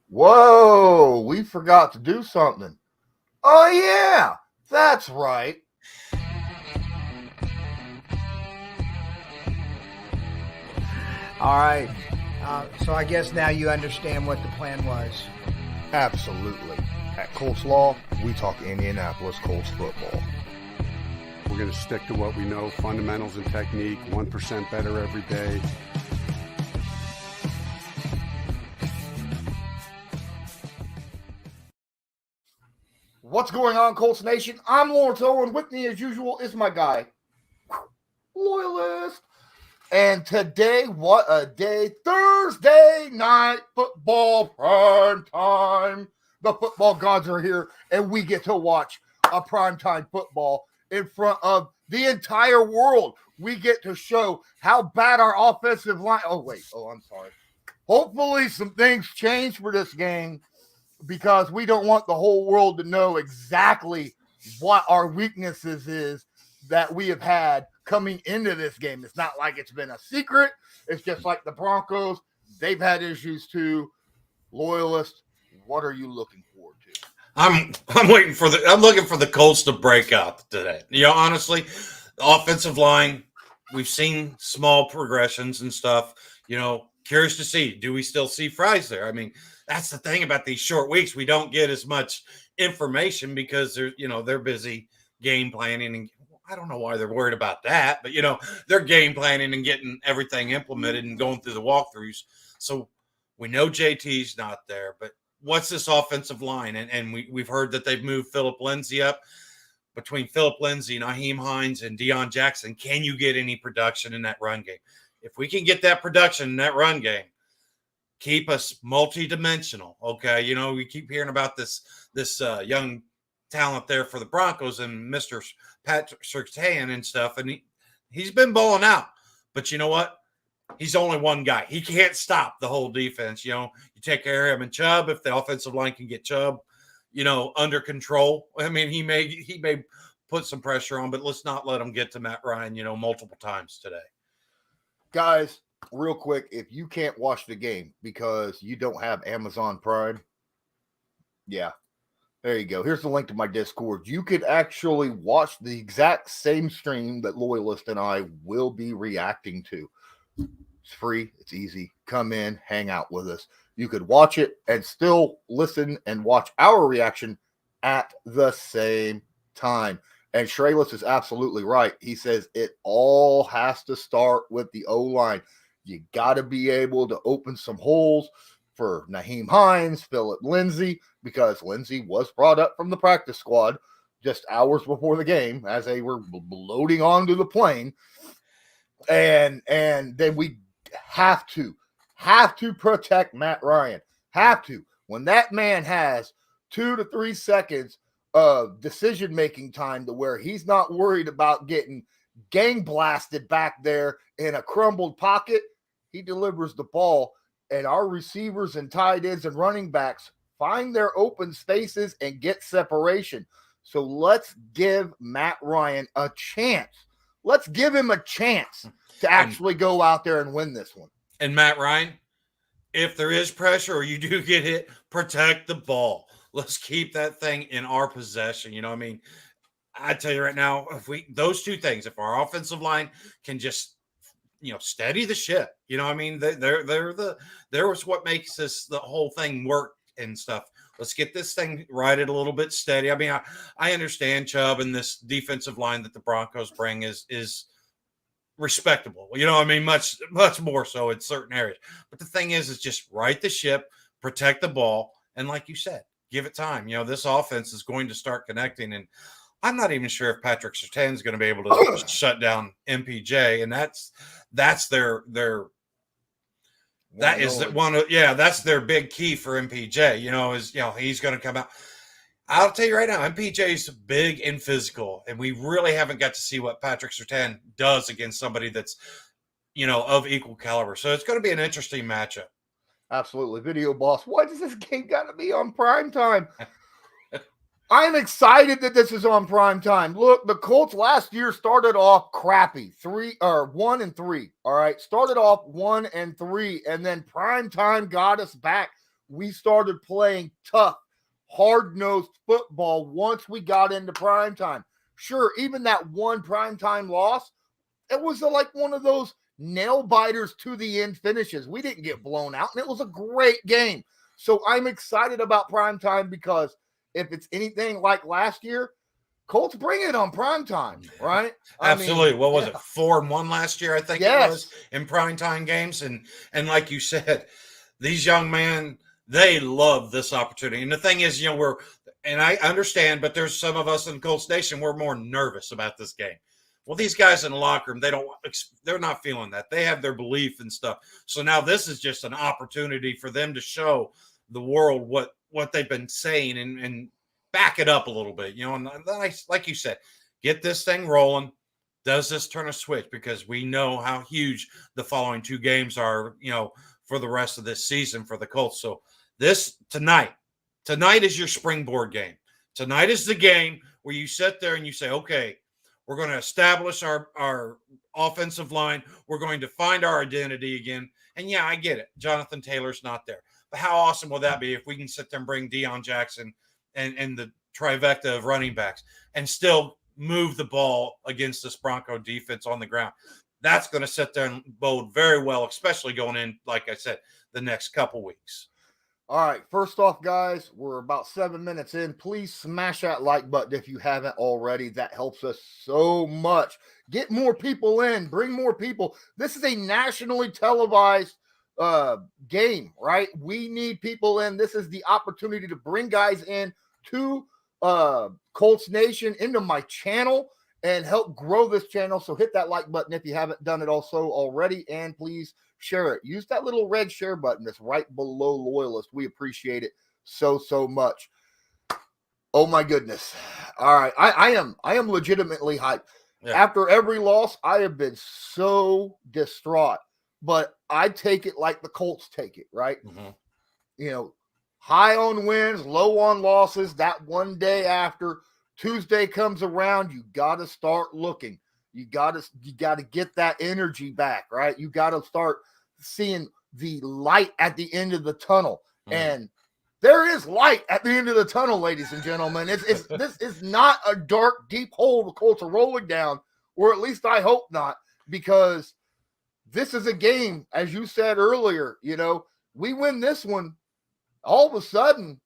Whoa, we forgot to do something. Oh, yeah, that's right. All right. So I guess now you understand what the plan was. Absolutely. At Colts Law, we talk Indianapolis Colts football. We're going to stick to what we know, fundamentals and technique, 1% better every day. What's going on, Colts Nation? I'm Lawrence Owen. With me, as usual, is my guy, Loyalist. And today, what a day. Thursday night football prime time. The football gods are here, and we get to watch a primetime football in front of the entire world. We get to show how bad our offensive line. I'm sorry. Hopefully, some things change for this game because we don't want the whole world to know exactly what our weaknesses is that we have had coming into this game. It's not like it's been a secret. It's just like the Broncos. They've had issues too. Loyalist, what are you looking forward to? I'm looking for the Colts to break out today. Honestly, the offensive line, we've seen small progressions and stuff. Curious to see, do we still see Fries there? I mean, that's the thing about these short weeks. We don't get as much information because they're busy game planning, and I don't know why they're worried about that, but they're game planning and getting everything implemented and going through the walkthroughs. So we know JT's not there, but what's this offensive line? And we've heard that they've moved Philip Lindsay up. Between Philip Lindsay, Nyheim Hines, and Deion Jackson, can you get any production in that run game? If we can get that production in that run game, keep us multi-dimensional, okay? We keep hearing about this young talent there for the Broncos and Mr. Patrick Surtain and stuff, and he's been balling out. But you know what? He's only one guy. He can't stop the whole defense. You take care of him and Chubb. If the offensive line can get Chubb, under control, I mean, he may put some pressure on, but let's not let him get to Matt Ryan, multiple times today. Guys, real quick, if you can't watch the game because you don't have Amazon Prime, yeah, there you go. Here's the link to my Discord. You could actually watch the exact same stream that Loyalist and I will be reacting to. It's free. It's easy. Come in, hang out with us. You could watch it and still listen and watch our reaction at the same time. And Shrayless is absolutely right. He says it all has to start with the O-line. You got to be able to open some holes for Nyheim Hines, Philip Lindsay, because Lindsay was brought up from the practice squad just hours before the game as they were loading onto the plane. And then we have to protect Matt Ryan. Have to. When that man has 2 to 3 seconds of decision-making time to where he's not worried about getting gang blasted back there in a crumbled pocket, he delivers the ball, and our receivers and tight ends and running backs find their open spaces and get separation. So let's give Matt Ryan a chance. Let's give him a chance to actually go out there and win this one. And Matt Ryan, if there is pressure or you do get hit, protect the ball. Let's keep that thing in our possession. I tell you right now, those two things, if our offensive line can just, steady the ship, there was what makes the whole thing work and stuff. Let's get this thing righted a little bit steady. I mean, I understand Chubb and this defensive line that the Broncos bring is respectable. Much, much more so in certain areas. But the thing is just right the ship, protect the ball, and like you said, give it time. This offense is going to start connecting, and I'm not even sure if Patrick Surtain is going to be able to shut down MPJ, and that's their that is that's their big key for MPJ. He's going to come out. I'll tell you right now, MPJ's big and physical, and we really haven't got to see what Patrick Surtain does against somebody that's, of equal caliber. So it's going to be an interesting matchup. Absolutely. Video boss, why does this game got to be on prime time? I'm excited that this is on prime time. Look, the Colts last year started off crappy, 1-3. All right, started off 1-3, and then prime time got us back we started playing tough, hard-nosed football once we got into primetime. Sure, even that one primetime loss, it was like one of those nail biters to the end finishes. We didn't get blown out, and it was a great game. So I'm excited about primetime because if it's anything like last year, Colts bring it on primetime, right? Absolutely. What was it? 4-1 last year, I think it was, in primetime games. And like you said, these young men, they love this opportunity. And the thing is, and I understand, but there's some of us in Colts Nation, we're more nervous about this game. Well, these guys in the locker room, they're not feeling that. They have their belief and stuff. So now this is just an opportunity for them to show the world what they've been saying and back it up a little bit, and like you said, get this thing rolling. Does this turn a switch? Because we know how huge the following 2 games are, for the rest of this season for the Colts. So tonight is your springboard game. Tonight is the game where you sit there and you say, okay, we're going to establish our offensive line. We're going to find our identity again. And yeah, I get it. Jonathan Taylor's not there. But how awesome will that be if we can sit there and bring Deion Jackson and the trifecta of running backs and still move the ball against this Bronco defense on the ground? That's going to sit there and bode very well, especially going in, like I said, the next couple weeks. All right. First off, guys, we're about 7 minutes in. Please smash that like button if you haven't already. That helps us so much. Get more people in. Bring more people. This is a nationally televised game, right? We need people in. This is the opportunity to bring guys in to Colts Nation, into my channel, and help grow this channel. So hit that like button if you haven't done it also already, and please share it. Use that little red share button that's right below Loyalist. We appreciate it so much. Oh my goodness. All right. I am legitimately hyped. Yeah. After every loss, I have been so distraught, but I take it like the Colts take it, right? Mm-hmm. High on wins, low on losses. That one day after Tuesday comes around, you got to start looking. You got to get that energy back, right? You got to start seeing the light at the end of the tunnel. And there is light at the end of the tunnel, ladies and gentlemen. This is not a dark, deep hole the Colts are rolling down, or at least I hope not, because this is a game, as you said earlier, we win this one, all of a sudden,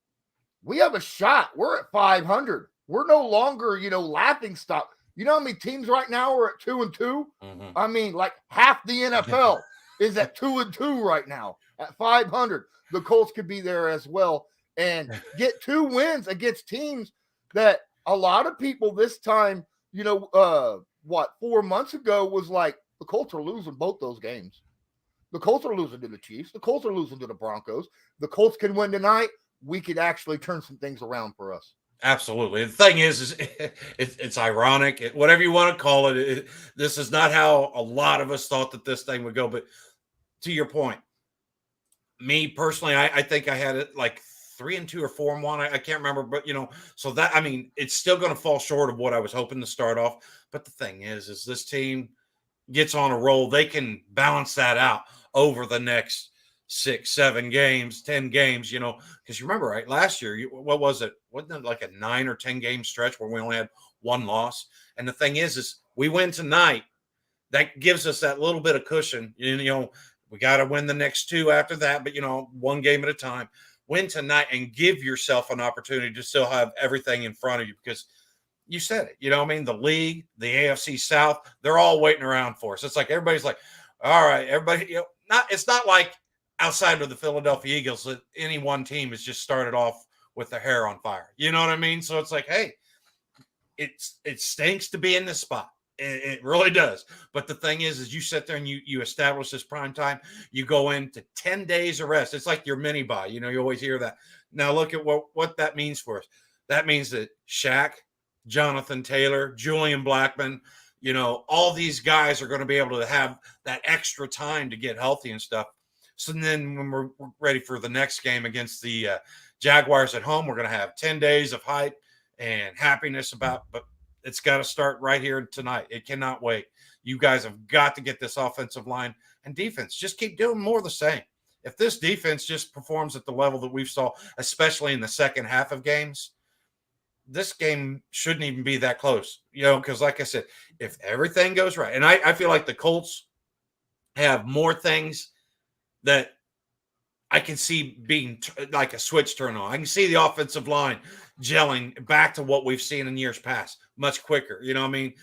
we have a shot. We're at 500. We're no longer, laughing stock. You know how many teams right now are at 2-2? Mm-hmm. I mean, like half the NFL is at 2-2 right now at 500. The Colts could be there as well and get 2 wins against teams that a lot of people this time, 4 months ago was like, the Colts are losing both those games. The Colts are losing to the Chiefs. The Colts are losing to the Broncos. The Colts can win tonight. We could actually turn some things around for us. Absolutely. The thing is it's ironic. Whatever you want to call it, this is not how a lot of us thought that this thing would go. But to your point, me personally, I think I had it like 3-2 or 4-1. I can't remember, but so that, I mean, it's still going to fall short of what I was hoping to start off. But the thing is this team gets on a roll. They can balance that out over the next 6, 7 games, 10 games, because you remember, right? Last year, what was it? Wasn't it like a 9 or 10 game stretch where we only had 1 loss? And the thing is we win tonight. That gives us that little bit of cushion. We got to win the next 2 after that, but 1 game at a time. Win tonight and give yourself an opportunity to still have everything in front of you, because you said it, the league, the AFC South, they're all waiting around for us. It's like everybody's like, all right, everybody, it's not like outside of the Philadelphia Eagles that any one team has just started off with their hair on fire. You know what I mean? So it's like, hey, it stinks to be in this spot. It really does. But the thing is you sit there and you establish this prime time. You go into 10 days of rest. It's like your mini bye. You always hear that. Now look at what that means for us. That means that Shaq, Jonathan Taylor, Julian Blackman, all these guys are going to be able to have that extra time to get healthy and stuff. So then when we're ready for the next game against the Jaguars at home, we're going to have 10 days of hype and happiness but it's got to start right here tonight. It cannot wait. You guys have got to get this offensive line and defense. Just keep doing more of the same. if this defense just performs at the level that we've saw, especially in the second half of games, this game shouldn't even be that close, because like I said, if everything goes right, and I feel like the Colts have more things that I can see being like a switch turn on. I can see the offensive line gelling back to what we've seen in years past much quicker, you know what I mean?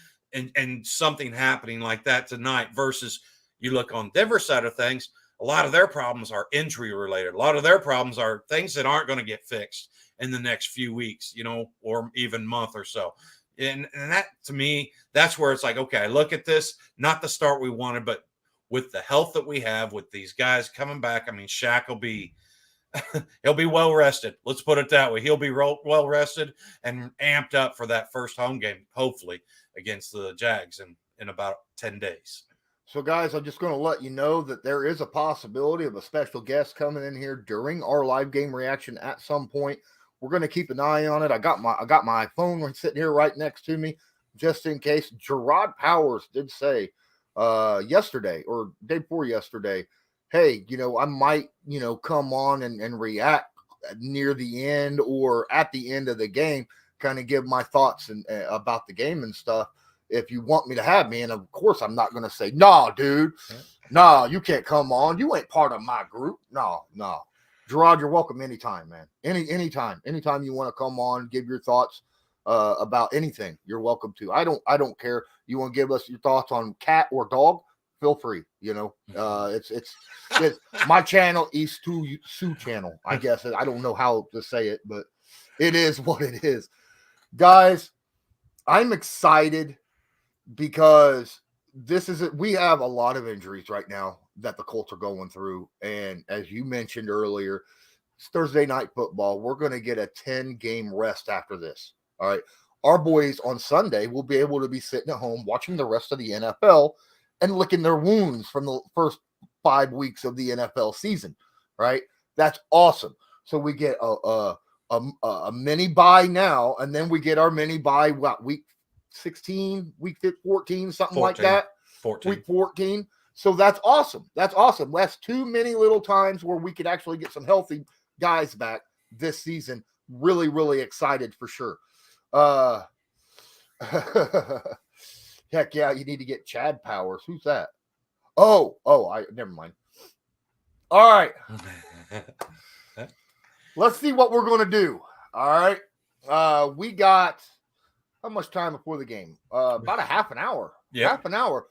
And something happening like that tonight versus you look on Denver's side of things, a lot of their problems are injury related. A lot of their problems are things that aren't going to get fixed in the next few weeks, or even month or so. And that, to me, that's where it's like, okay, I look at this, not the start we wanted, but with the health that we have, with these guys coming back, I mean, Shaq will be he'll be well rested. Let's put it that way. He'll be well rested and amped up for that first home game, hopefully, against the Jags in about 10 days. So, guys, I'm just going to let you know that there is a possibility of a special guest coming in here during our live game reaction at some point. We're going to keep an eye on it. I got my phone sitting here right next to me, just in case. Gerard Powers did say yesterday or day before yesterday, hey, I might, come on and react near the end or at the end of the game, kind of give my thoughts and about the game and stuff. If you want me to have me, and of course I'm not going to say, no, dude, no, you can't come on. You ain't part of my group. No. Gerard, you're welcome anytime, man. Anytime you want to come on, give your thoughts about anything, you're welcome to. I don't care. You want to give us your thoughts on cat or dog? Feel free. It's my channel, East Sioux channel. I guess I don't know how to say it, but it is what it is, guys. I'm excited because we have a lot of injuries right now that the Colts are going through. And as you mentioned earlier, it's Thursday night football. We're going to get a 10-game rest after this. All right. Our boys on Sunday will be able to be sitting at home watching the rest of the NFL and licking their wounds from the first 5 weeks of the NFL season. Right. That's awesome. So we get a mini bye now, and then we get our mini bye week 16, week 14, something 14, like that. 14. Week 14. So that's awesome. That's too many little times where we could actually get some healthy guys back this season. Really, really excited for sure. Heck yeah, you need to get Chad Powers. Who's that? Never mind. All right. Let's see what we're going to do. All right. We got how much time before the game? About a half an hour. Yeah. Half an hour.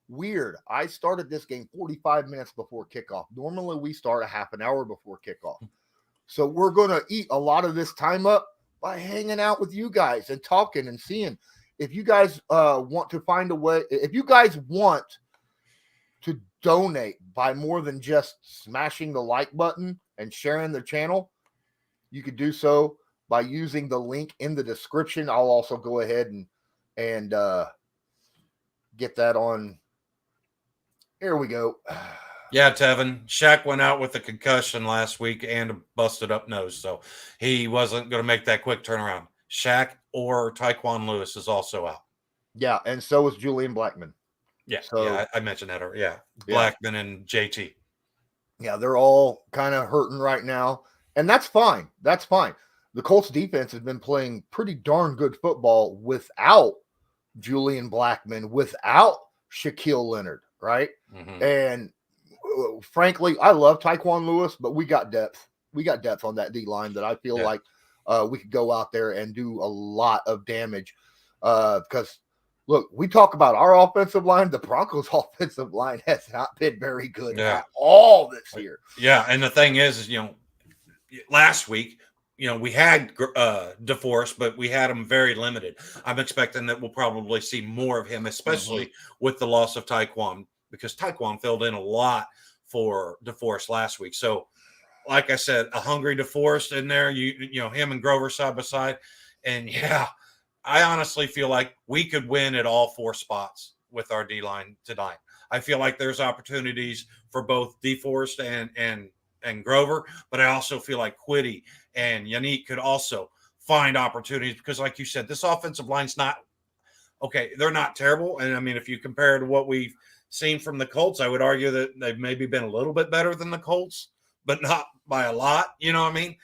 Weird. I started this game 45 minutes before kickoff. Normally we start a half an hour before kickoff. So we're going to eat a lot of this time up by hanging out with you guys and talking and seeing. If you guys want to find a way, if you guys want to donate by more than just smashing the like button and sharing the channel, you could do so by using the link in the description. I'll also go ahead and get that on. Here we go. Yeah, Tevin. Shaq went out with a concussion last week and a busted up nose, so he wasn't going to make that quick turnaround. Shaq or Tyquan Lewis is also out. Yeah, and so is Julian Blackman. Yeah, so, I mentioned that. Yeah, Blackman and JT. Yeah, they're all kind of hurting right now, and that's fine. That's fine. The Colts defense has been playing pretty darn good football without Julian Blackman, without Shaquille Leonard, right? Mm-hmm. And frankly, I love Tyquan Lewis, but we got depth. We got depth on that D line that I feel like we could go out there and do a lot of damage. Because look, we talk about our offensive line. The Broncos' offensive line has not been very good at all this year. Yeah, and the thing is, last week, we had DeForest, but we had him very limited. I'm expecting that we'll probably see more of him, especially with the loss of Tyquan, because Tyquan filled in a lot for DeForest last week. So, like I said, a hungry DeForest in there, him and Grover side by side. And I honestly feel like we could win at all 4 spots with our D-line tonight. I feel like there's opportunities for both DeForest and Grover, but I also feel like Quiddy and Yannick could also find opportunities because, like you said, this offensive line's not – okay, they're not terrible. And, I mean, if you compare to what we've seen from the Colts, I would argue that they've maybe been a little bit better than the Colts, but not by a lot. You know what I mean?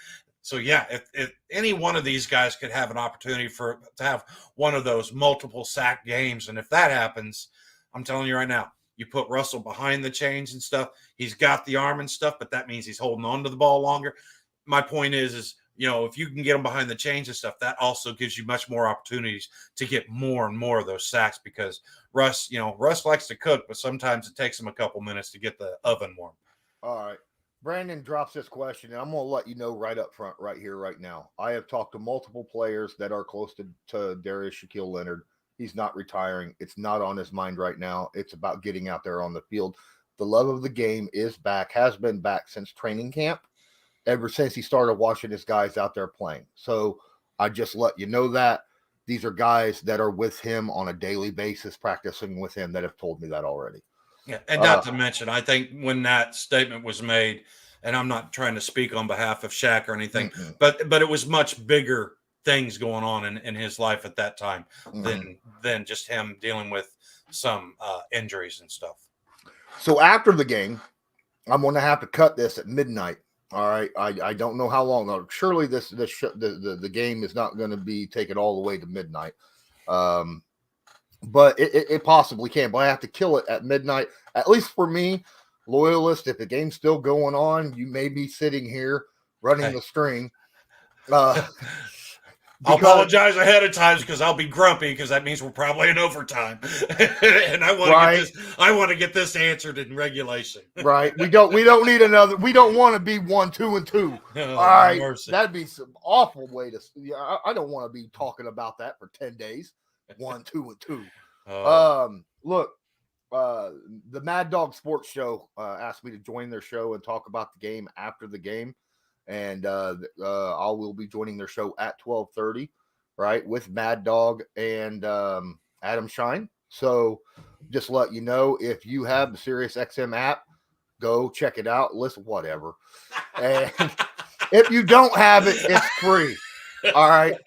So yeah, if any one of these guys could have an opportunity to have one of those multiple sack games, and if that happens, I'm telling you right now, you put Russell behind the chains and stuff. He's got the arm and stuff, but that means he's holding on to the ball longer. My point is if you can get him behind the chains and stuff, that also gives you much more opportunities to get more and more of those sacks, because Russ likes to cook, but sometimes it takes him a couple minutes to get the oven warm. All right. Brandon drops this question, and I'm going to let you know right up front, right here, right now. I have talked to multiple players that are close to Darius Shaquille Leonard. He's not retiring. It's not on his mind right now. It's about getting out there on the field. The love of the game is back, has been back since training camp, ever since he started watching his guys out there playing. So I just let you know that. These are guys that are with him on a daily basis, practicing with him, that have told me that already. Yeah, and not to mention, I think when that statement was made, and I'm not trying to speak on behalf of Shaq or anything, but it was much bigger things going on in his life at that time than just him dealing with some injuries and stuff. So after the game, I'm going to have to cut this at midnight. All right, I don't know how long. Surely the game is not going to be taken all the way to midnight. But it possibly can. But I have to kill it at midnight. At least for me, Loyalist, if the game's still going on, you may be sitting here running the string. I'll apologize ahead of time because I'll be grumpy, because that means we're probably in overtime, and I want to get this answered in regulation. Right. We don't need another. We don't want to be 1, 2, and 2. All right. Mercy. That'd be some awful way to. I don't want to be talking about that for 10 days. 1, 2, and 2. Look, the Mad Dog Sports Show asked me to join their show and talk about the game after the game. And I will be joining their show at 12:30, right, with Mad Dog and Adam Shine. So just let you know, if you have the SiriusXM app, go check it out. Listen, whatever. And if you don't have it, it's free. All right.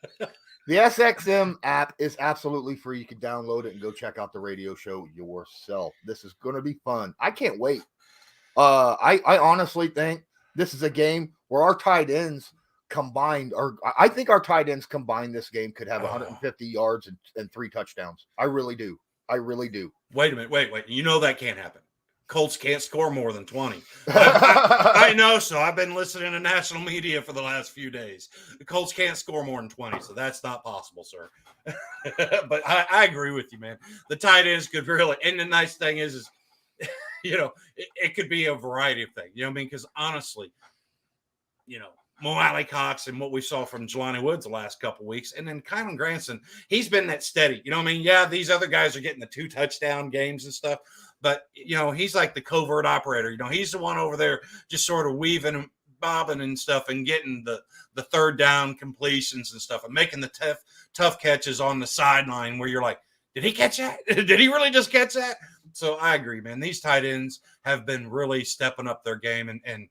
The SXM app is absolutely free. You can download it and go check out the radio show yourself. This is going to be fun. I can't wait. I honestly think this is a game where our tight ends combined, or I think our tight ends combined this game could have 150 yards and 3 touchdowns. I really do. Wait a minute. Wait. You know that can't happen. Colts can't score more than 20. I know, so I've been listening to national media for the last few days. The Colts can't score more than 20, so that's not possible, sir. But I agree with you, man. The tight ends could really, and the nice thing is it could be a variety of things. You know what I mean? Because honestly, Mo Alley Cox and what we saw from Jelani Woods the last couple of weeks, and then Kylan Granson, he's been that steady. You know what I mean? Yeah, these other guys are getting the 2 touchdown games and stuff, but he's like the covert operator. He's the one over there just sort of weaving and bobbing and stuff and getting the third down completions and stuff and making the tough catches on the sideline where you're like, did he catch that? Did he really just catch that? So I agree, man. These tight ends have been really stepping up their game, and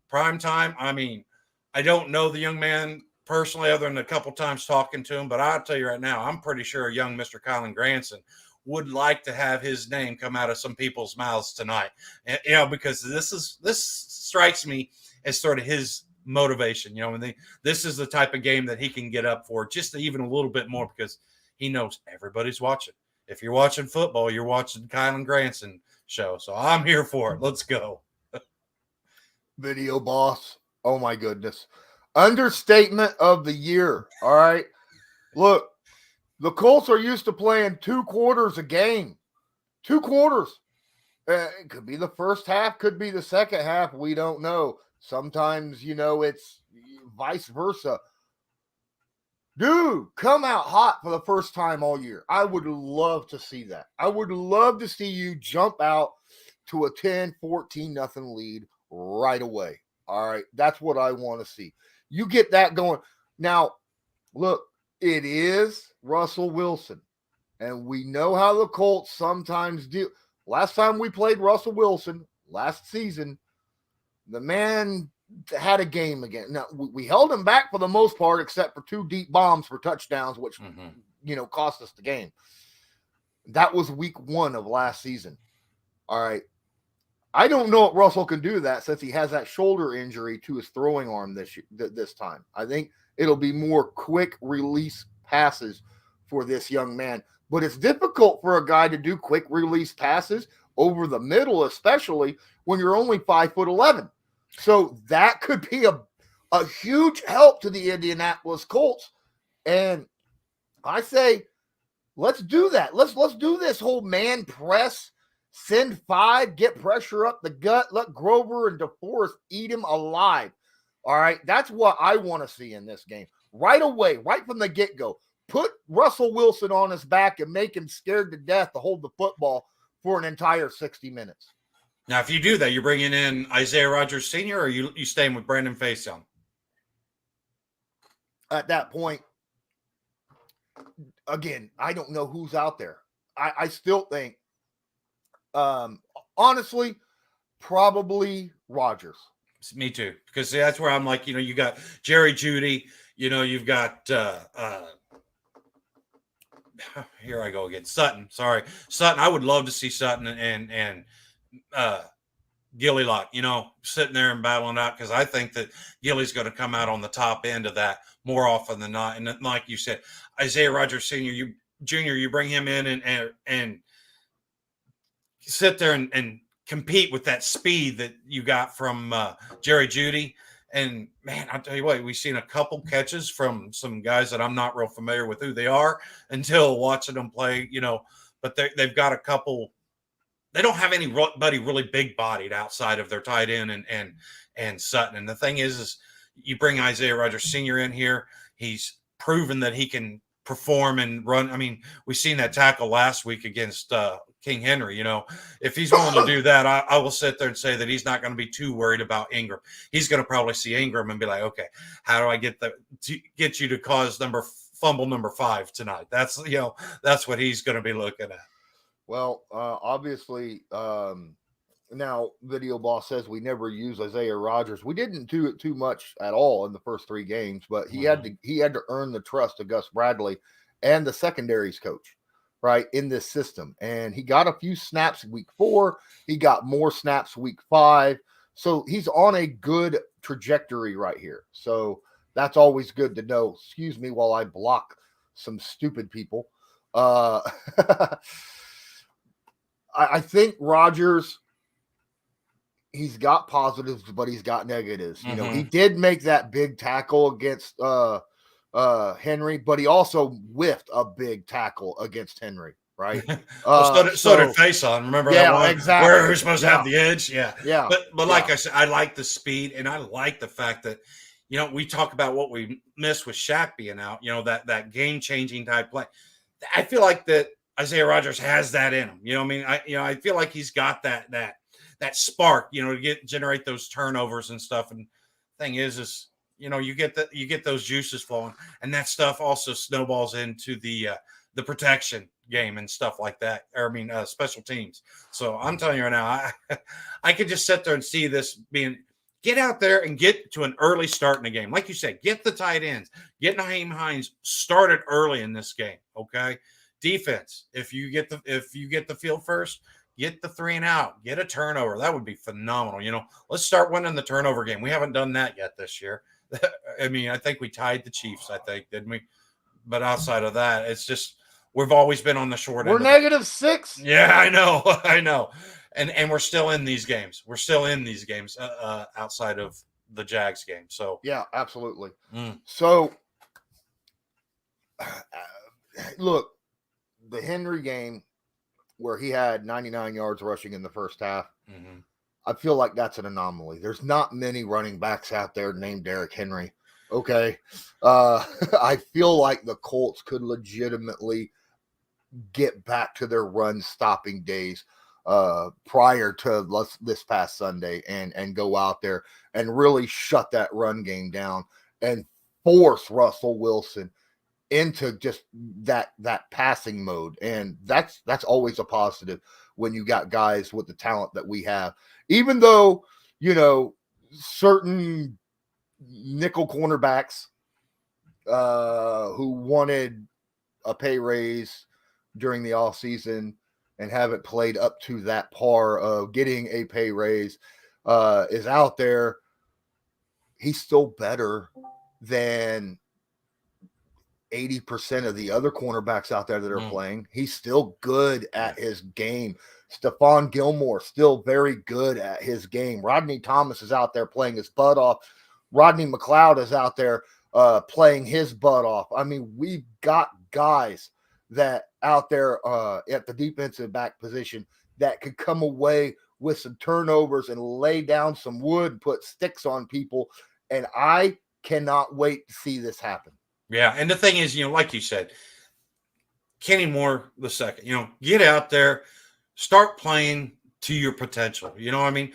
prime time. I mean, I don't know the young man personally other than a couple times talking to him, but I'll tell you right now, I'm pretty sure young Mr. Kylan Granson would like to have his name come out of some people's mouths tonight. And, because this strikes me as sort of his motivation, and this is the type of game that he can get up for just even a little bit more, because he knows everybody's watching. If you're watching football, you're watching Kylan Granson show. So I'm here for it. Let's go. Video boss. Oh my goodness. Understatement of the year. All right. Look, the Colts are used to playing 2 quarters a game. 2 quarters. It could be the first half, could be the second half. We don't know. Sometimes, it's vice versa. Dude, come out hot for the first time all year. I would love to see that. I would love to see you jump out to a 10-14-0 lead right away. All right. That's what I want to see. You get that going. Now, look, it is Russell Wilson. And we know how the Colts sometimes do. Last time we played Russell Wilson, last season, the man had a game again. Now, we held him back for the most part, except for 2 deep bombs for touchdowns, which, cost us the game. That was week 1 of last season. All right. I don't know if Russell can do that since he has that shoulder injury to his throwing arm this time. I think it'll be more quick release passes for this young man. But it's difficult for a guy to do quick release passes over the middle, especially when you're only 5'11". So that could be a huge help to the Indianapolis Colts. And I say, let's do that. Let's do this whole man press, send 5, get pressure up the gut, let Grover and DeForest eat him alive. All right, that's what I want to see in this game. Right away, right from the get-go. Put Russell Wilson on his back and make him scared to death to hold the football for an entire 60 minutes. Now, if you do that, you're bringing in Isaiah Rodgers Sr. or you staying with Brandon Facyson? At that point, again, I don't know who's out there. I still think, honestly, probably Rodgers. Me too, because that's where I'm like, you got Jerry Jeudy, you've got here I go again, Sutton. Sorry, Sutton. I would love to see Sutton and Gilly Lock, sitting there and battling out, because I think that Gilly's going to come out on the top end of that more often than not. And like you said, Isaiah Rodgers Sr., Jr., you bring him in and sit there and compete with that speed that you got from Jerry Jeudy. And man, I'll tell you what, we've seen a couple catches from some guys that I'm not real familiar with who they are until watching them play, but they've got a couple. They don't have anybody really big bodied outside of their tight end and Sutton. And the thing is you bring Isaiah Rodgers Sr. in here. He's proven that he can perform and run. I mean, we've seen that tackle last week against King Henry. If he's willing to do that, I will sit there and say that he's not going to be too worried about Ingram. He's going to probably see Ingram and be like, okay, how do I get you to cause fumble number 5 tonight? That's that's what he's going to be looking at. Well, obviously, now Video Boss says we never use Isaiah Rodgers. We didn't do it too much at all in the first 3 games, but he had to earn the trust of Gus Bradley and the secondaries coach, right, in this system. And he got a few snaps week 4. He got more snaps week 5. So he's on a good trajectory right here. So that's always good to know. Excuse me while I block some stupid people. I think Rodgers, he's got positives, but he's got negatives. He did make that big tackle against Henry, but he also whiffed a big tackle against Henry, right? So did Facyson. Remember that one? Exactly. Where we're supposed to have the edge? Yeah. But like I said, I like the speed, and I like the fact that, we talk about what we missed with Shaq being out, that game-changing type play. I feel like that Isaiah Rodgers has that in him. I feel like he's got that spark, to generate those turnovers and stuff. And thing is, you get those juices flowing, and that stuff also snowballs into the protection game and stuff like that. Special teams. So I'm telling you right now, I could just sit there and see this being. Get out there and get to an early start in the game. Like you said, get the tight ends, get Nyheim Hines started early in this game. Okay. Defense, if you get the field first, get the 3 and out, get a turnover. That would be phenomenal. Let's start winning the turnover game. We haven't done that yet this year. I think we tied the Chiefs, didn't we? But outside of that, it's just we've always been on the short end. We're -6. Yeah, I know. And we're still in these games. We're still in these games outside of the Jags game. So yeah, absolutely. So look, the Henry game where he had 99 yards rushing in the first half, I feel like that's an anomaly. There's not many running backs out there named Derrick Henry. Okay. I feel like the Colts could legitimately get back to their run stopping days prior to this past Sunday and go out there and really shut that run game down and force Russell Wilson into just that passing mode. And that's always a positive when you got guys with the talent that we have, even though, certain nickel cornerbacks who wanted a pay raise during the offseason and haven't played up to that par of getting a pay raise is out there, he's still better than 80% of the other cornerbacks out there that are playing. He's still good at his game. Stephon Gilmore, still very good at his game. Rodney Thomas is out there playing his butt off. Rodney McLeod is out there playing his butt off. I mean, we've got guys that out there at the defensive back position that could come away with some turnovers and lay down some wood, put sticks on people. And I cannot wait to see this happen. Yeah, and the thing is, like you said, Kenny Moore the second, get out there, start playing to your potential. You know what I mean?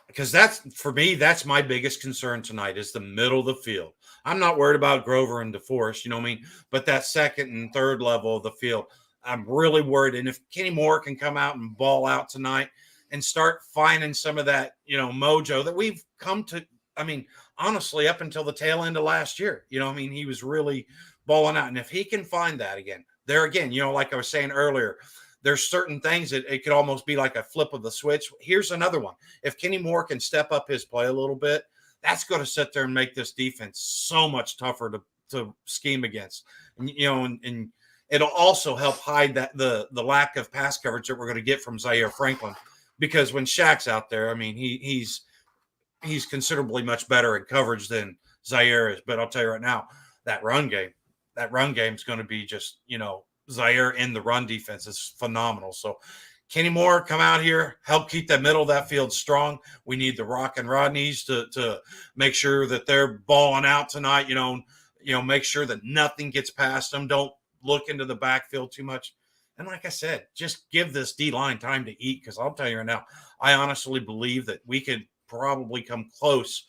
Because for me, that's my biggest concern tonight is the middle of the field. I'm not worried about Grover and DeForest, you know what I mean? But that second and third level of the field, I'm really worried. And if Kenny Moore can come out and ball out tonight and start finding some of that, mojo that we've come to, I mean, honestly, up until the tail end of last year, he was really balling out. And if he can find that again, like I was saying earlier, there's certain things that it could almost be like a flip of the switch. Here's another one. If Kenny Moore can step up his play a little bit, that's going to sit there and make this defense so much tougher to scheme against. And, and it'll also help hide that the lack of pass coverage that we're going to get from Zaire Franklin, because when Shaq's out there, I mean, he's considerably much better in coverage than Zaire is. But I'll tell you right now, that run game is going to be just, Zaire in the run defense is phenomenal. So Kenny Moore, come out here, help keep that middle of that field strong. We need the Rock and Rodneys to make sure that they're balling out tonight, make sure that nothing gets past them. Don't look into the backfield too much. And like I said, just give this D-line time to eat, because I'll tell you right now, I honestly believe that we could probably come close.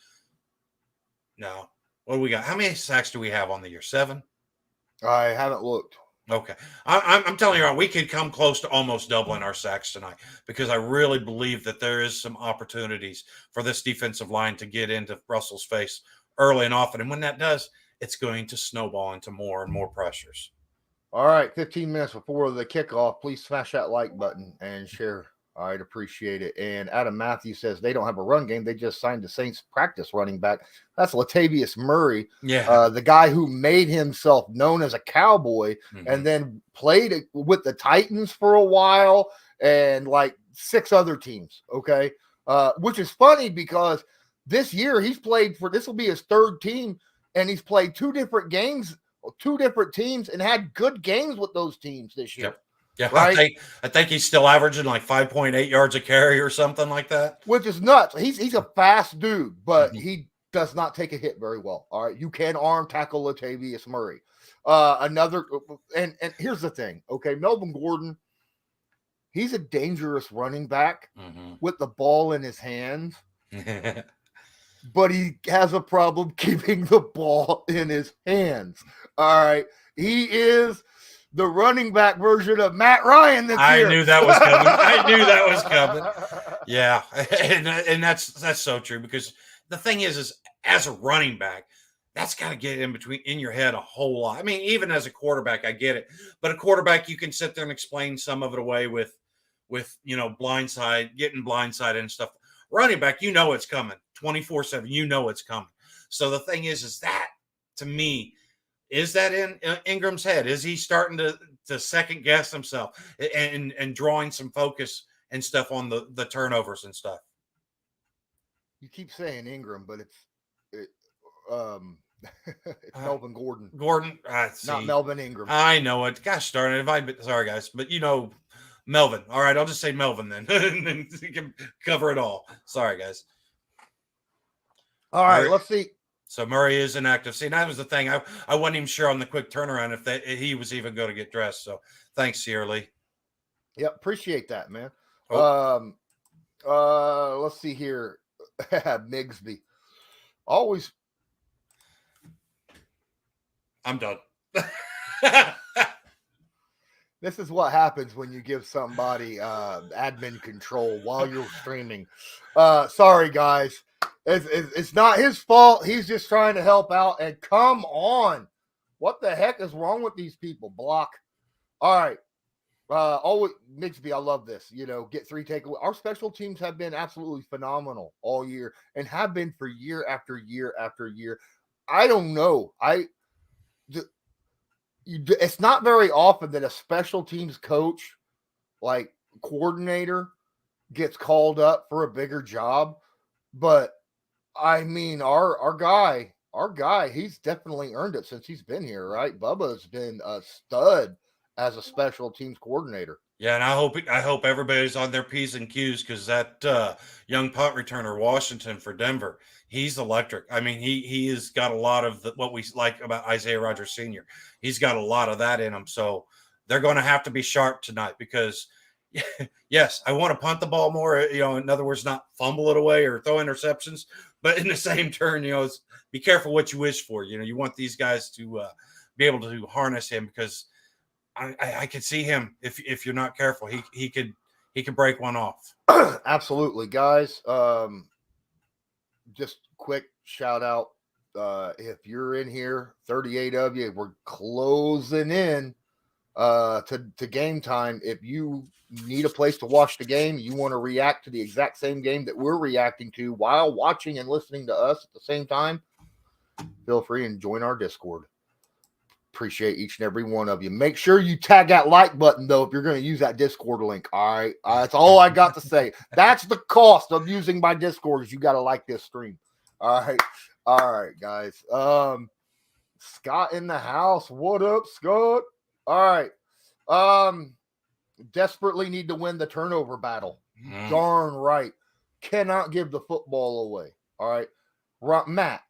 No. What do we got? How many sacks do we have on the year? 7? I haven't looked. Okay. I'm telling you, we could come close to almost doubling our sacks tonight, because I really believe that there is some opportunities for this defensive line to get into Russell's face early and often. And when that does, it's going to snowball into more and more pressures. All right, 15 minutes before the kickoff, please smash that like button and share. I'd appreciate it. And Adam Matthews says they don't have a run game. They just signed the Saints practice running back. That's Latavius Murray, the guy who made himself known as a Cowboy and then played with the Titans for a while and like 6 other teams, okay? Which is funny because this year he's played for – this will be his 3rd team, and he's played 2 different games, 2 different teams, and had good games with those teams this year. Yep. Yeah, right? I think he's still averaging like 5.8 yards a carry or something like that. Which is nuts. He's a fast dude, but he does not take a hit very well. All right, you can arm tackle Latavius Murray. And here's the thing, okay? Melvin Gordon, he's a dangerous running back with the ball in his hands, but he has a problem keeping the ball in his hands. All right, he is the running back version of Matt Ryan this year. I knew that was coming. Yeah, and that's so true, because the thing is as a running back, that's got to get in your head a whole lot. I mean, even as a quarterback, I get it, but a quarterback, you can sit there and explain some of it away with getting blindsided and stuff. Running back, it's coming 24/7. It's coming. So the thing is that, to me, is that in Ingram's head? Is he starting to second guess himself and drawing some focus and stuff on the turnovers and stuff? You keep saying Ingram, but it's Melvin Gordon. Not Melvin Ingram. I know it. Gosh darn it! Sorry guys, but Melvin. All right, I'll just say Melvin then, and then you can cover it all. Sorry guys. All right, let's see. So Murray is inactive. See, that was the thing. I wasn't even sure on the quick turnaround if he was even going to get dressed. So thanks, Sierra Lee. Yep, appreciate that, man. Let's see here. Migsby. Always. I'm done. This is what happens when you give somebody admin control while you're streaming. Sorry, guys. It's not his fault. He's just trying to help out. And come on. What the heck is wrong with these people? Block. All right. Always Migsby, I love this. Get 3 takeaways. Our special teams have been absolutely phenomenal all year and have been for year after year after year. I don't know. It's not very often that a special teams coach, like coordinator, gets called up for a bigger job. But I mean, our guy, he's definitely earned it since he's been here, right? Bubba's been a stud as a special teams coordinator. Yeah, and I hope everybody's on their P's and Q's, because that young punt returner Washington for Denver, he's electric. I mean, he has got a lot of what we like about Isaiah Rodgers Sr. He's got a lot of that in him. So they're going to have to be sharp tonight, because yes, I want to punt the ball more. In other words, not fumble it away or throw interceptions, but in the same turn, be careful what you wish for. You want these guys to be able to harness him, because I could see him, if you're not careful, he could break one off. Absolutely, guys. Just quick shout out. If you're in here, 38 of you, we're closing in to game time. If you need a place to watch the game, you want to react to the exact same game that we're reacting to while watching and listening to us at the same time, feel free and join our Discord. Appreciate each and every one of you. Make sure you tag that like button, though, if you're going to use that Discord link. All right. That's all I got to say. That's the cost of using my Discord, is you got to like this stream. All right. All right, guys. Scott in the house. What up, Scott? All right. Desperately need to win the turnover battle. Darn right. Cannot give the football away. All right. Matt.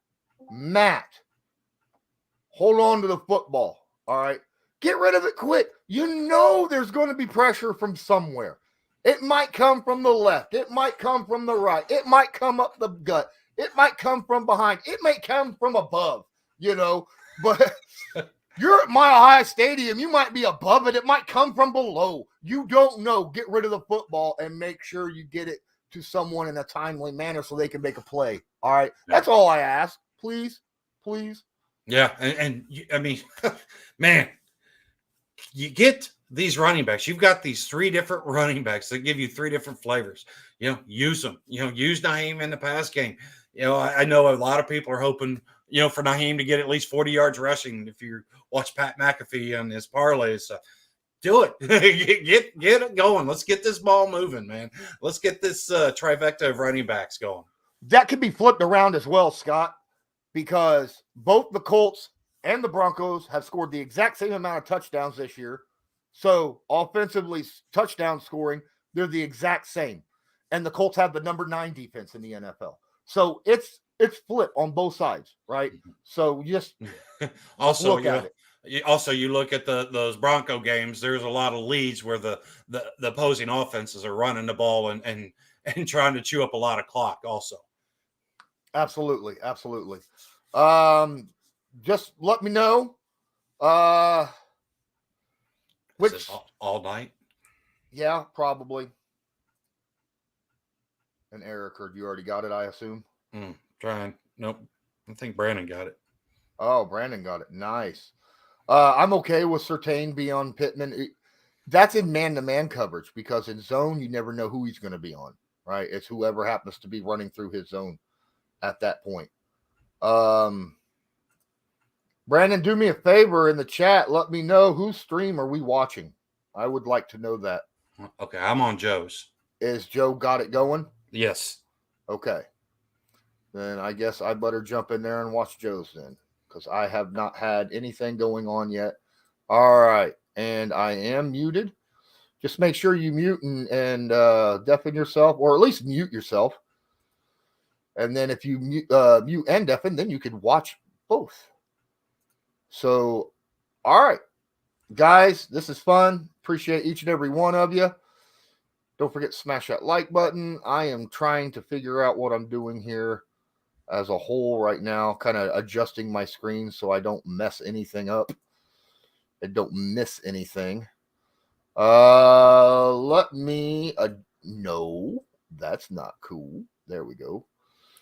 Hold on to the football. All right. Get rid of it quick. There's going to be pressure from somewhere. It might come from the left. It might come from the right. It might come up the gut. It might come from behind. It may come from above, but you're at Mile High Stadium. You might be above it. It might come from below. You don't know. Get rid of the football and make sure you get it to someone in a timely manner so they can make a play. All right. That's all I ask. Please. Yeah, and I mean, man, you get these running backs. You've got these 3 different running backs that give you 3 different flavors. Use them. Use Naheem in the pass game. I know a lot of people are hoping, for Naheem to get at least 40 yards rushing. If you watch Pat McAfee on his parlays, do it. get it going. Let's get this ball moving, man. Let's get this trifecta of running backs going. That could be flipped around as well, Scott, because both the Colts and the Broncos have scored the exact same amount of touchdowns this year. So offensively, touchdown scoring, they're the exact same. And the Colts have the number 9 defense in the NFL. So it's flip on both sides, right? So just also look at it. Also, you look at those Bronco games, there's a lot of leads where the opposing offenses are running the ball and trying to chew up a lot of clock also. Absolutely. Just let me know. Which all night? Yeah, probably. An error occurred. You already got it, I assume. Trying. Nope. I think Brandon got it. Oh, Brandon got it. Nice. I'm okay with Surtain beyond Pittman. That's in man-to-man coverage, because in zone, you never know who he's going to be on, right? It's whoever happens to be running through his zone at that point. Brandon, do me a favor in the chat. Let me know whose stream are we watching. I would like to know that. Okay, I'm on Joe's. Is Joe got it going? Yes. Okay. Then I guess I better jump in there and watch Joe's then, because I have not had anything going on yet. All right. And I am muted. Just make sure you mute and deafen yourself, or at least mute yourself. And then if you mute and deafen, then you can watch both. So, all right, guys, this is fun. Appreciate each and every one of you. Don't forget to smash that like button. I am trying to figure out what I'm doing here as a whole right now, kind of adjusting my screen so I don't mess anything up. I don't miss anything. Let me no, that's not cool. There we go.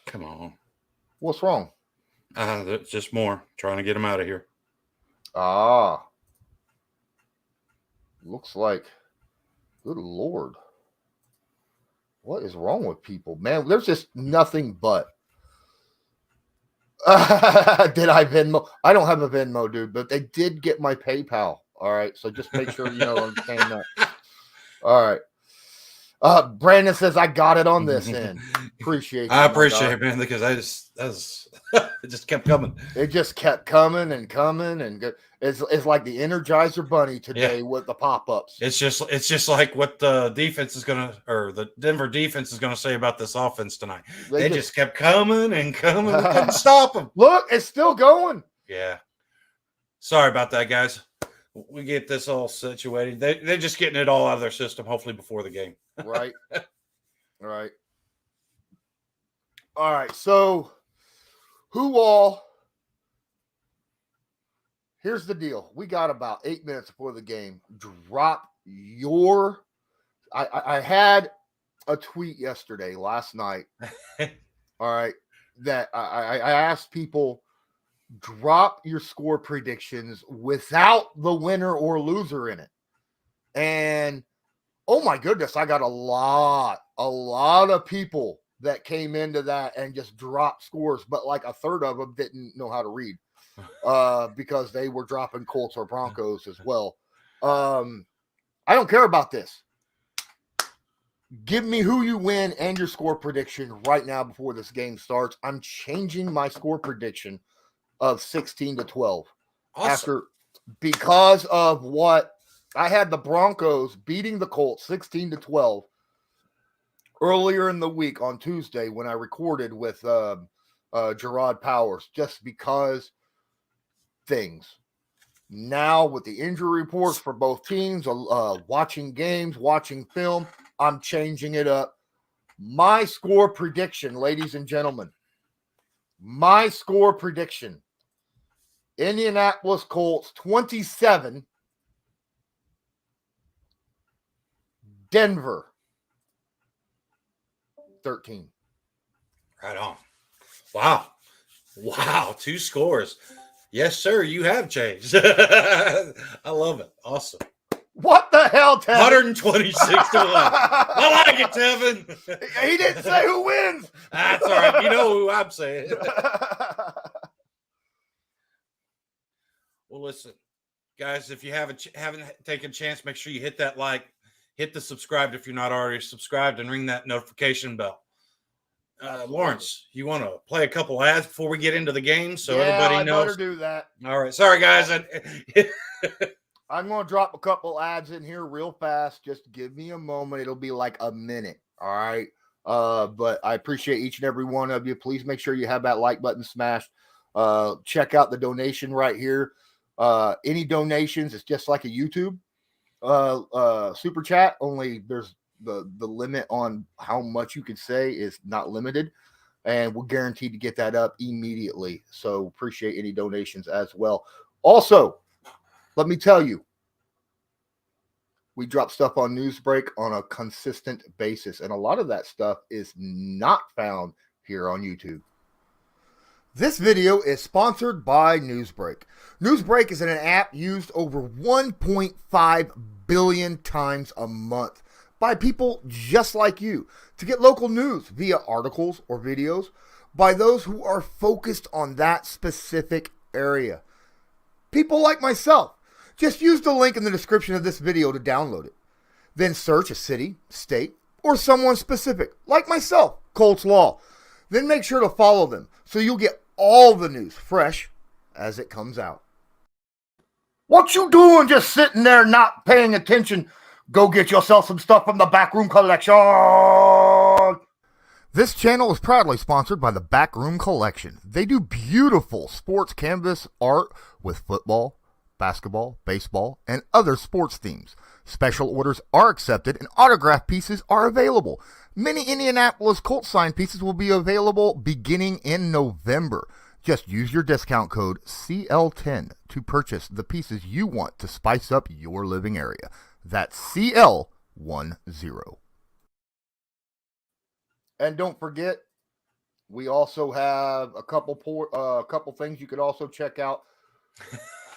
Come on. What's wrong? That's just more. Trying to get him out of here. Looks like Good Lord. What is wrong with people? Man, there's just nothing but. Did I Venmo? I don't have a Venmo, dude, but they did get my PayPal. All right. So just make sure understand that. All right. Brandon says I got it on this end. Appreciate I appreciate it, man, because it just kept coming. It just kept coming and coming, and it's like the Energizer Bunny today with the pop-ups. It's just like what the defense is the Denver defense is gonna say about this offense tonight. They just kept coming and coming. We couldn't stop them. Look, it's still going. Yeah. Sorry about that, guys. We get this all situated. They're just getting it all out of their system, hopefully before the game. Right. Right. All right. So, here's the deal. We got about 8 minutes before the game. Drop your. I had a tweet last night. All right. That I asked people, drop your score predictions without the winner or loser in it. And oh my goodness, I got a lot of people that came into that and just dropped scores, but like a third of them didn't know how to read because they were dropping Colts or Broncos as well. I don't care about this. Give me who you win and your score prediction right now before this game starts. I'm changing my score prediction of 16-12 Awesome. because of what I had the Broncos beating the Colts 16-12 earlier in the week on Tuesday when I recorded with Gerard Powers, just because things. Now with the injury reports for both teams, watching games, watching film, I'm changing it up. My score prediction, ladies and gentlemen, Indianapolis Colts 27, Denver 13. Right on. Wow. 2 scores. Yes, sir. You have changed. I love it. Awesome. What the hell, Tevin? 126-11. I like it, Tevin. He didn't say who wins. That's all right. You know who I'm saying. Well, listen, guys, if you haven't taken a chance, make sure you hit that like, hit the subscribe if you're not already subscribed, and ring that notification bell. Lawrence, you want to play a couple ads before we get into the game so everybody knows? I better do that. All right. Sorry, guys. I'm going to drop a couple ads in here real fast. Just give me a moment. It'll be like a minute. All right. But I appreciate each and every one of you. Please make sure you have that like button smashed. Check out the donation right here. Any donations, it's just like a YouTube super chat, only there's the limit on how much you can say is not limited, and we're guaranteed to get that up immediately. So appreciate any donations as well. Also, let me tell you, we drop stuff on Newsbreak on a consistent basis, and a lot of that stuff is not found here on YouTube. This video is sponsored by Newsbreak. Newsbreak is an app used over 1.5 billion times a month by people just like you to get local news via articles or videos by those who are focused on that specific area. People like myself. Just use the link in the description of this video to download it. Then search a city, state, or someone specific, like myself, Colts Law. Then make sure to follow them so you'll get all the news fresh as it comes out. What you doing just sitting there not paying attention? Go get yourself some stuff from the Backroom Collection. This channel is proudly sponsored by the Backroom Collection. They do beautiful sports canvas art with football, basketball, baseball, and other sports themes. Special orders are accepted and autograph pieces are available. Many Indianapolis Colts signed pieces will be available beginning in November. Just use your discount code CL10 to purchase the pieces you want to spice up your living area. That's CL10. And don't forget, we also have a couple things you could also check out.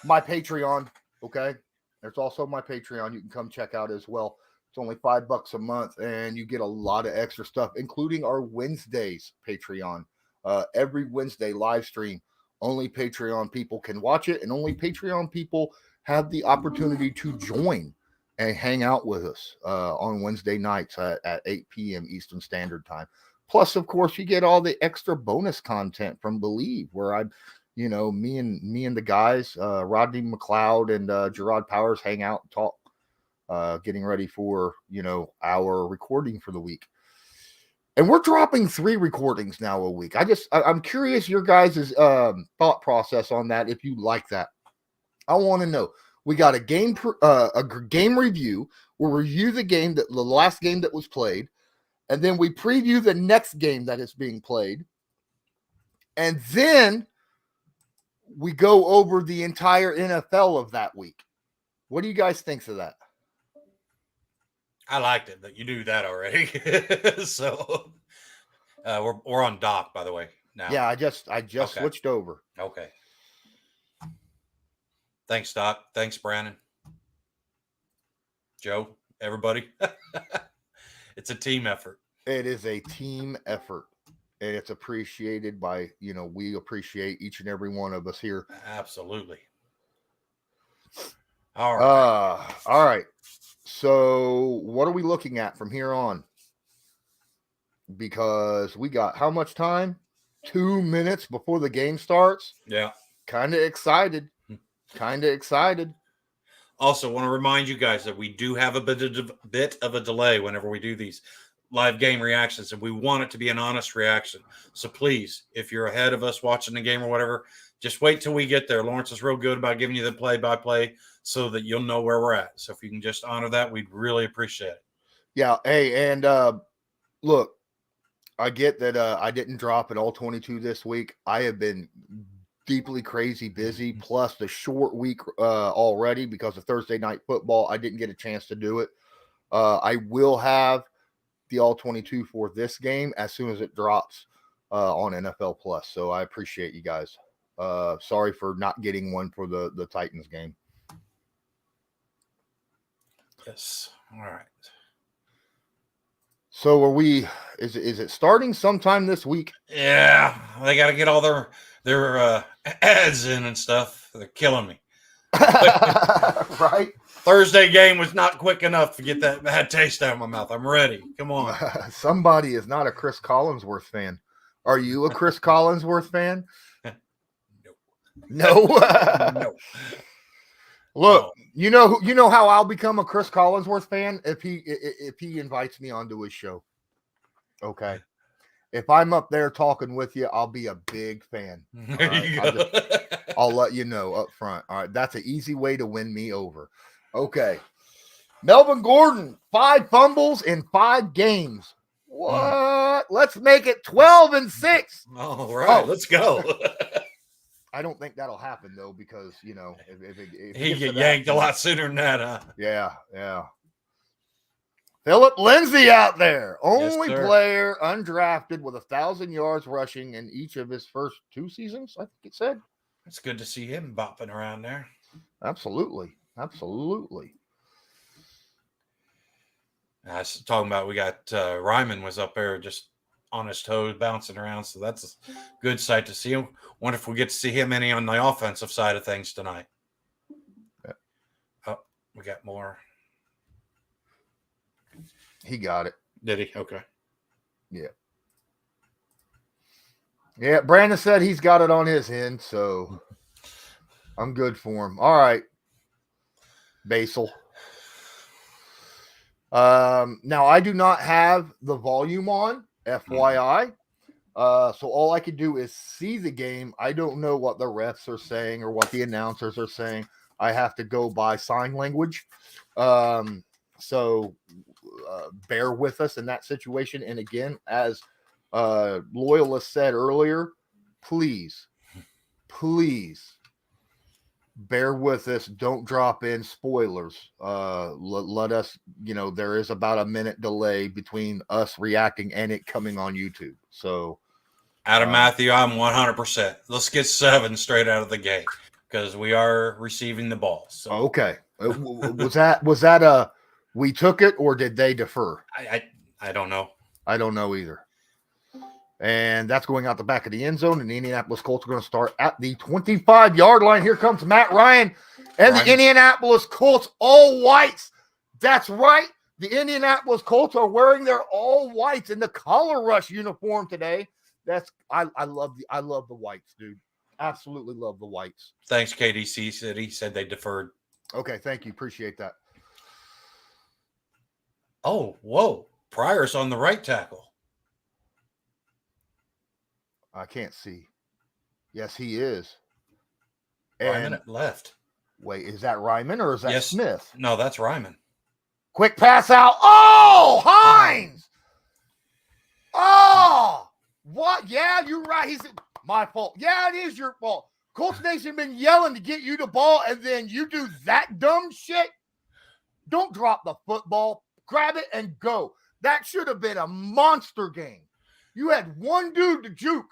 My Patreon, okay? There's also my Patreon you can come check out as well. It's only $5 a month, and you get a lot of extra stuff, including our Wednesdays Patreon. Every Wednesday live stream. Only Patreon people can watch it, and only Patreon people have the opportunity to join and hang out with us on Wednesday nights at 8 p.m. Eastern Standard Time. Plus, of course, you get all the extra bonus content from Believe, where I'm, me and the guys, Rodney McLeod and Gerard Powers hang out and talk. Getting ready for, our recording for the week. And we're dropping 3 recordings now a week. I'm curious your guys' thought process on that, if you like that. I want to know. We got a game review. We'll review the last game that was played, and then we preview the next game that is being played. And then we go over the entire NFL of that week. What do you guys think of that? I liked it, but you do that already. So we're on Doc, by the way. Now. Yeah, I just okay. Switched over. Okay. Thanks, Doc. Thanks, Brandon. Joe, everybody. It's a team effort. It is a team effort, and it's appreciated by, we appreciate each and every one of us here. Absolutely. All right. All right. So what are we looking at from here on? Because we got how much time? 2 minutes before the game starts. Yeah. Kind of excited. Also, want to remind you guys that we do have a bit of a delay whenever we do these live game reactions, and we want it to be an honest reaction. So please, if you're ahead of us watching the game or whatever, just wait till we get there. Lawrence is real good about giving you the play-by-play so that you'll know where we're at. So if you can just honor that, we'd really appreciate it. Yeah. Hey, and look, I get that I didn't drop an all 22 this week. I have been deeply crazy busy, plus the short week already because of Thursday night football. I didn't get a chance to do it. I will have the all 22 for this game as soon as it drops on NFL Plus. So I appreciate you guys. Sorry for not getting one for the Titans game. Yes. All right. So are we? Is it starting sometime this week? Yeah, they got to get all their ads in and stuff. They're killing me. Right. Thursday game was not quick enough to get that bad taste out of my mouth. I'm ready. Come on. Somebody is not a Chris Collinsworth fan. Are you a Chris Collinsworth fan? No. No. Look, you know how I'll become a Chris Collinsworth fan if he invites me onto his show. Okay. If I'm up there talking with you, I'll be a big fan. I'll let you know up front. All right. That's an easy way to win me over. Okay. Melvin Gordon, 5 fumbles in 5 games. What? Let's make it 12-6. All right. Let's go. I don't think that'll happen though, because if he get yanked a lot sooner than that, huh? Yeah. Philip Lindsay out there, only player undrafted with 1,000 yards rushing in each of his first 2 seasons. I think it said. It's good to see him bopping around there. Absolutely. I was talking about we got Ryman was up there just on his toes, bouncing around. So that's a good sight to see him. Wonder if we get to see him any on the offensive side of things tonight. Yeah. Oh, we got more. He got it. Did he? Okay. Yeah. Brandon said he's got it on his end, so I'm good for him. All right. Basil. Now I do not have the volume on, FYI. So all I can do is see the game. I don't know what the refs are saying or what the announcers are saying. I have to go by sign language. So bear with us in that situation. And again, as Loyalist said earlier, please bear with us. Don't drop in spoilers. Let us, there is about a minute delay between us reacting and it coming on YouTube. So Adam Matthew, I'm 100%. Let's get 7 straight out of the gate because we are receiving the ball. So. Okay. Was that We took it, or did they defer? I don't know. I don't know either. And that's going out the back of the end zone, and the Indianapolis Colts are going to start at the 25-yard line. Here comes Matt Ryan and the Indianapolis Colts all whites. That's right. The Indianapolis Colts are wearing their all whites in the Color Rush uniform today. I love the whites, dude. Absolutely love the whites. Thanks, KDC City. Said they deferred. Okay, thank you. Appreciate that. Oh, whoa. Pryor's on the right tackle. I can't see. Yes, he is. Ryman at left. Wait, is that Ryman or is that Smith? No, that's Ryman. Quick pass out. Oh, Hines. Oh, what? Yeah, you're right. He's my fault. Yeah, it is your fault. Colts Nation been yelling to get you the ball, and then you do that dumb shit. Don't drop the football. Grab it and go. That should have been a monster game. You had one dude to juke.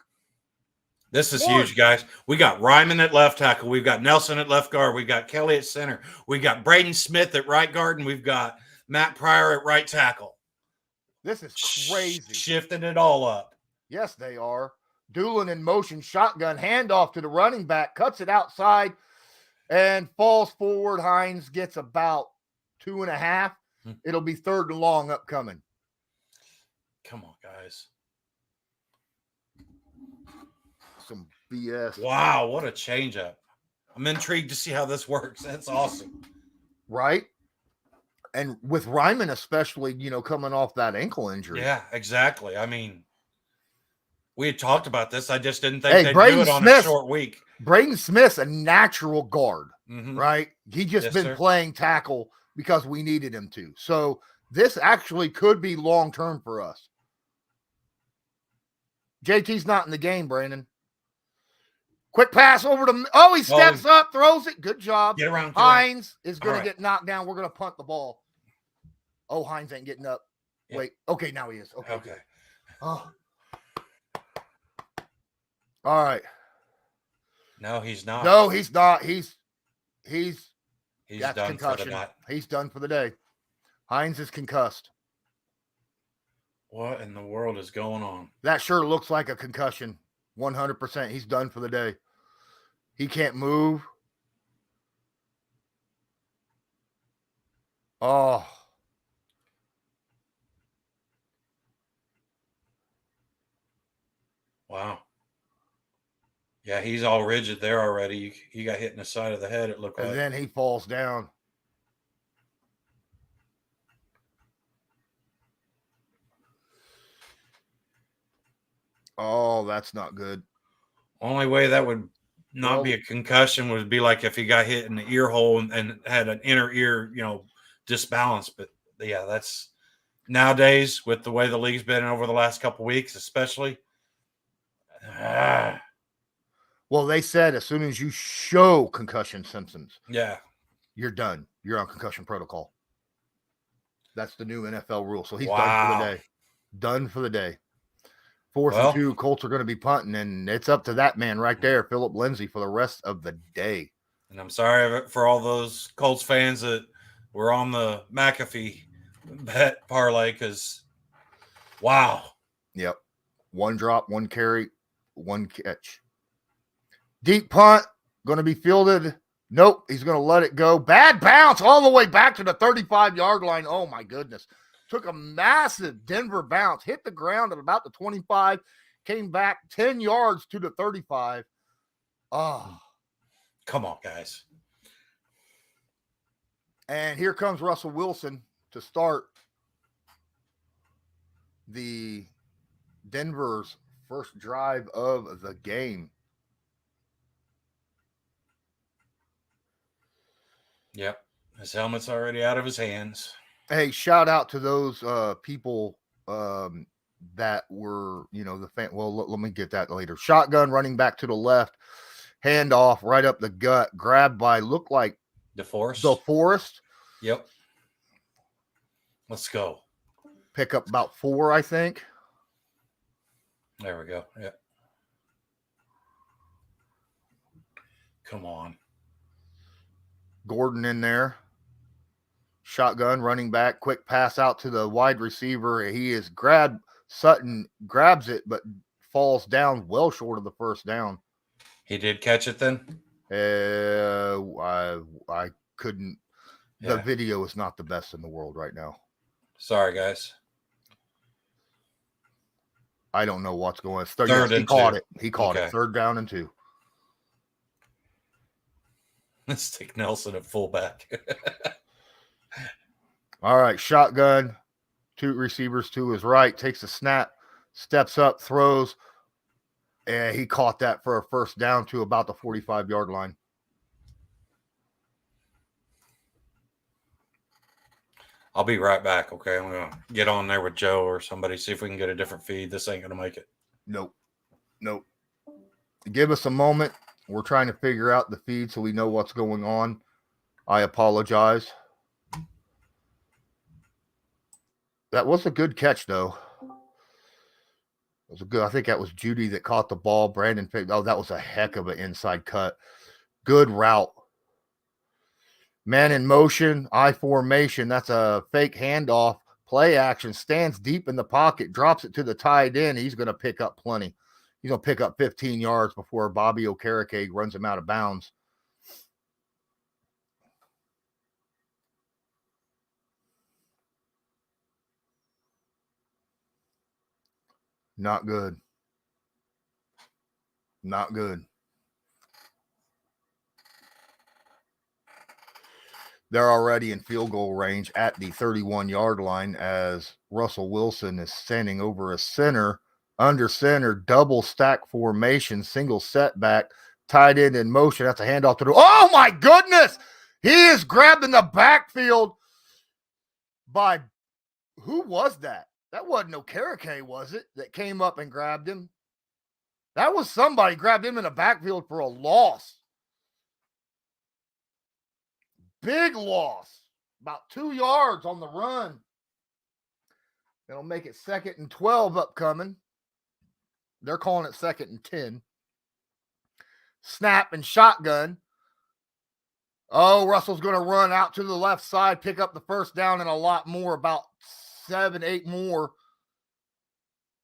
This is huge, guys. We got Ryman at left tackle. We've got Nelson at left guard. We've got Kelly at center. We've got Braden Smith at right guard, and we've got Matt Pryor at right tackle. This is crazy. Shifting it all up. Yes, they are. Doolin in motion, shotgun, handoff to the running back, cuts it outside, and falls forward. Hines gets about 2.5. It'll be 3rd and long upcoming. Come on, guys. Some BS. Wow, what a changeup. I'm intrigued to see how this works. That's awesome. Right? And with Ryman especially, coming off that ankle injury. Yeah, exactly. I mean, we had talked about this. I just didn't think they'd do it on a short week. Braden Smith's a natural guard, mm-hmm. right? He just been playing tackle because we needed him to. So this actually could be long-term for us. JT's not in the game, Brandon. Quick pass over to he steps up, throws it. Good job. Get around. Hines is going to get knocked down. We're going to punt the ball. Oh, Hines ain't getting up. Yeah. Wait. Okay, now he is. Okay. Oh. All right. No, he's not. No, he's not. He's done concussion. For the night. He's done for the day. Hines is concussed. What in the world is going on? That sure looks like a concussion. 100%. He's done for the day. He can't move. Oh. Wow. Yeah, he's all rigid there already. He got hit in the side of the head, it looked like. And then he falls down. Oh, that's not good. Only way that would not be a concussion would be like if he got hit in the ear hole and had an inner ear, disbalance. But yeah, that's nowadays with the way the league's been over the last couple of weeks, especially. Well, they said as soon as you show concussion symptoms, you're done. You're on concussion protocol. That's the new NFL rule. So he's done for the day. Done for the day. 4th and 2, Colts are going to be punting, and it's up to that man right there, Philip Lindsay, for the rest of the day. And I'm sorry for all those Colts fans that were on the McAfee bet parlay because, wow. Yep. 1 drop, 1 carry, 1 catch. Deep punt, going to be fielded. Nope, he's going to let it go. Bad bounce all the way back to the 35-yard line. Oh, my goodness. Took a massive Denver bounce, hit the ground at about the 25, came back 10 yards to the 35. Oh. Come on, guys. And here comes Russell Wilson to start the Denver's first drive of the game. Yep. His helmet's already out of his hands. Hey, shout out to those people that were, the fan. Well, let me get that later. Shotgun running back to the left, handoff right up the gut, grabbed by looked like DeForest. Yep. Let's go. Pick up about 4, I think. There we go. Yep. Come on. Gordon in there. Shotgun, running back, quick pass out to the wide receiver. He is grabbed. Sutton grabs it, but falls down well short of the first down. He did catch it then? I couldn't. Yeah. The video is not the best in the world right now. Sorry, guys. I don't know what's going on. Third he and caught 2. it. He caught Okay. it. 3rd down and 2. Let's take Nelson at fullback. All right. Shotgun. 2 receivers to his right. Takes a snap. Steps up. Throws. And he caught that for a first down to about the 45-yard line. I'll be right back, okay? I'm going to get on there with Joe or somebody, see if we can get a different feed. This ain't going to make it. Nope. Give us a moment. We're trying to figure out the feed so we know what's going on. I apologize. That was a good catch, though. It was a good. I think that was Judy that caught the ball. Brandon. Oh, that was a heck of an inside cut. Good route. Man in motion, I formation. That's a fake handoff. Play action. Stands deep in the pocket. Drops it to the tight end. He's going to pick up plenty. He's going to pick up 15 yards before Bobby Okereke runs him out of bounds. Not good. Not good. They're already in field goal range at the 31-yard line as Russell Wilson is standing over a center, under center, double stack formation, single setback, tight end in motion. That's a handoff to the. Oh my goodness! He is grabbed in the backfield by who was that? That wasn't Okereke, was it? That came up and grabbed him. That was somebody grabbed him in the backfield for a loss. Big loss. About 2 yards on the run. It'll make it 2nd and 12 upcoming. They're calling it 2nd and 10. Snap and shotgun. Oh, Russell's going to run out to the left side, pick up the first down and a lot more, about 7, 8 more.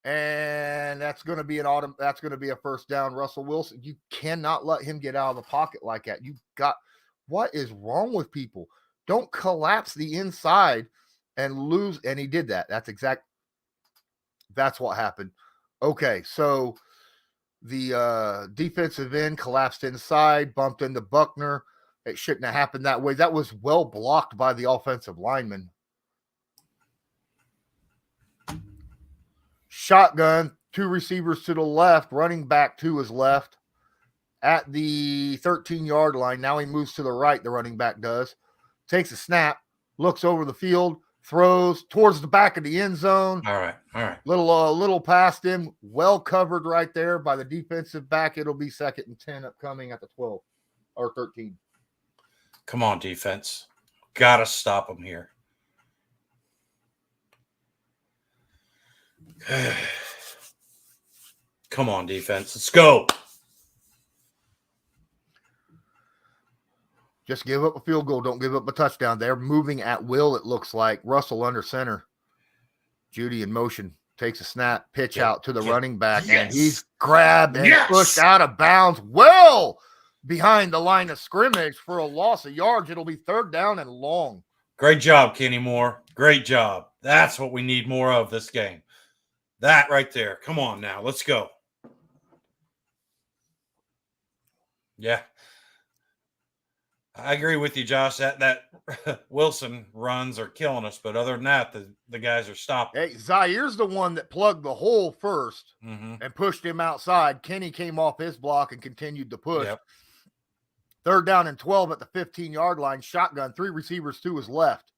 And that's going to be a first down. Russell Wilson, you cannot let him get out of the pocket like that. What is wrong with people? Don't collapse the inside and lose. And he did that. That's what happened. Okay, so the defensive end collapsed inside, bumped into Buckner. It shouldn't have happened that way. That was well blocked by the offensive lineman. Shotgun, 2 receivers to the left, running back to his left at the 13-yard line. Now he moves to the right, the running back does. Takes a snap, looks over the field, throws towards the back of the end zone. All right. Little past him, well covered right there by the defensive back. It'll be 2nd and 10 upcoming at the 12 or 13. Come on, defense. Got to stop them here. Come on, defense. Let's go. Just give up a field goal. Don't give up a touchdown. They're moving at will, it looks like. Russell under center. Judy in motion. Takes a snap. Pitch out to the running back. Yes. And he's grabbed and pushed out of bounds. Well behind the line of scrimmage for a loss of yards. It'll be 3rd down and long. Great job, Kenny Moore. Great job. That's what we need more of this game. That right there. Come on now. Let's go. Yeah. I agree with you, Josh. That Wilson runs are killing us, but other than that, the guys are stopping. Hey, Zaire's the one that plugged the hole first and pushed him outside. Kenny came off his block and continued to push. Yep. 3rd down and 12 at the 15-yard line. Shotgun, 3 receivers to his left.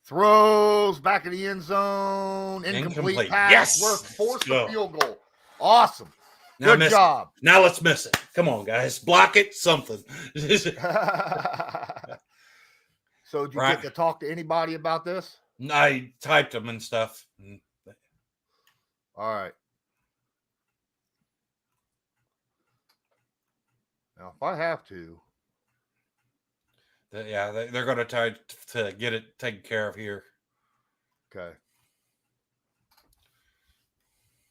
Throws back in the end zone. Incomplete pass. Yes. We're forced a field goal. Awesome. Good job. Now let's miss it. Come on, guys. Block it. Something. So did you get to talk to anybody about this? I typed them and stuff. All right. Now, if I have to, They're going to try to get it taken care of here. Okay.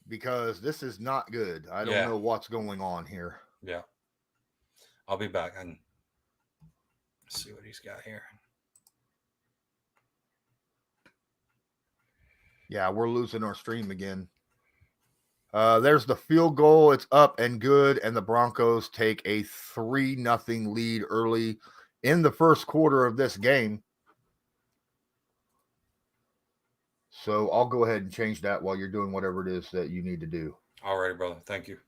Because this is not good. I don't Yeah. know what's going on here. Yeah. I'll be back and see what he's got here. Yeah, we're losing our stream again. There's the field goal. It's up and good, and the Broncos take a 3-0 lead early in the first quarter of this game. So I'll go ahead and change that while you're doing whatever it is that you need to do. All righty, brother. Thank you.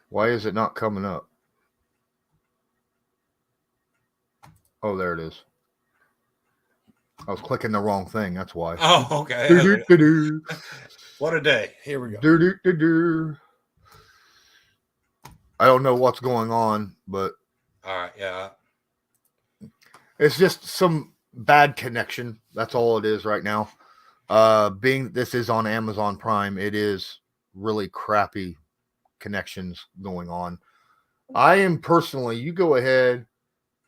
Why is it not coming up? Oh, there it is. I was clicking the wrong thing. That's why. Oh, okay. Do-do-do-do. What a day. Here we go. Do-do-do-do. I don't know what's going on, but All right. Yeah. it's just some bad connection. That's all it is right now. Being this is on Amazon Prime, it is really crappy connections going on. I am personally, you go ahead.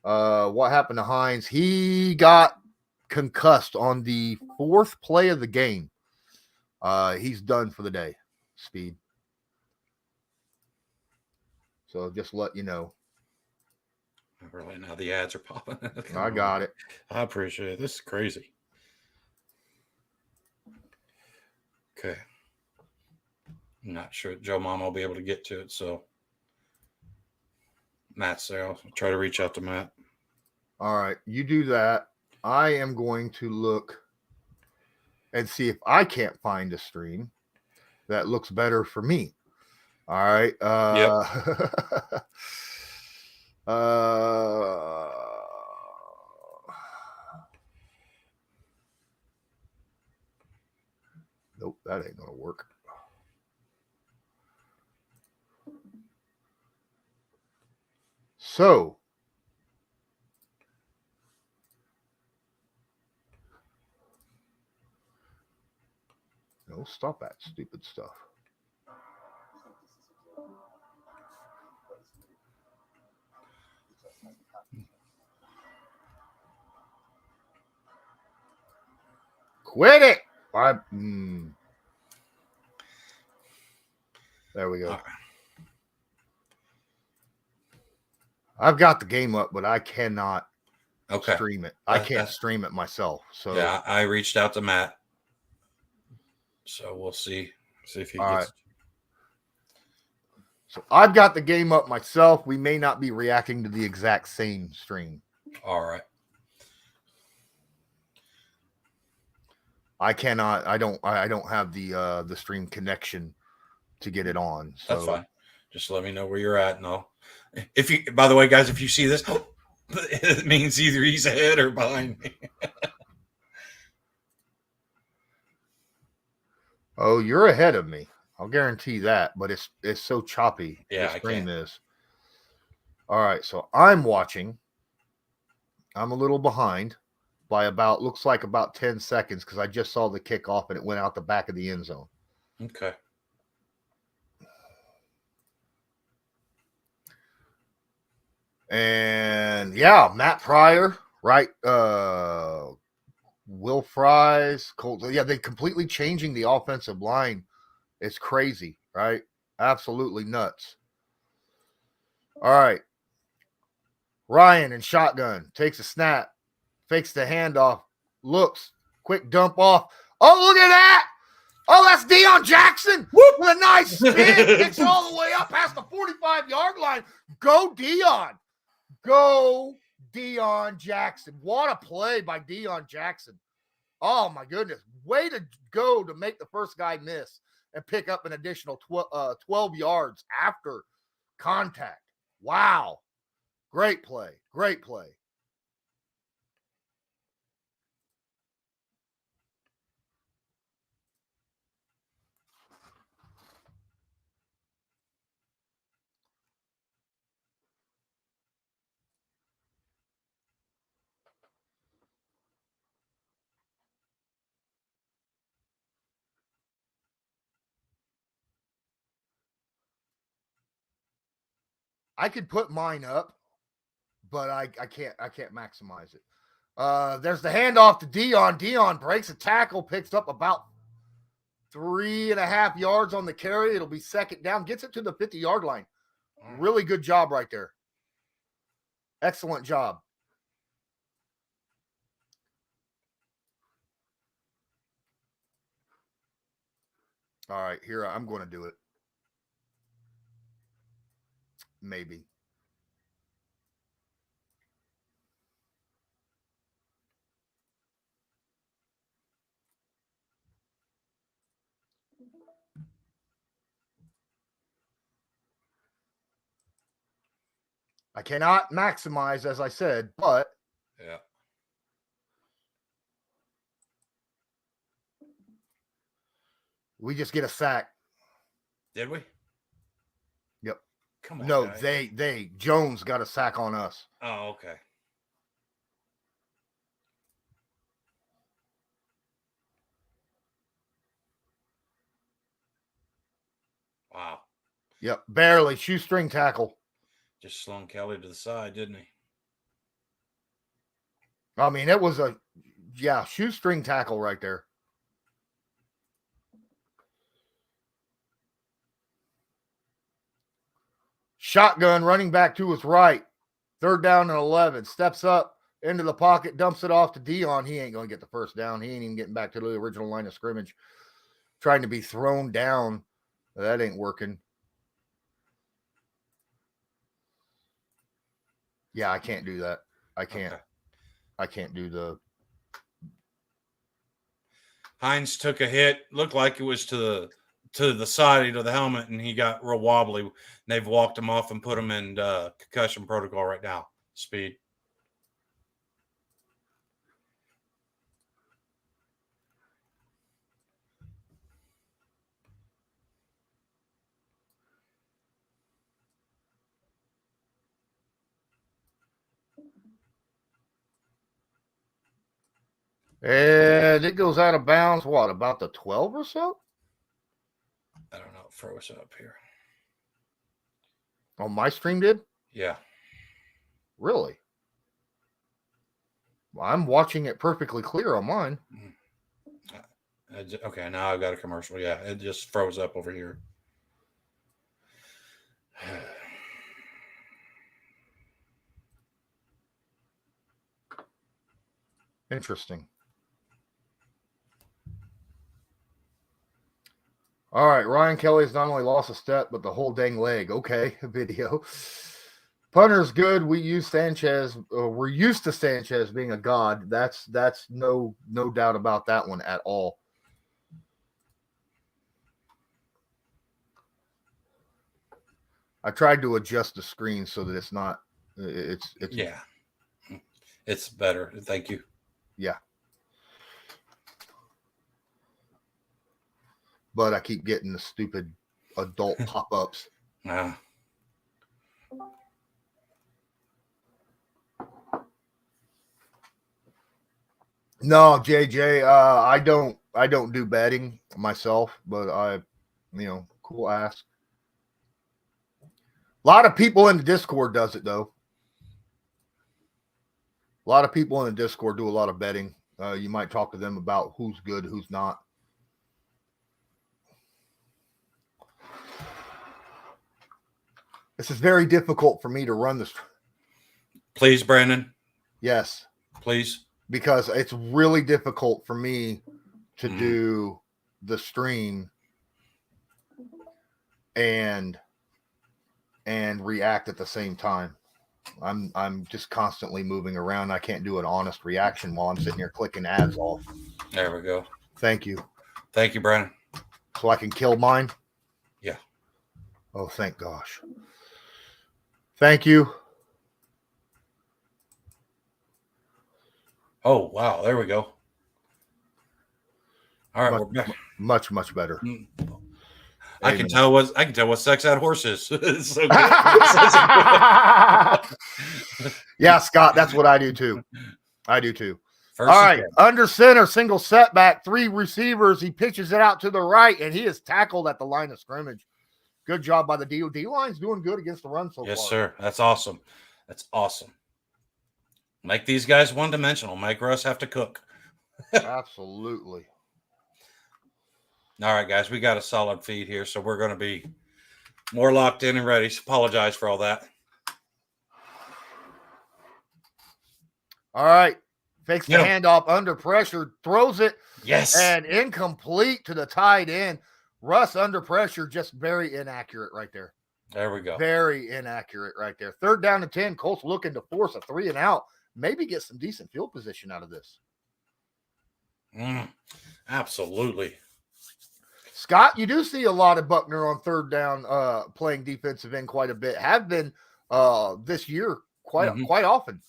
What happened to Hines? He got concussed on the 4th play of the game. He's done for the day. Speed. So just let you know. Really, now the ads are popping. I got it. I appreciate it. This is crazy. Okay. I'm not sure Joe Mama will be able to get to it, so Matt's there. I'll try to reach out to Matt. All right, you do that. I am going to look and see if I can't find a stream that looks better for me. All right. Nope, that ain't gonna work. So no, stop that stupid stuff. Quit it. There we go. Right. I've got the game up, but I cannot Okay. stream it. I can't stream it myself. So yeah, I reached out to Matt. So we'll see if he All gets. right. So I've got the game up myself. We may not be reacting to the exact same stream. All right. I cannot. I don't have the stream connection to get it on. So That's fine. Just let me know where you're at, and I'll. If you, by the way, guys, if you see this, it means either he's ahead or behind me. Oh, you're ahead of me. I'll guarantee that. But it's so choppy. Yeah, the I stream can't. is. All right, so I'm watching. I'm a little behind by looks like about 10 seconds because I just saw the kickoff and it went out the back of the end zone. Okay. And yeah, Matt Pryor, right? Will Fries, Colts. Yeah, they completely changing the offensive line. It's crazy, right? Absolutely nuts. All right. Ryan in shotgun takes a snap, fakes the handoff, looks, quick dump off. Oh, look at that. Oh, that's Deion Jackson with a nice spin. Gets it all the way up past the 45-yard line. Go, Deion. Go, Deion Jackson. What a play by Deion Jackson. Oh, my goodness. Way to go to make the first guy miss and pick up an additional 12 yards after contact. Wow. Great play. Great play. I could put mine up, but I can't maximize it. There's the handoff to Dion. Dion breaks a tackle, picks up about 3.5 yards on the carry. It'll be second down, gets it to the 50-yard line. Really good job right there. Excellent job. All right, here I'm going to do it. Maybe. I cannot maximize, as I said, but Yeah. we just get a sack. Did we? Yep. Come on. No, guys. Jones got a sack on us. Oh, okay. Wow. Yep, barely. Shoestring tackle. Just slung Kelly to the side, didn't he? I mean, it was a, shoestring tackle right there. Shotgun, running back to his right. 3rd down and 11. Steps up into the pocket, dumps it off to Dion. He ain't going to get the first down. He ain't even getting back to the original line of scrimmage. Trying to be thrown down. That ain't working. Yeah, I can't do that. I can't. Okay. I can't do the. Hines took a hit. Looked like it was to the side of the helmet, and he got real wobbly. They've walked him off and put him in concussion protocol right now. Speed. And it goes out of bounds, what, about the 12 or so? I don't know. Throw us up here. Oh, my stream did? Yeah. Really? Well, I'm watching it perfectly clear on mine. Okay, now I've got a commercial. Yeah, it just froze up over here. Interesting. All right, Ryan Kelly's not only lost a step, but the whole dang leg. Okay, video. Punter's good. We're used to Sanchez being a god. That's no doubt about that one at all. I tried to adjust the screen so that it's not. It's yeah. It's better. Thank you. Yeah. But I keep getting the stupid adult pop-ups. No, JJ, I don't do betting myself, but cool ask. A lot of people in the Discord does it though. A lot of people in the Discord do a lot of betting. You might talk to them about who's good, who's not. This is very difficult for me to run this. Please, Brandon. Yes. Please. Because it's really difficult for me to do the stream and react at the same time. I'm just constantly moving around. I can't do an honest reaction while I'm sitting here clicking ads off. There we go. Thank you. Thank you, Brandon. So I can kill mine? Yeah. Oh, thank gosh. Thank you. Oh, wow. There we go. All right, we're back. Much better. I can tell what sex that horse is. It's so good. Yeah, Scott, that's what I do too. First all right, under center, single setback, 3 receivers. He pitches it out to the right, and he is tackled at the line of scrimmage. Good job by the D. D-line's doing good against the run so far. Yes, sir. That's awesome. That's awesome. Make these guys one-dimensional. Make Russ have to cook. Absolutely. All right, guys, we got a solid feed here, so we're going to be more locked in and ready. So apologize for all that. All right. Fakes the handoff under pressure, throws it. Yes. And incomplete to the tight end. Russ under pressure, just very inaccurate right there. There we go. Very inaccurate right there. 3rd down and 10. Colts looking to force a 3 and out. Maybe get some decent field position out of this. Absolutely. Scott, you do see a lot of Buckner on 3rd down playing defensive end quite a bit. Have been this year quite often.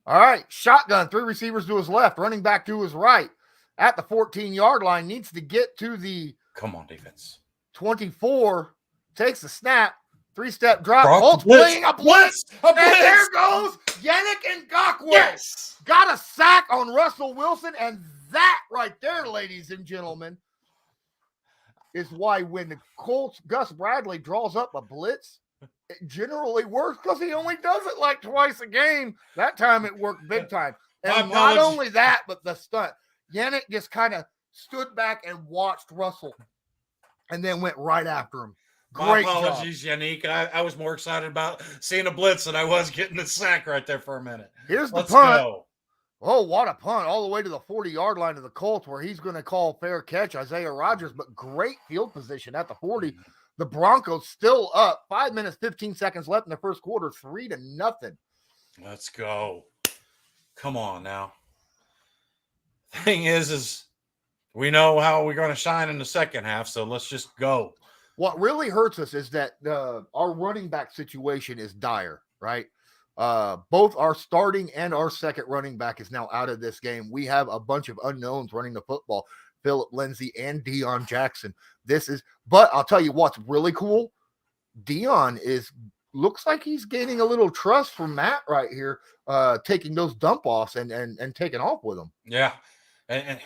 All right, shotgun, 3 receivers to his left, running back to his right. At the 14-yard line, needs to get to the come on defense 24, takes the snap, 3-step drop. Colts playing a blitz. And there goes Yannick Ngakoue. Yes. Got a sack on Russell Wilson, and that right there, ladies and gentlemen, is why when the Colts, Gus Bradley draws up a blitz, it generally works because he only does it like twice a game. That time it worked big time. And not only that, but the stunt. Yannick just kind of stood back and watched Russell and then went right after him. Great My apologies, job. Yannick. I was more excited about seeing a blitz than I was getting the sack right there for a minute. Here's the Let's punt. Go. Oh, what a punt. All the way to the 40-yard line of the Colts where he's going to call fair catch Isaiah Rodgers, but great field position at the 40. The Broncos still up. 5 minutes, 15 seconds left in the first quarter, 3-0. Let's go. Come on now. Thing is we know how we're going to shine in the second half, so let's just go. What really hurts us is that our running back situation is dire, right? Both our starting and our second running back is now out of this game. We have a bunch of unknowns running the football. Phillip Lindsay and Deion Jackson. But I'll tell you what's really cool. Deion looks like he's gaining a little trust from Matt right here, taking those dump offs and taking off with them. Yeah. And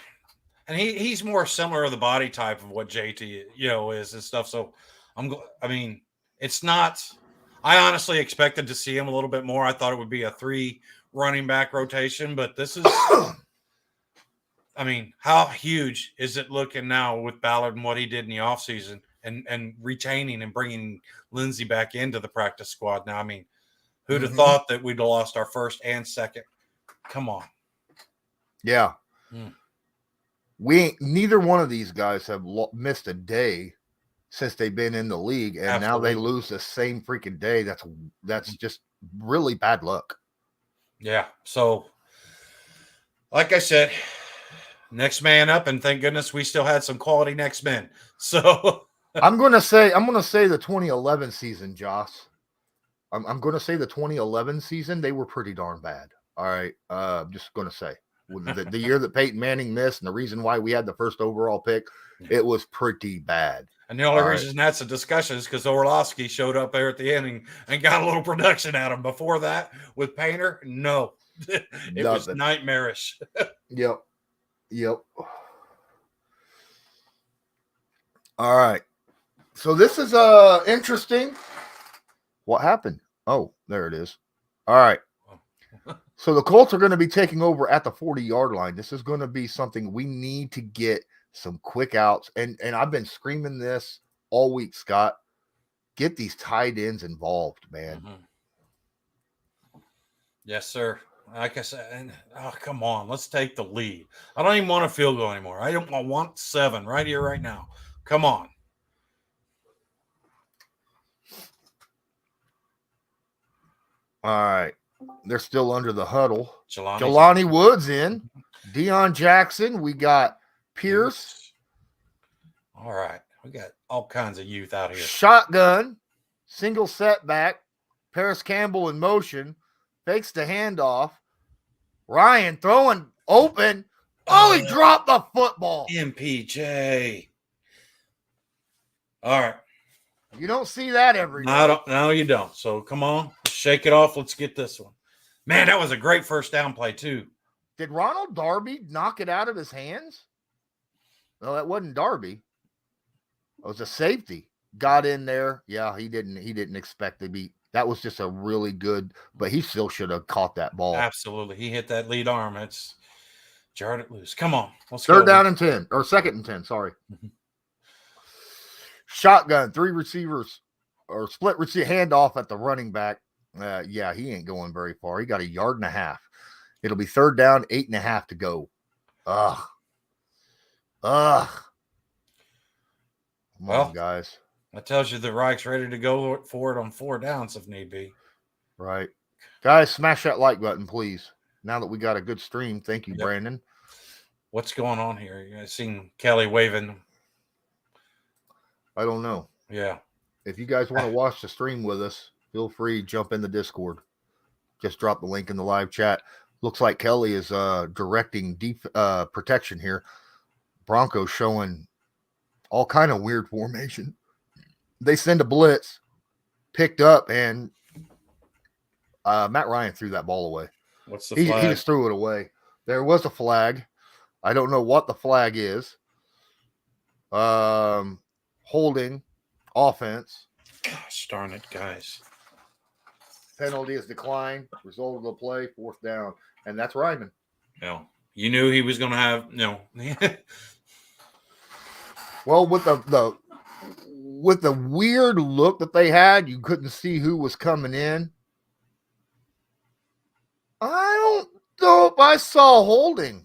he's more similar to the body type of what JT, is and stuff. So it's not, I honestly expected to see him a little bit more. I thought it would be a 3 running back rotation, but this is, how huge is it looking now with Ballard and what he did in the offseason and retaining and bringing Lindsey back into the practice squad? Now, who'd have thought that we'd have lost our first and second? Come on. Yeah. Neither one of these guys have missed a day since they've been in the league, and Absolutely. Now they lose the same freaking day. That's just really bad luck. Yeah. So, like I said, next man up, and thank goodness we still had some quality next men. So I'm gonna say the 2011 season, Josh. I'm gonna say the 2011 season, they were pretty darn bad. All right. I'm just gonna say. The year that Peyton Manning missed and the reason why we had the first overall pick, it was pretty bad. And the only reason that's a discussion is because Orlovsky showed up there at the end and got a little production out of him. Before that, with Painter, no. It was nightmarish. Yep. All right. So this is interesting. What happened? Oh, there it is. All right. So the Colts are going to be taking over at the 40-yard line. This is going to be something we need to get some quick outs. And I've been screaming this all week, Scott. Get these tight ends involved, man. Yes, sir. Like I said, come on. Let's take the lead. I don't even want a field goal anymore. I want 7 right here, right now. Come on. All right. They're still under the huddle. Jelani Woods in. Deion Jackson. We got Pierce. All right. We got all kinds of youth out here. Shotgun. Single setback. Paris Campbell in motion. Fakes the handoff. Ryan throwing open. Oh, he dropped the football. MPJ. All right. You don't see that every day. No, you don't. So come on. Shake it off. Let's get this one. Man, that was a great first down play, too. Did Ronald Darby knock it out of his hands? No, that wasn't Darby. It was a safety. Got in there. Yeah, he didn't expect to be. That was just a really good, but he still should have caught that ball. Absolutely. He hit that lead arm. It's jarred it loose. Come on. Let's Third go. down and 10, or second and 10, sorry. Shotgun, 3 receivers, or split receiver handoff at the running back. Yeah, he ain't going very far. He got 1.5 yards. It'll be third down, 8.5 to go. Ugh. Come on, guys. That tells you the Reich's ready to go for it on 4 downs if need be. Right. Guys, smash that like button, please. Now that we got a good stream. Thank you, Brandon. What's going on here? You guys seen Kelly waving? I don't know. Yeah. If you guys want to watch the stream with us, feel free to jump in the Discord. Just drop the link in the live chat. Looks like Kelly is directing deep protection here. Broncos showing all kind of weird formation. They send a blitz, picked up, and Matt Ryan threw that ball away. What's the He flag? just threw it away. There was a flag. I don't know what the flag is. Holding offense. Gosh darn it, guys. Penalty is declined. Result of the play, 4th down. And that's Ryman. No. You knew he was going to have Well, with the weird look that they had, you couldn't see who was coming in. I don't know if I saw holding.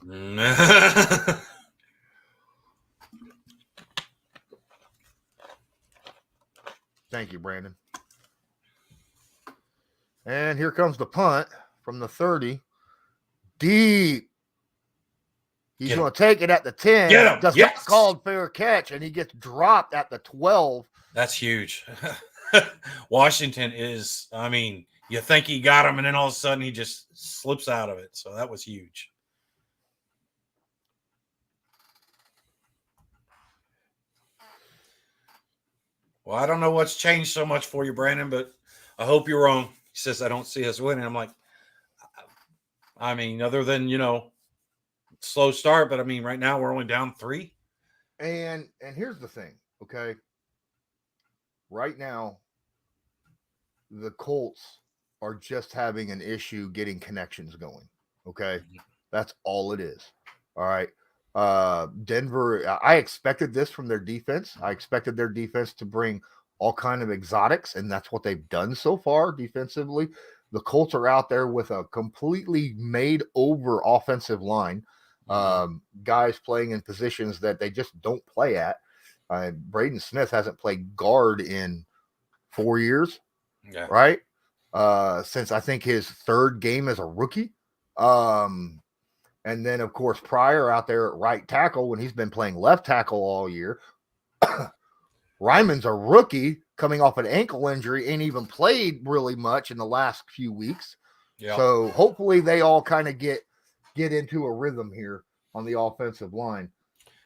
Thank you, Brandon. And here comes the punt from the 30. Deep. He's going to take it at the 10. Get him. Does Yes. not called fair catch, and he gets dropped at the 12. That's huge. Washington is, I mean, you think he got him, and then all of a sudden he just slips out of it. So that was huge. Well, I don't know what's changed so much for you, Brandon, but I hope you're wrong. He says, I don't see us winning. I'm like, I mean, other than, slow start, but I mean, right now we're only down 3. And here's the thing, okay? Right now, the Colts are just having an issue getting connections going, okay? That's all it is. All right. Denver, I expected this from their defense. I expected their defense to bring all kind of exotics, and that's what they've done so far defensively. The Colts are out there with a completely made over offensive line. Guys playing in positions that they just don't play at. Braden Smith hasn't played guard in 4 years, right? Since I think his 3rd game as a rookie. And then, of course, Pryor out there at right tackle when he's been playing left tackle all year. Ryman's a rookie coming off an ankle injury, ain't even played really much in the last few weeks. Yeah. So hopefully they all kind of get into a rhythm here on the offensive line.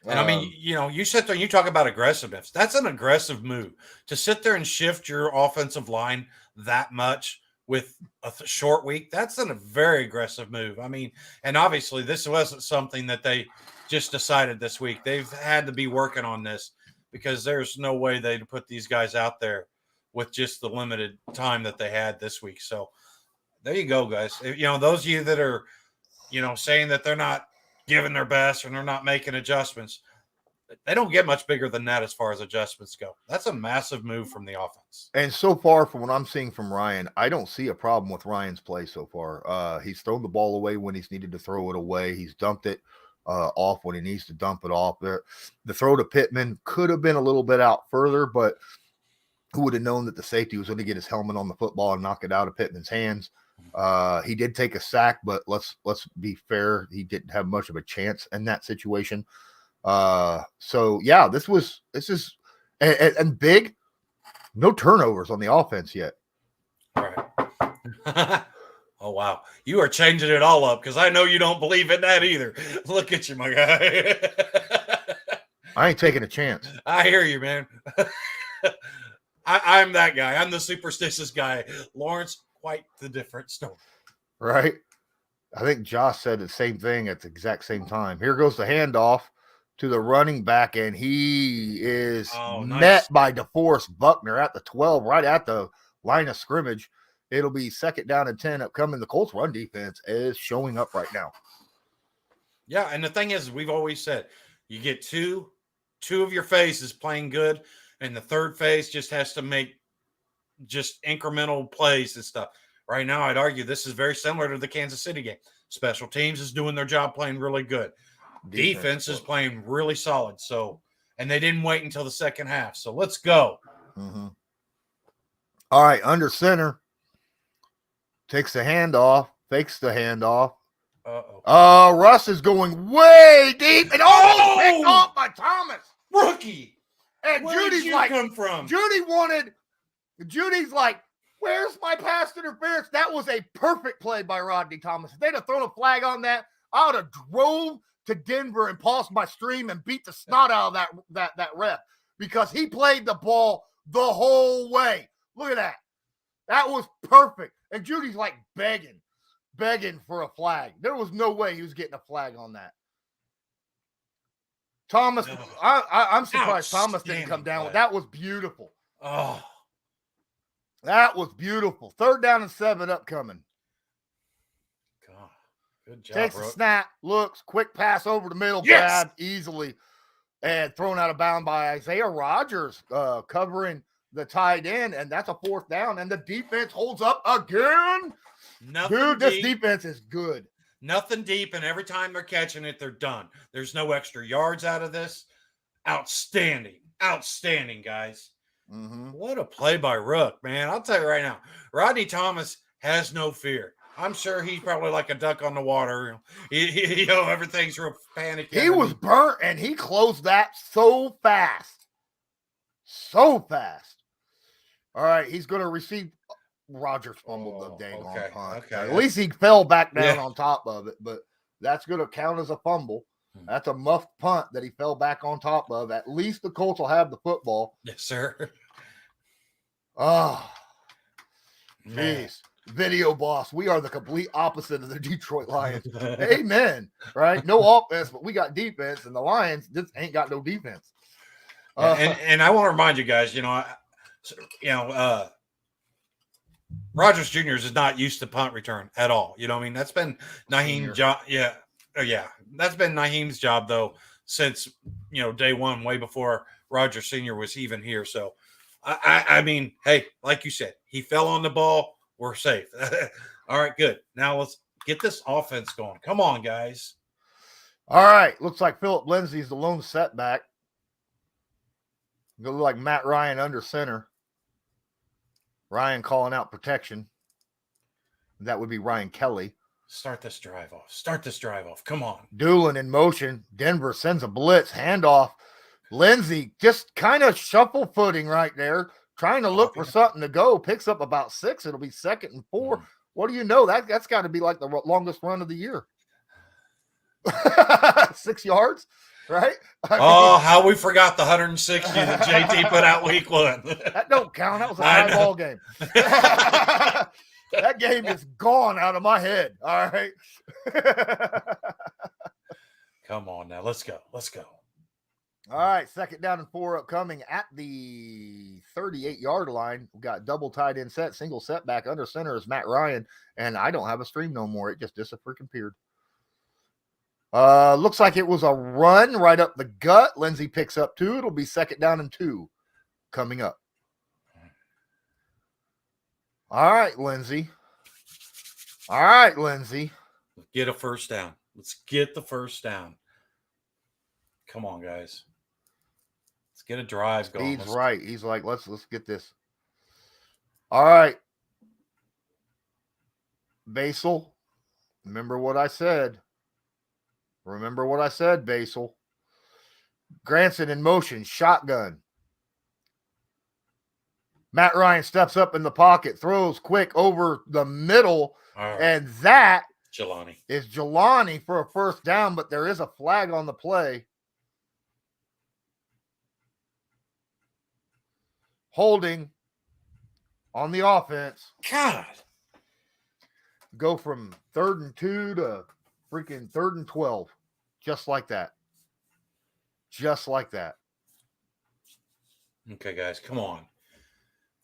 And I mean, you sit there and you talk about aggressiveness. That's an aggressive move to sit there and shift your offensive line that much with a short week. That's a very aggressive move. I mean, and obviously this wasn't something that they just decided this week. They've had to be working on this because there's no way they'd put these guys out there with just the limited time that they had this week. So there you go, guys. Those of you that are, saying that they're not giving their best or they're not making adjustments, they don't get much bigger than that as far as adjustments go. That's a massive move from the offense. And so far, from what I'm seeing from Ryan, I don't see a problem with Ryan's play so far. He's thrown the ball away when he's needed to throw it away. He's dumped it off when he needs to dump it off. The throw to Pittman could have been a little bit out further, but who would have known that the safety was going to get his helmet on the football and knock it out of Pittman's hands? He did take a sack, but let's be fair. He didn't have much of a chance in that situation. So yeah, this is and big, no turnovers on the offense yet. All right. Oh, wow. You are changing it all up because I know you don't believe in that either. Look at you, my guy. I ain't taking a chance. I hear you, man. I'm that guy. I'm the superstitious guy. Lawrence, quite the different story. Right? I think Josh said the same thing at the exact same time. Here goes the handoff to the running back, and he is nice. met by DeForest Buckner at the 12, right at the line of scrimmage. It'll be 2nd down and 10 upcoming. The Colts run defense is showing up right now. Yeah, and the thing is, we've always said, you get two of your phases playing good, and the third phase just has to make just incremental plays and stuff. Right now, I'd argue this is very similar to the Kansas City game. Special teams is doing their job playing really good. Defense is playing really solid. So, and they didn't wait until the second half. So let's go. Mm-hmm. All right, under center. Takes the handoff, fakes the handoff. Russ is going way deep and almost picked off by Thomas. Rookie. And Where Judy's did you like, come from? Judy's like, where's my pass interference? That was a perfect play by Rodney Thomas. If they'd have thrown a flag on that, I would have drove to Denver and paused my stream and beat the snot out of that ref, because he played the ball the whole way. Look at that. That was perfect. And Judy's like begging for a flag. There was no way he was getting a flag on that. Thomas, no. I'm surprised Thomas didn't come down with that. Was beautiful. Oh, that was beautiful. 3rd down and 7 upcoming. God, good job. Takes a snap, looks, quick pass over the middle, yes! Brad, easily, and thrown out of bounds by Isaiah Rodgers, covering the tight end, and that's a 4th down, and the defense holds up again. Dude, this defense is good. Nothing deep, and every time they're catching it, they're done. There's no extra yards out of this. Outstanding, guys. Mm-hmm. What a play by Rook, man. I'll tell you right now, Rodney Thomas has no fear. I'm sure he's probably like a duck on the water. Everything's real panicky. He was burnt, and he closed that so fast. So fast. All right, he's going to receive. Rodgers fumbled the dang on punt. Okay. At least he fell back down on top of it, but that's going to count as a fumble. That's a muffed punt that he fell back on top of. At least the Colts will have the football. Yes, sir. Oh, jeez. Video boss. We are the complete opposite of the Detroit Lions. Amen. Right? No offense, but we got defense, and the Lions just ain't got no defense. And I want to remind you guys, Rodgers Jr. is not used to punt return at all. You know what I mean? That's been Naheem's job. Yeah. That's been Naheem's job, though, since, day one, way before Rodgers Sr. was even here. So, I mean, hey, like you said, he fell on the ball. We're safe. All right, good. Now let's get this offense going. Come on, guys. All right. Looks like Phillip Lindsay's the lone setback. Going to look like Matt Ryan under center. Ryan calling out protection. That would be Ryan Kelly. Start this drive off. Come on. Doolin in motion. Denver sends a blitz. Handoff. Lindsay just kind of shuffle footing right there. Trying to look for something to go. Picks up about 6. It'll be 2nd and 4. What do you know? That's got to be like the longest run of the year. 6 yards, right? How we forgot the 160 that JT put out week 1. That don't count. That was a high ball game. That game is gone out of my head. All right. Come on now. Let's go. All right. 2nd down and 4 upcoming at the 38-yard line. We've got double tight end set, single setback. Under center is Matt Ryan. And I don't have a stream no more. It just disappeared. Looks like it was a run right up the gut. Lindsay picks up 2. It'll be 2nd down and 2 coming up. All right, Lindsay. Get a first down. Let's get the first down. Come on, guys. Let's get a drive going. He's right. He's like, let's get this. All right. Basil, remember what I said. Basil. Granson in motion, shotgun. Matt Ryan steps up in the pocket, throws quick over the middle, and that is Jelani for a first down, but there is a flag on the play. Holding on the offense. God. Go from 3rd and 2 to freaking 3rd and 12. Just like that. Just like that. Okay, guys, come on.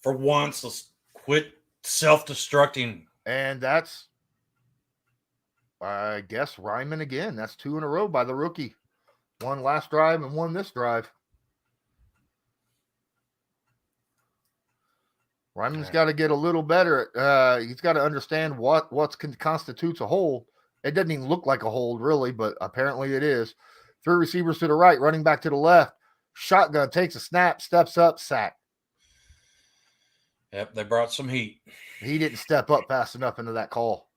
For once, let's quit self-destructing. And that's, I guess, Ryman again. That's 2 in a row by the rookie. 1 last drive and 1 this drive. Ryman's got to get a little better. He's got to understand what constitutes a hold. It doesn't even look like a hold, really, but apparently it is. 3 receivers to the right, running back to the left. Shotgun takes a snap, steps up, sack. Yep, they brought some heat. He didn't step up fast enough into that call.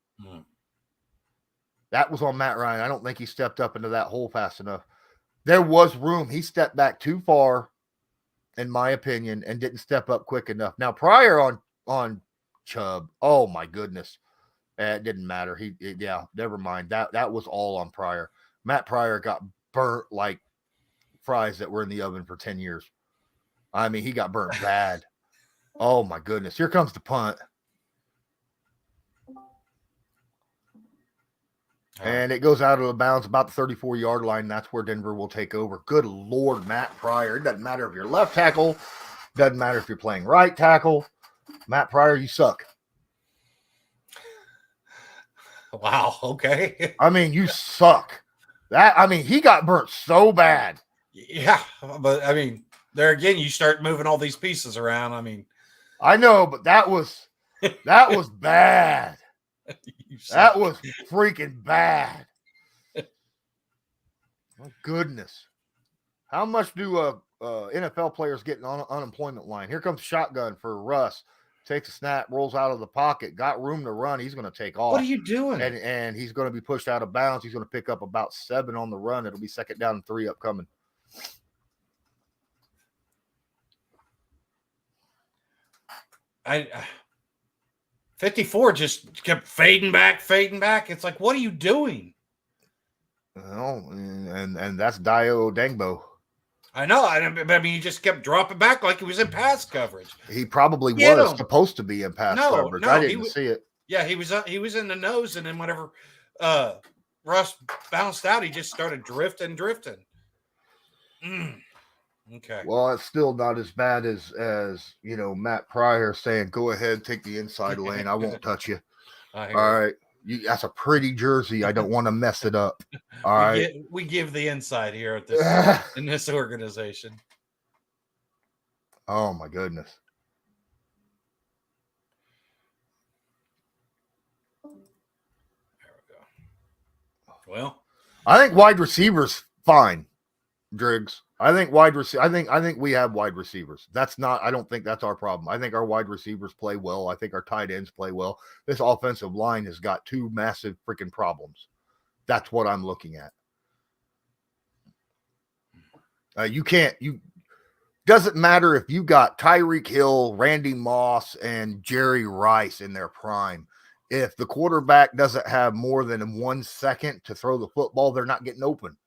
That was on Matt Ryan. I don't think he stepped up into that hole fast enough. There was room. He stepped back too far, in my opinion, and didn't step up quick enough. Now, Pryor on Chubb, oh my goodness. It didn't matter. Yeah, never mind. That was all on Pryor. Matt Pryor got burnt like fries that were in the oven for 10 years. I mean, he got burnt bad. Oh my goodness. Here comes the punt. And it goes out of the bounds about the 34-yard line. That's where Denver will take over. Good Lord, Matt Pryor. It doesn't matter if you're left tackle. Doesn't matter if you're playing right tackle. Matt Pryor, you suck. Wow, okay. I mean, you suck. He got burnt so bad. Yeah, but I mean, there again, you start moving all these pieces around. I mean, I know, but that was bad. That was freaking bad. Oh, goodness. How much do NFL players get on unemployment line? Here comes shotgun for Russ. Takes a snap, rolls out of the pocket, got room to run. He's going to take off. What are you doing? And he's going to be pushed out of bounds. He's going to pick up about 7 on the run. It'll be 2nd down and 3 upcoming. I 54 just kept fading back. It's like, what are you doing? Well, and that's Dio Dangbo. I know. I mean, he just kept dropping back like he was in pass coverage. He probably was supposed to be in pass coverage. I didn't see it. Yeah, he was in the nose, and then whenever Russ bounced out, he just started drifting. Okay. Well, it's still not as bad as Matt Pryor saying, "Go ahead, take the inside lane. I won't touch you." All right. That's a pretty jersey. I don't want to mess it up. All right. We give the inside here at this in this organization. Oh my goodness. There we go. Well, I think wide receivers fine, Driggs. I think I think we have wide receivers. I don't think that's our problem. I think our wide receivers play well. I think our tight ends play well. This offensive line has got 2 massive freaking problems. That's what I'm looking at. Doesn't matter if you got Tyreek Hill, Randy Moss, and Jerry Rice in their prime. If the quarterback doesn't have more than 1 second to throw the football, they're not getting open,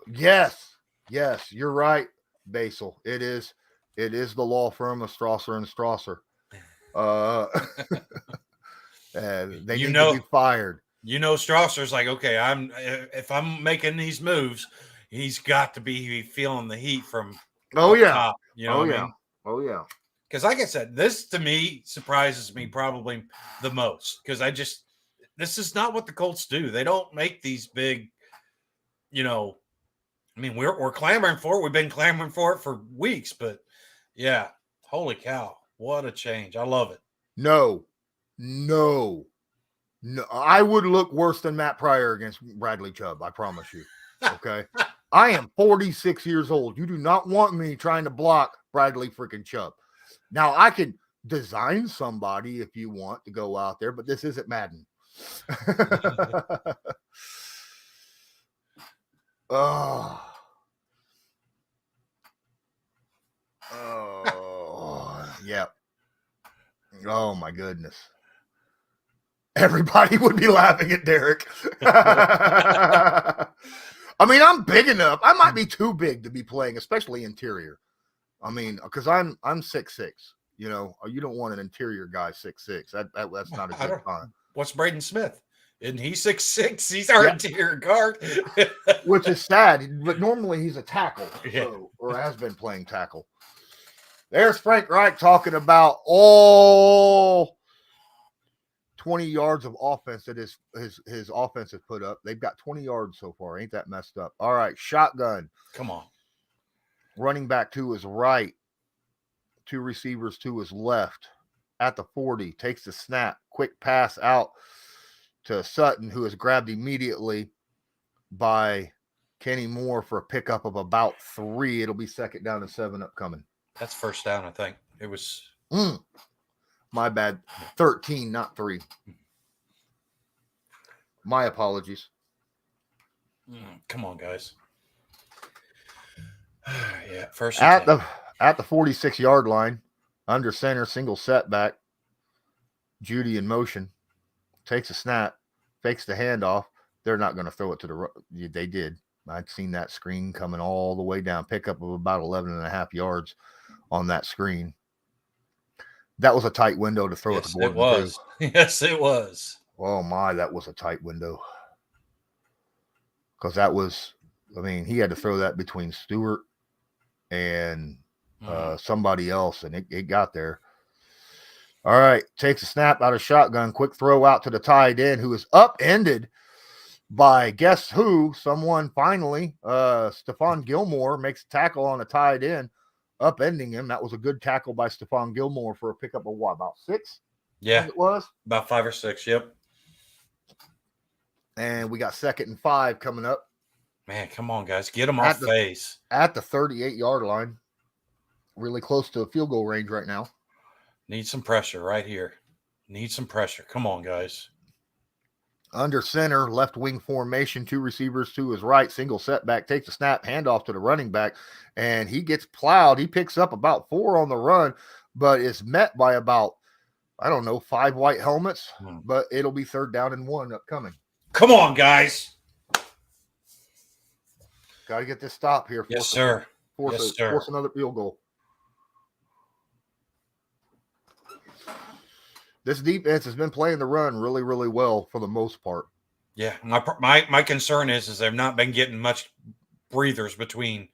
Yes, you're right, Basil. It is the law firm of Strasser and Strasser. They need to be fired. Strasser's like, okay, if I'm making these moves, he's got to be feeling the heat from top, I mean? Oh yeah. Because like I said, this to me surprises me probably the most because this is not what the Colts do. They don't make these big, I mean, we're clamoring for it. We've been clamoring for it for weeks, but yeah, holy cow. What a change. I love it. No. I would look worse than Matt Pryor against Bradley Chubb. I promise you. Okay. I am 46 years old. You do not want me trying to block Bradley freaking Chubb. Now I can design somebody if you want to go out there, but this isn't Madden. Oh, yeah. Oh my goodness. Everybody would be laughing at Derek. I mean, I'm big enough. I might be too big to be playing, especially interior. I mean, because I'm 6'6". You know, you don't want an interior guy 6'6". That's not a I good don't- time. What's Braden Smith? Isn't he 6'6"? He's our Yeah. interior guard. Which is sad, but normally he's a tackle, Yeah. so, or has been playing tackle. There's Frank Reich talking about all 20 yards of offense that his offense has put up. They've got 20 yards so far. Ain't that messed up? All right, shotgun. Come on. Running back to his right. 2 receivers to his left. At the 40, takes the snap. Quick pass out to Sutton, who is grabbed immediately by Kenny Moore for a pickup of about 3. It'll be 2nd down and 7 upcoming. That's first down, I think. It was. My bad. 13, not 3. My apologies. Come on, guys. Yeah, first At the 46-yard line, under center, single setback. Judy in motion. Takes a snap. Fakes the handoff. They're not going to throw it to the – they did. I'd seen that screen coming all the way down. Pickup of about 11.5 yards on that screen. That was a tight window to throw it to Gordon. It was. Too. Yes, it was. Oh, my, that was a tight window. Because that was – I mean, he had to throw that between Stewart and somebody else, and it got there. All right, takes a snap out of shotgun. Quick throw out to the tight end, who is upended by guess who? Someone finally. Stephon Gilmore makes a tackle on a tight end, upending him. That was a good tackle by Stephon Gilmore for a pickup of what, about 6? Yeah, it was about 5 or 6. Yep. And we got 2nd and 5 coming up. Man, come on, guys, get them off face at the 38-yard line. Really close to field goal range right now. Need some pressure right here. Need some pressure. Come on, guys. Under center, left wing formation, 2 receivers to his right, single setback, takes a snap, handoff to the running back, and he gets plowed. He picks up about 4 on the run, but is met by about, 5 white helmets, but it'll be 3rd down and 1 upcoming. Come on, guys. Got to get this stop here. Yes, sir. Force another field goal. This defense has been playing the run really, really well for the most part. Yeah, my concern is they've not been getting much breathers between,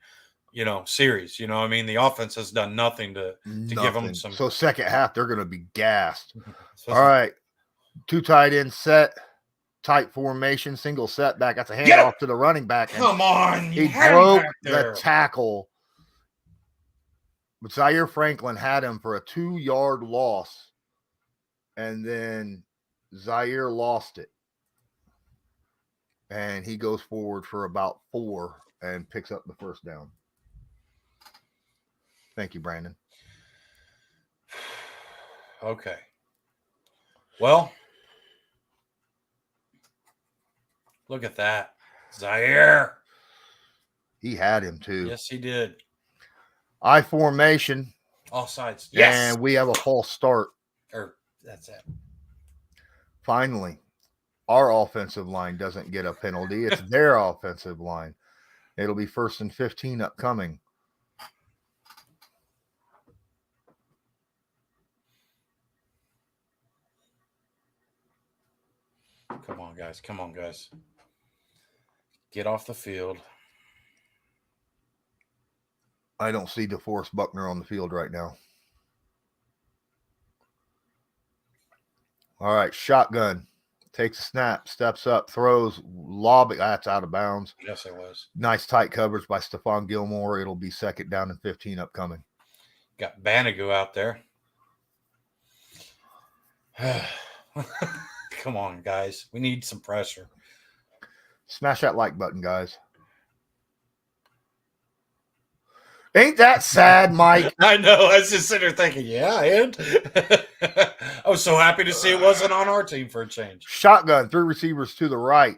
series. I mean, the offense has done nothing to give them some. So second half, they're going to be gassed. All right, 2 tight end set, tight formation, single setback. That's a handoff to the running back. Come on, he broke the tackle. But Zaire Franklin had him for a 2-yard loss. And then Zaire lost it. And he goes forward for about 4 and picks up the 1st down. Thank you, Brandon. Okay. Well, look at that. Zaire. He had him too. Yes, he did. I formation. Offsides. Yes. And we have a false start. That's it. Finally, our offensive line doesn't get a penalty. It's their offensive line. It'll be 1st and 15 upcoming. Come on, guys. Come on, guys. Get off the field. I don't see DeForest Buckner on the field right now. All right, shotgun. Takes a snap, steps up, throws, lob. That's out of bounds. Yes, it was. Nice tight coverage by Stephon Gilmore. It'll be 2nd down and 15 upcoming. Got Banagoo out there. Come on, guys. We need some pressure. Smash that like button, guys. Ain't that sad, Mike? I know. I was just sitting there thinking, yeah, and I was so happy to see it wasn't on our team for a change. Shotgun, 3 receivers to the right,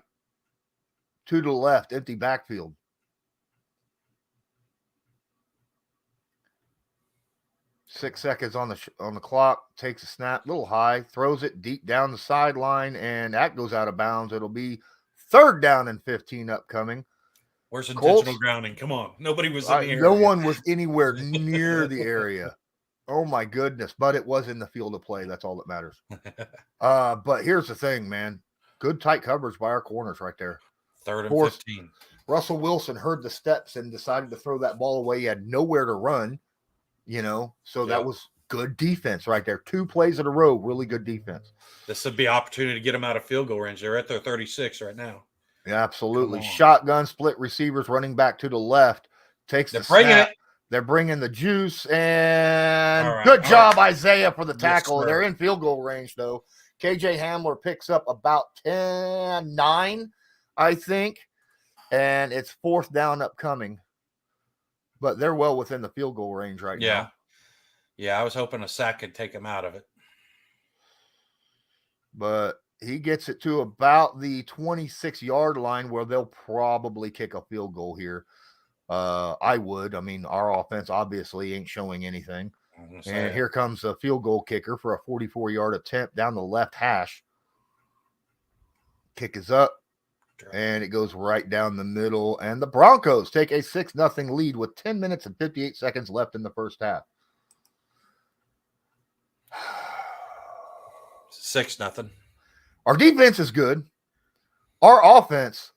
2 to the left, empty backfield. Six seconds on the clock. Takes a snap, little high, throws it deep down the sideline, and that goes out of bounds. It'll be 3rd down and 15 upcoming. Where's intentional grounding? Come on. Nobody was in the area. No one was anywhere near the area. Oh my goodness, but it was in the field of play. That's all that matters. But here's the thing, man. Good tight coverage by our corners right there. 3rd and 15. Russell Wilson heard the steps and decided to throw that ball away. He had nowhere to run, so that was good defense right there. 2 plays in a row, really good defense. This would be an opportunity to get them out of field goal range. They're at their 36 right now. Yeah, absolutely. Shotgun split receivers, running back to the left, takes the snap. They're bringing the juice, and good job, Isaiah, for the tackle. They're in field goal range, though. KJ Hamler picks up about 10-9, I think, and it's 4th down upcoming. But they're well within the field goal range right now. Yeah, I was hoping a sack could take him out of it. But he gets it to about the 26-yard line where they'll probably kick a field goal here. I would. I mean, our offense obviously ain't showing anything. And here comes a field goal kicker for a 44-yard attempt down the left hash. Kick is up, and it goes right down the middle. And the Broncos take a 6-0 lead with 10 minutes and 58 seconds left in the first half. 6-0. Our defense is good. Our offense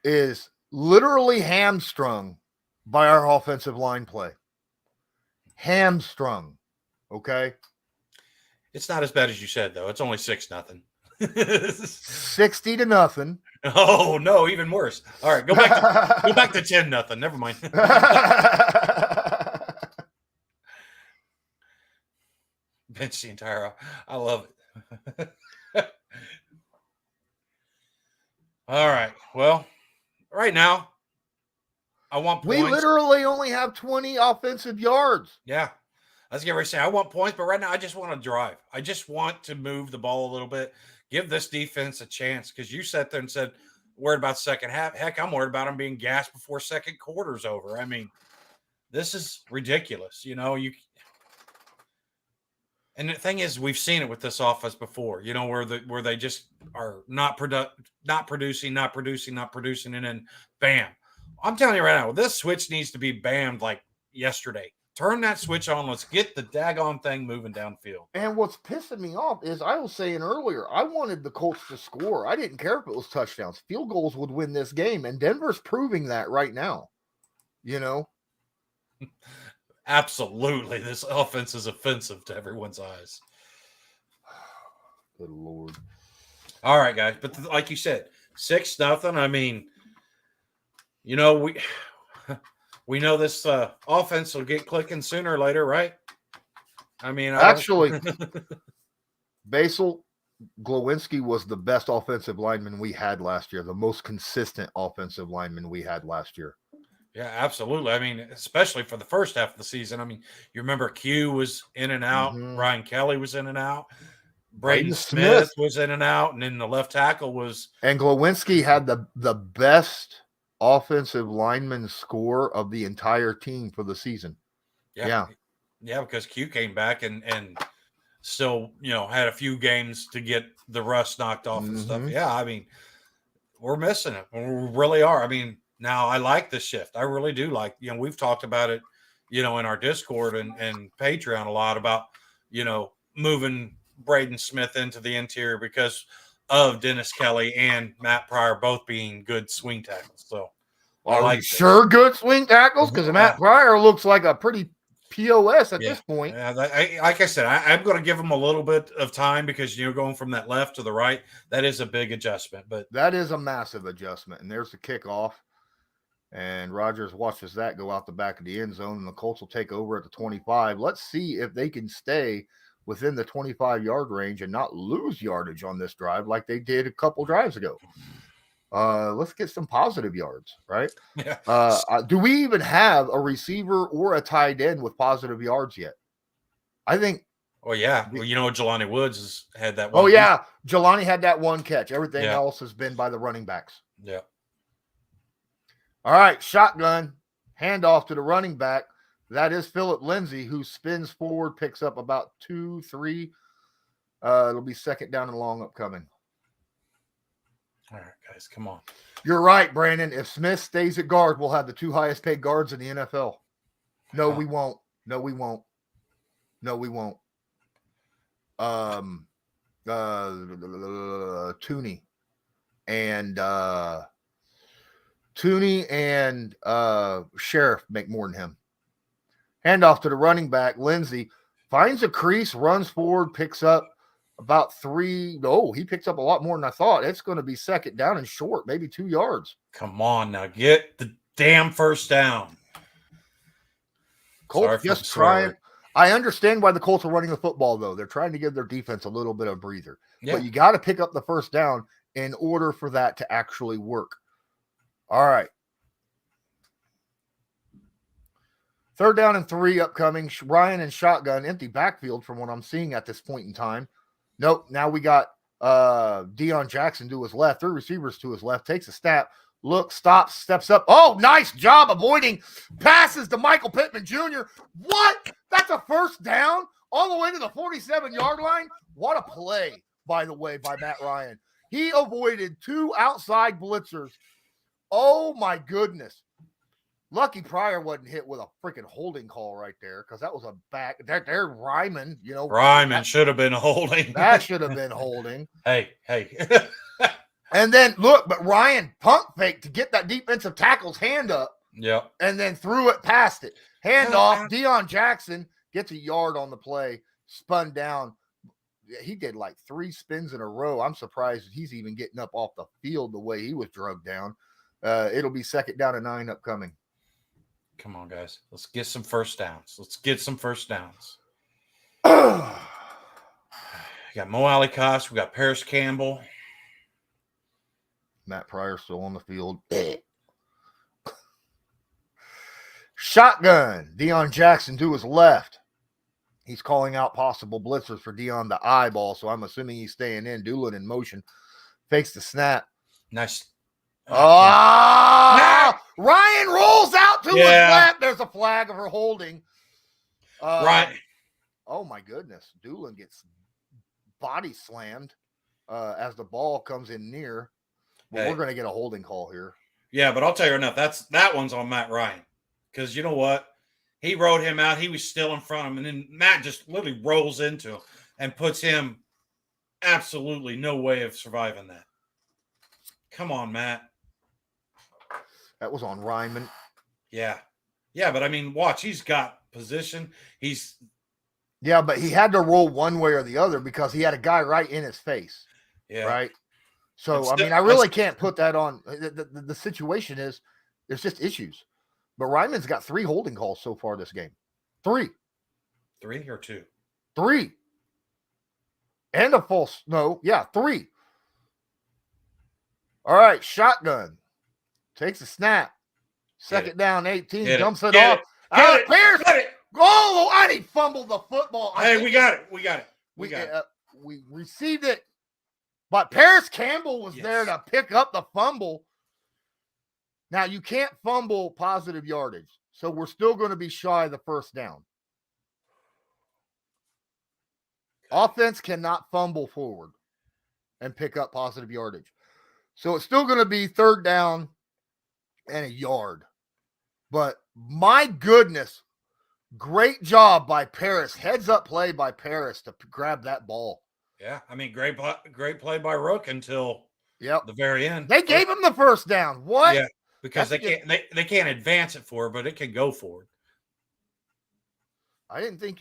is literally hamstrung by our offensive line play. Hamstrung. Okay. It's not as bad as you said, though. It's only 6-0. 60-0. Oh no, even worse. All right, go back to 10-0. Never mind. Bench the entire. I love it. All right. Well, right now, I want points. We literally only have 20 offensive yards. Yeah. I was getting ready to say, I want points, but right now I just want to drive. I just want to move the ball a little bit, give this defense a chance, because you sat there and said, worried about second half. Heck, I'm worried about them being gassed before second quarter's over. I mean, this is ridiculous. And the thing is, we've seen it with this offense before, where they just are not producing, and then bam. I'm telling you right now, this switch needs to be bammed like yesterday. Turn that switch on. Let's get the daggone thing moving downfield. And what's pissing me off is I was saying earlier, I wanted the Colts to score. I didn't care if it was touchdowns. Field goals would win this game, and Denver's proving that right now. Absolutely. This offense is offensive to everyone's eyes. Good Lord. All right, guys. But like you said, 6-0. I mean, we know this offense will get clicking sooner or later, right? I mean, actually, Basil Glowinski was the best offensive lineman we had last year, the most consistent offensive lineman we had last year. Yeah, absolutely. I mean, especially for the first half of the season. I mean, you remember Q was in and out. Mm-hmm. Ryan Kelly was in and out. Braden Smith was in and out. And then the left tackle was. And Glowinski had the best offensive lineman score of the entire team for the season. Yeah, because Q came back and still, had a few games to get the rust knocked off and stuff. Yeah, I mean, we're missing it. We really are. I mean, now I like this shift. I really do like, we've talked about it, in our Discord and Patreon a lot about, moving Braden Smith into the interior because of Dennis Kelly and Matt Pryor both being good swing tackles. So good swing tackles? Because Matt Pryor looks like a pretty POS at this point. Yeah, like I said, I'm going to give him a little bit of time because, going from that left to the right, that is a big adjustment. But that is a massive adjustment. And there's the kickoff. And Rodgers watches that go out the back of the end zone, and the Colts will take over at the 25. Let's see if they can stay within the 25-yard range and not lose yardage on this drive like they did a couple drives ago. Let's get some positive yards, right? Yeah. Do we even have a receiver or a tight end with positive yards yet? I think. Oh, yeah. Well, Jelani Woods has had that one. Oh, yeah. Jelani had that one catch. Everything else has been by the running backs. Yeah. All right, shotgun, handoff to the running back. That is Phillip Lindsay, who spins forward, picks up about 2-3. It'll be second down and long upcoming. All right, guys, come on. You're right, Brandon. If Smith stays at guard, we'll have the 2 highest paid guards in the NFL. No, we won't. No, we won't. Tooney and Sheriff make more than him. Handoff to the running back. Lindsey finds a crease, runs forward, picks up about 3. Oh, he picks up a lot more than I thought. It's going to be second down and short, maybe 2 yards. Come on now, get the damn first down. Colts just trying. I understand why the Colts are running the football, though. They're trying to give their defense a little bit of breather. Yeah. But you got to pick up the first down in order for that to actually work. All right. 3rd down and 3 upcoming. Ryan and shotgun, empty backfield from what I'm seeing at this point in time. Nope. Now we got Deion Jackson to his left, 3 receivers to his left, takes a snap, looks, stops, steps up. Oh, nice job avoiding passes to Michael Pittman Jr. What? That's a first down all the way to the 47-yard line? What a play, by the way, by Matt Ryan. He avoided 2 outside blitzers. Oh, my goodness. Lucky Pryor wasn't hit with a freaking holding call right there because that was a back. There, Ryman, Ryman should have been holding. That should have been holding. Hey. And then, look, but Ryan pump faked to get that defensive tackle's hand up. Yep. And then threw it past it. Hand off. Deion Jackson gets a yard on the play, spun down. He did like 3 spins in a row. I'm surprised he's even getting up off the field the way he was drugged down. It'll be 2nd down and 9 upcoming. Come on, guys. Let's get some first downs. We got Mo Alley-Cox. We got Paris Campbell. Matt Pryor still on the field. Shotgun. Deion Jackson to his left. He's calling out possible blitzers for Deion the eyeball, so I'm assuming he's staying in. Doolin in motion. Fakes the snap. Nice. Ryan rolls out to his left. There's a flag for holding. Right. Oh, my goodness. Doolin gets body slammed as the ball comes in near. But we're going to get a holding call here. Yeah, but I'll tell you right now, that one's on Matt Ryan. Because you know what? He rode him out. He was still in front of him. And then Matt just literally rolls into him and puts him absolutely no way of surviving that. Come on, Matt. That was on Ryman. Yeah. Yeah, but I mean, watch. He's got position. Yeah, but he had to roll one way or the other because he had a guy right in his face. Yeah. Right? So, I really can't put that on. The situation is there's just issues. But Ryman's got 3 holding calls so far this game. 3. 3 or 2? 3. And a false. No, yeah, 3. All right, shotgun. Takes a snap. 2nd down, 18. Dumps it off. Pierce. Oh, and he fumbled the football. Hey, we got it. We received it. But Paris Campbell was there to pick up the fumble. Now, you can't fumble positive yardage. So we're still going to be shy of the first down. Offense cannot fumble forward and pick up positive yardage. So it's still going to be 3rd down and a yard. But my goodness, great job by Paris. Heads up play by Paris to grab that ball. Yeah, I mean, great play by Rook until the very end. They gave him the first down. What? Yeah, because they can't advance it forward, but it can go forward. I didn't think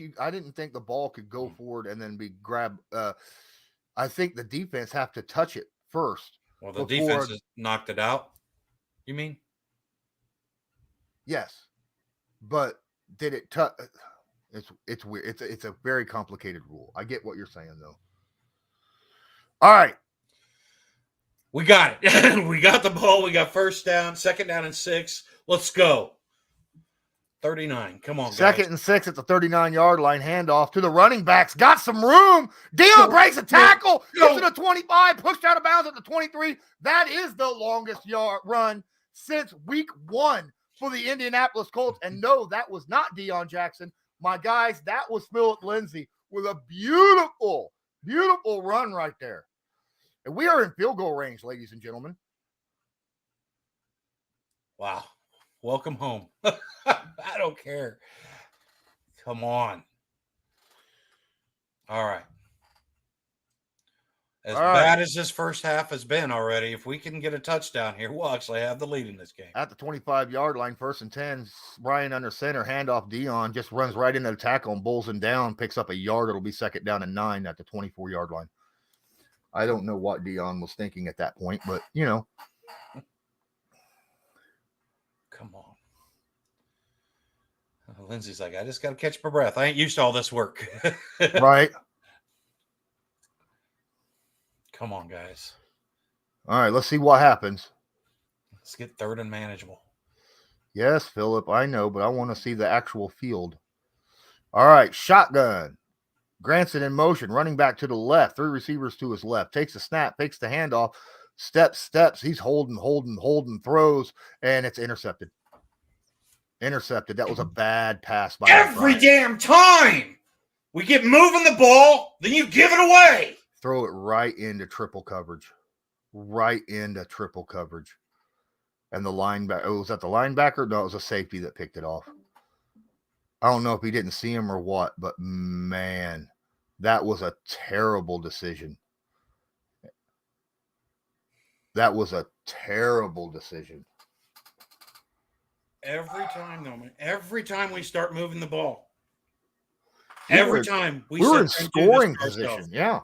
the ball could go forward and then be grabbed. I think the defense have to touch it first. Well, the defense has knocked it out. You mean? Yes, but did it touch? It's weird. It's a very complicated rule. I get what you're saying though. All right. We got it. We got the ball. We got first down, 2nd down and 6. Let's go. 39. Come on, guys. 2nd and 6 at the 39-yard line. Handoff to the running backs. Got some room. Deion breaks a tackle. Gets to the 25. Pushed out of bounds at the 23. That is the longest yard run since week 1 for the Indianapolis Colts. And no, that was not Deion Jackson. My guys, that was Philip Lindsay with a beautiful, beautiful run right there. And we are in field goal range, ladies and gentlemen. Wow. Welcome home. I don't care. Come on. All right. As All right. bad as this first half has been already, if we can get a touchdown here, we'll actually have the lead in this game. At the 25-yard line, 1st and 10, Brian under center, handoff Dion, just runs right into the tackle and bulls him down, picks up a yard. It'll be 2nd down and 9 at the 24-yard line. I don't know what Dion was thinking at that point, but, you know. Come on. Lindsay's like, I just got to catch my breath. I ain't used to all this work. Right. Come on, guys. All right, let's see what happens. Let's get 3rd and manageable. Yes, Philip, I know, but I want to see the actual field. All right, shotgun. Granson in motion, running back to the left. 3 receivers to his left. Takes a snap, takes the handoff, steps. He's holding, throws, and it's intercepted. That was a bad pass by every Brian. damn time we get moving the ball, then you give it away. Throw it right into triple coverage. And the linebacker, was that the linebacker? No, it was a safety that picked it off. I don't know if he didn't see him or what, but man, that was a terrible decision. Every time, though, man. Every time we start moving the ball. We Every were- time We were in scoring position. Yeah.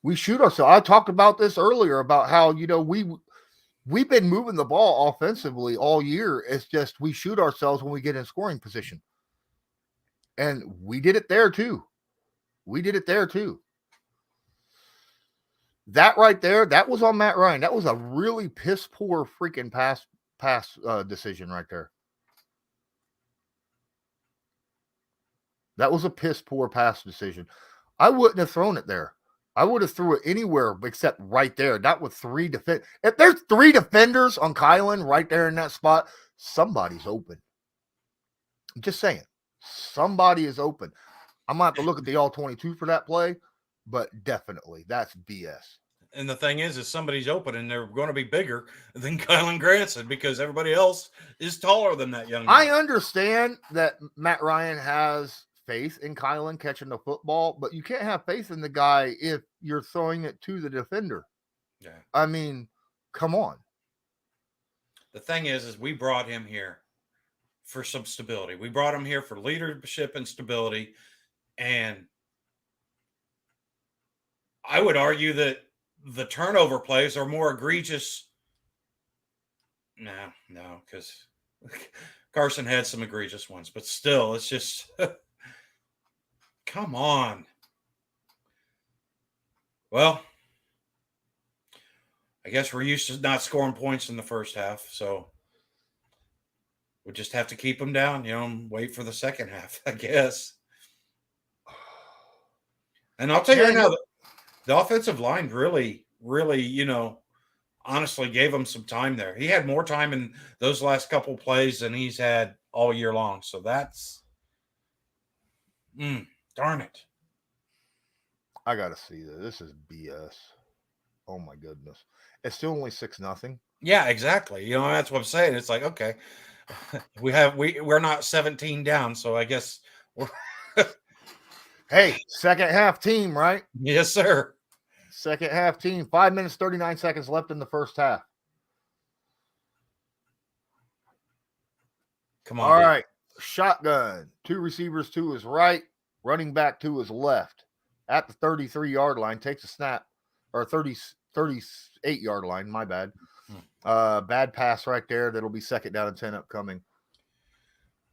We shoot ourselves. I talked about this earlier about how, you know, we've been moving the ball offensively all year. It's just we shoot ourselves when we get in scoring position. And we did it there too. That right there, that was on Matt Ryan. That was a really piss poor freaking pass decision right there. That was a piss poor pass decision. I wouldn't have thrown it there. I would have threw it anywhere except right there. Not with 3 defenders. If there's 3 defenders on Kylan right there in that spot, somebody's open. I'm just saying. Somebody is open. I'm going to have to look at the all 22 for that play, but definitely that's BS. And the thing is somebody's open and they're going to be bigger than Kylan Granson because everybody else is taller than that young man. I understand that Matt Ryan has faith in Kylan catching the football, but you can't have faith in the guy if you're throwing it to the defender. Yeah. I mean, come on. The thing is we brought him here for some stability. We brought him here for leadership and stability. And I would argue that the turnover plays are more egregious. No, because Carson had some egregious ones, but still, it's just come on. Well, I guess we're used to not scoring points in the first half, so we'll just have to keep them down, and wait for the second half, I guess. And I'll tell you right now, the offensive line really, honestly gave him some time there. He had more time in those last couple plays than he's had all year long. So that's darn it. I got to see this. This is BS. Oh my goodness. It's still only 6-0. Yeah, exactly. That's what I'm saying. It's like, okay, we're not 17 down. So I guess we're hey, second half team, right? Yes, sir. Second half team. 5 minutes, 39 seconds left in the first half. Come on. All right. Shotgun. 2 receivers to his right, running back to his left. At the 33-yard line, takes a snap, or 38-yard line, my bad. Bad pass right there. That'll be 2nd down and 10 upcoming.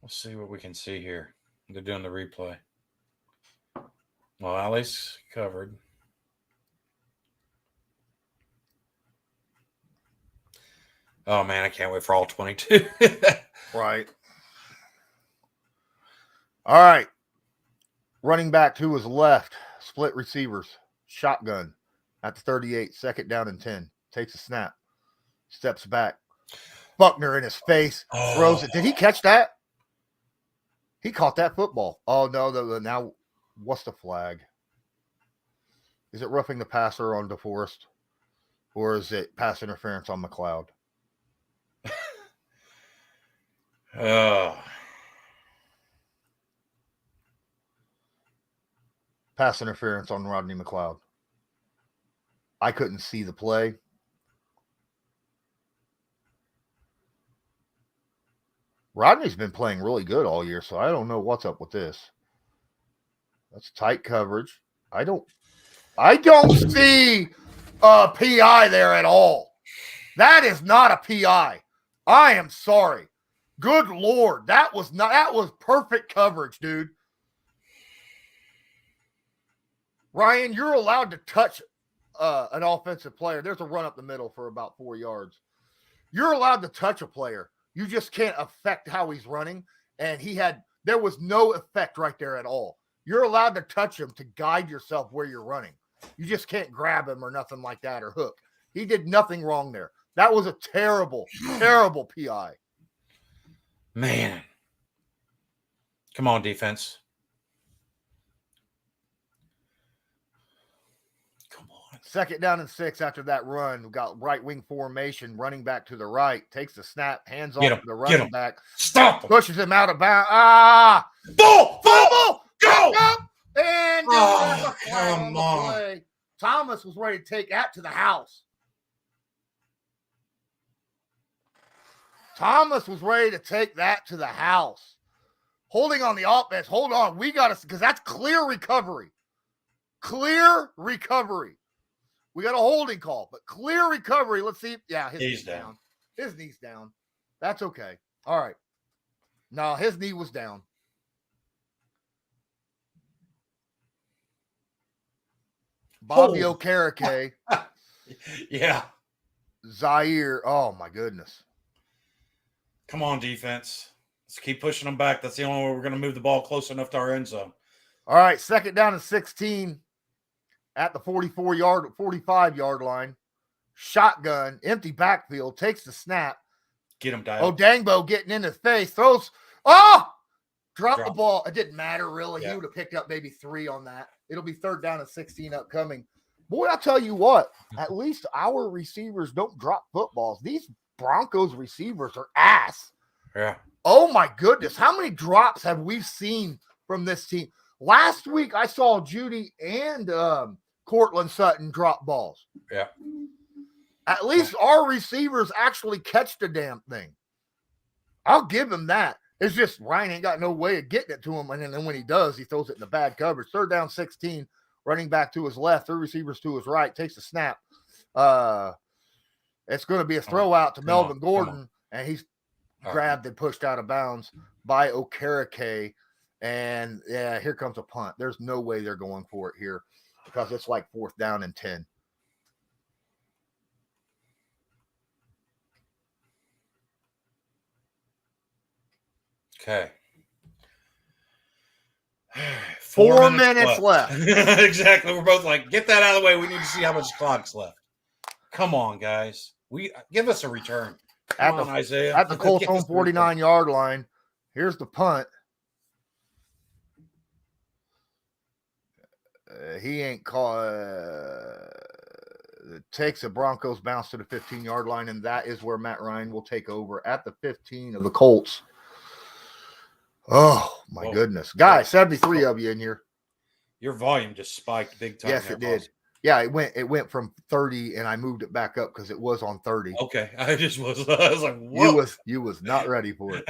Let's see what we can see here. They're doing the replay. Well, Alley's covered. Oh, man, I can't wait for all 22. Right. All right. Running back to his left. Split receivers. Shotgun at the 38. 2nd down and 10. Takes a snap. Steps back. Buckner in his face. Throws it. Did he catch that? He caught that football. Oh, no. Now, what's the flag? Is it roughing the passer on DeForest? Or is it pass interference on McLeod? Pass interference on Rodney McLeod. I couldn't see the play. Rodney's been playing really good all year, so I don't know what's up with this. That's tight coverage. I don't see a PI there at all. That is not a PI. I am sorry. Good Lord. That was perfect coverage, dude. Ryan, you're allowed to touch an offensive player. There's a run up the middle for about 4 yards. You're allowed to touch a player. You just can't affect how he's running. And there was no effect right there at all. You're allowed to touch him to guide yourself where you're running. You just can't grab him or nothing like that or hook. He did nothing wrong there. That was a terrible, terrible PI. Man. Come on, defense. Come on. 2nd down and 6 after that run. We got right wing formation, running back to the right, takes the snap, hands off the running back. Stop him. Pushes him out of bounds. Ball! Go! And come on. Play. Thomas was ready to take that to the house. Thomas was ready to take that to the house. Holding on the offense. Hold on. We got to, because that's clear recovery. Clear recovery. We got a holding call, but clear recovery. Let's see. Yeah, his knee's down. His knee's down. That's okay. All right. No, his knee was down. Bobby Okereke. Yeah. Zaire. Oh, my goodness. Come on, defense. Let's keep pushing them back. That's the only way we're going to move the ball close enough to our end zone. All right, 2nd down and 16 at the 45-yard line. Shotgun, empty backfield, takes the snap. Get him down. Odangbo getting in his face, throws. Oh! Drop the ball. It didn't matter, really. Yeah. He would have picked up maybe 3 on that. It'll be 3rd down and 16 upcoming. Boy, I'll tell you what, at least our receivers don't drop footballs. These Broncos receivers are ass. Yeah. Oh, my goodness. How many drops have we seen from this team? Last week, I saw Judy and Courtland Sutton drop balls. Yeah. At least our receivers actually catch the damn thing. I'll give him that. It's just Ryan ain't got no way of getting it to him. And then when he does, he throws it in the bad coverage. 3rd down, 16, running back to his left, 3 receivers to his right, takes the snap. It's going to be a throw out to Melvin Gordon, and he's grabbed and pushed out of bounds by Okereke. And, yeah, here comes a punt. There's no way they're going for it here because it's like 4th down and 10. Okay. 4 minutes left. Exactly. We're both like, get that out of the way. We need to see how much clock's left. Come on, guys. Give us a return. Come on, Isaiah. At the Colts home 49-yard line. Here's the punt. He ain't caught. It takes a Broncos bounce to the 15-yard line, and that is where Matt Ryan will take over at the 15 of the Colts. Oh, my goodness. Guys, 73 of you in here. Your volume just spiked big time. Yes, it did. Yeah, it went from 30, and I moved it back up because it was on 30. Okay. I was like, whoa. You was not ready for it.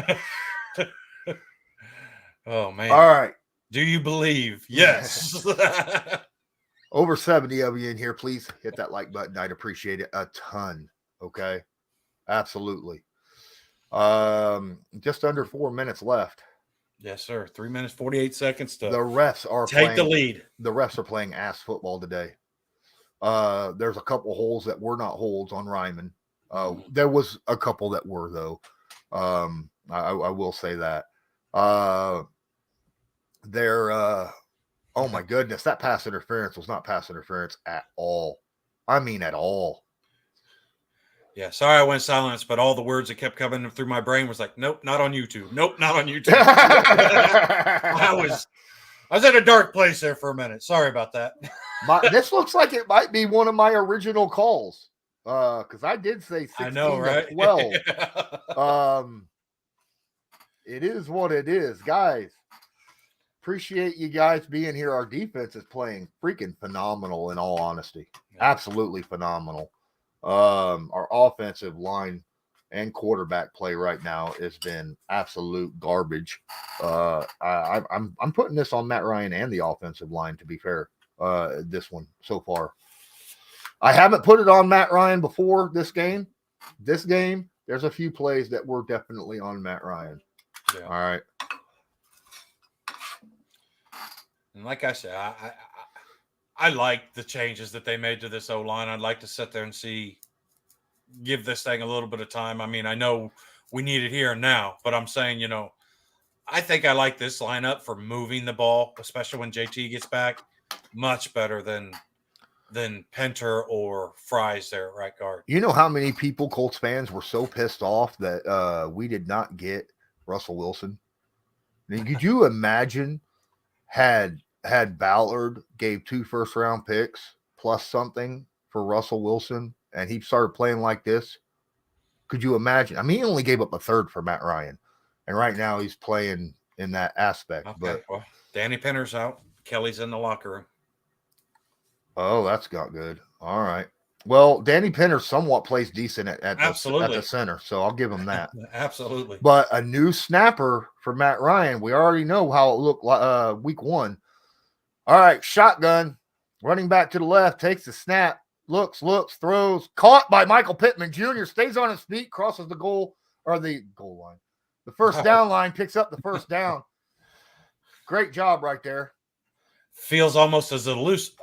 Oh, man. All right. Do you believe? Yes. Over 70 of you in here, please hit that like button. I'd appreciate it a ton. Okay. Absolutely. Just under 4 minutes left. Yes, sir. 3 minutes, 48 seconds to the refs are take the lead. The refs are playing ass football today. There's a couple holes that were not holds on Ryman. There was a couple that were, though. I will say that. Oh my goodness, that pass interference was not pass interference at all. I mean, at all. Yeah, sorry I went silent, but all the words that kept coming through my brain was like, nope, not on YouTube. Nope, not on YouTube. I was at a dark place there for a minute. Sorry about that. This looks like it might be one of my original calls. Because I did say 16 I know, right? to 12. It is what it is, guys. appreciate you guys being here. Our defense is playing freaking phenomenal, in all honesty. Absolutely phenomenal. Our offensive line and quarterback play right now has been absolute garbage. I'm putting this on Matt Ryan and the offensive line, to be fair. This one so far. I haven't put it on Matt Ryan before this game. This game, there's a few plays that were definitely on Matt Ryan. Yeah. All right. And like I said, I like the changes that they made to this O-line. I'd like to sit there and give this thing a little bit of time. I mean, I know we need it here and now, but I'm saying, I think I like this lineup for moving the ball, especially when JT gets back, much better than Penter or Fries there at right guard. You know how many people, Colts fans, were so pissed off that we did not get Russell Wilson? I mean, could you imagine had Ballard gave 2 first-round picks plus something for Russell Wilson and he started playing like this? Could you imagine? I mean, he only gave up a third for Matt Ryan, and right now he's playing in that aspect. Okay, but well, Danny Penner's out. Kelly's in the locker room. Oh, that's not good. All right. Well, Danny Penner somewhat plays decent at the center, so I'll give him that. Absolutely. But a new snapper for Matt Ryan, we already know how it looked week 1. All right, shotgun, running back to the left, takes the snap, looks, throws, caught by Michael Pittman Jr., stays on his feet, crosses the goal line. The first down line, picks up the first down. Great job right there. Feels almost as elusive.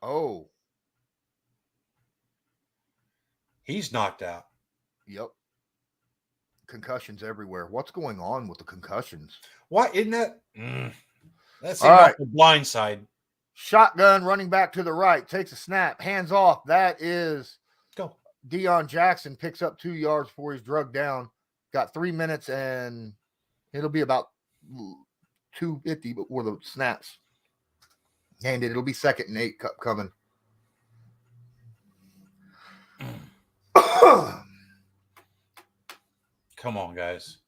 Oh. He's knocked out. Yep. Concussions everywhere. What's going on with the concussions? Why isn't that? That's all right. The blind side. Shotgun, running back to the right, takes a snap, hands off. That is Deion Jackson, picks up 2 yards before he's drugged down. Got 3 minutes, and it'll be about 2:50 before the snaps. Handed. It'll be 2nd and 8 coming. Come on, guys.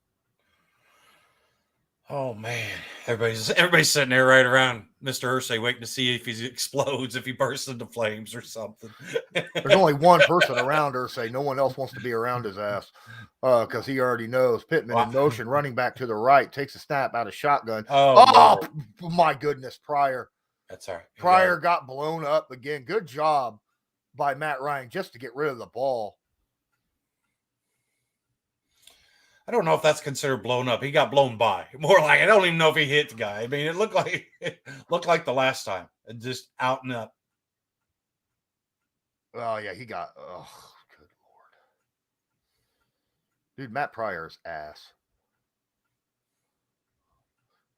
Oh man, everybody's sitting there right around Mr. Irsay waiting to see if he explodes, if he bursts into flames or something. There's only one person around Irsay. No one else wants to be around his ass because he already knows. Pittman in motion, running back to the right, takes a snap out of shotgun. Oh my goodness, Pryor. That's all right. Pryor got blown up again. Good job by Matt Ryan just to get rid of the ball. I don't know if that's considered blown up. He got blown by. More like I don't even know if he hit the guy. I mean, it looked like the last time. Just out and up. Oh yeah, he got. Oh, good lord, dude, Matt Pryor's ass.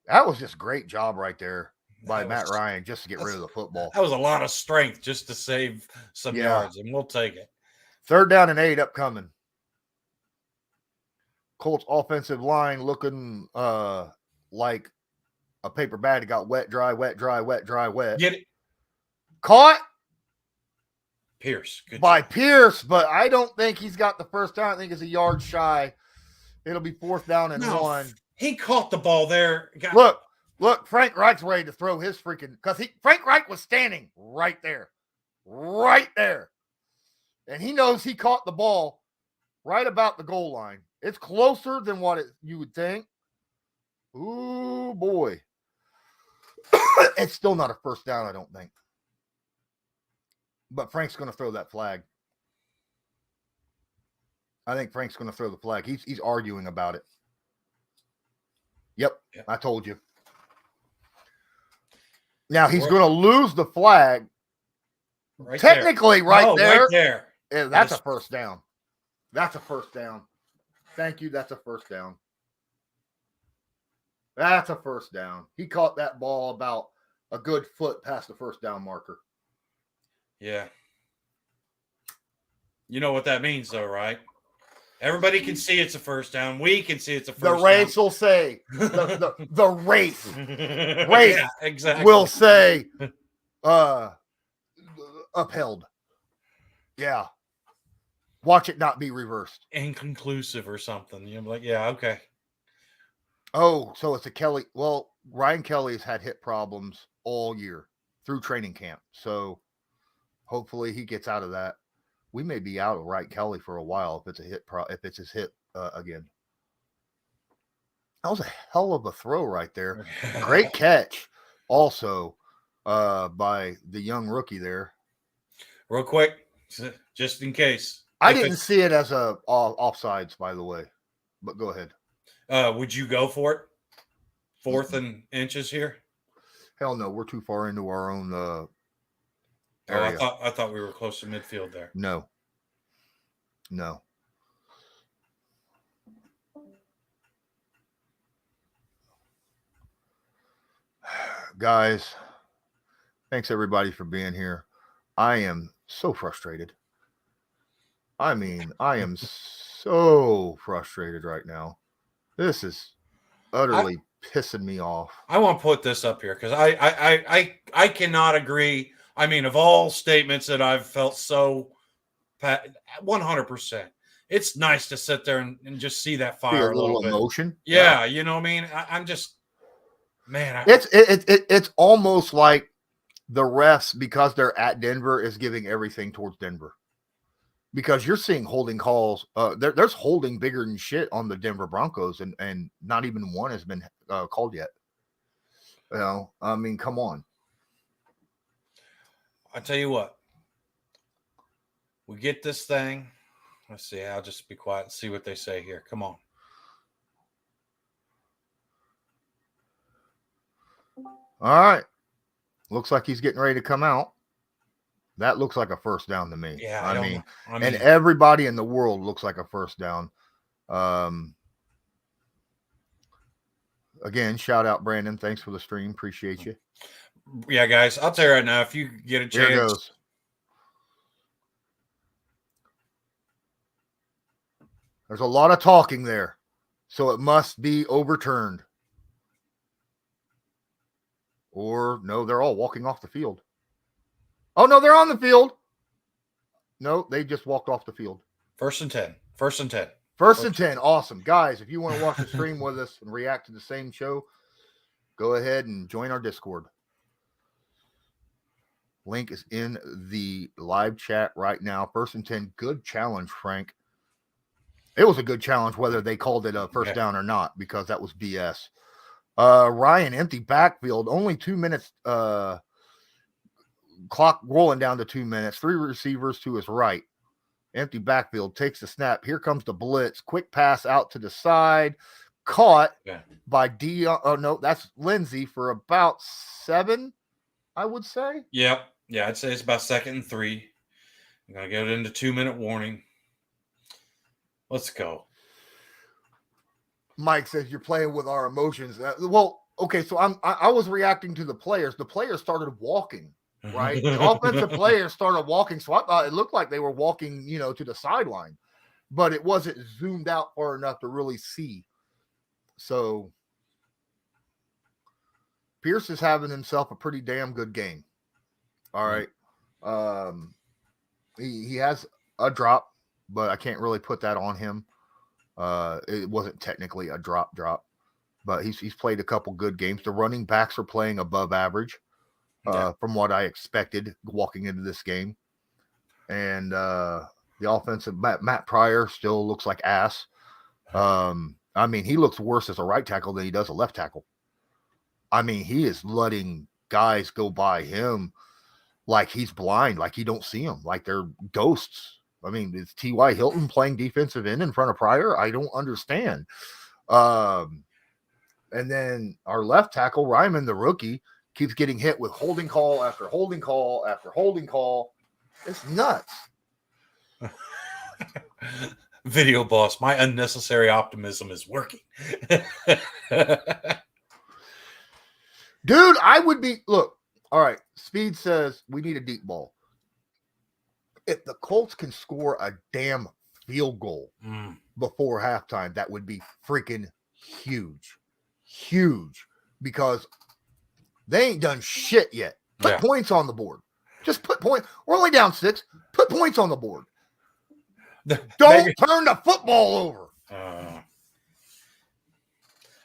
That was just great job right there by Matt Ryan just to get rid of the football. That was a lot of strength just to save some yards, and we'll take it. 3rd down and 8 upcoming. Colts offensive line looking like a paper bag that got wet, dry, wet, dry, wet, dry, wet. Get it. Caught Pierce. Good by job. Pierce, but I don't think he's got the first down. I think it's a yard shy. It'll be 4th down and 1. He caught the ball there. Look, Frank Reich's ready to throw his freaking because Frank Reich was standing right there. And he knows he caught the ball right about the goal line. It's closer than what you would think. Ooh, boy. It's still not a first down, I don't think. But Frank's going to throw that flag. I think Frank's going to throw the flag. He's arguing about it. Yep, I told you. Now, he's going to lose the flag. Technically, right there. Yeah, that's a first down. That's a first down. Thank you. That's a first down. That's a first down. He caught that ball about a good foot past the first down marker. Yeah. You know what that means, though, right? Everybody can see it's a first down. We can see it's a first down. The race will say, the race yeah, exactly. will say, upheld. Yeah. Watch it not be reversed. Inconclusive or something. You're like, yeah, okay. Oh, so it's a Kelly. Well, Ryan Kelly's had hip problems all year through training camp. So hopefully he gets out of that. We may be out of Right Kelly for a while if it's a hit. If it's his hip again. That was a hell of a throw right there. Great catch, also by the young rookie there. Real quick, just in case. I didn't see it as a offsides, by the way. But go ahead. Would you go for it? 4th and inches here? Hell no, we're too far into our own area. I thought we were close to midfield there. No. Guys, thanks everybody for being here. I am so frustrated. I mean, I am so frustrated right now. This is utterly pissing me off. I want to put this up here because I cannot agree. I mean, of all statements that I've felt so 100%, it's nice to sit there and just see that fire a little emotion. Yeah, you know what I mean? I'm just, man. It's almost like the refs, because they're at Denver, is giving everything towards Denver. Because you're seeing holding calls. There's holding bigger than shit on the Denver Broncos, and not even one has been called yet. You know, I mean, come on. I tell you what. We get this thing. Let's see. I'll just be quiet and see what they say here. Come on. All right. Looks like he's getting ready to come out. That looks like a first down to me. Yeah, I mean, and everybody in the world looks like a first down. Again, shout out Brandon. Thanks for the stream. Appreciate you. Yeah, guys, I'll tell you right now, if you get a chance. Here it goes. There's a lot of talking there, so it must be overturned. Or, no, they're all walking off the field. Oh, no, they're on the field. No, they just walked off the field. 1st and 10. 1st and 10. First and 10. Awesome. Guys, if you want to watch the stream with us and react to the same show, go ahead and join our Discord. Link is in the live chat right now. 1st and 10. Good challenge, Frank. It was a good challenge, whether they called it a first down or not, because that was BS. Ryan, empty backfield. Only 2 minutes. Clock rolling down to 2 minutes. 3 receivers to his right. Empty backfield. Takes the snap. Here comes the blitz. Quick pass out to the side. Caught by Dion. Oh, no, that's Lindsey for about 7, I would say. Yeah, I'd say it's about 2nd and 3. I'm going to get it into 2-minute warning. Let's go. Mike says you're playing with our emotions. Well, okay, so I was reacting to the players. The players started walking. Right, the offensive players started walking, so I thought it looked like they were walking, to the sideline, but it wasn't zoomed out far enough to really see. So Pierce is having himself a pretty damn good game. All right, he has a drop, but I can't really put that on him. It wasn't technically a drop, but he's played a couple good games. The running backs are playing above average. From what I expected walking into this game. And the offensive, Matt Pryor still looks like ass. I mean, he looks worse as a right tackle than he does a left tackle. I mean, he is letting guys go by him like he's blind, like he don't see them, like they're ghosts. I mean, is T.Y. Hilton playing defensive end in front of Pryor? I don't understand. And then our left tackle, Ryman, the rookie, keeps getting hit with holding call after holding call after holding call. It's nuts. Video boss, my unnecessary optimism is working. Dude, I would be, look, all right, Speed says we need a deep ball. If the Colts can score a damn field goal before halftime, that would be freaking huge. Huge. Because they ain't done shit yet. Put points on the board. Just put points. We're only down 6. Put points on the board. Don't turn the football over.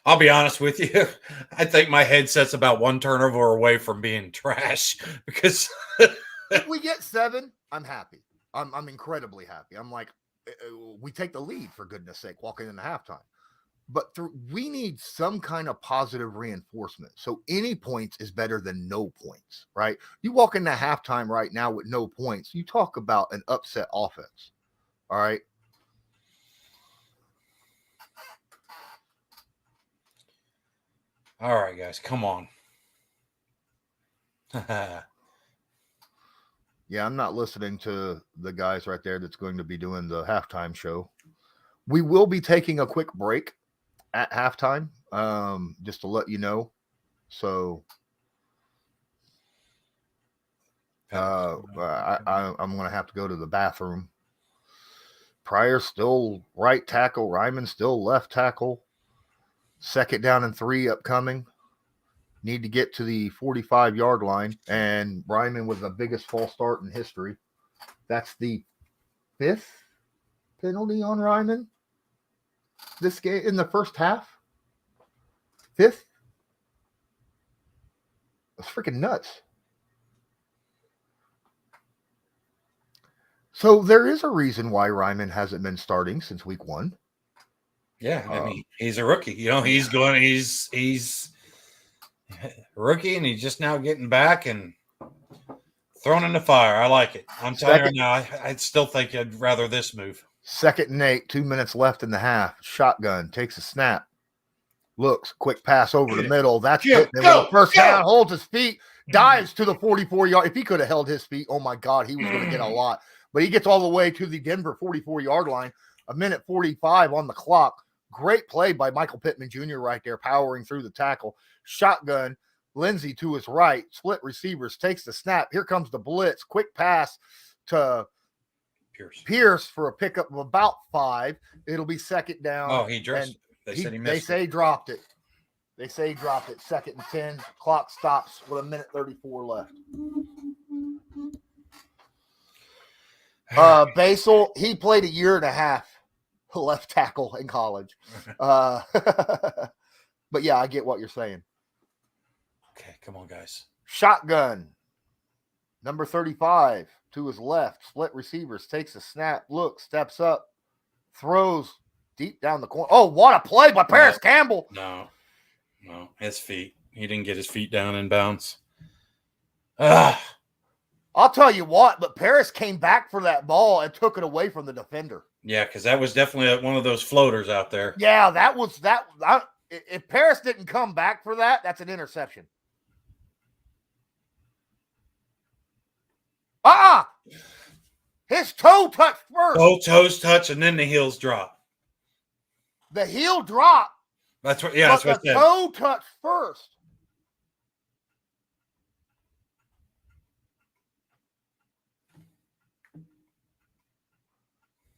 I'll be honest with you. I think my headset's about one turnover away from being trash because if we get 7, I'm happy. I'm incredibly happy. I'm like, we take the lead for goodness sake, walking into halftime. But we need some kind of positive reinforcement. So any points is better than no points, right? You walk into halftime right now with no points. You talk about an upset offense. All right. All right, guys, come on. Yeah, I'm not listening to the guys right there that's going to be doing the halftime show. We will be taking a quick break at halftime, just to let you know. So I'm going to have to go to the bathroom. Pryor still right tackle. Ryman still left tackle. 2nd down and 3 upcoming. Need to get to the 45-yard line. And Ryman with the biggest false start in history. That's the 5th penalty on Ryman this game in the first half. 5th. That's freaking nuts. So there is a reason why Ryman hasn't been starting since week 1. Yeah, I mean, he's a rookie. You know, he's a rookie, and he's just now getting back and thrown in the fire. I like it. I'm telling you now, I still think I'd rather this move. 2nd and 8, 2 minutes left in the half. Shotgun, takes a snap. Looks, quick pass over the middle. That's it. First down, holds his feet, dives to the 44-yard. If he could have held his feet, oh my God, he was going to get a lot. But he gets all the way to the Denver 44-yard line. 1:45 on the clock. Great play by Michael Pittman Jr. right there, powering through the tackle. Shotgun, Lindsey to his right, split receivers, takes the snap. Here comes the blitz. Quick pass to Pierce for a pickup of about 5. It'll be 2nd down. Oh, he dressed. They said he missed. They say dropped it. 2nd and 10. Clock stops with 1:34 left. Basel, he played a year and a half left tackle in college. But yeah, I get what you're saying. Okay, come on, guys. Shotgun, number 35 to his left, split receivers, takes a snap, looks, steps up, throws deep down the corner. Oh, what a play by Paris Campbell. No, his feet. He didn't get his feet down in bounds. I'll tell you what, but Paris came back for that ball and took it away from the defender. Yeah, because that was definitely one of those floaters out there. Yeah, that was that. If Paris didn't come back for that, that's an interception. His toe touched first. Both toes touch, and then the heels drop. The heel drop. That's what. Yeah, that's what the toe touched first.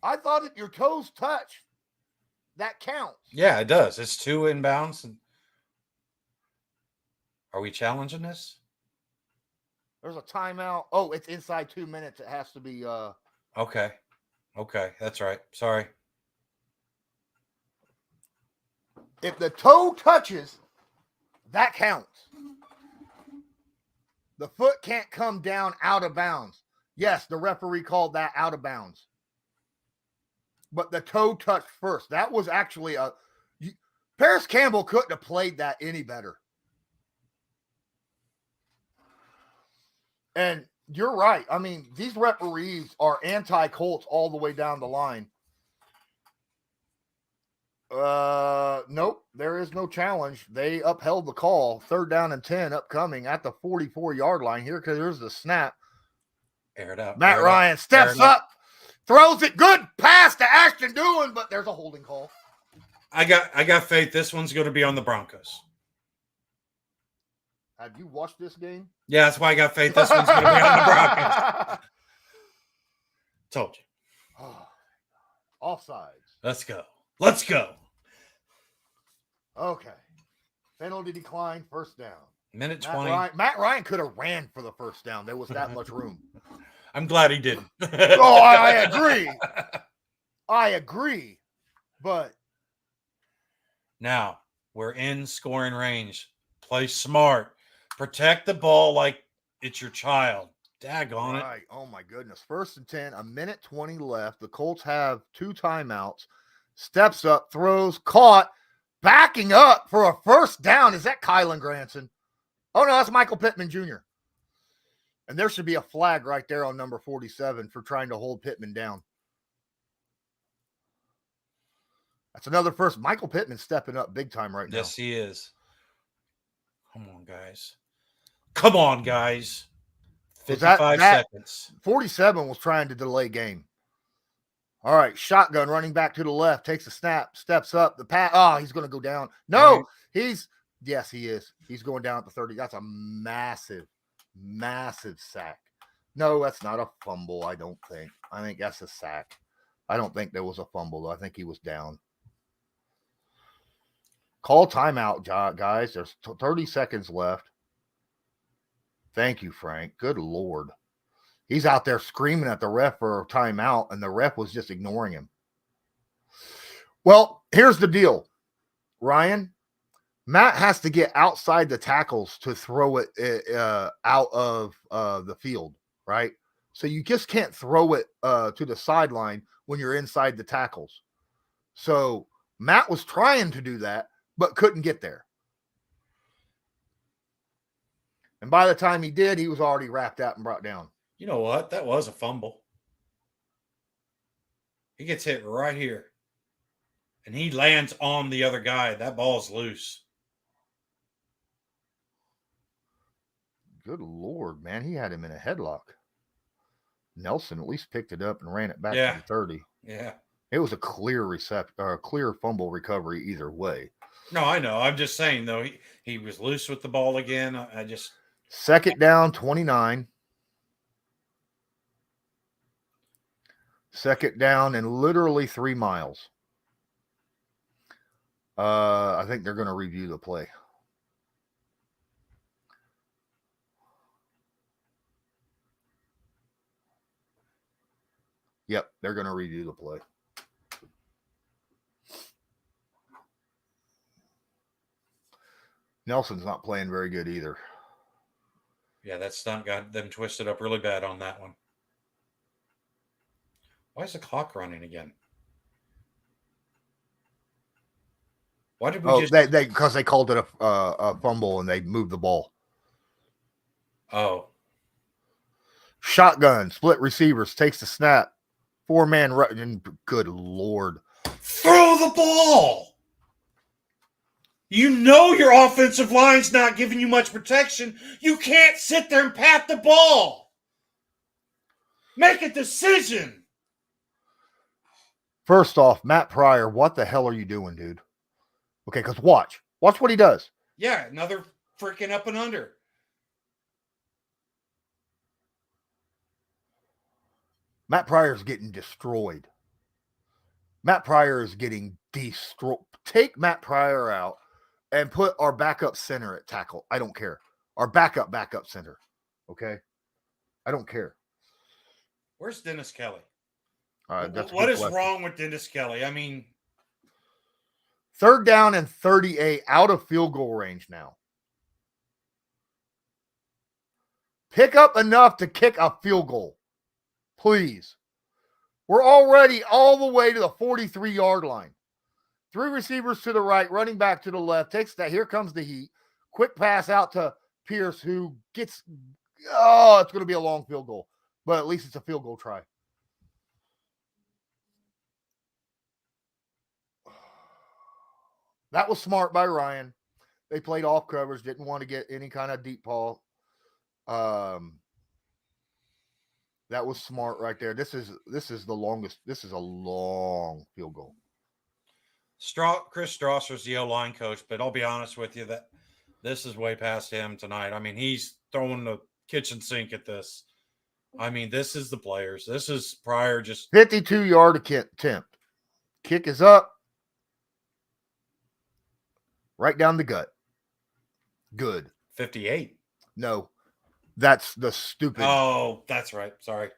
I thought if your toes touch, that counts. Yeah, it does. It's 2 inbounds. Are we challenging this? There's a timeout. Oh, it's inside 2 minutes. It has to be. Okay, that's right. Sorry. If the toe touches, that counts. The foot can't come down out of bounds. Yes, the referee called that out of bounds. But the toe touched first. That was actually Paris Campbell couldn't have played that any better. And you're right. I mean, these referees are anti-Colts all the way down the line. Nope, there is no challenge. They upheld the call. 3rd down and 10 upcoming at the 44-yard line here because there's the snap. Air it out. Matt Ryan steps up, throws it. Good pass to Ashton Doohan, but there's a holding call. I got faith. This one's going to be on the Broncos. Have you watched this game? Yeah, that's why I got faith. This one's going to be on the Broncos. Told you. Offsides. Let's go. Okay. Penalty decline, 1st down. Minute 20. Matt Ryan could have ran for the 1st down. There was that much room. I'm glad he didn't. Oh, I agree. I agree. But now, We're in scoring range. Play smart. Protect the ball like it's your child. Daggone it. Right. Oh, my goodness. 1st and 10, a minute 20 left. The Colts have 2 timeouts. Steps up, throws, caught, backing up for a 1st down. Is that Kylan Granson? Oh, no, that's Michael Pittman Jr. And there should be a flag right there on number 47 for trying to hold Pittman down. That's another first. Michael Pittman stepping up big time right now. Yes, he is. Come on, guys. Come on, guys. 55 seconds. 47 was trying to delay game. All right, shotgun running back to the left, takes a snap, steps up, the pass. Oh, he's going to go down. No, yes, he is. He's going down at the 30. That's a massive sack. No, that's not a fumble, I don't think. I think that's a sack. I don't think there was a fumble, though. I think he was down. Call timeout, guys. There's 30 seconds left. Thank you, Frank. Good Lord. He's out there screaming at the ref for a timeout, and the ref was just ignoring him. Well, here's the deal, Ryan. Matt has to get outside the tackles to throw it out of the field, right? So you just can't throw it to the sideline when you're inside the tackles. So Matt was trying to do that, but couldn't get there. And by the time he did, he was already wrapped out and brought down. You know what? That was a fumble. He gets hit right here. And he lands on the other guy. That ball's loose. Good Lord, man. He had him in a headlock. Nelson at least picked it up and ran it back to the 30. Yeah. It was a clear clear fumble recovery either way. No, I know. I'm just saying, though, he was loose with the ball again. I just... 2nd down, 29. 2nd down and literally 3 miles. I think they're going to review the play. Yep, they're going to review the play. Nelson's not playing very good either. Yeah, that stunt got them twisted up really bad on that one. Why is the clock running again? Why did we just... because they called it a fumble and they moved the ball. Oh. Shotgun, split receivers, takes the snap. 4-man run. Good Lord. Throw the ball. You know your offensive line's not giving you much protection. You can't sit there and pat the ball. Make a decision. First off, Matt Pryor, what the hell are you doing, dude? Okay, because watch what he does. Yeah, another freaking up and under. Matt Pryor is getting destroyed. Matt Pryor is getting destroyed. Take Matt Pryor out and put our backup center at tackle. I don't care. Our backup center. Okay? I don't care. Where's Dennis Kelly? What is wrong with Dennis Kelly? I mean, 3rd down and 38 out of field goal range now. Pick up enough to kick a field goal. Please. We're already all the way to the 43-yard line. 3 receivers to the right, running back to the left. Takes that. Here comes the heat. Quick pass out to Pierce, who gets, it's going to be a long field goal. But at least it's a field goal try. That was smart by Ryan. They played off covers, didn't want to get any kind of deep ball. That was smart right there. This is the longest. This is a long field goal. Chris Strasser's the O-line coach, but I'll be honest with you that this is way past him tonight. I mean, he's throwing the kitchen sink at this. I mean, this is the players. This is Pryor just 52-yard attempt. Kick is up. Right down the gut. Good. 58. No. That's the stupid. Oh, that's right. Sorry.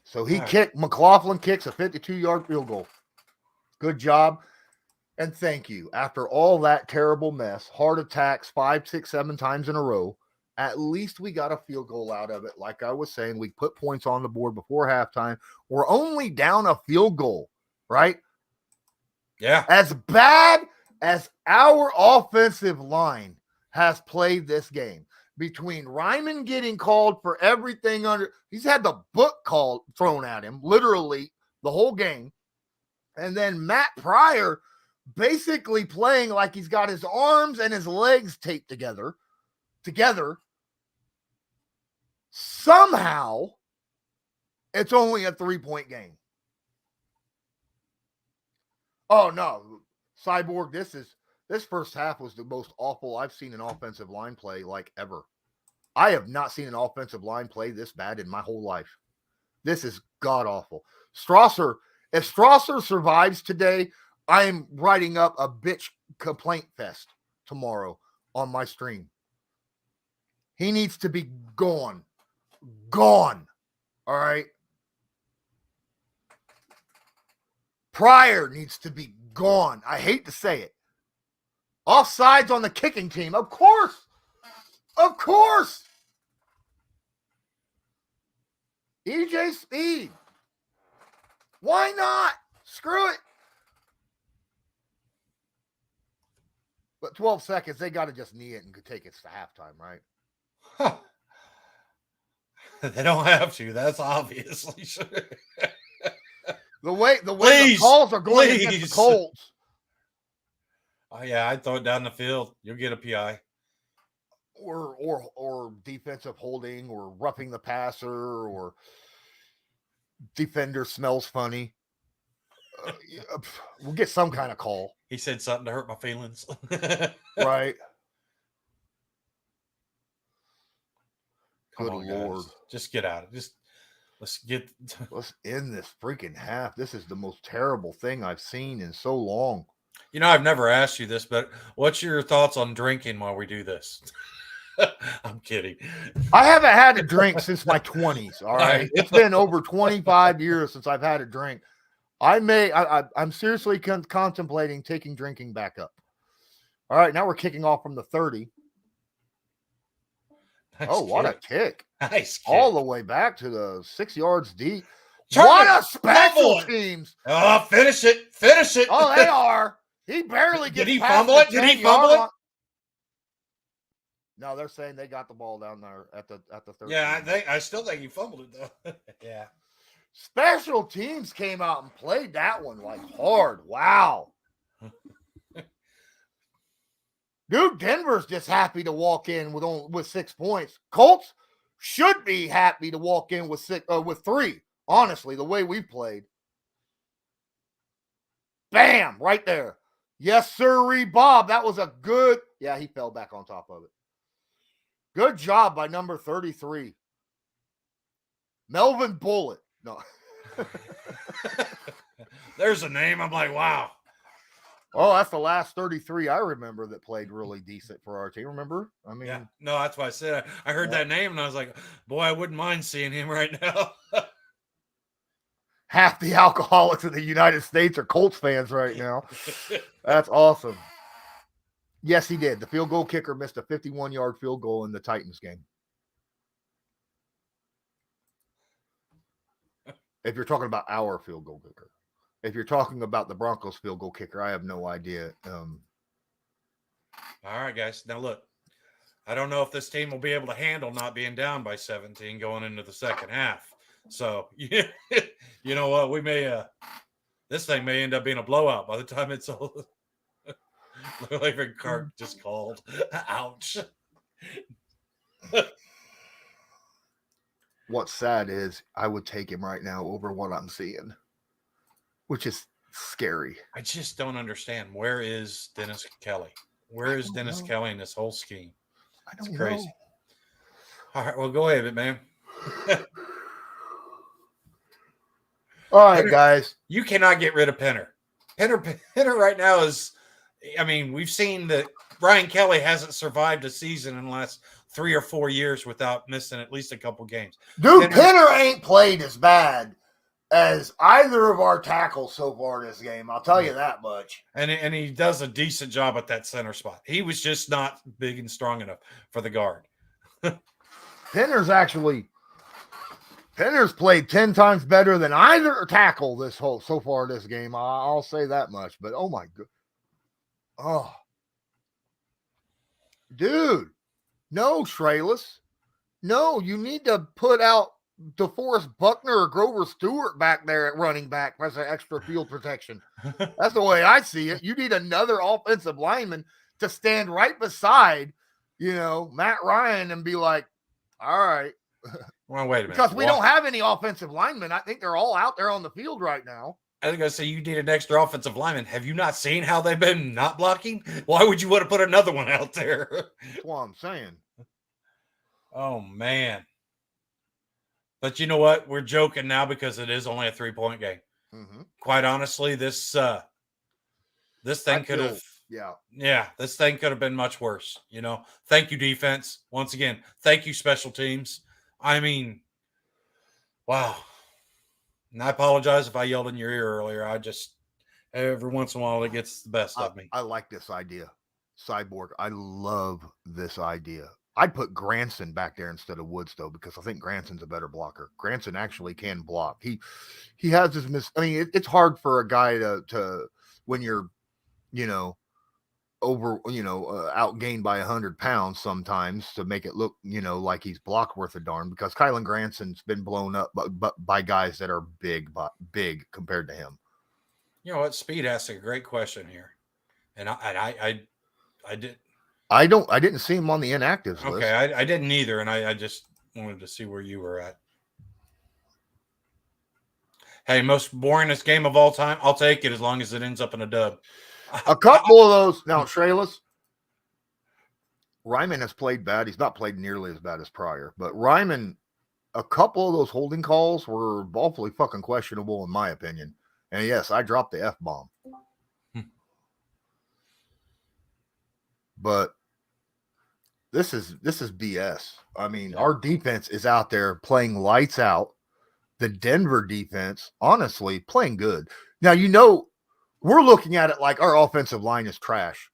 So McLaughlin kicks a 52-yard field goal. Good job. And thank you. After all that terrible mess, heart attacks 5, 6, 7 times in a row, at least we got a field goal out of it. Like I was saying, we put points on the board before halftime. We're only down a field goal, right? Yeah. As bad as our offensive line has played this game, between Ryman getting called for everything he's had the book called thrown at him, literally the whole game. And then Matt Pryor basically playing like he's got his arms and his legs taped together. Somehow, it's only a 3-point game. Oh no, Cyborg, this first half was the most awful I've seen an offensive line play like ever. I have not seen an offensive line play this bad in my whole life. This is god awful. If Strasser survives today, I am writing up a bitch complaint fest tomorrow on my stream. He needs to be gone. Gone. All right. Pryor needs to be gone. I hate to say it. Offsides on the kicking team. Of course. Of course. EJ Speed. Why not? Screw it. But 12 seconds, they got to just knee it and take it to halftime, right? Huh. They don't have to. That's obviously sure. The way the calls are going against the Colts. Oh yeah, I'd throw it down the field. You'll get a PI. Or defensive holding, or roughing the passer, or defender smells funny. We'll get some kind of call. He said something to hurt my feelings. Right. Good Lord. Guys. Just get out. Let's end this freaking half. This is the most terrible thing I've seen in so long. You know, I've never asked you this, but what's your thoughts on drinking while we do this? I'm kidding. I haven't had a drink since my 20s. All right. It's been over 25 years since I've had a drink. I'm seriously contemplating taking drinking back up. All right. Now we're kicking off from the 30. Nice what a kick. Nice kick. All the way back to the 6 yards deep. Charlie, what a special teams. Oh, finish it. Finish it. Oh, they are. He barely gets Did he past fumble the it? Did he fumble it? No, they're saying they got the ball down there at the 30. Yeah, I still think he fumbled it though. Yeah. Special teams came out and played that one like hard. Wow. Dude, Denver's just happy to walk in with 6 points. Colts should be happy to walk in with 3. Honestly, the way we played. Bam, right there. Yes, sir, Bob. That was a good. Yeah, he fell back on top of it. Good job by number 33. Melvin Bullitt. No. There's a name. I'm like, wow. Oh, that's the last 33 I remember that played really decent for our team. Remember? I mean, yeah. No, that's why I said I heard that name and I was like, boy, I wouldn't mind seeing him right now. Half the alcoholics in the United States are Colts fans right now. That's awesome. Yes, he did. The field goal kicker missed a 51-yard field goal in the Titans game. If you're talking about our field goal kicker. If you're talking about the Broncos field goal kicker, I have no idea. All right, guys. Now, look, I don't know if this team will be able to handle not being down by 17 going into the second half. So, you know what? We may this thing may end up being a blowout by the time it's all. Like Clark just called. Ouch. What's sad is I would take him right now over what I'm seeing, which is scary. I just don't understand. Where is Dennis Kelly? Where is Dennis Kelly in this whole scheme? It's crazy. Know. All right, well, go ahead, man. All right, guys. You cannot get rid of Penner. Penner right now is, I mean, we've seen that Brian Kelly hasn't survived a season in the last 3 or 4 years without missing at least a couple games. Dude, Penner ain't played as bad as either of our tackles so far in this game. I'll tell you that much. And he does a decent job at that center spot. He was just not big and strong enough for the guard. Penner's played 10 times better than either tackle so far this game. I'll say that much. But oh my god, oh, dude, no, Trayless, no, you need to put out DeForest Buckner or Grover Stewart back there at running back as an extra field protection. That's the way I see it. You need another offensive lineman to stand right beside, Matt Ryan and be like, all right. Well, wait a minute. Because we don't have any offensive linemen. I think they're all out there on the field right now. I think I say you need an extra offensive lineman. Have you not seen how they've been not blocking? Why would you want to put another one out there? That's what I'm saying. Oh, man. But you know what? We're joking now because it is only a 3-point game. Mm-hmm. Quite honestly, this thing could have. Yeah, this thing could have been much worse. Thank you, defense. Once again, thank you, special teams. I mean, wow. And I apologize if I yelled in your ear earlier. I just, every once in a while, it gets the best of me. I like this idea. Cyborg, I love this idea. I'd put Granson back there instead of Woods, though, because I think Granson's a better blocker. Granson actually can block. He has his it's hard for a guy to when you're, outgained by 100 pounds sometimes to make it look, like he's block worth a darn, because Kylan Granson's been blown up by guys that are big compared to him. You know what? Speed asked a great question here. And I didn't see him on the inactives list. Okay, I didn't either, and I just wanted to see where you were at. Hey, most boringest game of all time. I'll take it as long as it ends up in a dub. A couple of those. Now, Trayless, Ryman has played bad. He's not played nearly as bad as Pryor, but Ryman, a couple of those holding calls were awfully fucking questionable in my opinion. And yes, I dropped the F-bomb. But this is BS. I mean, our defense is out there playing lights out. The Denver defense, honestly, playing good. Now, we're looking at it like our offensive line is trash.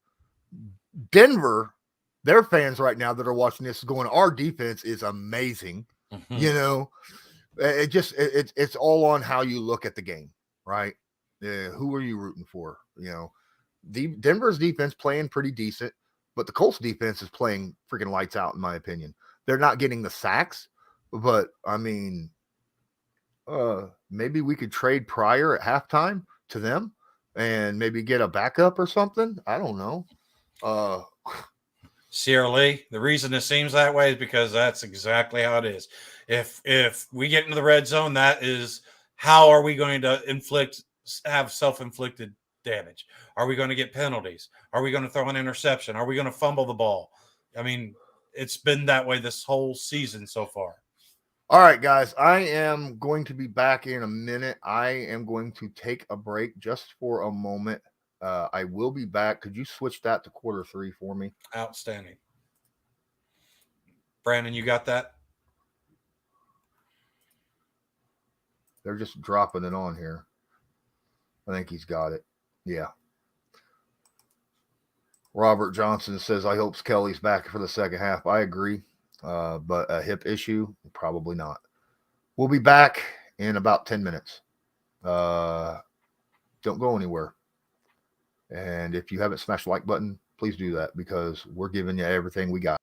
Denver, their fans right now that are watching this going, our defense is amazing. Mm-hmm. It's all on how you look at the game, right? Who are you rooting for? Denver's defense playing pretty decent, but the Colts defense is playing freaking lights out, in my opinion. They're not getting the sacks, but I mean, maybe we could trade Pryor at halftime to them and maybe get a backup or something. I don't know. Sierra Lee, the reason it seems that way is because that's exactly how it is. If we get into the red zone, that is how are we going to have self-inflicted damage? Are we going to get penalties? Are we going to throw an interception? Are we going to fumble the ball? I mean, it's been that way this whole season so far. All right, guys, I am going to be back in a minute. I am going to take a break just for a moment. I will be back. Could you switch that to quarter 3 for me? Outstanding. Brandon, you got that? They're just dropping it on here. I think he's got it. Yeah. Robert Johnson says, I hope Kelly's back for the second half. I agree. But a hip issue, probably not. We'll be back in about 10 minutes. Don't go anywhere. And if you haven't smashed the like button, please do that because we're giving you everything we got.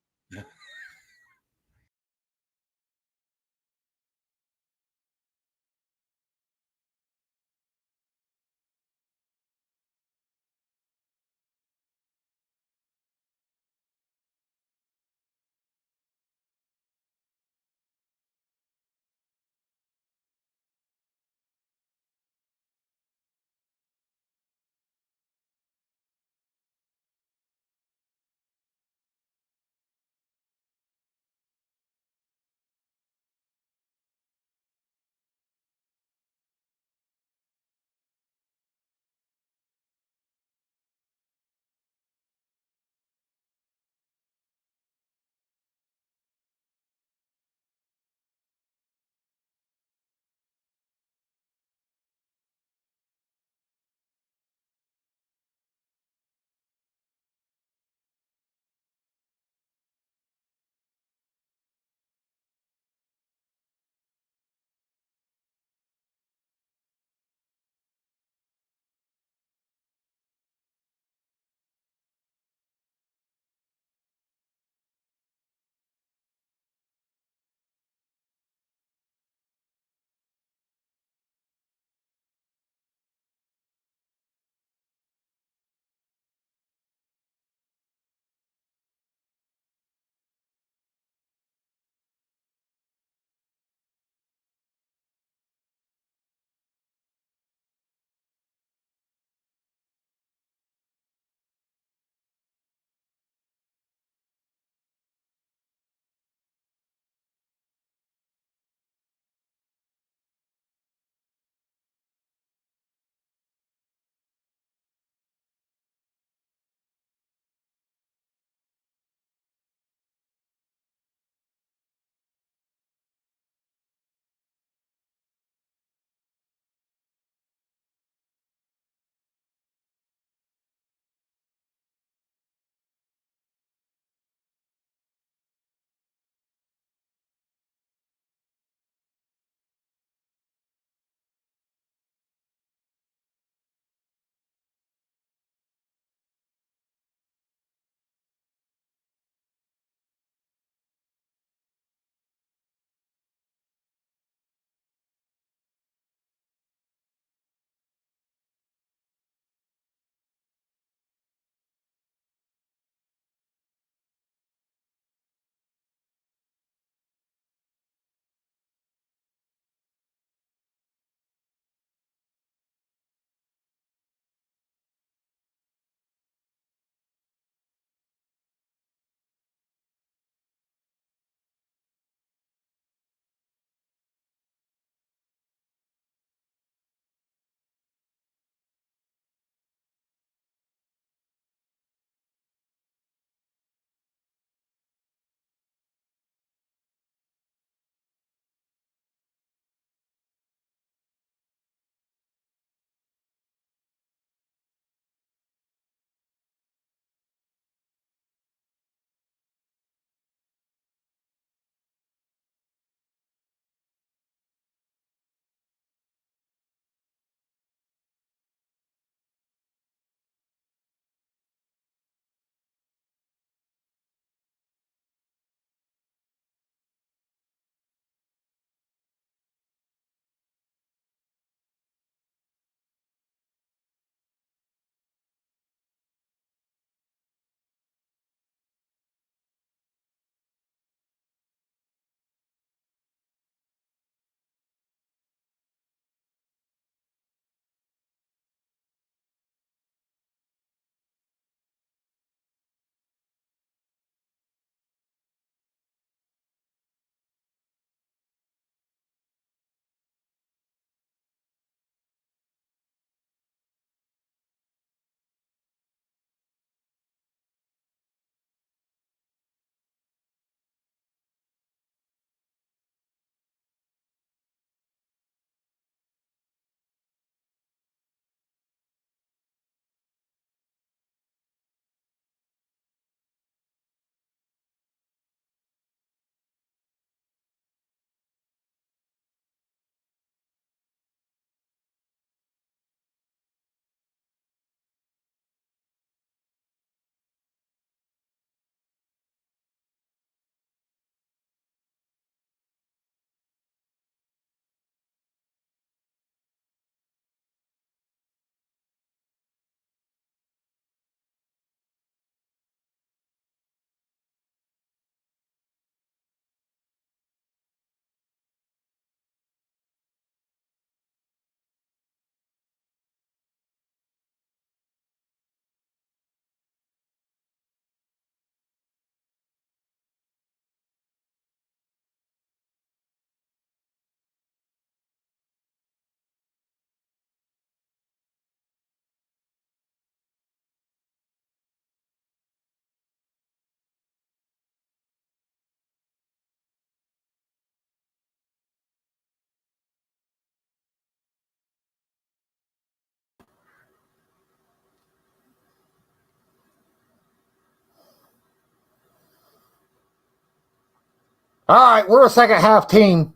All right, we're a second half team.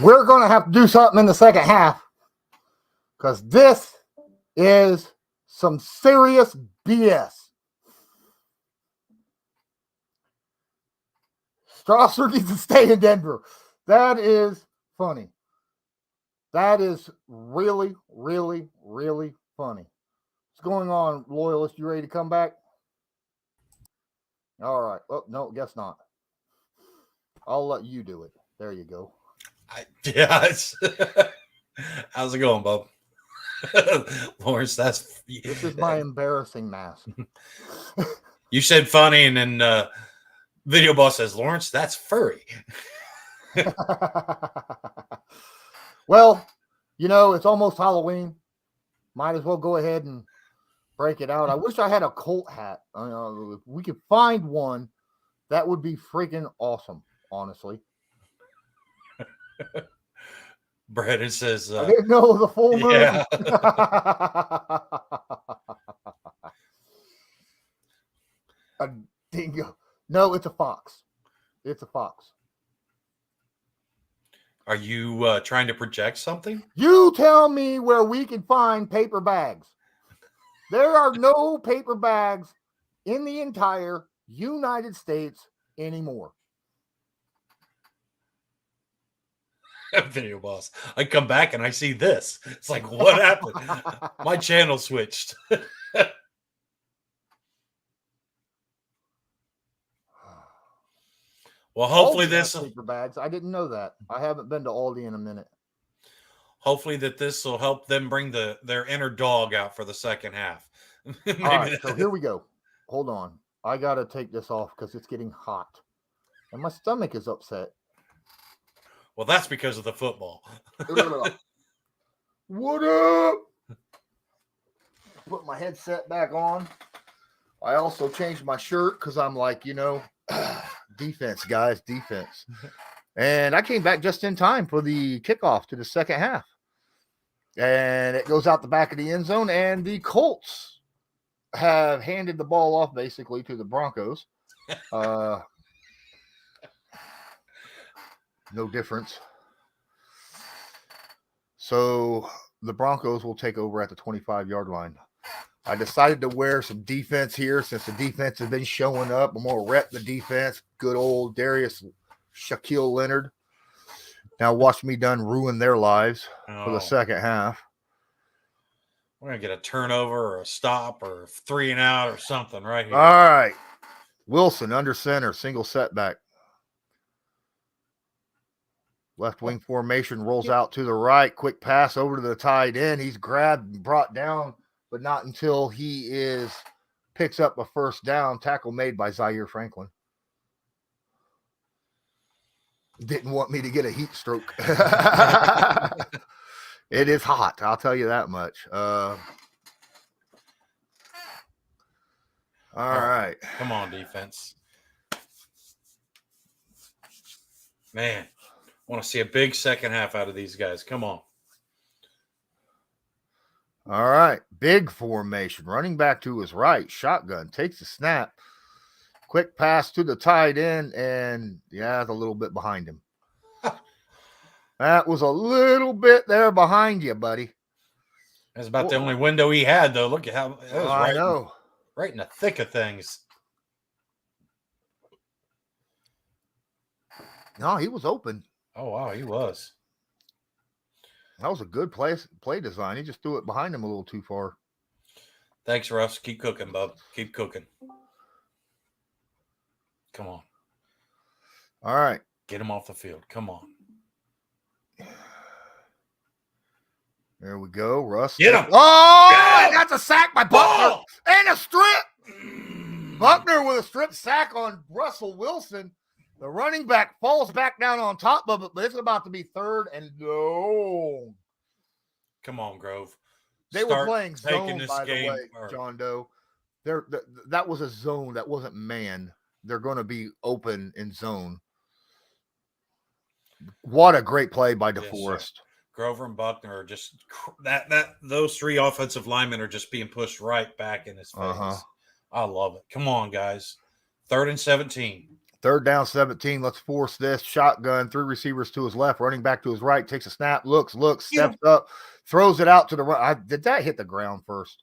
We're going to have to do something in the second half because this is some serious BS. Strasser needs to stay in Denver. That is funny. That is really, really, really funny. What's going on, Loyalist? You ready to come back? All right. Oh, no, guess not. I'll let you do it. There you go. How's it going, Bob? Lawrence, this is my embarrassing mask. You said funny, and then Video Boss says, Lawrence, that's furry. Well, it's almost Halloween. Might as well go ahead and break it out. I wish I had a Colt hat. If we could find one, that would be freaking awesome, honestly. Brandon says, I didn't know the full moon. Yeah. A dingo. No, it's a fox. It's a fox. Are you trying to project something? You tell me where we can find paper bags. There are no paper bags in the entire United States anymore. Video Boss. I come back and I see this. It's like, what happened? My channel switched. Well, hopefully this paper bags. I didn't know that. I haven't been to Aldi in a minute. Hopefully this will help them bring their inner dog out for the second half. All right, so here we go. Hold on. I got to take this off because it's getting hot. And my stomach is upset. Well, that's because of the football. What up? Put my headset back on. I also changed my shirt because I'm like, defense, guys, defense. And I came back just in time for the kickoff to the second half. And it goes out the back of the end zone, and the Colts have handed the ball off basically to the Broncos. No difference. So the Broncos will take over at the 25-yard line. I decided to wear some defense here since the defense has been showing up. I'm going to rep the defense. Good old Shaquille Leonard. Now watch me done ruin their lives for the second half. We're going to get a turnover or a stop or 3 and out or something right here. All right. Wilson under center, single setback. Left wing formation rolls out to the right. Quick pass over to the tight end. He's grabbed and brought down, but not until he picks up a first down. Tackle made by Zaire Franklin. Didn't want me to get a heat stroke. It is hot. I'll tell you that much. All right. Come on, defense. Man, I want to see a big second half out of these guys. Come on. All right. Big formation. Running back to his right. Shotgun. Takes the snap. Quick pass to the tight end. And, it's a little bit behind him. That was a little bit there behind you, buddy. That's about the only window he had, though. Look at how it was I know. Right in the thick of things. No, he was open. Oh, wow, he was. That was a good play design. He just threw it behind him a little too far. Thanks, Russ. Keep cooking, bub. Keep cooking. Come on. All right. Get him off the field. Come on. There we go. Russ. Get him. Oh, that's a sack by Buckner. And a strip. Buckner with a strip sack on Russell Wilson. The running back falls back down on top of it, but it's about to be third and long. Come on, Grove. They were playing zone, this by game, the way, John Doe. That was a zone. That wasn't man. They're going to be open in zone. What a great play by DeForest. Yes, Grover and Buckner are just those three offensive linemen are just being pushed right back in his face. I love it. Come on, guys. 3rd and 17. Third down, 17. Let's force this. Shotgun, 3 receivers to his left, running back to his right, takes a snap, looks, steps up, throws it out to the right. Did that hit the ground first?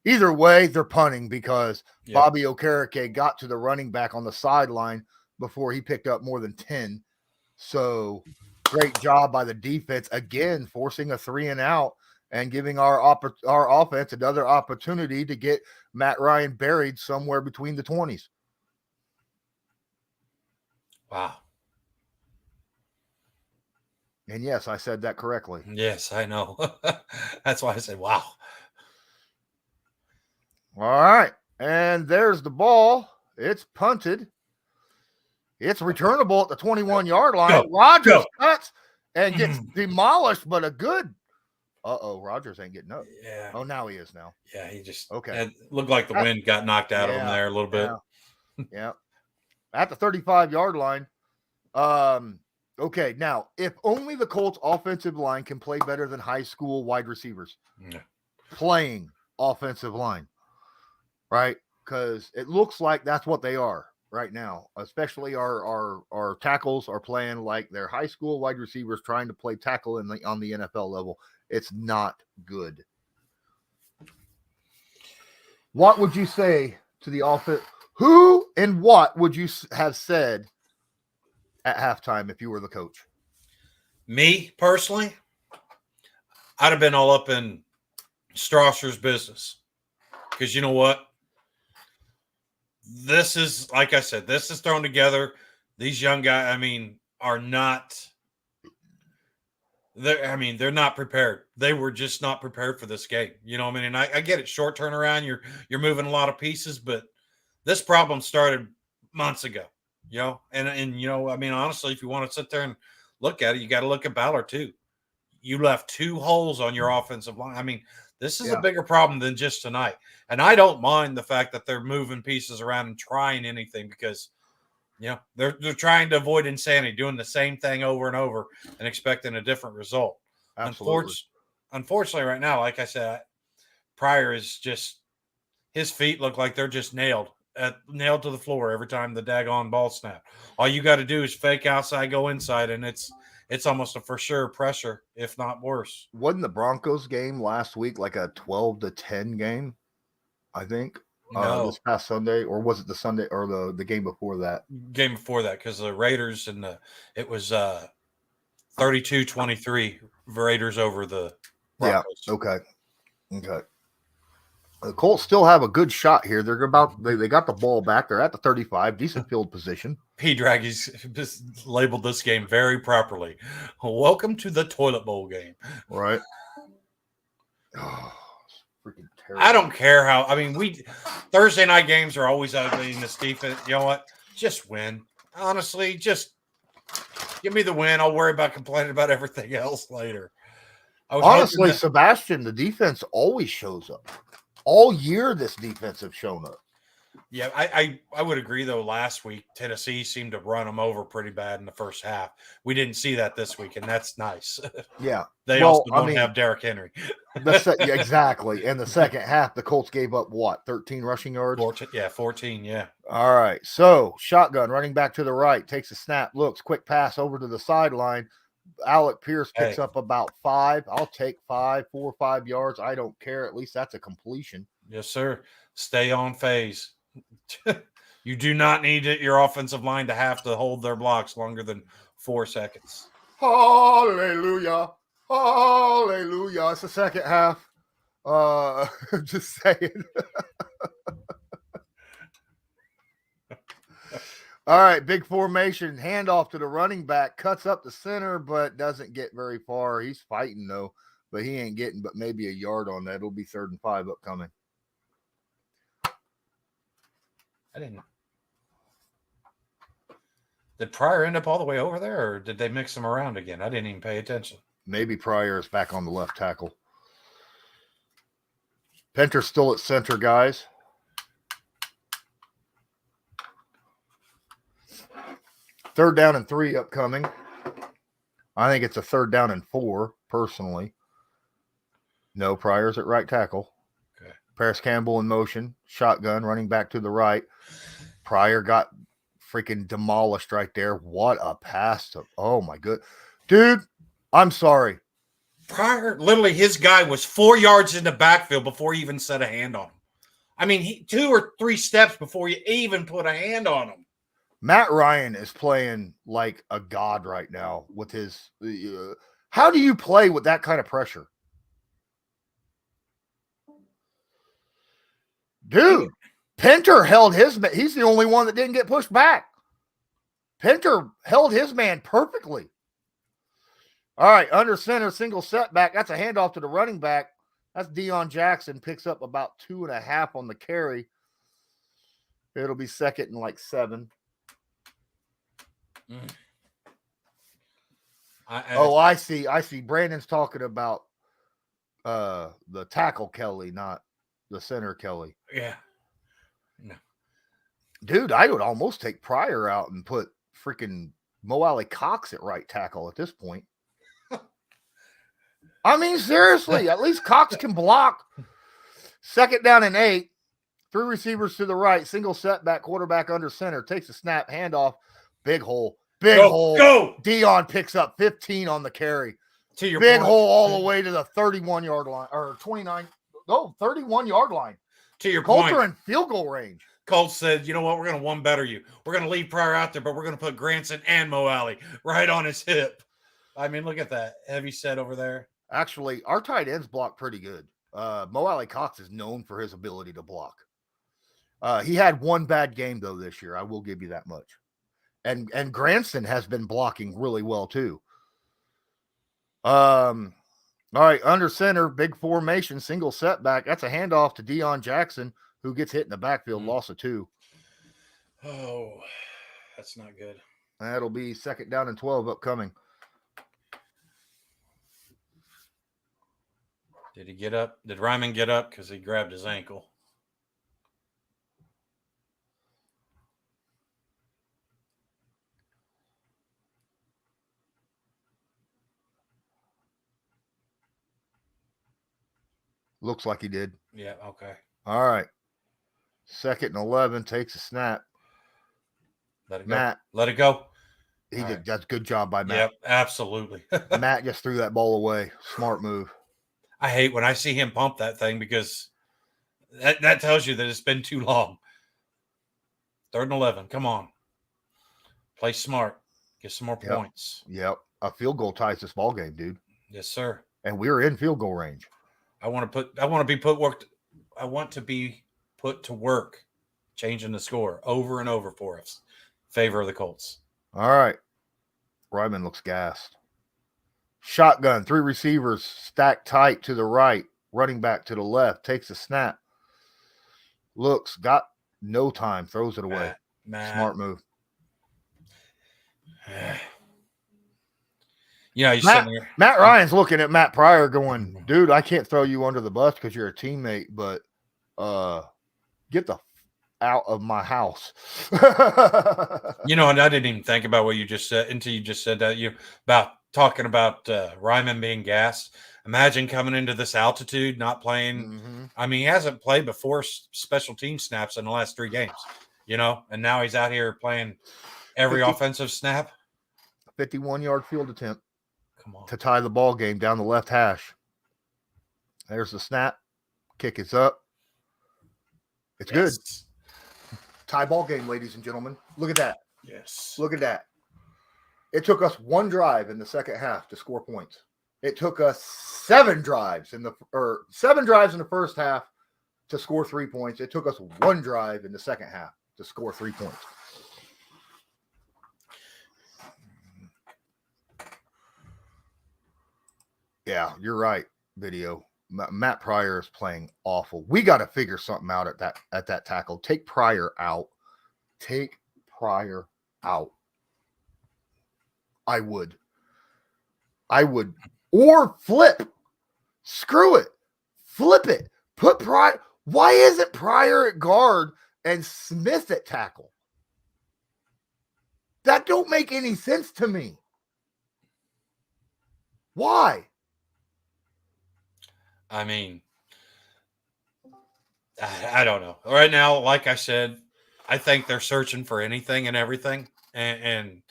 Either way, they're punting because Bobby Okereke got to the running back on the sideline before he picked up more than 10. So great job by the defense, again, forcing a 3-and-out and giving our offense another opportunity to get Matt Ryan buried somewhere between the 20s. Wow. And yes, I said that correctly. Yes, I know. That's why I said, wow. All right. And there's the ball. It's punted. It's returnable at the 21-yard line. Rodgers cuts and gets demolished, but a good. Rodgers ain't getting up. Yeah. Oh, now he is now. Yeah, he just it looked like the wind got knocked out of him there a little bit. Yeah. At the 35-yard line. Okay, now, if only the Colts offensive line can play better than high school wide receivers playing offensive line, right? Because it looks like that's what they are right now, especially our tackles are playing like they're high school wide receivers trying to play tackle on the NFL level. It's not good. What would you say to the offense? Who and what would you have said at halftime if you were the coach? Me, personally, I'd have been all up in Strasser's business. Because you know what? This is, like I said, this is thrown together. These young guys, are not – they're not prepared. They were just not prepared for this game. You know what I mean? And I get it, short turnaround. You're moving a lot of pieces, but this problem started months ago. And honestly, if you want to sit there and look at it, you got to look at Ballard too. You left 2 holes on your offensive line. This is a bigger problem than just tonight. And I don't mind the fact that they're moving pieces around and trying anything because, they're trying to avoid insanity, doing the same thing over and over and expecting a different result. Absolutely. Unfortunately, right now, like I said, Pryor is just – his feet look like they're just nailed to the floor every time the daggone ball snap. All you got to do is fake outside, go inside, and it's almost a for sure pressure, if not worse. Wasn't the Broncos game last week like a 12-10 game? I think this past Sunday, or was it the Sunday or the game before that? Game before that, because the Raiders it was 32-23 Raiders over the Broncos. Yeah. Okay. The Colts still have a good shot here. They got the ball back. They're at the 35, decent field position. P. Draggy's just labeled this game very properly. Welcome to the toilet bowl game. Right. Oh, it's freaking terrible. I don't care how. Thursday night games are always ugly in this defense. You know what? Just win. Honestly, just give me the win. I'll worry about complaining about everything else later. Honestly, Sebastian, the defense always shows up. All year, this defense have shown up. Yeah, I would agree, though. Last week, Tennessee seemed to run them over pretty bad in the first half. We didn't see that this week, and that's nice. Yeah. They also don't have Derrick Henry. Exactly. In the second half, the Colts gave up, 13 rushing yards? 14, yeah. All right. So, shotgun, running back to the right, takes a snap, looks, quick pass over to the sideline. Alec Pierce picks up about 5. I'll take 4 or 5 yards. I don't care. At least that's a completion. Yes, sir. Stay on phase. You do not need your offensive line to have to hold their blocks longer than 4 seconds. Hallelujah. Hallelujah. It's the second half. Just saying. All right, big formation, handoff to the running back, cuts up the center, but doesn't get very far. He's fighting, though, but he ain't getting but maybe a yard on that. It'll be 3rd and 5 upcoming. Did Pryor end up all the way over there, or did they mix him around again? I didn't even pay attention. Maybe Pryor is back on the left tackle. Penter's still at center, guys. Third down and 3 upcoming. I think it's a 3rd down and 4, personally. No, Pryor's at right tackle. Okay. Paris Campbell in motion. Shotgun, running back to the right. Pryor got freaking demolished right there. What a pass to, oh my good. Dude, I'm sorry. Pryor, literally, his guy was 4 yards in the backfield before he even set a hand on him. I mean, 2 or 3 steps before you even put a hand on him. Matt Ryan is playing like a god right now with his. How do you play with that kind of pressure? Dude, Pinter held his man. He's the only one that didn't get pushed back. Pinter held his man perfectly. All right, under center, single setback. That's a handoff to the running back. That's Deion Jackson. Picks up about 2.5 on the carry. It'll be second and like 7. I see. Brandon's talking about the tackle Kelly, not the center Kelly. Yeah. No. Dude, I would almost take Pryor out and put freaking Mo Alley Cox at right tackle at this point. I mean, seriously, at least Cox can block. Second down and 8. 3 receivers to the right. Single setback, quarterback under center. Takes a snap, handoff. Big hole. Big hole. Go. Deion picks up 15 on the carry. To your big point. hole all the way to the 31-yard line. Or 31-yard line. To your Colts point. are in field goal range. Colts said, you know what? We're going to one better you. We're going to leave Pryor out there, but we're going to put Granson and Mo Alley right on his hip. I mean, look at that. Heavy set over there. Actually, our tight ends block pretty good. Mo Alley Cox is known for his ability to block. He had one bad game, though, this year. I will give you that much. And Granson has been blocking really well, too. All right, under center, big formation, single setback. That's a handoff to Deion Jackson, who gets hit in the backfield, loss of 2. Oh, that's not good. That'll be second down and 12 upcoming. Did he get up? Did Ryman get up? Because he grabbed his ankle. Looks like he did. Yeah, okay. All right. Second and 11, takes a snap. Let it go. Matt. Let it go. He did. Right. That's a good job by Matt. Yep, absolutely. Matt just threw that ball away. Smart move. I hate when I see him pump that thing because that tells you that it's been too long. 3rd and 11. Come on. Play smart. Get some more points. Yep. A field goal ties this ball game, dude. Yes, sir. And we're in field goal range. I want to be put to work changing the score over and over for us. Favor of the Colts. All right. Ryman looks gassed. Shotgun, 3 receivers stacked tight to the right, running back to the left, takes a snap. Looks, got no time, throws it away. Smart move. You know, Matt Ryan's looking at Matt Pryor going, dude, I can't throw you under the bus because you're a teammate, but get the out of my house. You know, and I didn't even think about what you just said until you just said that. Talking about Ryman being gassed. Imagine coming into this altitude, not playing. Mm-hmm. I mean, he hasn't played before special team snaps in the last 3 games, you know, and now he's out here playing every offensive snap. 51-yard field attempt. Come on. To tie the ball game down the left hash. There's the snap. Kick is up. It's good. Tie ball game, ladies and gentlemen. Look at that. Yes. Look at that. It took us 1 drive in the second half to score points. It took us 7 drives in the first half to score 3 points. It took us 1 drive in the second half to score 3 points. Yeah, you're right, video. Matt Pryor is playing awful. We got to figure something out at that tackle. Take Pryor out. Take Pryor out. I would. Or flip. Screw it. Flip it. Put Pryor. Why isn't Pryor at guard and Smith at tackle? That don't make any sense to me. Why? I mean, I don't know. Right now, like I said, I think they're searching for anything and everything. And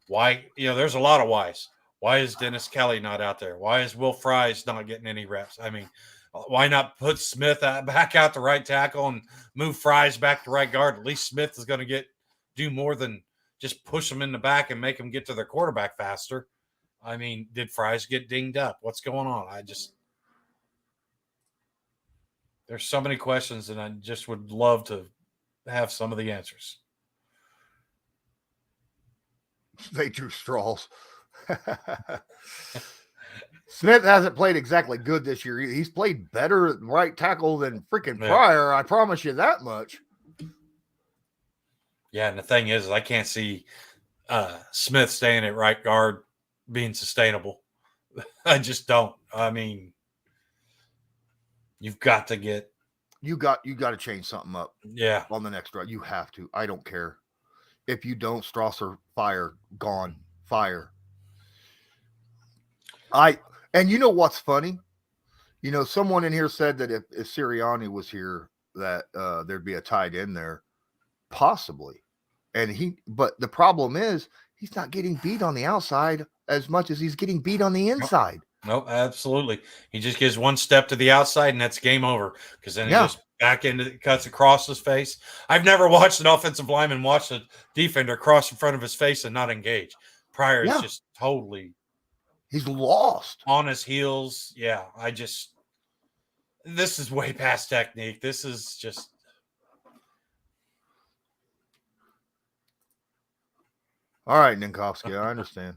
why, there's a lot of whys. Why is Dennis Kelly not out there? Why is Will Fries not getting any reps? I mean, why not put Smith back out to right tackle and move Fries back to right guard? At least Smith is going to do more than just push them in the back and make them get to their quarterback faster. I mean, did Fries get dinged up? What's going on? There's so many questions, and I just would love to have some of the answers. They drew straws. Smith hasn't played exactly good this year. He's played better at right tackle than freaking Pryor. I promise you that much. Yeah, and the thing is I can't see Smith staying at right guard being sustainable. I just don't. I mean, you've got to get. You got to change something up. Yeah. On the next drive, you have to. I don't care if you don't. Strasser, fire, gone, fire. And you know what's funny? Someone in here said that if Sirianni was here, that there'd be a tight end there, possibly. But the problem is he's not getting beat on the outside as much as he's getting beat on the inside. Nope, absolutely. He just gives one step to the outside, and that's game over. Because then he just back into cuts across his face. I've never watched an offensive lineman watch a defender cross in front of his face and not engage. Pryor is just totally. He's lost on his heels. Yeah, this is way past technique. This is just. All right, Ninkowski, I understand.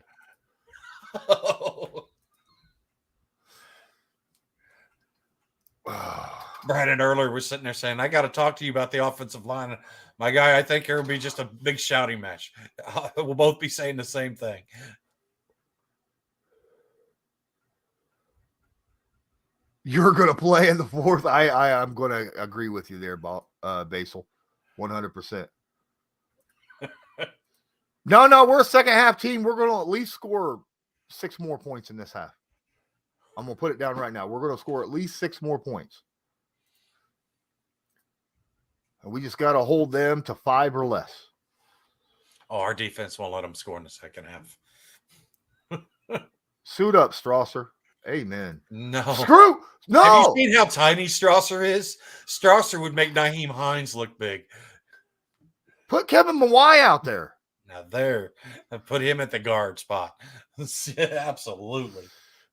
Brandon earlier was sitting there saying, I got to talk to you about the offensive line. My guy, I think there will be just a big shouting match. We'll both be saying the same thing. You're going to play in the fourth. I'm going to agree with you there, Basil. 100%. No, we're a second half team. We're going to at least score 6 more points in this half. I'm going to put it down right now. We're going to score at least 6 more points. And we just got to hold them to 5 or less. Oh, our defense won't let them score in the second half. Suit up, Strasser. Amen. No. No. Have you seen how tiny Strasser is? Strasser would make Nyheim Hines look big. Put Kevin Mawai out there. Now put him at the guard spot. Absolutely.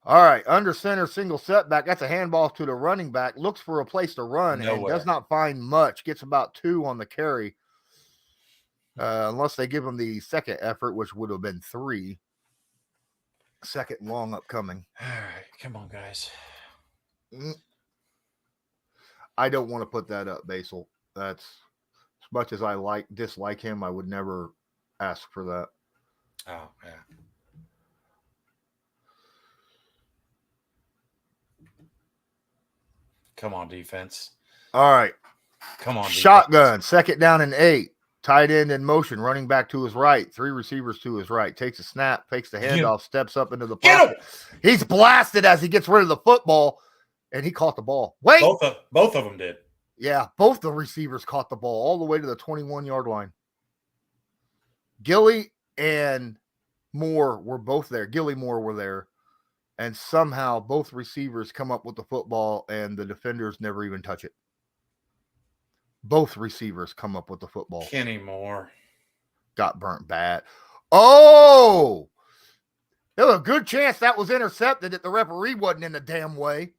All right, under center, single setback. That's a handball to the running back. Looks for a place to run and does not find much. Gets about 2 on the carry. Unless they give him the second effort, which would have been 3. Second long upcoming. All right, come on, guys. I don't want to put that up, Basil. That's as much as I dislike him, I would never ask for that. Oh, yeah. Come on, defense. All right. Come on, shotgun. Defense. 2nd down and 8. Tight end in motion, running back to his right. 3 receivers to his right. Takes a snap, takes the handoff, steps up into the pocket. He's blasted as he gets rid of the football, and he caught the ball. Wait. Both of them did. Yeah, both the receivers caught the ball all the way to the 21-yard line. Gilly and Moore were both there. Gilly Moore were there. And somehow both receivers come up with the football, and the defenders never even touch it. Both receivers come up with the football. Kenny Moore got burnt bad. Oh! There was a good chance that was intercepted that the referee wasn't in the damn way.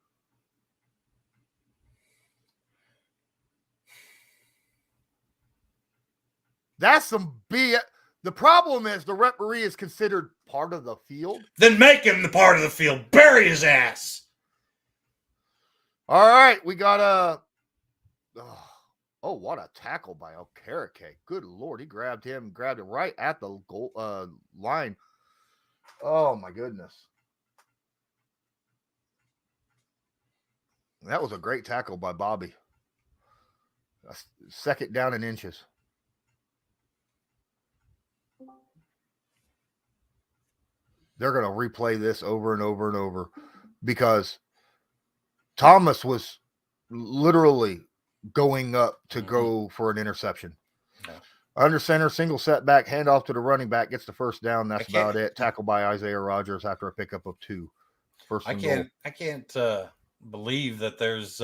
That's some BS. The problem is the referee is considered part of the field. Then make him the part of the field. Bury his ass. All right, we got a. Oh, what a tackle by Okereke. Good Lord, he grabbed it right at the goal line. Oh, my goodness. That was a great tackle by Bobby. 2nd down in inches. They're going to replay this over and over and over because Thomas was literally going up to go for an interception. No. Under center, single setback, handoff to the running back, gets the first down. That's I can't- about it. Tackled by Isaiah Rodgers after a pickup of 2. First I and goal. can't believe that there's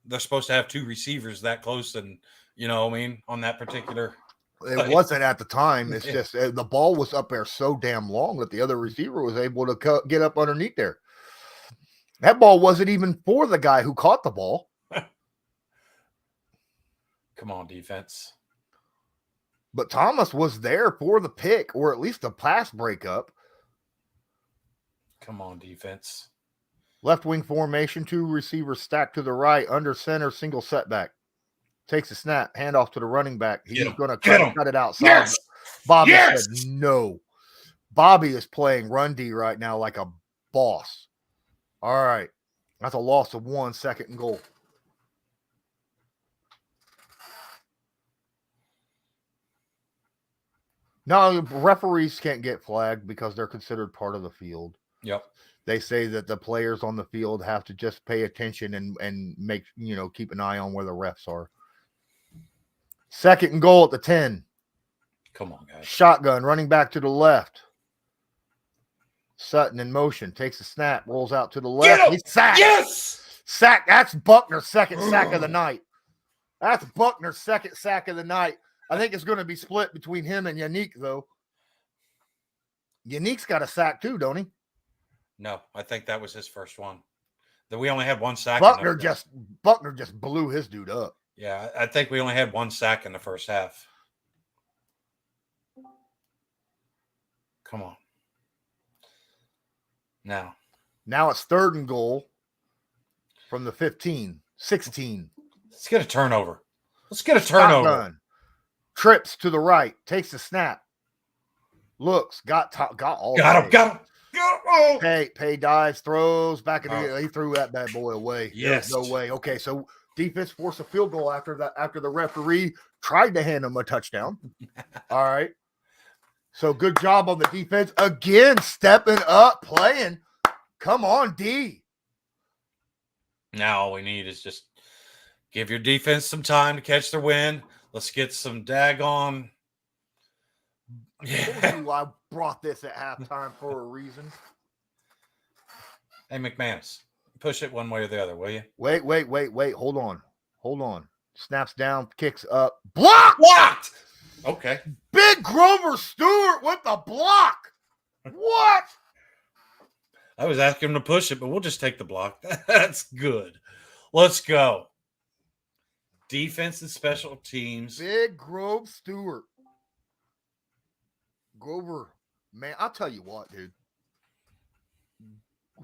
they're supposed to have 2 receivers that close, and you know what I mean, on that particular. It wasn't at the time. It's Yeah. just the ball was up there so damn long that the other receiver was able to get up underneath there. That ball wasn't even for the guy who caught the ball. Come on, defense. But Thomas was there for the pick, or at least the pass breakup. Come on, defense. Left wing formation, 2 receivers stacked to the right, under center, single setback. Takes a snap, handoff to the running back. He's going to cut it outside. Yes! Bobby Yes! said no. Bobby is playing run D right now like a boss. All right. That's a loss of 1, second and goal. No, referees can't get flagged because they're considered part of the field. Yep. They say that the players on the field have to just pay attention and make, keep an eye on where the refs are. Second and goal at the 10. Come on, guys. Shotgun, running back to the left. Sutton in motion, takes a snap, rolls out to the left. He's sacked. Yes! Sack. That's Buckner's second sack of the night. That's Buckner's second sack of the night. I think it's going to be split between him and Yannick, though. Yannick's got a sack too, don't he? No, I think that was his first one. That we only had 1 sack. Buckner just blew his dude up. Yeah, I think we only had 1 sack in the first half. Come on. Now it's third and goal from the 15, 16. let's get a turnover. Shotgun. Trips to the right, takes the snap. Looks, got all. Got him. Oh. Pay dives, throws back in the. He threw that bad boy away. Yes. There's no way. Okay, so defense forced a field goal after the referee tried to hand him a touchdown. All right. So good job on the defense again, stepping up, playing. Come on, D. Now all we need is just give your defense some time to catch their wind. Let's get some daggone. Yeah. I brought this at halftime for a reason. Hey, McManus, push it one way or the other, will you? Wait. Hold on. Snaps down, kicks up. Blocked! Okay. Big Grover Stewart with the block. What? I was asking him to push it, but we'll just take the block. That's good. Let's go. Defense and special teams. Big Grove Stewart. Grover, man, I'll tell you what, dude.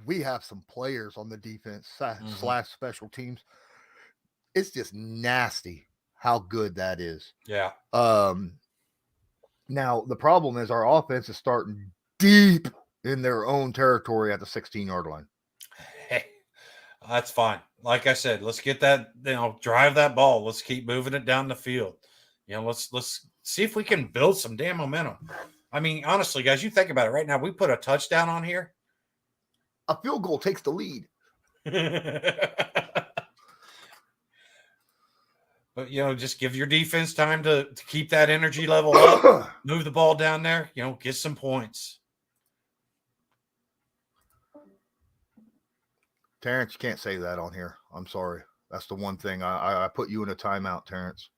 We have some players on the defense / special teams. It's just nasty how good that is. Yeah. Now, the problem is our offense is starting deep in their own territory at the 16-yard line. Hey, that's fine. Like I said, let's get that, drive that ball. Let's keep moving it down the field. Let's see if we can build some damn momentum. I mean, honestly, guys, you think about it right now. We put a touchdown on here. A field goal takes the lead. But, just give your defense time to keep that energy level up. Move the ball down there. Get some points. Terrence, you can't say that on here. I'm sorry. That's the one thing. I put you in a timeout, Terrence.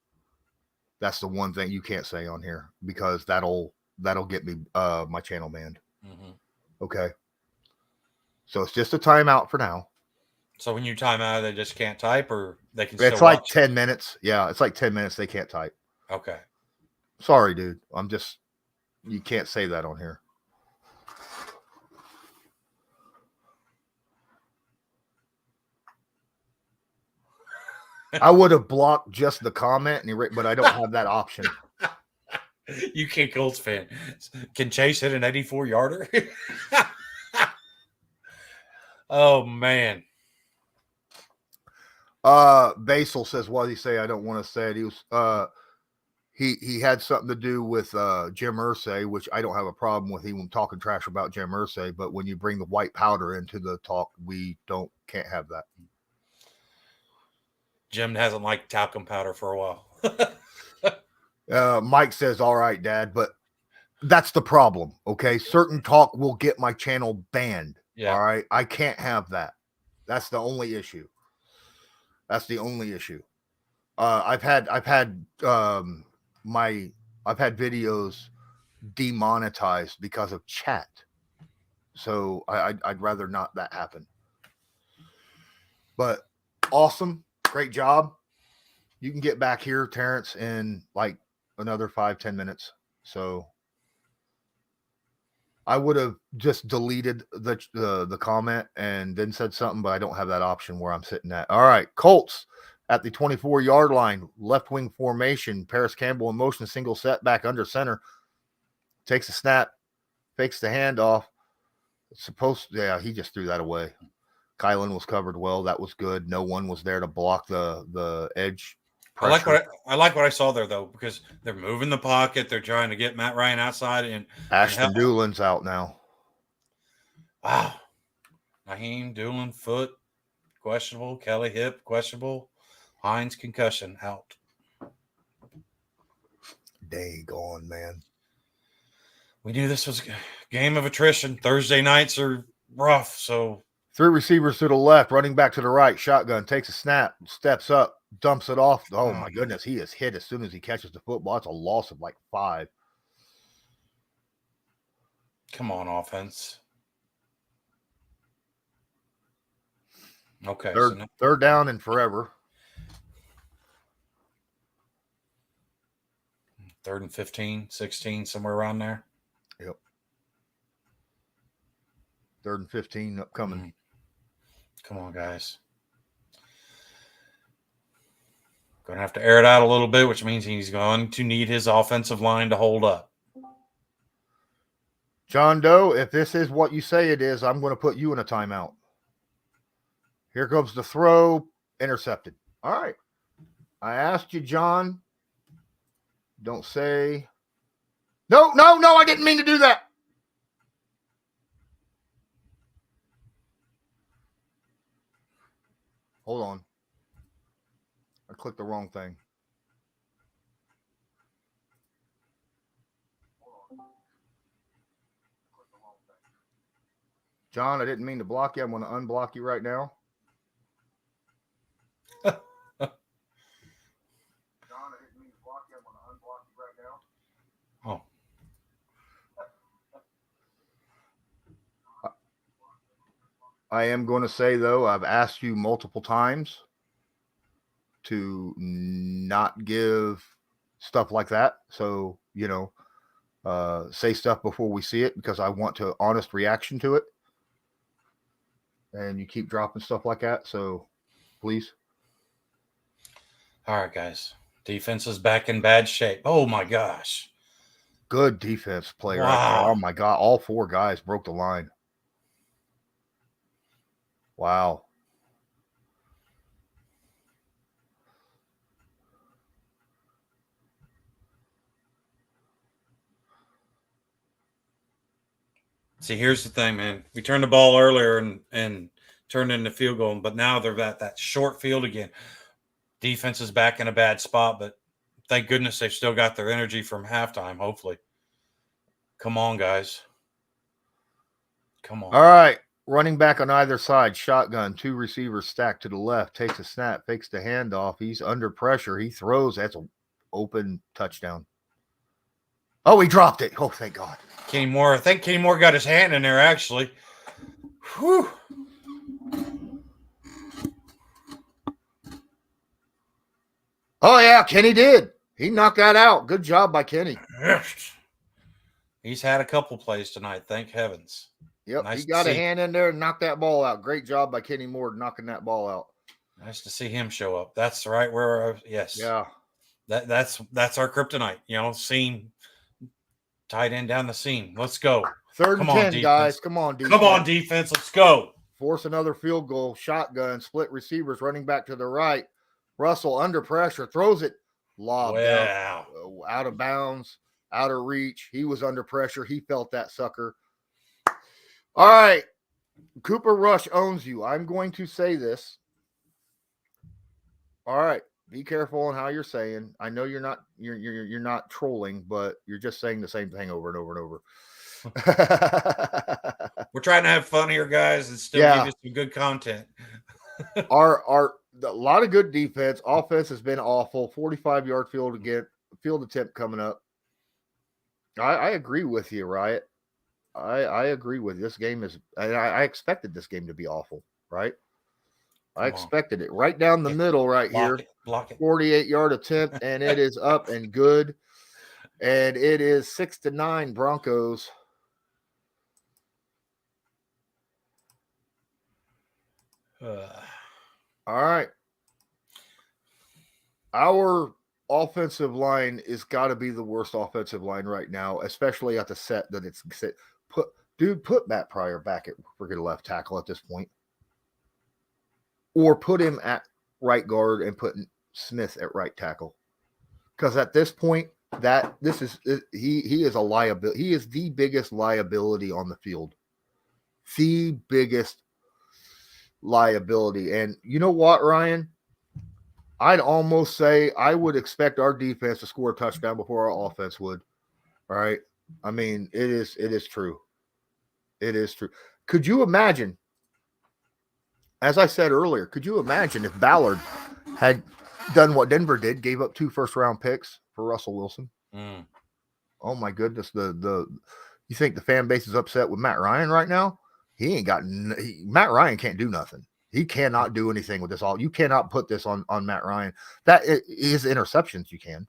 That's the one thing you can't say on here because that'll get me my channel banned. Mm-hmm. Okay. So it's just a timeout for now. So when you time out, they just can't type, or they can. It's still like watch? 10 minutes. Yeah, it's like 10 minutes. They can't type. Okay. Sorry, dude. You can't say that on here. I would have blocked just the comment, but I don't have that option. You can't, Colts fan. Can Chase hit an 84-yarder? Oh, man. Basil says, what did he say? I don't want to say it. He was he had something to do with Jim Irsay, which I don't have a problem with even talking trash about Jim Irsay, but when you bring the white powder into the talk, we can't have that. Jim hasn't liked talcum powder for a while. Mike says, all right, Dad, but that's the problem. Okay. Certain talk will get my channel banned. Yeah. All right. I can't have that. That's the only issue. I've had videos demonetized because of chat. So I'd rather not that happen. But awesome. Great job. You can get back here, Terrence, in like another 5-10 minutes. So I would have just deleted the comment and then said something, but I don't have that option where I'm sitting at. All right. Colts at the 24-yard line, left wing formation. Paris Campbell in motion, single set back under center. Takes a snap, fakes the handoff. He just threw that away. Kylan was covered well. That was good. No one was there to block the edge pressure. I like what I saw there though, because they're moving the pocket. They're trying to get Matt Ryan outside, and Ashton Doolin's out now. Wow. Naheem Doolin foot questionable. Kelly hip questionable. Hines concussion out. Dang on, man. We knew this was a game of attrition. Thursday nights are rough, so 3 receivers to the left, running back to the right. Shotgun takes a snap, steps up, dumps it off. Oh my goodness, he is hit as soon as he catches the football. It's a loss of like 5. Come on, offense. Okay. Third down and forever. 3rd and 15, 16, somewhere around there. Yep. 3rd and 15 upcoming. Mm-hmm. Come on, guys. Going to have to air it out a little bit, which means he's going to need his offensive line to hold up. John Doe, if this is what you say it is, I'm going to put you in a timeout. Here comes the throw, intercepted. All right. I asked you, John. Don't say. No, I didn't mean to do that. Hold on. I clicked the wrong thing. John, I didn't mean to block you. I'm going to unblock you right now. Oh. I am going to say, though, I've asked you multiple times to not give stuff like that. So, say stuff before we see it because I want an honest reaction to it. And you keep dropping stuff like that. So, please. All right, guys. Defense is back in bad shape. Oh, my gosh. Good defense play right there. Oh, my God. All 4 guys broke the line. Wow. See, here's the thing, man. We turned the ball earlier and turned into field goal, but now they're at that short field again. Defense is back in a bad spot, but thank goodness they've still got their energy from halftime, hopefully. Come on, guys. Come on. All right. Running back on either side, shotgun, 2 receivers stacked to the left, takes a snap, fakes the handoff. He's under pressure. He throws. That's an open touchdown. Oh, he dropped it. Oh, thank God. Kenny Moore. I think Kenny Moore got his hand in there, actually. Whew. Oh, yeah, Kenny did. He knocked that out. Good job by Kenny. He's had a couple plays tonight, thank heavens. Yep, nice he got a hand in there and knocked that ball out. Great job by Kenny Moore knocking that ball out. Nice to see him show up. That's right where, yes. Yeah. That's our kryptonite, seam, tight end down the seam. Let's go. 3rd and 10, guys. Come on, defense. Come on, defense. Let's go. Force another field goal. Shotgun, split receivers, running back to the right. Russell under pressure, throws it. Lobbed wow. Out of bounds, out of reach. He was under pressure. He felt that sucker. All right. Cooper Rush owns you. I'm going to say this. All right. Be careful on how you're saying. I know you're not trolling, but you're just saying the same thing over and over and over. We're trying to have fun here, guys, and still give you some good content. A lot of good defense. Offense has been awful. 45-yard field attempt coming up. I agree with you, Riot. I agree with you. This game is. I expected this game to be awful, right? I expected it right down the middle, right here. Block it. 48-yard attempt, and it is up and good. And it is 6-9 Broncos. All right. Our offensive line is got to be the worst offensive line right now, especially at the set that it's set. Put Matt Pryor back at freaking left tackle at this point. Or put him at right guard and put Smith at right tackle. Because at this point, he is a liability. He is the biggest liability on the field. The biggest liability. And you know what, Ryan? I'd almost say I would expect our defense to score a touchdown before our offense would. All right. I mean, it is true. It is true. Could you imagine, as I said earlier, could you imagine if Ballard had done what Denver did, gave up 2 first-round picks for Russell Wilson? Oh my goodness. You think the fan base is upset with Matt Ryan right now? Matt Ryan can't do nothing. He cannot do anything with this. You cannot put this on Matt Ryan. His interceptions you can.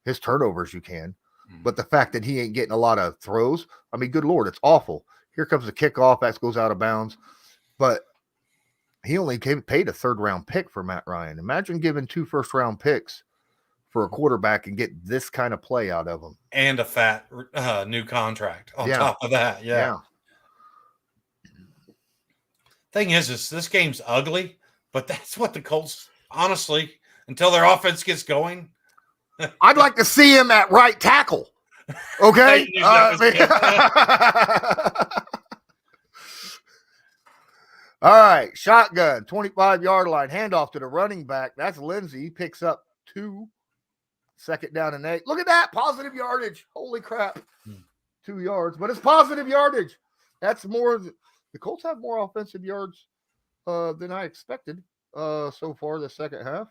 His turnovers you can. But the fact that he ain't getting a lot of throws, I mean, good Lord, it's awful. Here comes the kickoff. That goes out of bounds. But he only paid a 3rd-round pick for Matt Ryan. Imagine giving 2 first-round picks for a quarterback and get this kind of play out of him. And a fat new contract on top of that. Yeah. Thing is this game's ugly, but that's what the Colts, honestly, until their offense gets going. I'd like to see him at right tackle. Okay? All right, shotgun, 25-yard line, handoff to the running back. That's Lindsey. He picks up 2. 2nd down and 8. Look at that, positive yardage. Holy crap. 2 yards, but it's positive yardage. That's more. The Colts have more offensive yards than I expected so far the second half.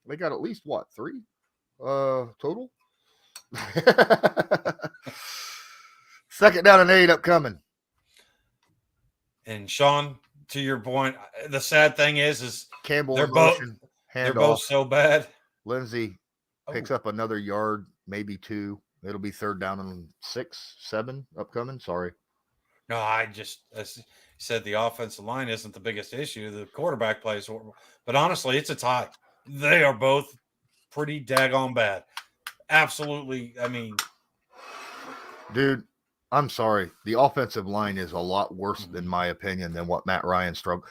They got at least, 3 total? 2nd down and 8 upcoming. And Sean, to your point, the sad thing is Campbell they're both so bad. Lindsey picks up another yard, maybe 2. It'll be 3rd down and 6, 7 upcoming. Sorry. No, I said the offensive line isn't the biggest issue. The quarterback plays, but honestly, it's a tie. They are both pretty daggone bad. Absolutely. I mean, dude, I'm sorry. The offensive line is a lot worse, in my opinion, than what Matt Ryan struggled.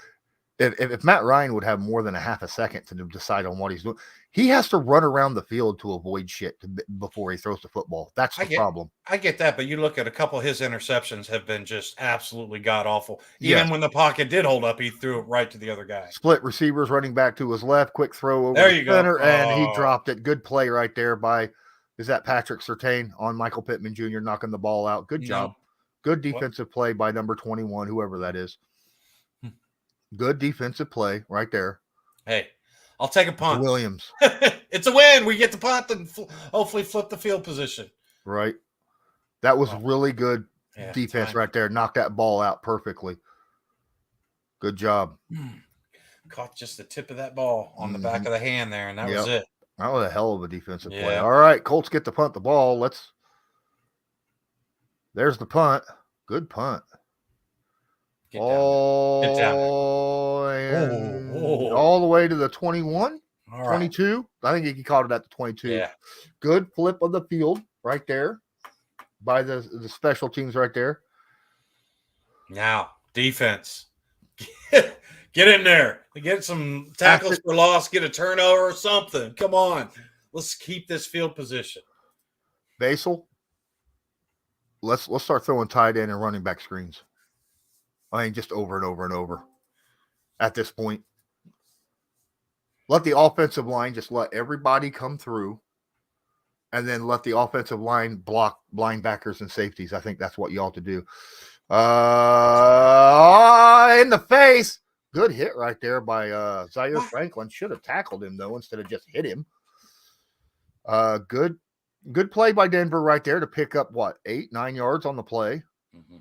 If Matt Ryan would have more than a half a second to decide on what he's doing, he has to run around the field to avoid shit before he throws the football. That's the problem. I get that, but you look at a couple of his interceptions have been just absolutely god-awful. Even when the pocket did hold up, he threw it right to the other guy. Split receivers, running back to his left, quick throw over the center, and he dropped it. Good play right there by, is that Patrick Surtain on Michael Pittman Jr. knocking the ball out. Good job. Good defensive play by number 21, whoever that is. Good defensive play right there. Hey, I'll take a punt. Williams. It's a win. We get the punt and hopefully flip the field position. Right. That was really good defense right there. Knocked that ball out perfectly. Good job. Caught just the tip of that ball on the back of the hand there, and that was it. That was a hell of a defensive play. All right, Colts get to punt the ball. There's the punt. Good punt. All the way to the 21, 22. I think he caught it at the 22. Yeah. Good flip of the field right there by the special teams right there. Now, defense. Get in there. Get some tackles for loss, get a turnover or something. Come on. Let's keep this field position. Basil, let's start throwing tight end and running back screens. I mean, just over and over and over at this point. Let the offensive line just let everybody come through, and then let the offensive line block linebackers and safeties. I think that's what you ought to do. In the face. Good hit right there by Zaire Franklin. Should have tackled him, though, instead of just hit him. Good play by Denver right there to pick up, 8-9 yards on the play. Mm-hmm.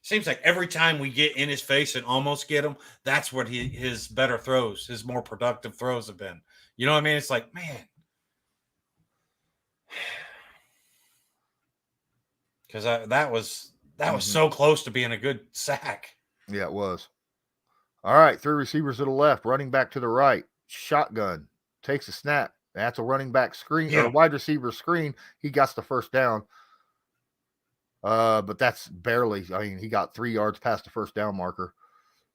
Seems like every time we get in his face and almost get him, that's what his better throws, his more productive throws have been. You know what I mean? It's like, man. Because that was so close to being a good sack. Yeah, it was. All right, 3 receivers to the left, running back to the right, shotgun, takes a snap. That's a running back screen or a wide receiver screen. He got the first down. But that's barely. I mean, he got 3 yards past the first down marker,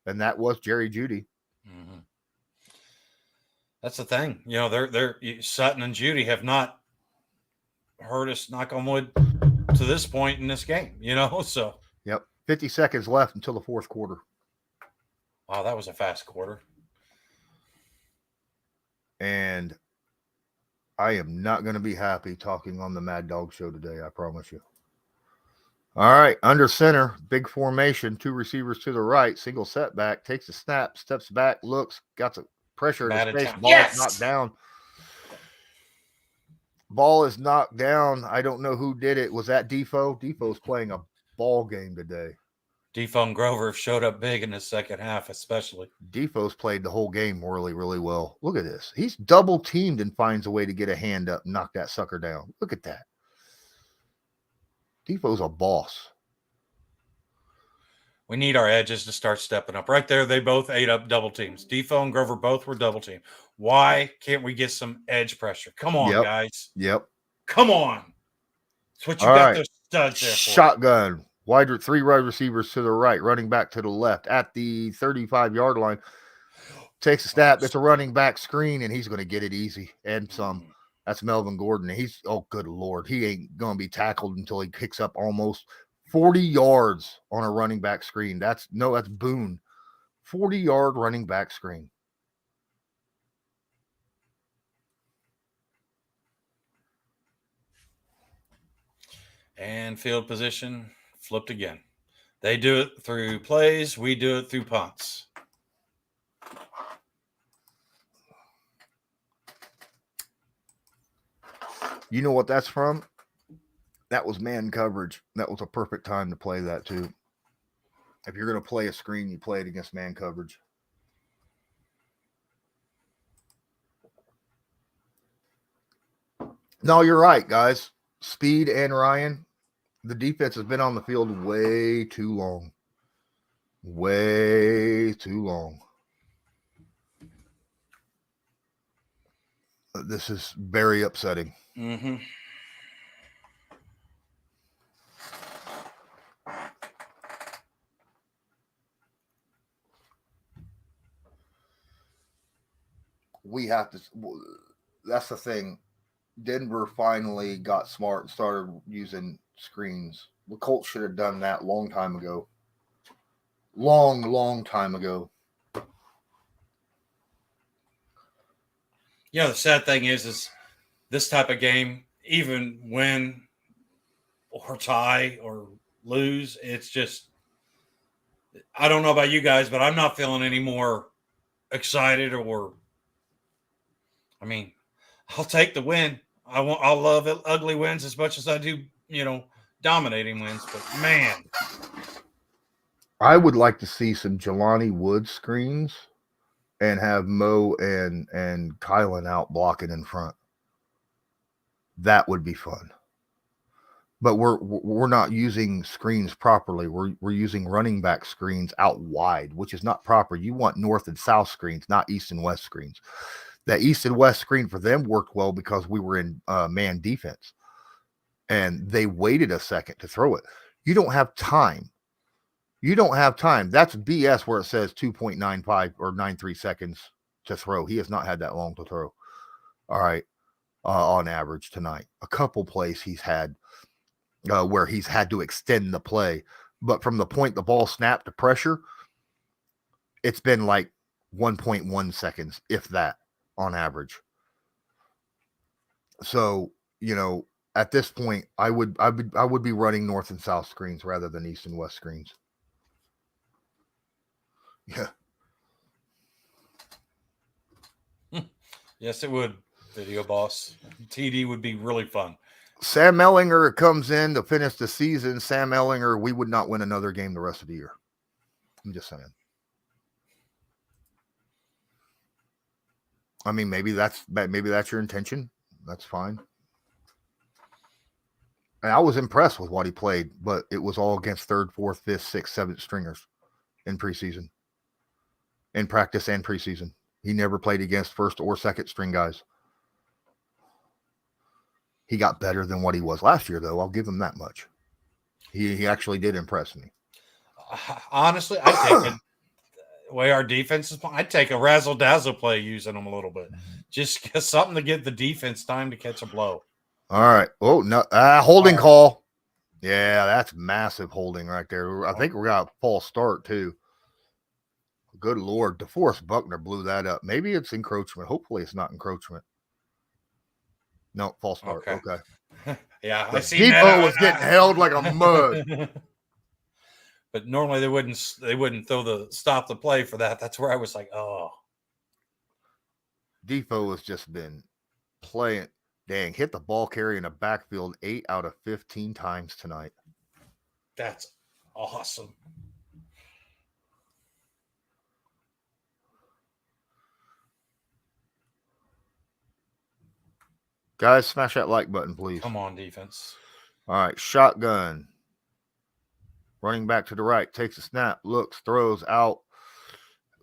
and that was Jerry Jeudy. Mm-hmm. That's the thing. You know, they're Sutton and Jeudy have not hurt us, knock on wood, to this point in this game. You know, so 50 seconds left until the fourth quarter. Wow, that was a fast quarter. And I am not going to be happy talking on the Mad Dog Show today. I promise you. All right, under center, big formation, 2 receivers to the right, single setback, takes a snap, steps back, looks, got some pressure in his face. Ball is knocked down. Ball is knocked down. I don't know who did it. Was that Defoe? Defoe's playing a ball game today. Defoe and Grover showed up big in the second half, especially. Defoe's played the whole game really, really well. Look at this. He's double teamed and finds a way to get a hand up and knock that sucker down. Look at that. Defoe's a boss. We need our edges to start stepping up. Right there, they both ate up double teams. Defoe and Grover both were double teamed. Why can't we get some edge pressure? Come on, guys. Yep. Come on. That's what you got those studs there for. Shotgun. 3 wide receivers to the right, running back to the left at the 35-yard line. Takes a snap. It's a running back screen, and he's going to get it easy and some. That's Melvin Gordon. He's, oh, good Lord. He ain't going to be tackled until he kicks up almost 40 yards on a running back screen. That's Boone. 40-yard running back screen. And field position flipped again. They do it through plays. We do it through punts. You know what that's from? That was man coverage. That was a perfect time to play that too. If you're going to play a screen, you play it against man coverage. No, you're right, guys. Speed and Ryan, the defense has been on the field way too long. Way too long. This is very upsetting. Mm-hmm. We have to. That's the thing. Denver finally got smart and started using screens. The Colts should have done that long time ago. Long time ago. Yeah, the sad thing is this type of game, even win or tie or lose, it's just, I don't know about you guys, but I'm not feeling any more excited or, I mean, I'll take the win. I'll love ugly wins as much as I do, dominating wins. But man, I would like to see some Jelani Woods screens and have Mo and Kylan out blocking in front. That would be fun. But we're not using screens properly. We're using running back screens out wide, which is not proper. You want north and south screens, not east and west screens. That east and west screen for them worked well because we were in man defense. And they waited a second to throw it. You don't have time. That's BS where it says 2.95 or 93 seconds to throw. He has not had that long to throw. All right. On average tonight. A couple plays he's had where he's had to extend the play. But from the point the ball snapped to pressure, it's been like 1.1 seconds, if that. on average. So, at this point, I would be running north and south screens rather than east and west screens. Yeah. Yes, it would. Video boss. TD would be really fun. Sam Ellinger comes in to finish the season. Sam Ellinger, we would not win another game the rest of the year. I'm just saying. I mean, maybe that's your intention. That's fine. And I was impressed with what he played, but it was all against 3rd, 4th, 5th, 6th, 7th stringers in preseason, in practice and preseason. He never played against 1st or 2nd string guys. He got better than what he was last year, though. I'll give him that much. He actually did impress me. Honestly, I take it the way our defense is playing. I'd take a razzle dazzle play using them a little bit, just something to give the defense time to catch a blow. All right. Oh no, holding call. Yeah, that's massive holding right there. I think we got a false start too. Good Lord, DeForest Buckner blew that up. Maybe it's encroachment. Hopefully, it's not encroachment. No, false start. Okay. Yeah, I see. Depot was getting held like a mud. But normally they wouldn't stop the play for that. That's where I was like, oh. Defoe has just been playing. Dang, hit the ball carrier in the backfield 8 out of 15 times tonight. That's awesome. Guys, smash that like button, please. Come on, defense. All right, shotgun. Running back to the right, takes a snap, looks, throws out.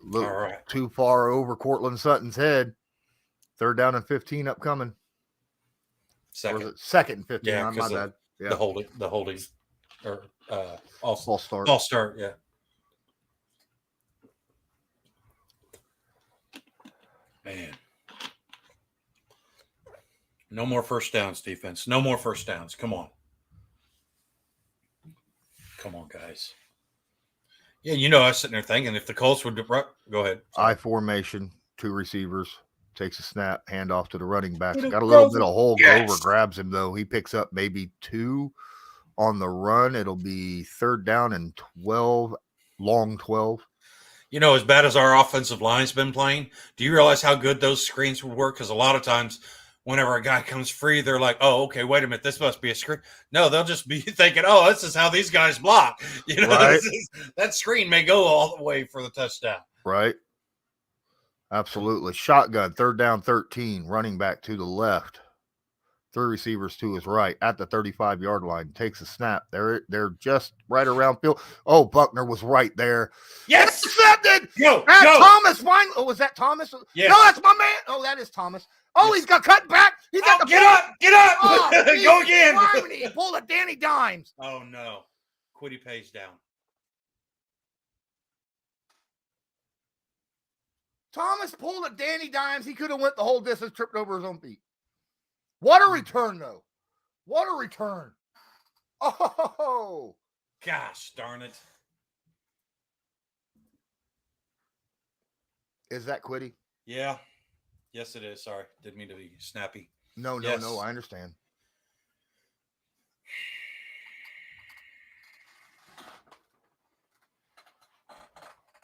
Look, all right. Too far over Courtland Sutton's head. 3rd down and 15 upcoming. Second. 2nd and 15. Yeah, My bad. Yeah. The holding, or false start. False start. Yeah. Man. No more first downs, defense. No more first downs. Come on. Come on, guys. Yeah, I was sitting there thinking if the Colts would go ahead. I formation, 2 receivers, takes a snap, handoff to the running back. Got a little bit of hole. Yes. Over grabs him though. He picks up maybe 2 on the run. It'll be 3rd down and 12, long 12. As bad as our offensive line's been playing, do you realize how good those screens would work? Because a lot of times whenever a guy comes free, they're like, oh, okay, wait a minute, this must be a screen. No, they'll just be thinking, oh, this is how these guys block. Right. That screen may go all the way for the touchdown. Right. Absolutely. Shotgun, 3rd down, 13, running back to the left. 3 receivers to his right at the 35-yard line. Takes a snap. They're just right around field. Oh, Buckner was right there. Yes. Intercepted. Go. Thomas. Finally. Oh, was that Thomas? Yes. No, that's my man. Oh, that is Thomas. Oh, he's got cut back. He's got get up. Oh, go again. He pulled a Danny Dimes. Oh, no. Quiddy pays down. Thomas pulled a Danny Dimes. He could have went the whole distance, tripped over his own feet. What a return, though. What a return. Oh. Gosh darn it. Is that Quiddy? Yeah. Yes, it is. Sorry. Didn't mean to be snappy. No, Yes. I understand.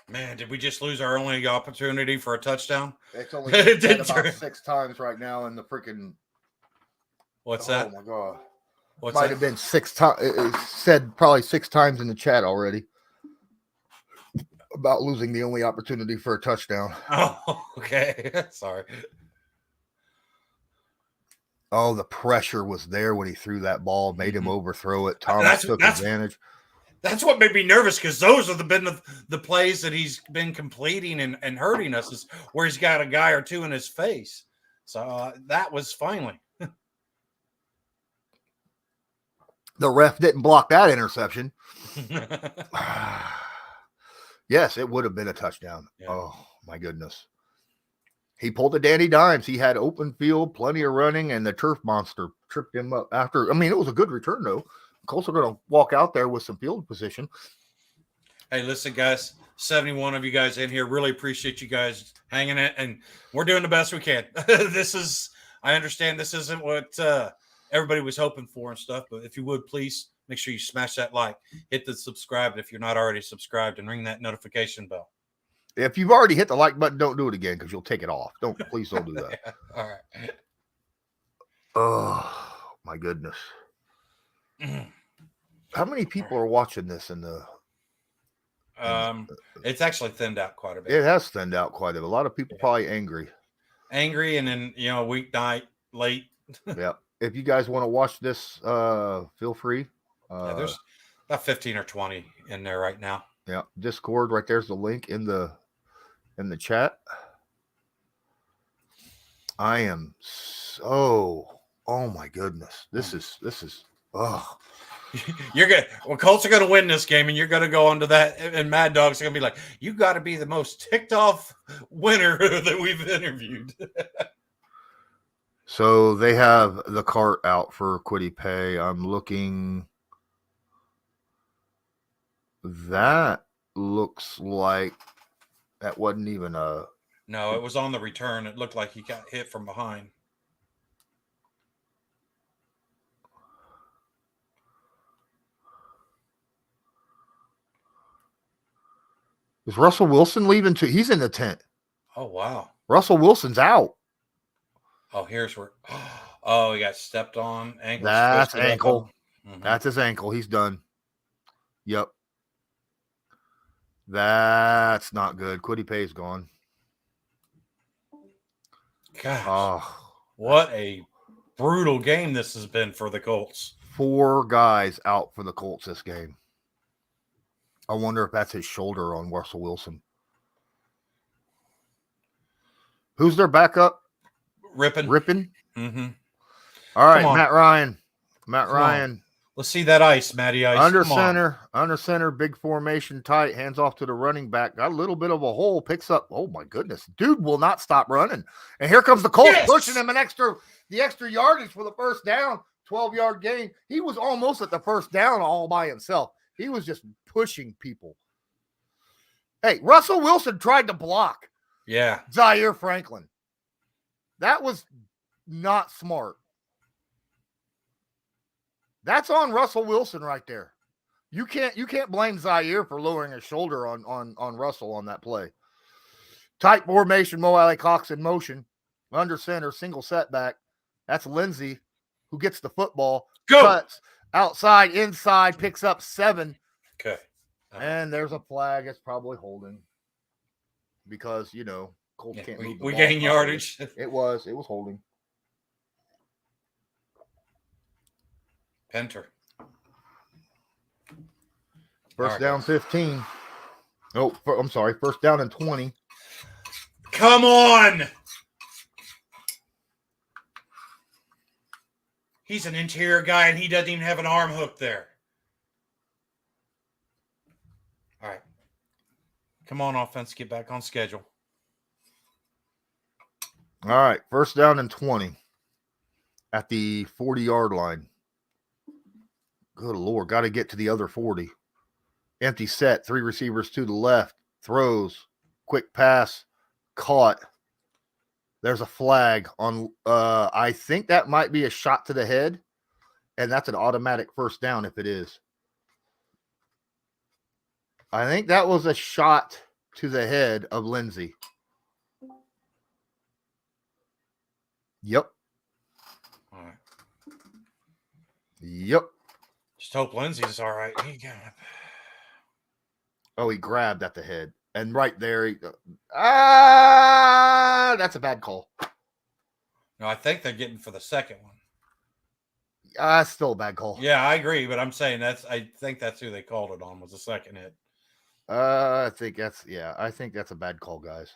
Man, did we just lose our only opportunity for a touchdown? It's only said about 6 times right now in the freaking. What's that? Oh my god! What's Might that? have been 6 times. It said probably 6 times in the chat already about losing the only opportunity for a touchdown. Oh, okay. Sorry. Oh, the pressure was there when he threw that ball, made him overthrow it. Thomas took advantage. That's what made me nervous, because those have been the plays that he's been completing and hurting us, is where he's got a guy or two in his face. So that was finally. The ref didn't block that interception. Yes, it would have been a touchdown. Yeah. Oh, my goodness. He pulled a Danny Dimes. He had open field, plenty of running, and the turf monster tripped him up after. I mean, it was a good return, though. Colts are going to walk out there with some field position. Hey, listen, guys. 71 of you guys in here. Really appreciate you guys hanging it, and we're doing the best we can. I understand this isn't what everybody was hoping for and stuff, but if you would, please make sure you smash that like, hit the subscribe if you're not already subscribed, and ring that notification bell. If you've already hit the like button, don't do it again because you'll take it off. Please don't do that. All right. Oh my goodness. How many people are watching this in the it's actually thinned out quite a bit. It has thinned out quite a bit. A lot of people probably angry. And then weeknight late. Yeah. If you guys want to watch this, feel free. There's about 15 or 20 in there right now. Yeah. Discord right there's the link in the chat. I am so oh my goodness. This is oh. You're good. Well, Colts are going to win this game, and you're going to go onto that, and Mad Dog's going to be like, "You got to be the most ticked off winner that we've interviewed." So they have the cart out for Quiddy Pay. I'm looking. That looks like that wasn't even a. No, it was on the return. It looked like he got hit from behind. Is Russell Wilson leaving too? He's in the tent. Oh, wow. Russell Wilson's out. Oh, here's where. Oh, he got stepped on. Ankle. That's ankle. Mm-hmm. That's his ankle. He's done. Yep. That's not good. Quiddy Pay's gone. Gosh. Oh, what a brutal game this has been for the Colts. 4 guys out for the Colts this game. I wonder if that's his shoulder on Russell Wilson. Who's their backup? Rippin. Mm-hmm. All right, Matt Ryan. Ryan. Let's see that ice, Matty Ice. Under center, big formation, tight, hands off to the running back. Got a little bit of a hole, picks up. Oh my goodness, dude will not stop running. And here comes the Colts pushing him the extra yardage for the first down, 12-yard gain. He was almost at the first down all by himself. He was just pushing people. Hey, Russell Wilson tried to block. Yeah. Zaire Franklin. That was not smart. That's on Russell Wilson right there. You can't blame Zaire for lowering his shoulder on Russell on that play. Tight formation, Mo Alley Cox in motion. Under center, single setback. That's Lindsey who gets the football. Go. Cuts. Outside, inside, picks up 7. Okay. And there's a flag. It's probably holding because, Colts can't move the we ball gain properly. yardage. It was holding. Penter. First down 15. Oh, I'm sorry. First down and 20. Come on. He's an interior guy, and he doesn't even have an arm hook there. All right. Come on, offense. Get back on schedule. All right. First down and 20 at the 40-yard line. Good Lord. Got to get to the other 40. Empty set. 3 receivers to the left. Throws. Quick pass. Caught. There's a flag on, I think that might be a shot to the head, and that's an automatic first down if it is. I think that was a shot to the head of Lindsey. Yep. All right. Yep. Just hope Lindsey's all right. Oh, he grabbed at the head. And right there, that's a bad call. No, I think they're getting for the second one. Still a bad call. Yeah, I agree, but I'm saying I think that's who they called it on was the second hit. I think that's a bad call, guys.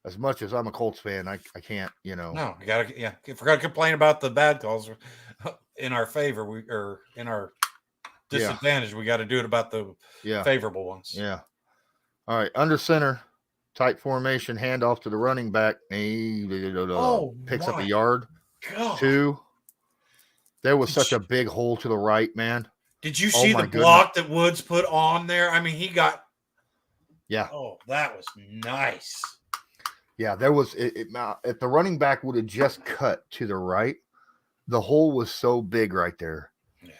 As much as I'm a Colts fan, I can't, No, you gotta, if we're gonna complain about the bad calls in our favor, or in our disadvantage, we got to do it about the favorable ones. Yeah. All right, under center, tight formation, handoff to the running back. Picks up a yard. God. 2. There was such a big hole to the right, man. Did you Oh see my the block that Woods put on there? I mean, he got. Yeah. Oh, that was nice. Yeah, there was if the running back would have just cut to the right, the hole was so big right there. Yeah.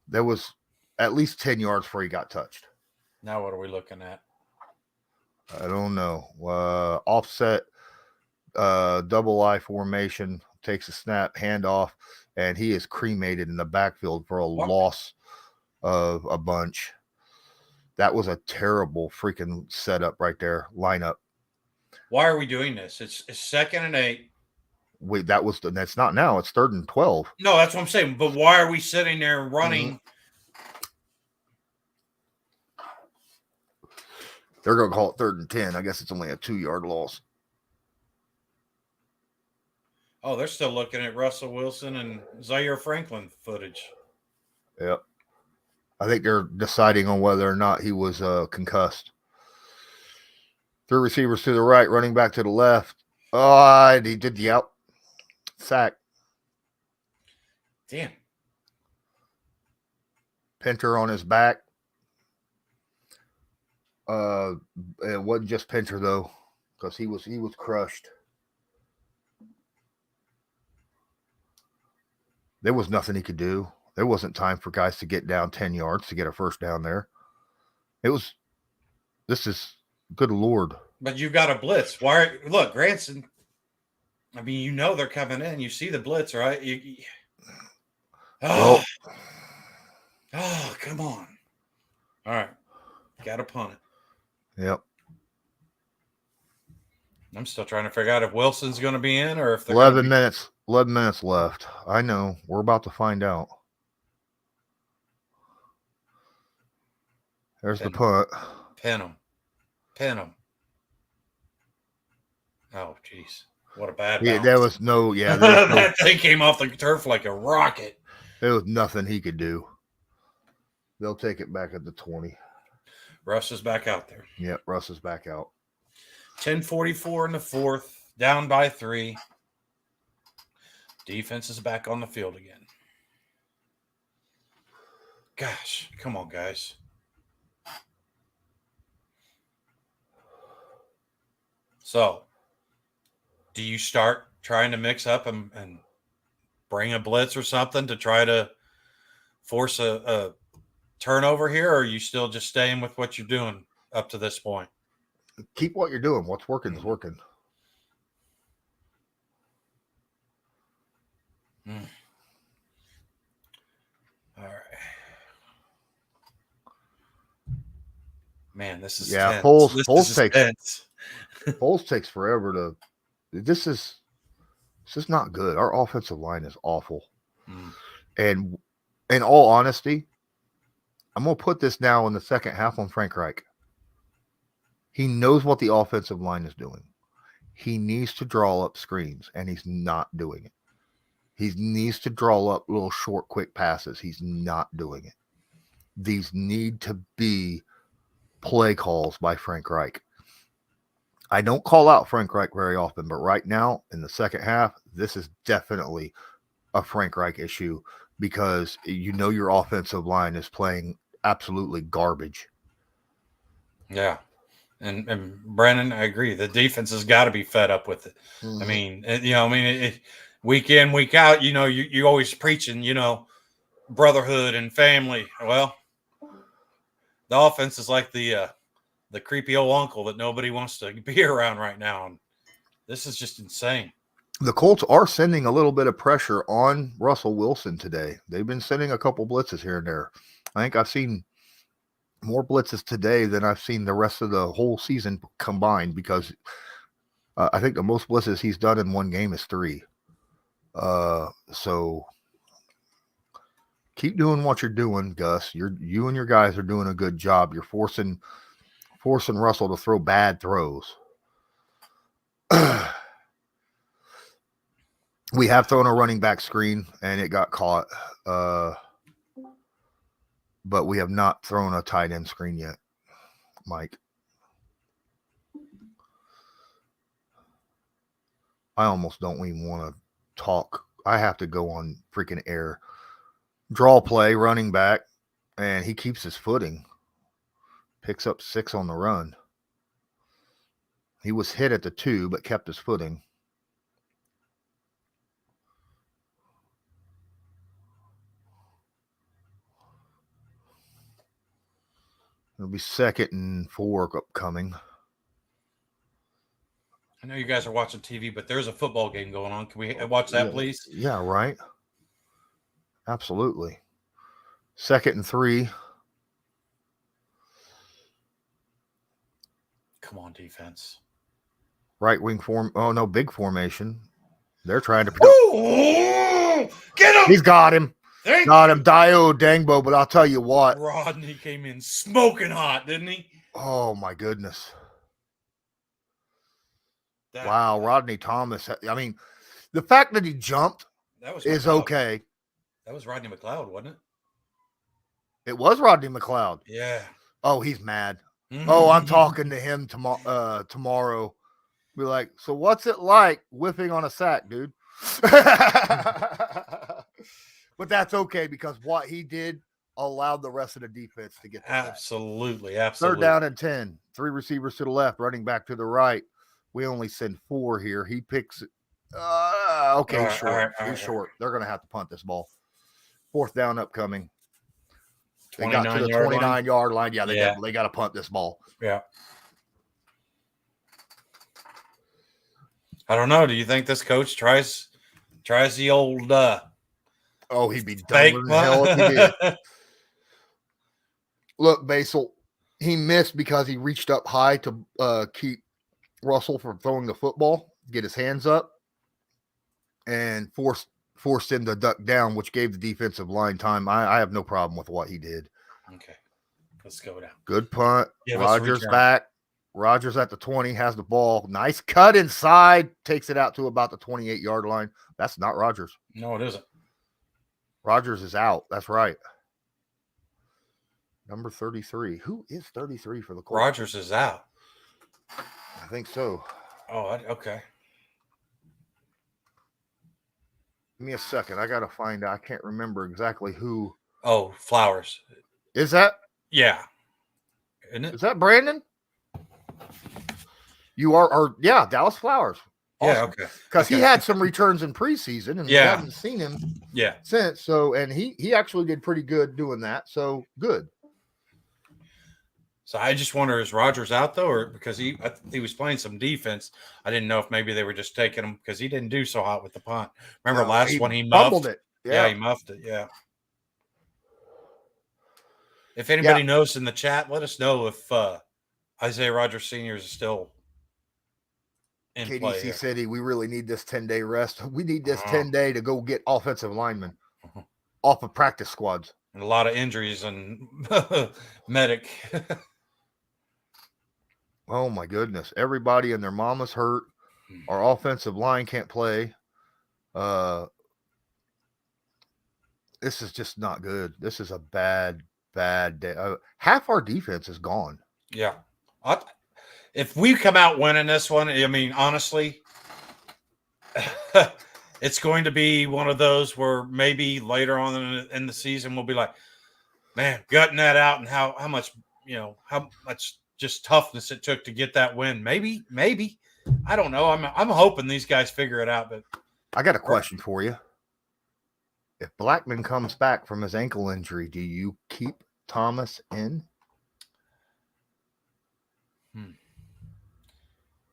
There was at least 10 yards before he got touched. Now what are we looking at? I don't know. Offset, double I formation, takes a snap, handoff, and he is cremated in the backfield for a loss of a bunch. That was a terrible freaking setup right there, lineup. Why are we doing this? It's 2nd and 8. Wait, that's not now. It's 3rd and 12. No, that's what I'm saying. But why are we sitting there running? Mm-hmm. They're going to call it 3rd and 10. I guess it's only a 2-yard loss. Oh, they're still looking at Russell Wilson and Zaire Franklin footage. Yep. I think they're deciding on whether or not he was concussed. 3 receivers to the right, running back to the left. Oh, he did the out sack. Damn. Pinter on his back. It wasn't just Pinter though, because he was crushed. There was nothing he could do. There wasn't time for guys to get down 10 yards to get a first down there. This is good Lord. But you've got a blitz. Look, Granson. I mean, they're coming in. You see the blitz, right? Oh, come on. All right. Got to punt it. Yep. I'm still trying to figure out if Wilson's going to be in or if they're 11 minutes. 11 minutes left. I know. We're about to find out. There's the punt. Pin him. Oh, jeez. What a bad bounce. Yeah, there was no. That thing came off the turf like a rocket. There was nothing he could do. They'll take it back at the 20. Russ is back out there. Yep, Russ is back out. 10:44 in the 4th. Down by 3. Defense is back on the field again. Gosh, come on, guys. So, do you start trying to mix up and bring a blitz or something to try to force a turnover here, or are you still just staying with what you're doing up to this point? Keep what you're doing. What's working is working. All right. Man, this is Yeah, tense. Foles takes forever to. This is not good. Our offensive line is awful. And in all honesty, I'm going to put this now in the second half on Frank Reich. He knows what the offensive line is doing. He needs to draw up screens, and he's not doing it. He needs to draw up little short, quick passes. He's not doing it. These need to be play calls by Frank Reich. I don't call out Frank Reich very often, but right now in the second half, this is definitely a Frank Reich issue because your offensive line is playing absolutely garbage. Yeah. And Brandon, I agree. The defense has got to be fed up with it. Mm-hmm. Week in, week out, you're always preaching, brotherhood and family. Well, the offense is like the creepy old uncle that nobody wants to be around right now. And this is just insane. The Colts are sending a little bit of pressure on Russell Wilson today. They've been sending a couple blitzes here and there. I think I've seen more blitzes today than I've seen the rest of the whole season combined because I think the most blitzes he's done in one game is 3. So keep doing what you're doing, Gus. You and your guys are doing a good job. You're forcing Russell to throw bad throws. We have thrown a running back screen and it got caught. But we have not thrown a tight end screen yet, Mike. I almost don't even want to talk. I have to go on freaking air. Draw play, running back. And he keeps his footing. Picks up 6 on the run. He was hit at the 2, but kept his footing. It'll be 2nd and 4 upcoming. I know you guys are watching TV, but there's a football game going on. Can we watch that, please? Yeah, right. Absolutely. 2nd and 3. Come on, defense. Right wing form. Oh, no, big formation. They're trying to. Ooh, get him! He's got him. Got him. Dio Dangbo, but I'll tell you what. Rodney came in smoking hot, didn't he? Oh, my goodness. Wow, Rodney Thomas. I mean, the fact that he jumped is okay. That was Rodney McLeod, wasn't it? It was Rodney McLeod. Yeah. Oh, he's mad. Mm-hmm. Oh, I'm talking to him tomorrow. Be like, so what's it like whiffing on a sack, dude? But that's okay because what he did allowed the rest of the defense to get the absolutely. sack. 3rd down and 10. 3 receivers to the left, running back to the right. We only send 4 here. He picks it. Okay, short. He's short. They're going to have to punt this ball. 4th down upcoming. They got to the 29-yard line. Yeah, they got to punt this ball. Yeah. I don't know. Do you think this coach tries the old he'd be dumber than hell if he did. Look, Basil, he missed because he reached up high to keep Russell from throwing the football, get his hands up, and forced him to duck down, which gave the defensive line time. I have no problem with what he did. Okay. Let's go down. Good punt. Rodgers back. Rodgers at the 20, has the ball. Nice cut inside. Takes it out to about the 28-yard line. That's not Rodgers. No, it isn't. Rodgers is out. That's right. Number 33. Who is 33 for the Colts? Rodgers is out. I think so. Oh, okay. Give me a second. I got to find out. I can't remember exactly who. Oh, Flowers. Is that? Yeah. Isn't it? Is that Brandon? You are, yeah, Dallas Flowers. Awesome. Yeah, okay. Because he had some returns in preseason, and we haven't seen him since. So, and he actually did pretty good doing that. So, good. So I just wonder, is Rodgers out though, or because he was playing some defense? I didn't know if maybe they were just taking him because he didn't do so hot with the punt. Remember last one he muffed it. Yeah, he muffed it. Yeah. If anybody knows in the chat, let us know if Isaiah Rodgers Sr. is still in play. KDC City, we really need this 10-day rest. We need this 10-day to go get offensive linemen off of practice squads. And a lot of injuries and medic. Oh, my goodness. Everybody and their mama's hurt. Our offensive line can't play. This is just not good. This is a bad day. Half our defense is gone. Yeah. If we come out winning this one, I mean, honestly, it's going to be one of those where maybe later on in the season we'll be like, man, gutting that out and how much just toughness it took to get that win. Maybe. I don't know. I'm hoping these guys figure it out. But I got a question for you. If Blackman comes back from his ankle injury, do you keep Thomas in?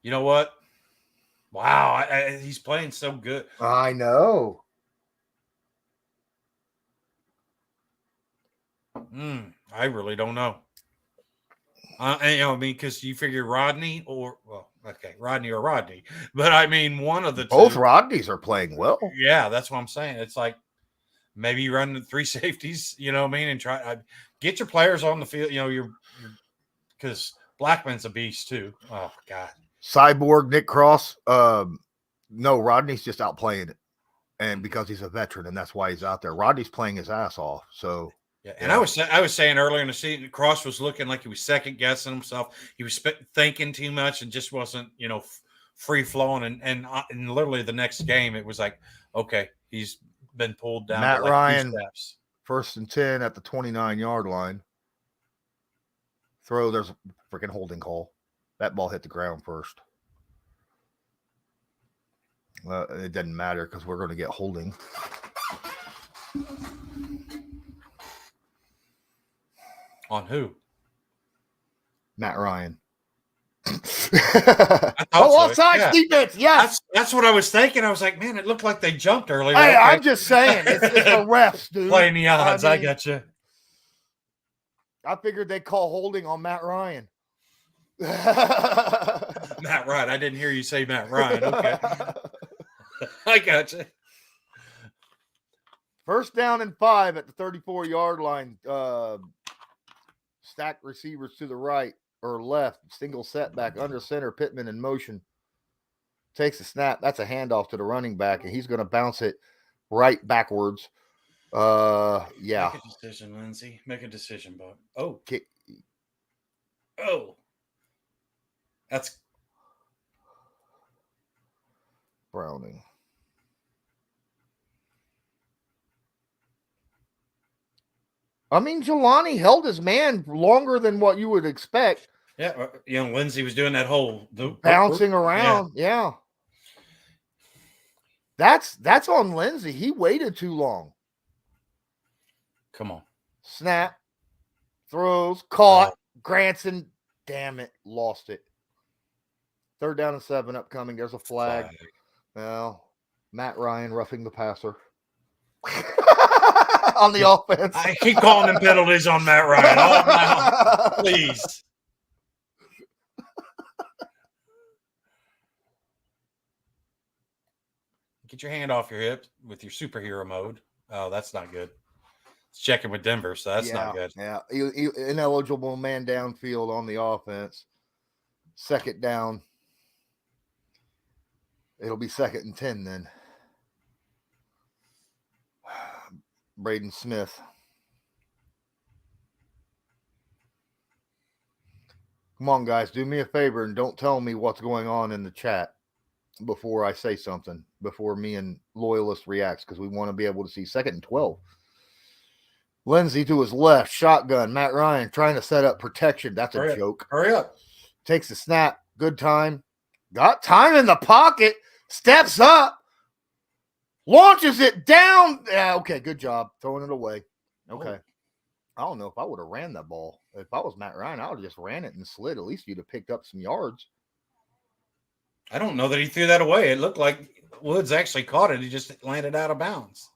You know what? Wow, he's playing so good. I know. I really don't know. Because you figure Rodney or Rodney, but I mean one of the both two. Rodneys are playing well. Yeah, that's what I'm saying. It's like maybe you run the 3 safeties, you know what I mean, and try get your players on the field. You know, you're because Blackman's a beast too. Oh God. Cyborg, Nick Cross. No, Rodney's just out playing it, and because he's a veteran, and that's why he's out there. Rodney's playing his ass off. So. Yeah, and I was saying earlier in the season, Cross was looking like he was second guessing himself. He was thinking too much and just wasn't, free flowing. And literally the next game, it was like, okay, he's been pulled down. Matt Ryan 1st and 10 at the 29-yard line. Throw, there's a freaking holding call. That ball hit the ground first. It doesn't matter because we're going to get holding. On who? Matt Ryan. Offside defense, yes. That's what I was thinking. I was like, man, it looked like they jumped earlier. Hey, I'm just saying, it's the refs, dude. Playing the odds, I mean, got you. I figured they'd call holding on Matt Ryan. Matt Ryan. I didn't hear you say Matt Ryan. Okay. I got you. 1st down and 5 at the 34-yard line. Stacked receivers to the right or left. Single setback under center. Pittman in motion. Takes a snap. That's a handoff to the running back, and he's going to bounce it right backwards. Yeah. Make a decision, Lindsay. Make a decision, bud. Oh. Kick. Oh. That's Browning. I mean, Jelani held his man longer than what you would expect. Yeah, Lindsay was doing that whole bouncing around. Yeah. That's on Lindsay. He waited too long. Come on. Snap. Throws. Caught. Granson. Damn it. Lost it. 3rd down and 7 upcoming. There's a flag. Well, Matt Ryan roughing the passer. On the offense. I keep calling them penalties on Matt Ryan. Oh, no. Please. Get your hand off your hip with your superhero mode. Oh, that's not good. It's checking with Denver, so that's not good. Yeah, ineligible man downfield on the offense. 2nd down. It'll be 2nd and 10 then. Braden Smith. Come on, guys. Do me a favor and don't tell me what's going on in the chat before I say something, before me and Loyalist reacts, because we want to be able to see 2nd and 12. Lindsay to his left. Shotgun. Matt Ryan trying to set up protection. That's a joke. Hurry up. Takes a snap. Good time. Got time in the pocket. Steps up. Launches it down. Yeah, okay, good job. Throwing it away. Okay. I don't know if I would have ran that ball. If I was Matt Ryan, I would have just ran it and slid. At least you'd have picked up some yards. I don't know that he threw that away. It looked like Woods actually caught it. He just landed out of bounds.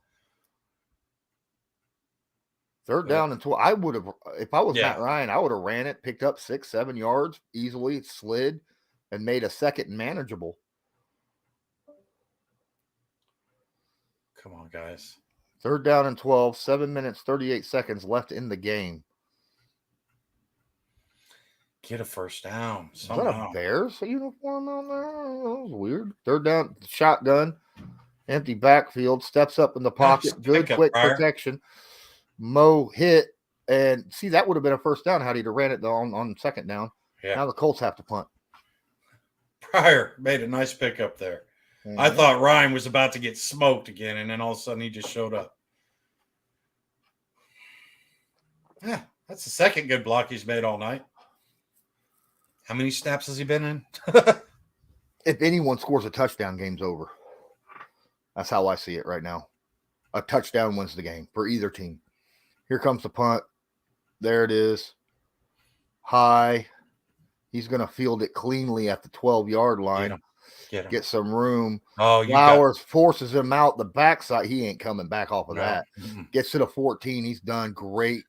3rd down and 12. I would have, if I was Matt Ryan, I would have ran it, picked up 6-7 yards easily, slid, and made a 2nd and manageable. Come on, guys. 3rd down and 12, 7 minutes, 38 seconds left in the game. Get a 1st down. Somehow. Is that a Bears uniform on there? That was weird. 3rd down, shotgun, empty backfield, steps up in the pocket. Good, quick protection. Mo hit, and see, that would have been a 1st down had he ran it on 2nd down. Yeah. Now the Colts have to punt. Pryor made a nice pickup there. Mm-hmm. I thought Ryan was about to get smoked again, and then all of a sudden he just showed up. Yeah, that's the 2nd good block he's made all night. How many snaps has he been in? If anyone scores a touchdown, game's over. That's how I see it right now. A touchdown wins the game for either team. Here comes the punt. There it is. High. He's going to field it cleanly at the 12-yard line. Get some room. Oh, Flowers forces him out the backside. He ain't coming back off of that. Mm-hmm. Gets to the 14. He's done great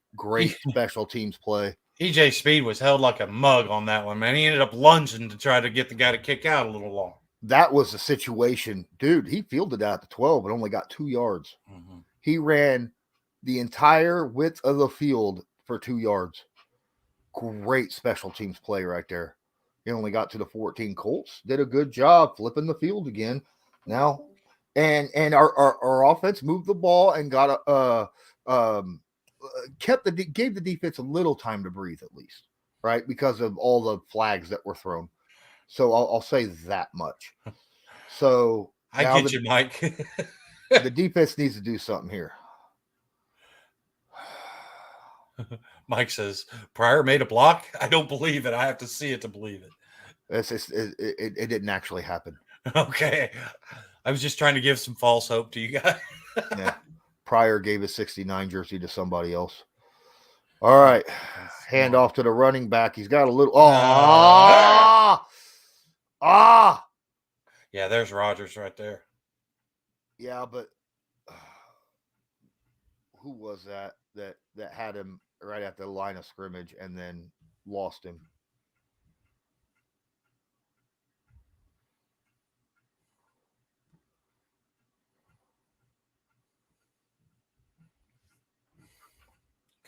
special teams play. EJ Speed was held like a mug on that one, man. He ended up lunging to try to get the guy to kick out a little long. That was the situation. Dude, he fielded out at the 12 and only got 2 yards. Mm-hmm. He ran the entire width of the field for 2 yards. Great special teams play right there. He only got to the 14. Colts did a good job flipping the field again. Now, and our offense moved the ball and got gave the defense a little time to breathe at least, right? Because of all the flags that were thrown. So I'll say that much. So I get you, Mike. The defense needs to do something here. Mike says, Pryor made a block? I don't believe it. I have to see it to believe it. It didn't actually happen. Okay. I was just trying to give some false hope to you guys. Yeah. Pryor gave his 69 jersey to somebody else. All right. Hand off to the running back. He's got a little. Yeah, there's Rodgers right there. Yeah, but who was that had him right at the line of scrimmage and then lost him?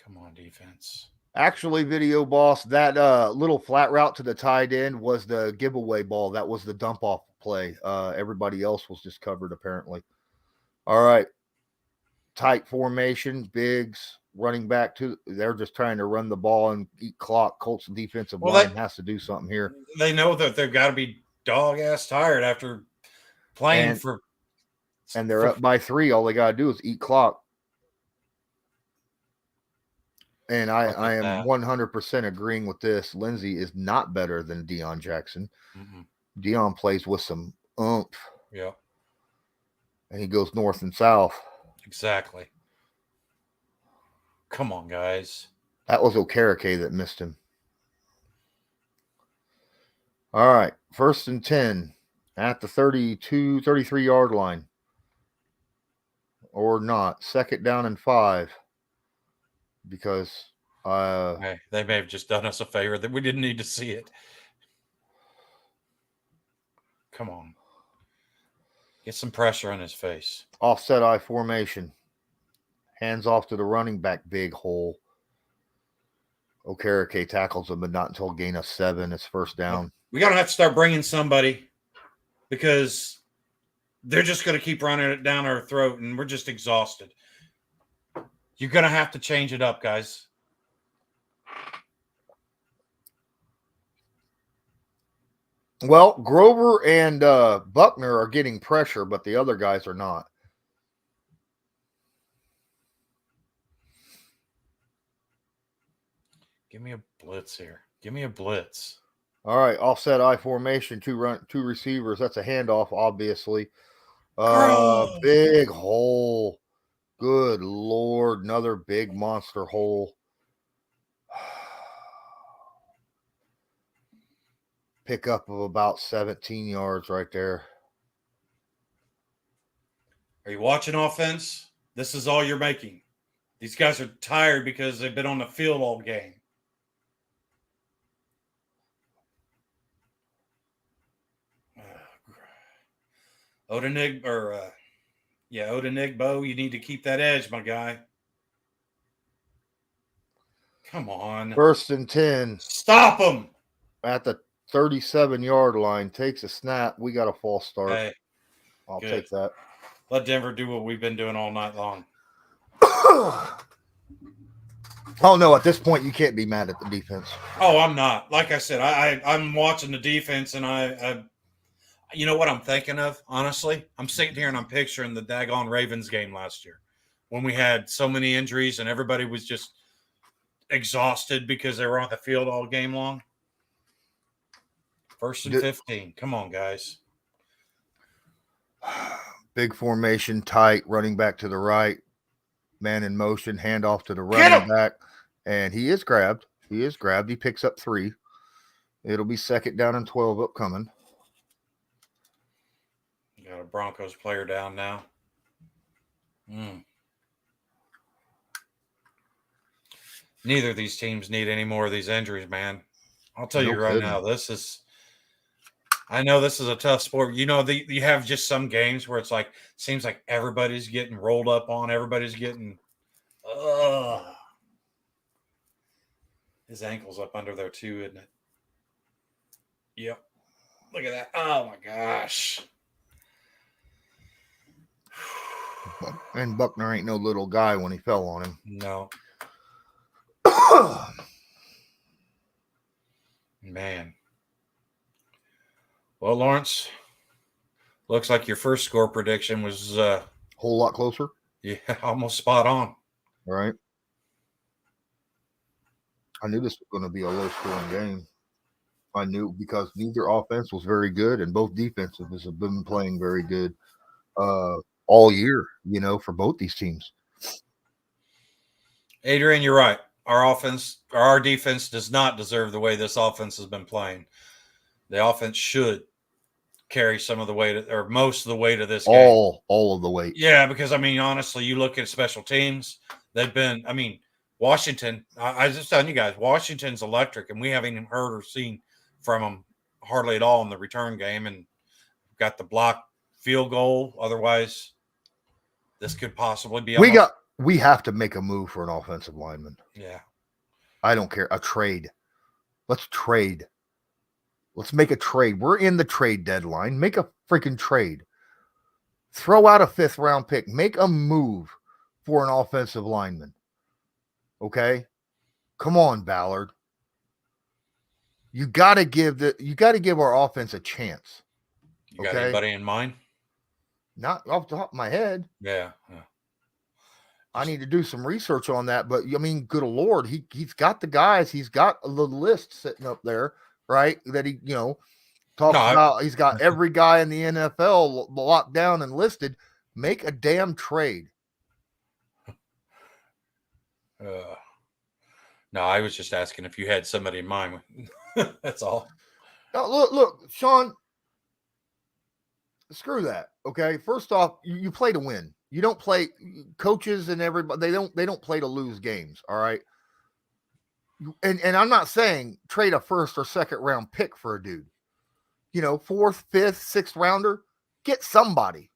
Come on, defense. Actually, video boss, that little flat route to the tight end was the giveaway ball. That was the dump off play. Everybody else was just covered, apparently. All right. Tight formation, bigs, running back to. They're just trying to run the ball and eat clock. Colts defensive line has to do something here. They know that they've got to be dog ass tired after playing and they're up by 3. All they got to do is eat clock. And I am 100% agreeing with this. Lindsey is not better than Deion Jackson. Deion plays with some oomph. Yeah. And he goes north and south. Exactly. Come on, guys. That was Okereke that missed him. All right. 1st and 10 at the 33-yard line. Or not. 2nd down and 5. Because they may have just done us a favor that we didn't need to see it. Come on. Get some pressure on his face. Offset I formation. Hands off to the running back, big hole. Okereke tackles him, but not until gain of 7. It's 1st down. We got to have to start bringing somebody because they're just going to keep running it down our throat, and we're just exhausted. You're going to have to change it up, guys. Well, Grover and Buckner are getting pressure, but the other guys are not. Give me a blitz here. Give me a blitz. All right, offset I formation, 2 receivers. That's a handoff, obviously. Big hole. Good Lord, another big monster hole. Pickup of about 17 yards right there. Are you watching offense? This is all you're making. These guys are tired because they've been on the field all game. Odenigbo, you need to keep that edge, my guy. Come on. 1st and 10. Stop him. At the 37-yard line. Takes a snap. We got a false start. Hey, I'll take that. Let Denver do what we've been doing all night long. Oh, no. At this point, you can't be mad at the defense. Oh, I'm not. Like I said, I'm watching the defense, and I you know what I'm thinking of, honestly? I'm sitting here and I'm picturing the daggone Ravens game last year when we had so many injuries and everybody was just exhausted because they were on the field all game long. 1st and 15. Come on, guys. Big formation, tight, running back to the right. Man in motion, handoff to the running back. And he is grabbed. He picks up 3. It'll be 2nd down and 12 upcoming. Got a Broncos player down now. Neither of these teams need any more of these injuries, man. I'll tell you right now, I know this is a tough sport. You know, you have just some games where it's like, seems like everybody's getting rolled up on. Everybody's getting, his ankle's up under there too, isn't it? Yep. Look at that. Oh my gosh. And Buckner ain't no little guy when he fell on him. No. Man. Well, Lawrence, looks like your first score prediction was whole lot closer. Yeah, almost spot on. Right. I knew this was going to be a low-scoring game. I knew because neither offense was very good, and both defenses have been playing very good all year, for both these teams. Adrian, you're right. Our defense does not deserve the way this offense has been playing. The offense should carry some of the weight or most of the weight of this game. All of the weight. Yeah, because honestly, you look at special teams, they've been, Washington, I just telling you guys, Washington's electric, and we haven't even heard or seen from them hardly at all in the return game, and got the block field goal. Otherwise, this could possibly be we have to make a move for an offensive lineman. Yeah. I don't care. A trade. Let's trade. Let's make a trade. We're in the trade deadline. Make a freaking trade. Throw out a 5th round pick. Make a move for an offensive lineman. Okay? Come on, Ballard. You gotta give our offense a chance. You got anybody in mind? Not off the top of my head. Yeah. I need to do some research on that, but good Lord, he's got the guys. He's got the list sitting up there, right? That he, talks about. He's got every guy in the NFL locked down and listed. Make a damn trade. No, I was just asking if you had somebody in mind. That's all. No, look, Sean. Screw that. Okay. First off, you play to win. You don't play. Coaches and everybody. They don't play to lose games. All right. And I'm not saying trade a 1st or 2nd round pick for a dude. 4th, 5th, 6th rounder. Get somebody.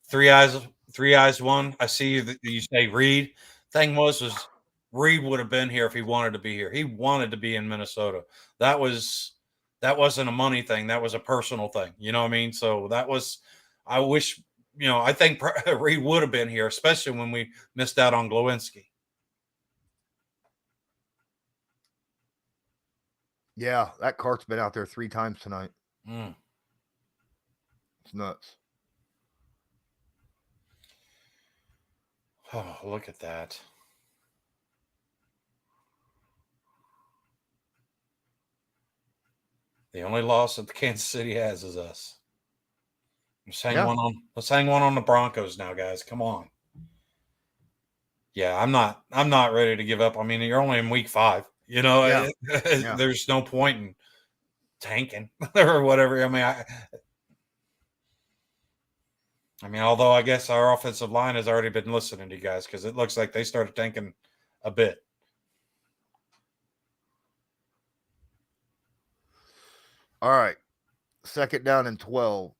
Three eyes. One. I see you say Reed. Thing was Reed would have been here if he wanted to be here. He wanted to be in Minnesota. That wasn't a money thing. That was a personal thing. You know what I mean? So that was, I wish, I think Reed would have been here, especially when we missed out on Glowinski. Yeah, that cart's been out there 3 times tonight. It's nuts. Oh, look at that. The only loss that Kansas City has is us. Let's hang one on the Broncos now, guys. Come on. Yeah, I'm not ready to give up. You're only in week 5. There's no point in tanking or whatever. Although I guess our offensive line has already been listening to you guys because it looks like they started tanking a bit. All right. 2nd down and 12.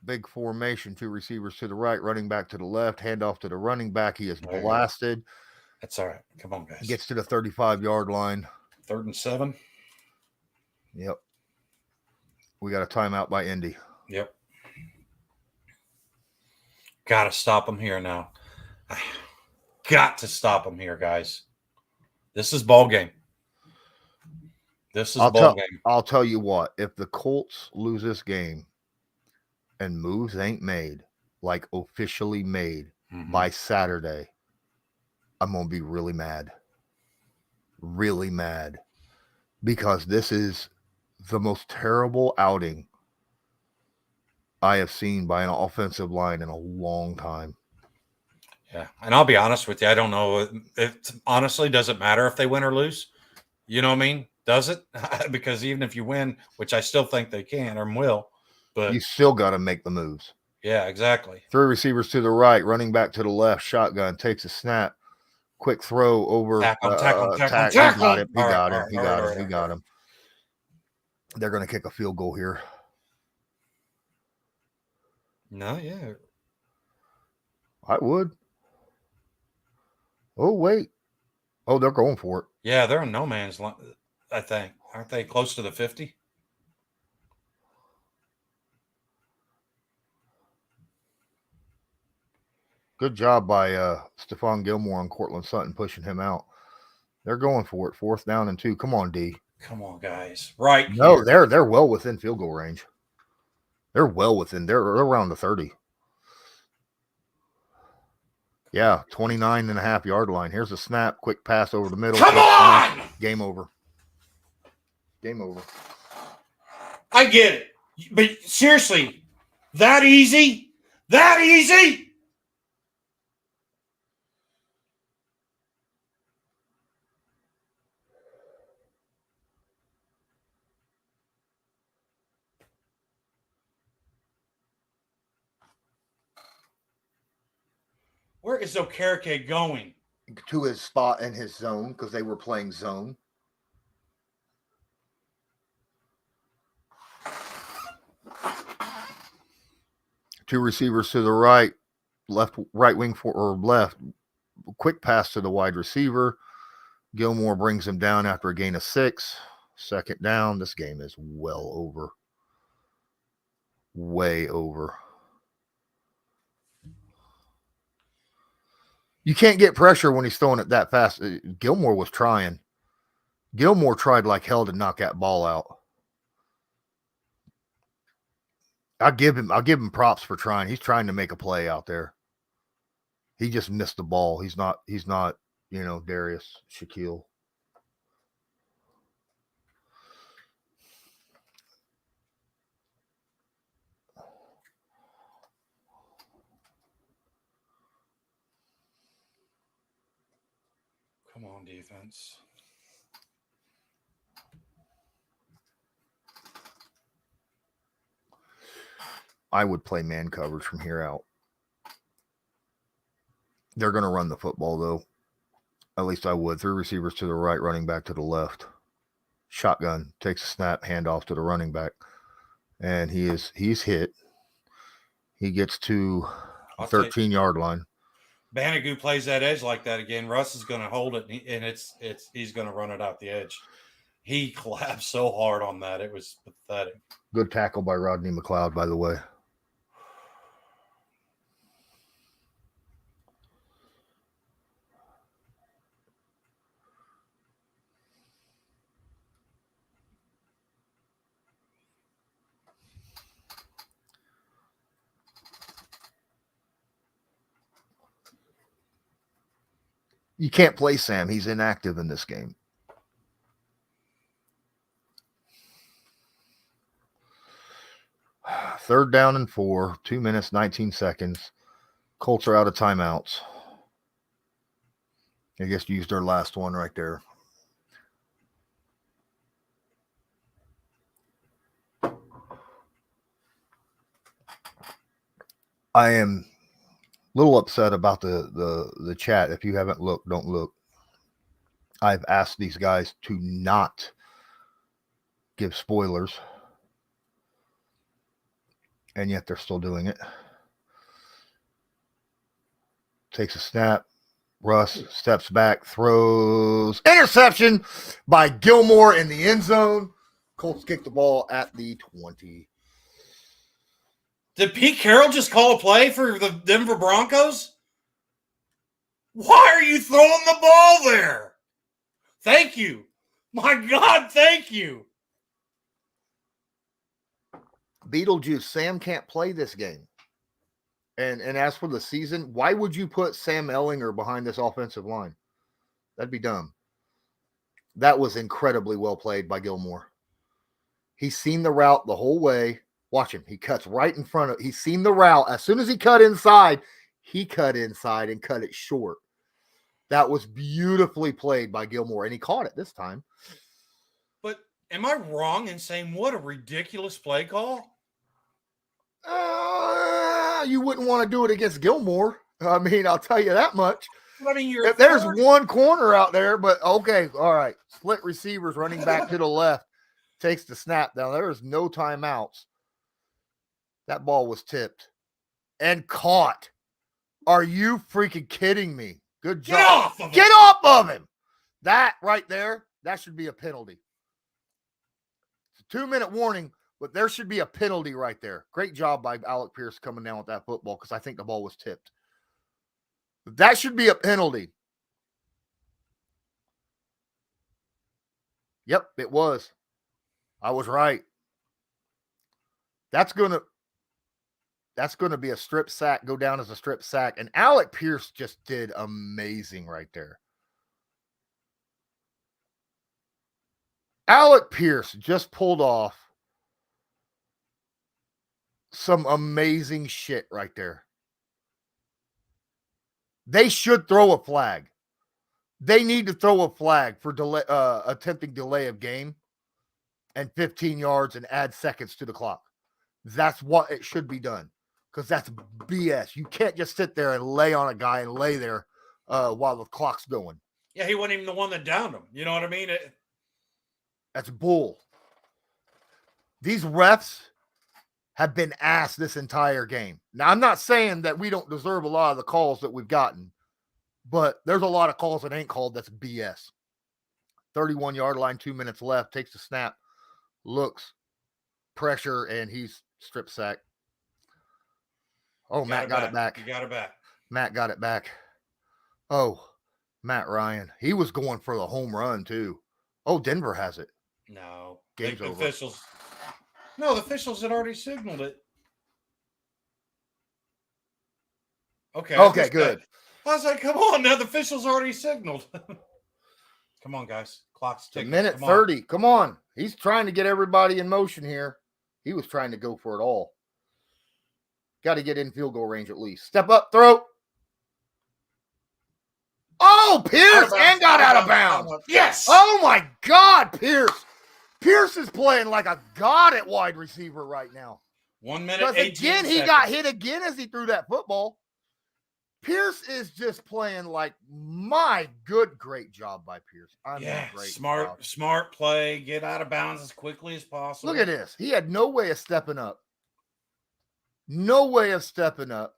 Big formation, 2 receivers to the right, running back to the left, handoff to the running back. He is blasted. That's all right. Come on, guys. Gets to the 35-yard line. 3rd and 7. Yep. We got a timeout by Indy. Yep. Got to stop them here now. Got to stop them here, guys. This is ball game. I'll tell you what. If the Colts lose this game and moves ain't made, like officially made by Saturday, I'm going to be really mad. Really mad. Because this is the most terrible outing I have seen by an offensive line in a long time. Yeah. And I'll be honest with you. I don't know. It honestly doesn't matter if they win or lose. You know what I mean? Does it? Because even if you win, which I still think they can or will, but you still got to make the moves. Yeah, exactly. 3 receivers to the right, running back to the left, shotgun, takes a snap, quick throw over. Tackle. He got him. They're going to kick a field goal here. No, yeah. I would. Oh, wait. Oh, they're going for it. Yeah, they're in no man's land, I think. Aren't they close to the 50? Good job by Stephon Gilmore and Courtland Sutton pushing him out. They're going for it. 4th down and 2. Come on, D. Come on, guys. Right. No, they're well within field goal range. They're well within. They're around the 30. Yeah, 29.5-yard line. Here's a snap, quick pass over the middle. Come on! Game over. Game over. I get it. But seriously, that easy? That easy? Where is Okereke going? To his spot in his zone because they were playing zone. Two receivers to the right wing or left. Quick pass to the wide receiver. Gilmore brings him down after a gain of 6. Second down. This game is well over. Way over. You can't get pressure when he's throwing it that fast. Gilmore was trying. Gilmore tried like hell to knock that ball out. I'll give him props for trying. He's trying to make a play out there. He just missed the ball. He's not, Darius Shaquille. Come on, defense. I would play man coverage from here out. They're going to run the football, though. At least I would. 3 receivers to the right, running back to the left. Shotgun, takes a snap, handoff to the running back. And he's hit. He gets to the 13-yard line. Banagoo plays that edge like that again. Russ is going to hold it, and he's going to run it out the edge. He collapsed so hard on that. It was pathetic. Good tackle by Rodney McLeod, by the way. You can't play Sam. He's inactive in this game. Third down and 4, 2 minutes, 19 seconds. Colts are out of timeouts. I guess used their last one right there. I am a little upset about the chat. If you haven't looked, don't look. I've asked these guys to not give spoilers, and yet they're still doing it. Takes a snap. Russ steps back, throws. Interception by Gilmore in the end zone. Colts kick the ball at the 20. Did Pete Carroll just call a play for the Denver Broncos? Why are you throwing the ball there? Thank you. My God, thank you. Beetlejuice, Sam can't play this game. And as for the season, why would you put Sam Ellinger behind this offensive line? That'd be dumb. That was incredibly well played by Gilmore. He's seen the route the whole way. Watch him. He cuts right in front of. He's seen the route. As soon as he cut inside and cut it short. That was beautifully played by Gilmore, and he caught it this time. But am I wrong in saying what a ridiculous play call? You wouldn't want to do it against Gilmore. I mean, I'll tell you that much. I mean, if there's one corner out there, but okay, all right. Split receivers running back to the left. Takes the snap down. There is no timeouts. That ball was tipped and caught. Are you freaking kidding me? Good job. Get off of him. Get off of him. That right there, that should be a penalty. It's a 2-minute warning, but there should be a penalty right there. Great job by Alec Pierce coming down with that football because I think the ball was tipped. That should be a penalty. Yep, it was. I was right. That's going to That's going to be a strip sack, go down as a strip sack. And Alec Pierce just did amazing right there. Alec Pierce just pulled off some amazing shit right there. They should throw a flag. They need to throw a flag for attempting delay of game and 15 yards and add seconds to the clock. That's what it should be done, because that's BS. You can't just sit there and lay on a guy and lay there while the clock's going. Yeah, he wasn't even the one that downed him. You know what I mean? That's bull. These refs have been asked this entire game. Now, I'm not saying that we don't deserve a lot of the calls that we've gotten, but there's a lot of calls that ain't called that's BS. 31-yard line, 2 minutes left, takes the snap, looks, pressure, and he's strip sack. Oh, Matt got it back. You got it back. Matt got it back. Oh, Matt Ryan. He was going for the home run, too. Oh, Denver has it. No. Game's the over. officials. No, the officials had already signaled it. Okay. Okay, good. I was like, come on, now the officials already signaled. Come on, guys. Clock's ticking. Minute 30. Come on. He's trying to get everybody in motion here. He was trying to go for it all. Got to get in field goal range at least. Step up, throw. Oh, Pierce and got out of bounds. Yes. Oh, my God, Pierce. Pierce is playing like a god at wide receiver right now. 1 minute, Because 18 again, he seconds. got hit again as he threw that football. Pierce is just playing like, my good, great job by Pierce. Great smart play. Get out of bounds as quickly as possible. Look at this. He had no way of stepping up. No way of stepping up.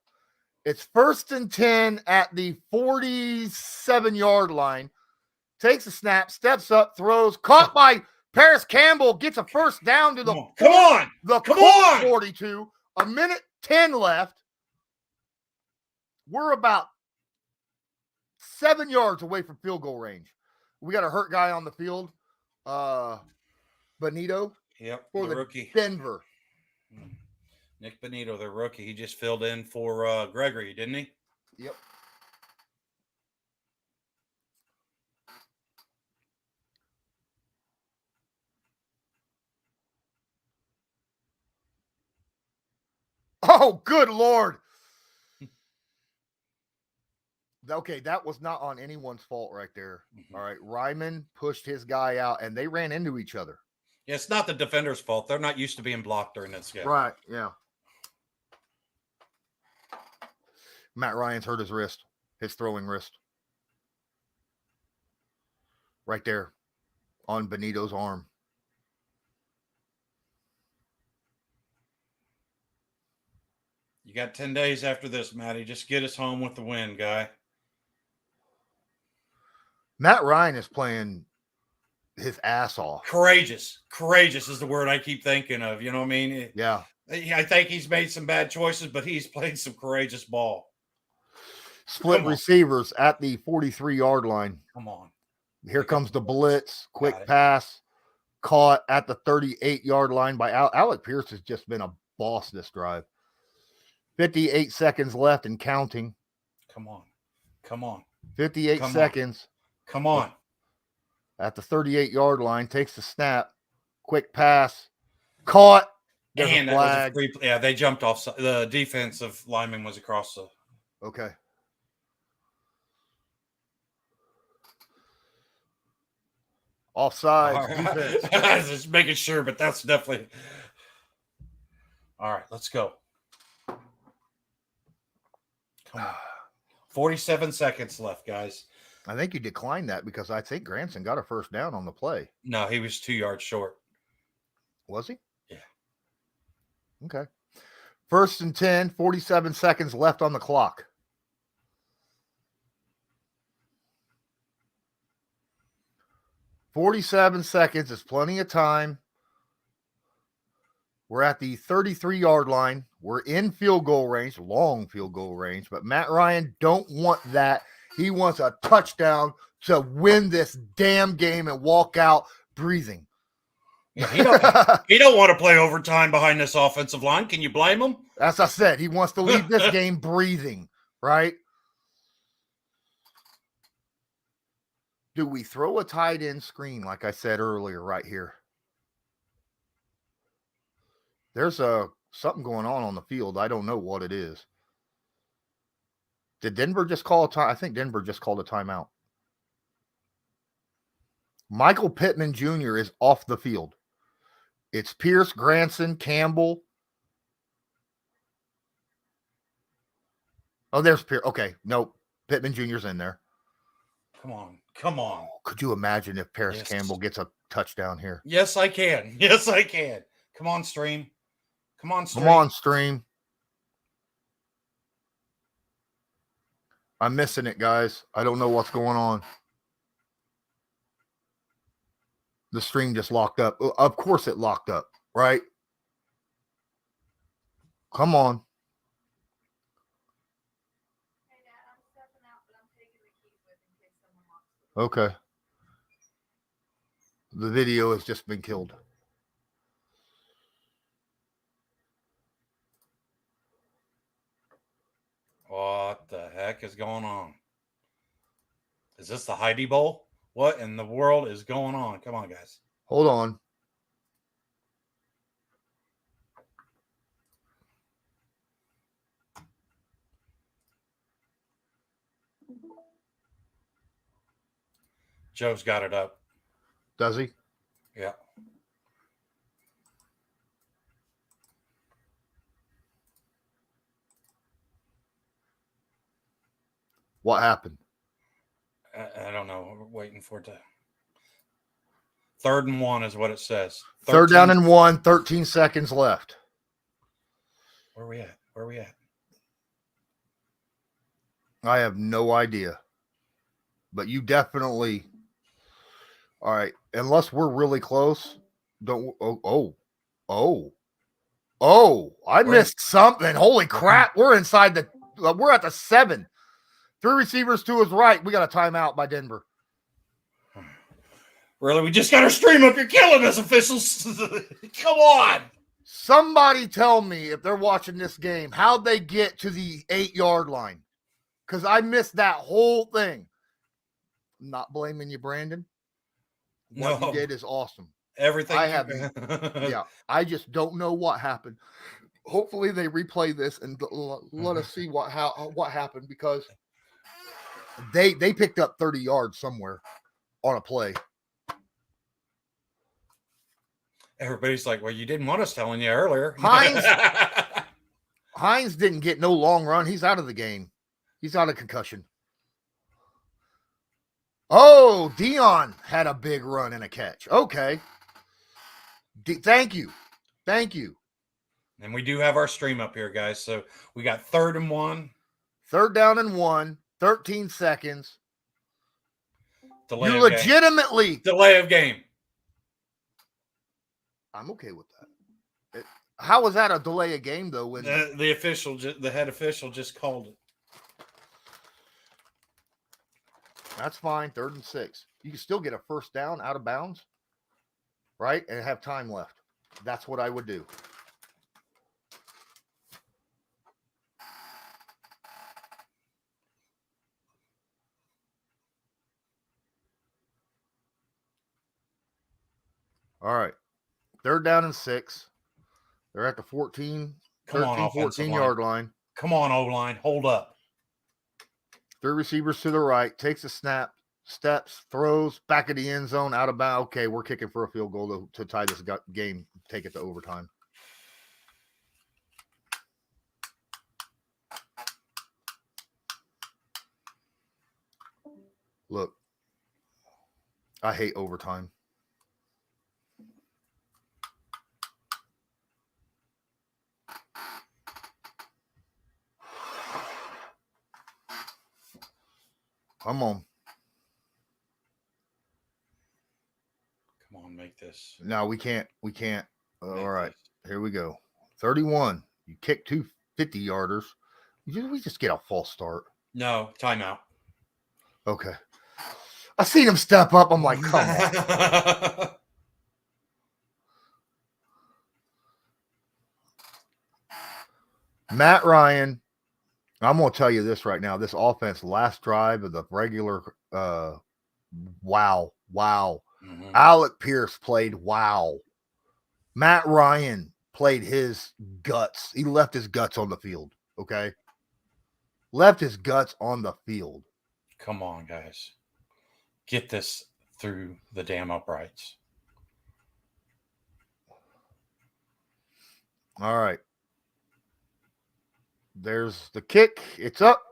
It's 1st and 10 at the 47-yard line. Takes a snap, steps up, throws, caught by Paris Campbell, gets a first down to the Colt 42. A minute 10 left. We're about 7 yards away from field goal range. We got a hurt guy on the field. Benito. Yep. For the rookie. Denver. Nick Benito, the rookie. He just filled in for Gregory, didn't he? Yep. Oh, good Lord. Okay, that was not on anyone's fault right there. Mm-hmm. All right. Ryman pushed his guy out, and they ran into each other. Yeah, it's not the defender's fault. They're not used to being blocked during this game. Right, yeah. Matt Ryan's hurt his wrist, his throwing wrist. Right there on Benito's arm. You got 10 days after this, Matty. Just get us home with the win, guy. Matt Ryan is playing his ass off. Courageous. Courageous is the word I keep thinking of. You know what I mean? Yeah. I think he's made some bad choices, but he's played some courageous ball. Split receivers at the 43-yard line. Come on. Here comes the blitz. Quick pass. Caught at the 38-yard line by Alec Pierce has just been a boss this drive. 58 seconds left and counting. Come on. Come on. 58 seconds. Come on. At the 38-yard line, takes the snap. Quick pass. Caught. There's And a that was flag. a free play. Yeah, they jumped off. The defensive lineman was across the. Okay. Offside. Defense. Just making sure, but that's definitely. All right, let's go. Come on. 47 seconds left, guys. I think you declined that because I think Granson got a first down on the play. No, he was 2 yards short. Was he? Yeah. Okay. 1st and 10, 47 seconds left on the clock. $47 seconds is plenty of time. We're at the 33-yard line. We're in field goal range, long field goal range, but Matt Ryan don't want that. He wants a touchdown to win this damn game and walk out breathing. Yeah, he don't want to play overtime behind this offensive line. Can you blame him? As I said, he wants to leave this game breathing, right? Do we throw a tight end screen like I said earlier right here? There's something going on the field. I don't know what it is. Did Denver just call a time? I think Denver just called a timeout. Michael Pittman Jr. is off the field. It's Pierce, Granson, Campbell. Oh, there's Pierce. Okay, nope. Pittman Jr.'s in there. Come on. Could you imagine if Paris Campbell gets a touchdown here? Yes, I can. Yes, I can. Come on, stream. Come on, stream. I'm missing it, guys. I don't know what's going on. The stream just locked up. Of course it locked up, right? Come on. Okay. The video has just been killed. What the heck is going on? Is this the Heidi Bowl? What in the world is going on? Come on, guys. Hold on. Joe's got it up. Does he? Yeah. What happened? I don't know. We're waiting for it to. 3rd and 1 is what it says. 3rd down and 1, 13 seconds left. Where are we at? I have no idea. But you definitely. All right. Unless we're really close. Don't. I missed something. Holy crap. We're inside the. We're at the 7. 3 receivers to his right. We got a timeout by Denver. Really? We just got our stream up. You're killing us, officials. Come on. Somebody tell me if they're watching this game, how'd they get to the 8-yard line? Because I missed that whole thing. I'm not blaming you, Brandon. What you did is awesome. Everything. I have. Yeah. I just don't know what happened. Hopefully they replay this and let us see what happened, because they picked up 30 yards somewhere on a play. Everybody's like, well, you didn't want us telling you earlier. Hines didn't get no long run. He's out of the game. He's out of concussion. Oh, Dion had a big run and a catch. Okay. Thank you. And we do have our stream up here, guys. So we got 3rd and 1. 3rd down and 1, 13 seconds. Delay You of legitimately. game. Delay of game. I'm okay with that. How was that a delay of game, though? When the head official just called it. That's fine. 3rd and 6. You can still get a 1st down out of bounds, right? And have time left. That's what I would do. All right. 3rd down and 6. They're at the 14 yard line. Come on, O-line. Hold up. 3 receivers to the right. Takes a snap. Steps. Throws. Back of the end zone. Out of bounds. Okay, we're kicking for a field goal to tie this game. Take it to overtime. Look. I hate overtime. Come on. Come on, make this. No, we can't. All right. Here we go. 31. You kick 2 50-yarders. We just get a false start. No, timeout. Okay. I seen him step up. I'm like, come on. Matt Ryan, I'm going to tell you this right now. This offense, last drive of the regular, wow. Mhm. Alec Pierce played wow. Matt Ryan played his guts. He left his guts on the field, okay? Left his guts on the field. Come on, guys. Get this through the damn uprights. All right. There's the kick. It's up.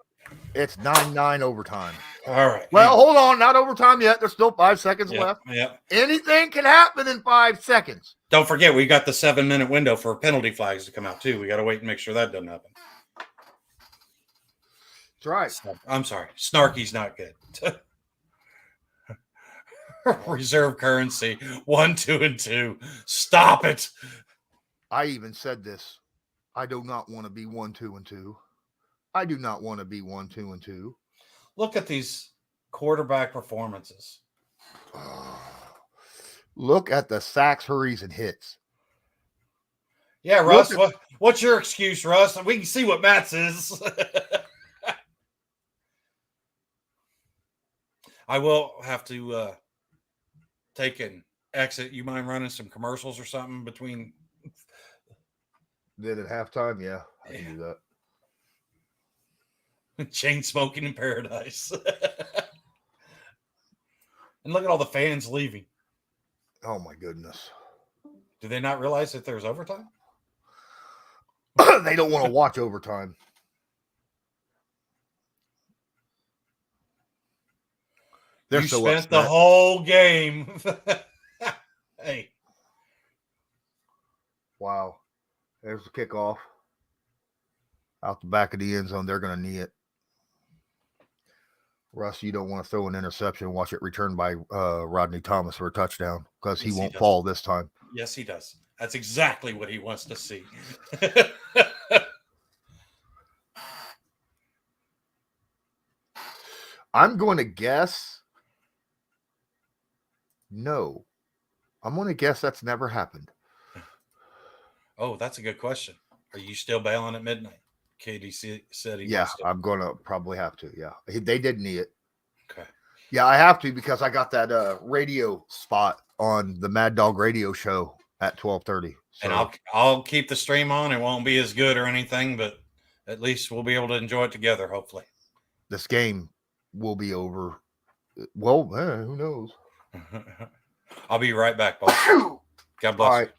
It's 9-9 overtime. All right. Well, hold on. Not overtime yet. There's still 5 seconds left. Yep. Anything can happen in 5 seconds. Don't forget, we got the 7-minute window for penalty flags to come out, too. We got to wait and make sure that doesn't happen. That's right. I'm sorry. Snarky's not good. Reserve currency 1, 2, and 2. Stop it. I even said this. I do not want to be 1, 2, and 2. I do not want to be 1, 2, and 2. Look at these quarterback performances. Look at the sacks, hurries, and hits. Yeah, Russ. What's your excuse, Russ? We can see what Matt's is. I will have to take an exit. You mind running some commercials or something between? Did at halftime? Yeah, I can do that. Chain smoking in paradise. And look at all the fans leaving. Oh, my goodness. Do they not realize that there's overtime? They don't want to watch overtime. They're you so spent upset. the whole game. Hey. Wow. There's the kickoff. Out the back of the end zone. They're going to knee it. Russ, you don't want to throw an interception and watch it returned by Rodney Thomas for a touchdown because he won't fall this time. Yes, he does. That's exactly what he wants to see. I'm going to guess. No. I'm going to guess that's never happened. Oh, that's a good question. Are you still bailing at midnight? KD said he Yeah, wants to. I'm going to probably have to. Yeah. They did knee it. Okay. Yeah, I have to because I got that radio spot on the Mad Dog radio show at 12:30. So. And I'll keep the stream on. It won't be as good or anything, but at least we'll be able to enjoy it together, hopefully. This game will be over. Well, who knows? I'll be right back, boss. God bless. All right.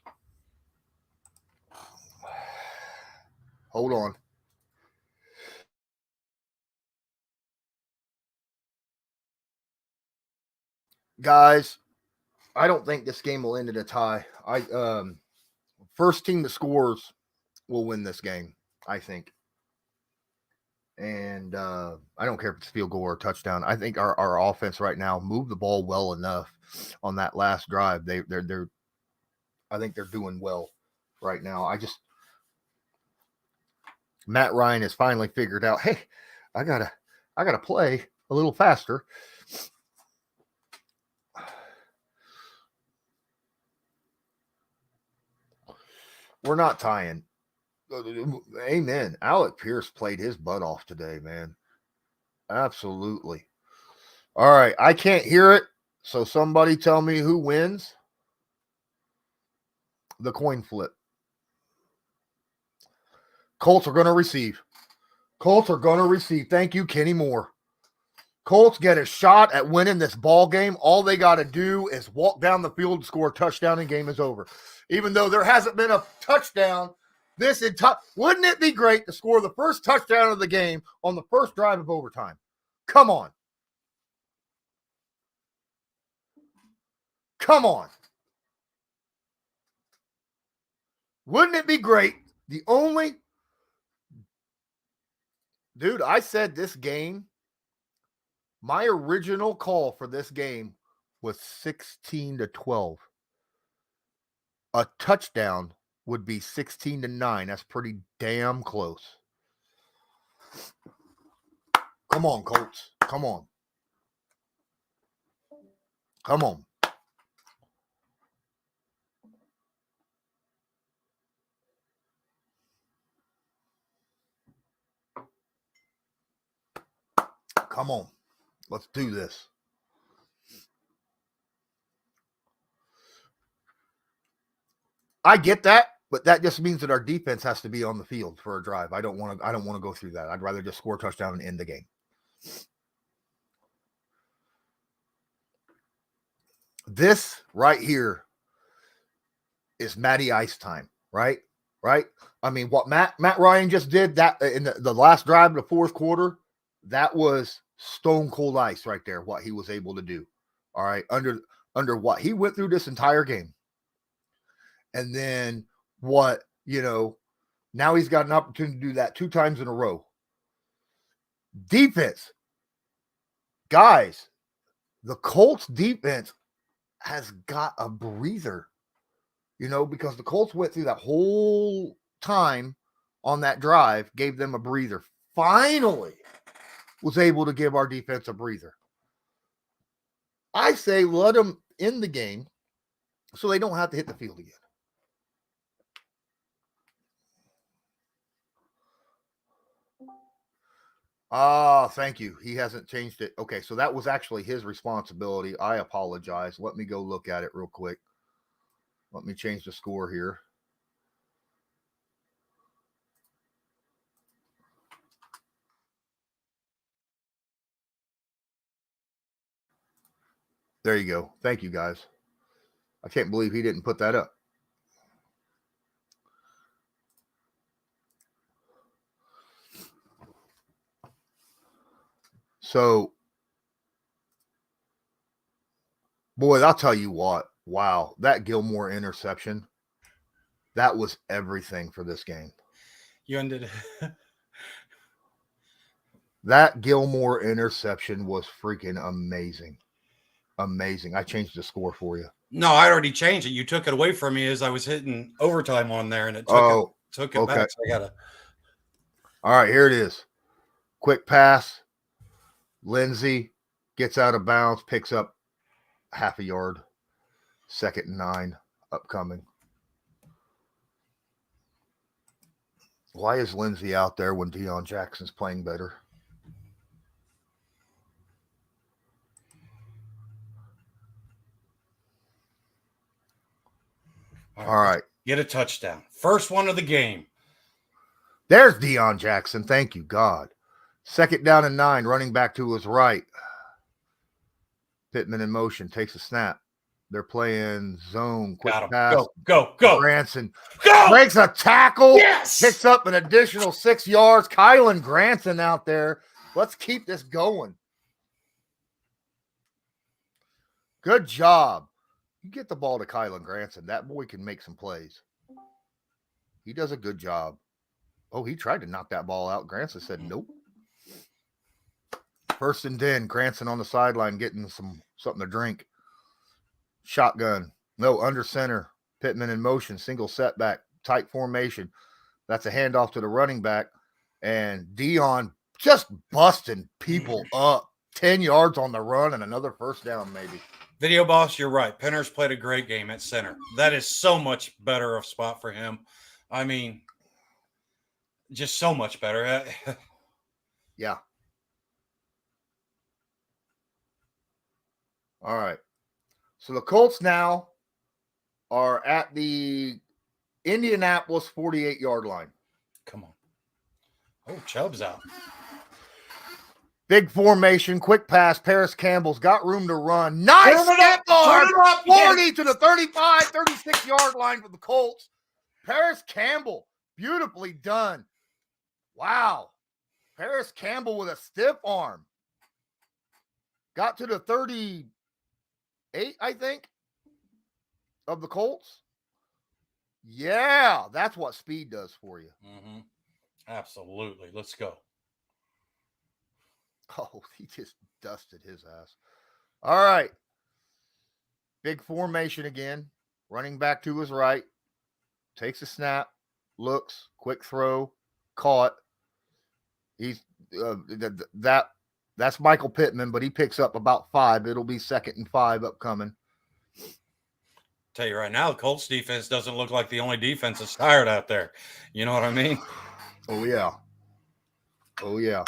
Hold on. Guys, I don't think this game will end in a tie. First team that scores will win this game, I think. And I don't care if it's field goal or a touchdown. I think our offense right now moved the ball well enough on that last drive. I think they're doing well right now. Matt Ryan has finally figured out, hey, I gotta play a little faster. We're not tying. Amen. Alec Pierce played his butt off today, man. Absolutely. All right. I can't hear it. So somebody tell me who wins the coin flip. Colts are going to receive. Thank you, Kenny Moore. Colts get a shot at winning this ball game. All they got to do is walk down the field and score a touchdown and game is over. Even though there hasn't been a touchdown wouldn't it be great to score the first touchdown of the game on the first drive of overtime? Come on. Wouldn't it be great? Dude, I said this game, my original call for this game was 16-12. A touchdown would be 16-9. That's pretty damn close. Come on, Colts. Come on. Come on. Let's do this. I get that, but that just means that our defense has to be on the field for a drive. I don't want to go through that. I'd rather just score a touchdown and end the game. This right here is Matty Ice time, right? Right? I mean, what Matt Ryan just did that in the last drive of the fourth quarter, that was stone cold ice right there, what he was able to do. All right, under what he went through this entire game. And then what, now he's got an opportunity to do that 2 times in a row. Defense. Guys, the Colts defense has got a breather, because the Colts went through that whole time on that drive, gave them a breather. Finally was able to give our defense a breather. I say let them in the game so they don't have to hit the field again. Thank you. He hasn't changed it. Okay, so that was actually his responsibility. I apologize. Let me go look at it real quick. Let me change the score here. There you go. Thank you, guys. I can't believe he didn't put that up. So, boy, I'll tell you what. Wow, that Gilmore interception, that was everything for this game. You ended. That Gilmore interception was freaking amazing. Amazing. I changed the score for you. No, I already changed it. You took it away from me as I was hitting overtime on there, and it took it okay. back. So I gotta. All right, here it is. Quick pass. Lindsey gets out of bounds, picks up half a yard. 2nd and 9 upcoming. Why is Lindsey out there when Deion Jackson's playing better? All right. Get a touchdown. First one of the game. There's Deion Jackson. Thank you, God. 2nd down and 9, running back to his right. Pittman in motion, takes a snap. They're playing zone. Quick pass. Go. Granson Go! breaks a tackle. Yes! Picks up an additional 6 yards. Kylan Granson out there. Let's keep this going. Good job. You get the ball to Kylan Granson. That boy can make some plays. He does a good job. Oh, he tried to knock that ball out. Granson said nope. 1st and 10. Granson on the sideline getting something to drink. Shotgun. No, under center. Pittman in motion. Single setback. Tight formation. That's a handoff to the running back. And Deion just busting people up. 10 yards on the run and another 1st down maybe. Video boss, you're right. Penner's played a great game at center. That is so much better of spot for him. I mean, just so much better. Yeah. All right. So the Colts now are at the Indianapolis 48-yard line. Come on. Oh, Chubb's out. Big formation, quick pass. Paris Campbell's got room to run. Nice step arm. 40 to the 35, 36-yard line for the Colts. Paris Campbell, beautifully done. Wow. Paris Campbell with a stiff arm. Got to the 38, I think, of the Colts. Yeah, that's what speed does for you. Mm-hmm. Absolutely. Let's go. Oh, he just dusted his ass. All right. Big formation again. Running back to his right. Takes a snap. Looks. Quick throw. Caught. He's that's Michael Pittman, but he picks up about 5. It'll be 2nd and 5 upcoming. Tell you right now, the Colts defense doesn't look like the only defense that's tired out there. You know what I mean? Oh, yeah. Oh, yeah.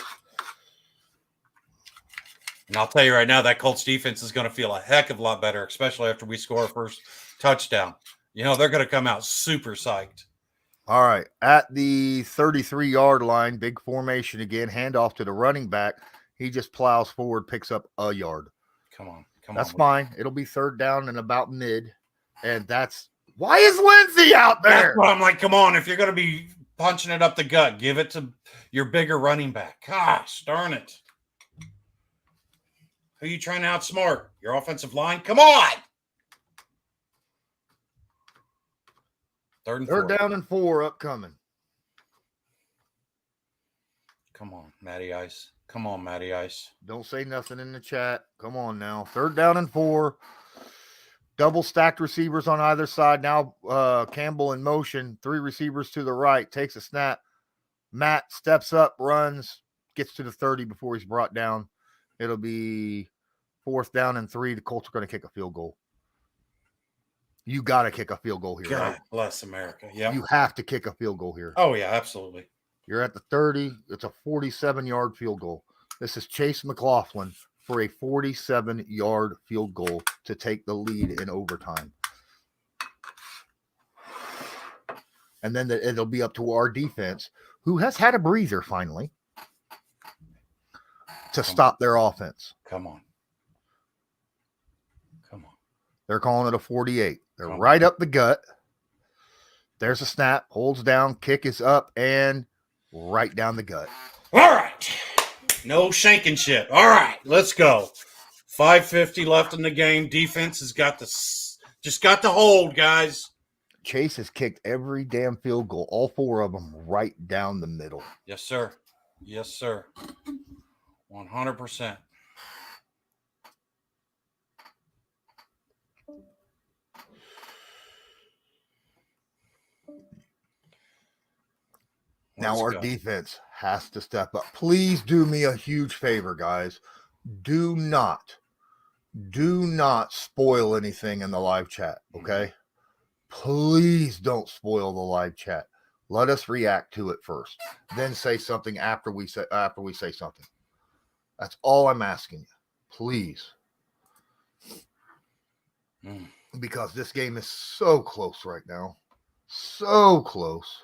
And I'll tell you right now, that Colts defense is going to feel a heck of a lot better, especially after we score our first touchdown. They're going to come out super psyched. All right. At the 33-yard line, big formation again, handoff to the running back. He just plows forward, picks up a yard. Come on. That's fine. It'll be third down and about mid. And why is Lindsey out there? That's what I'm like, come on. If you're going to be punching it up the gut, give it to your bigger running back. Gosh, darn it. Who are you trying to outsmart? Your offensive line? Come on. Third down and 4 upcoming. Come on, Matty Ice. Come on, Matty Ice. Don't say nothing in the chat. Come on now. 3rd down and 4. Double stacked receivers on either side. Now Campbell in motion. 3 receivers to the right. Takes a snap. Matt steps up, runs, gets to the 30 before he's brought down. It'll be 4th down and 3. The Colts are going to kick a field goal. You got to kick a field goal here. God right? bless America. Yeah. You have to kick a field goal here. Oh, yeah, absolutely. You're at the 30. It's a 47-yard field goal. This is Chase McLaughlin for a 47-yard field goal to take the lead in overtime. And then it'll be up to our defense, who has had a breather finally, to stop their offense. Come on. They're calling it a 48. They're right up the gut. There's a snap, holds down, kick is up, and right down the gut. All right. No shanking shit. All right, let's go. 5:50 left in the game. Defense has got just got to hold, guys. Chase has kicked every damn field goal, all 4 of them, right down the middle. Yes, sir. Yes, sir. 100%. Now our defense has to step up. Please do me a huge favor, guys. Do not spoil anything in the live chat, okay? Please don't spoil the live chat. Let us react to it first, then say something after we say something. That's all I'm asking you. Please. Because this game is so close right now. So close.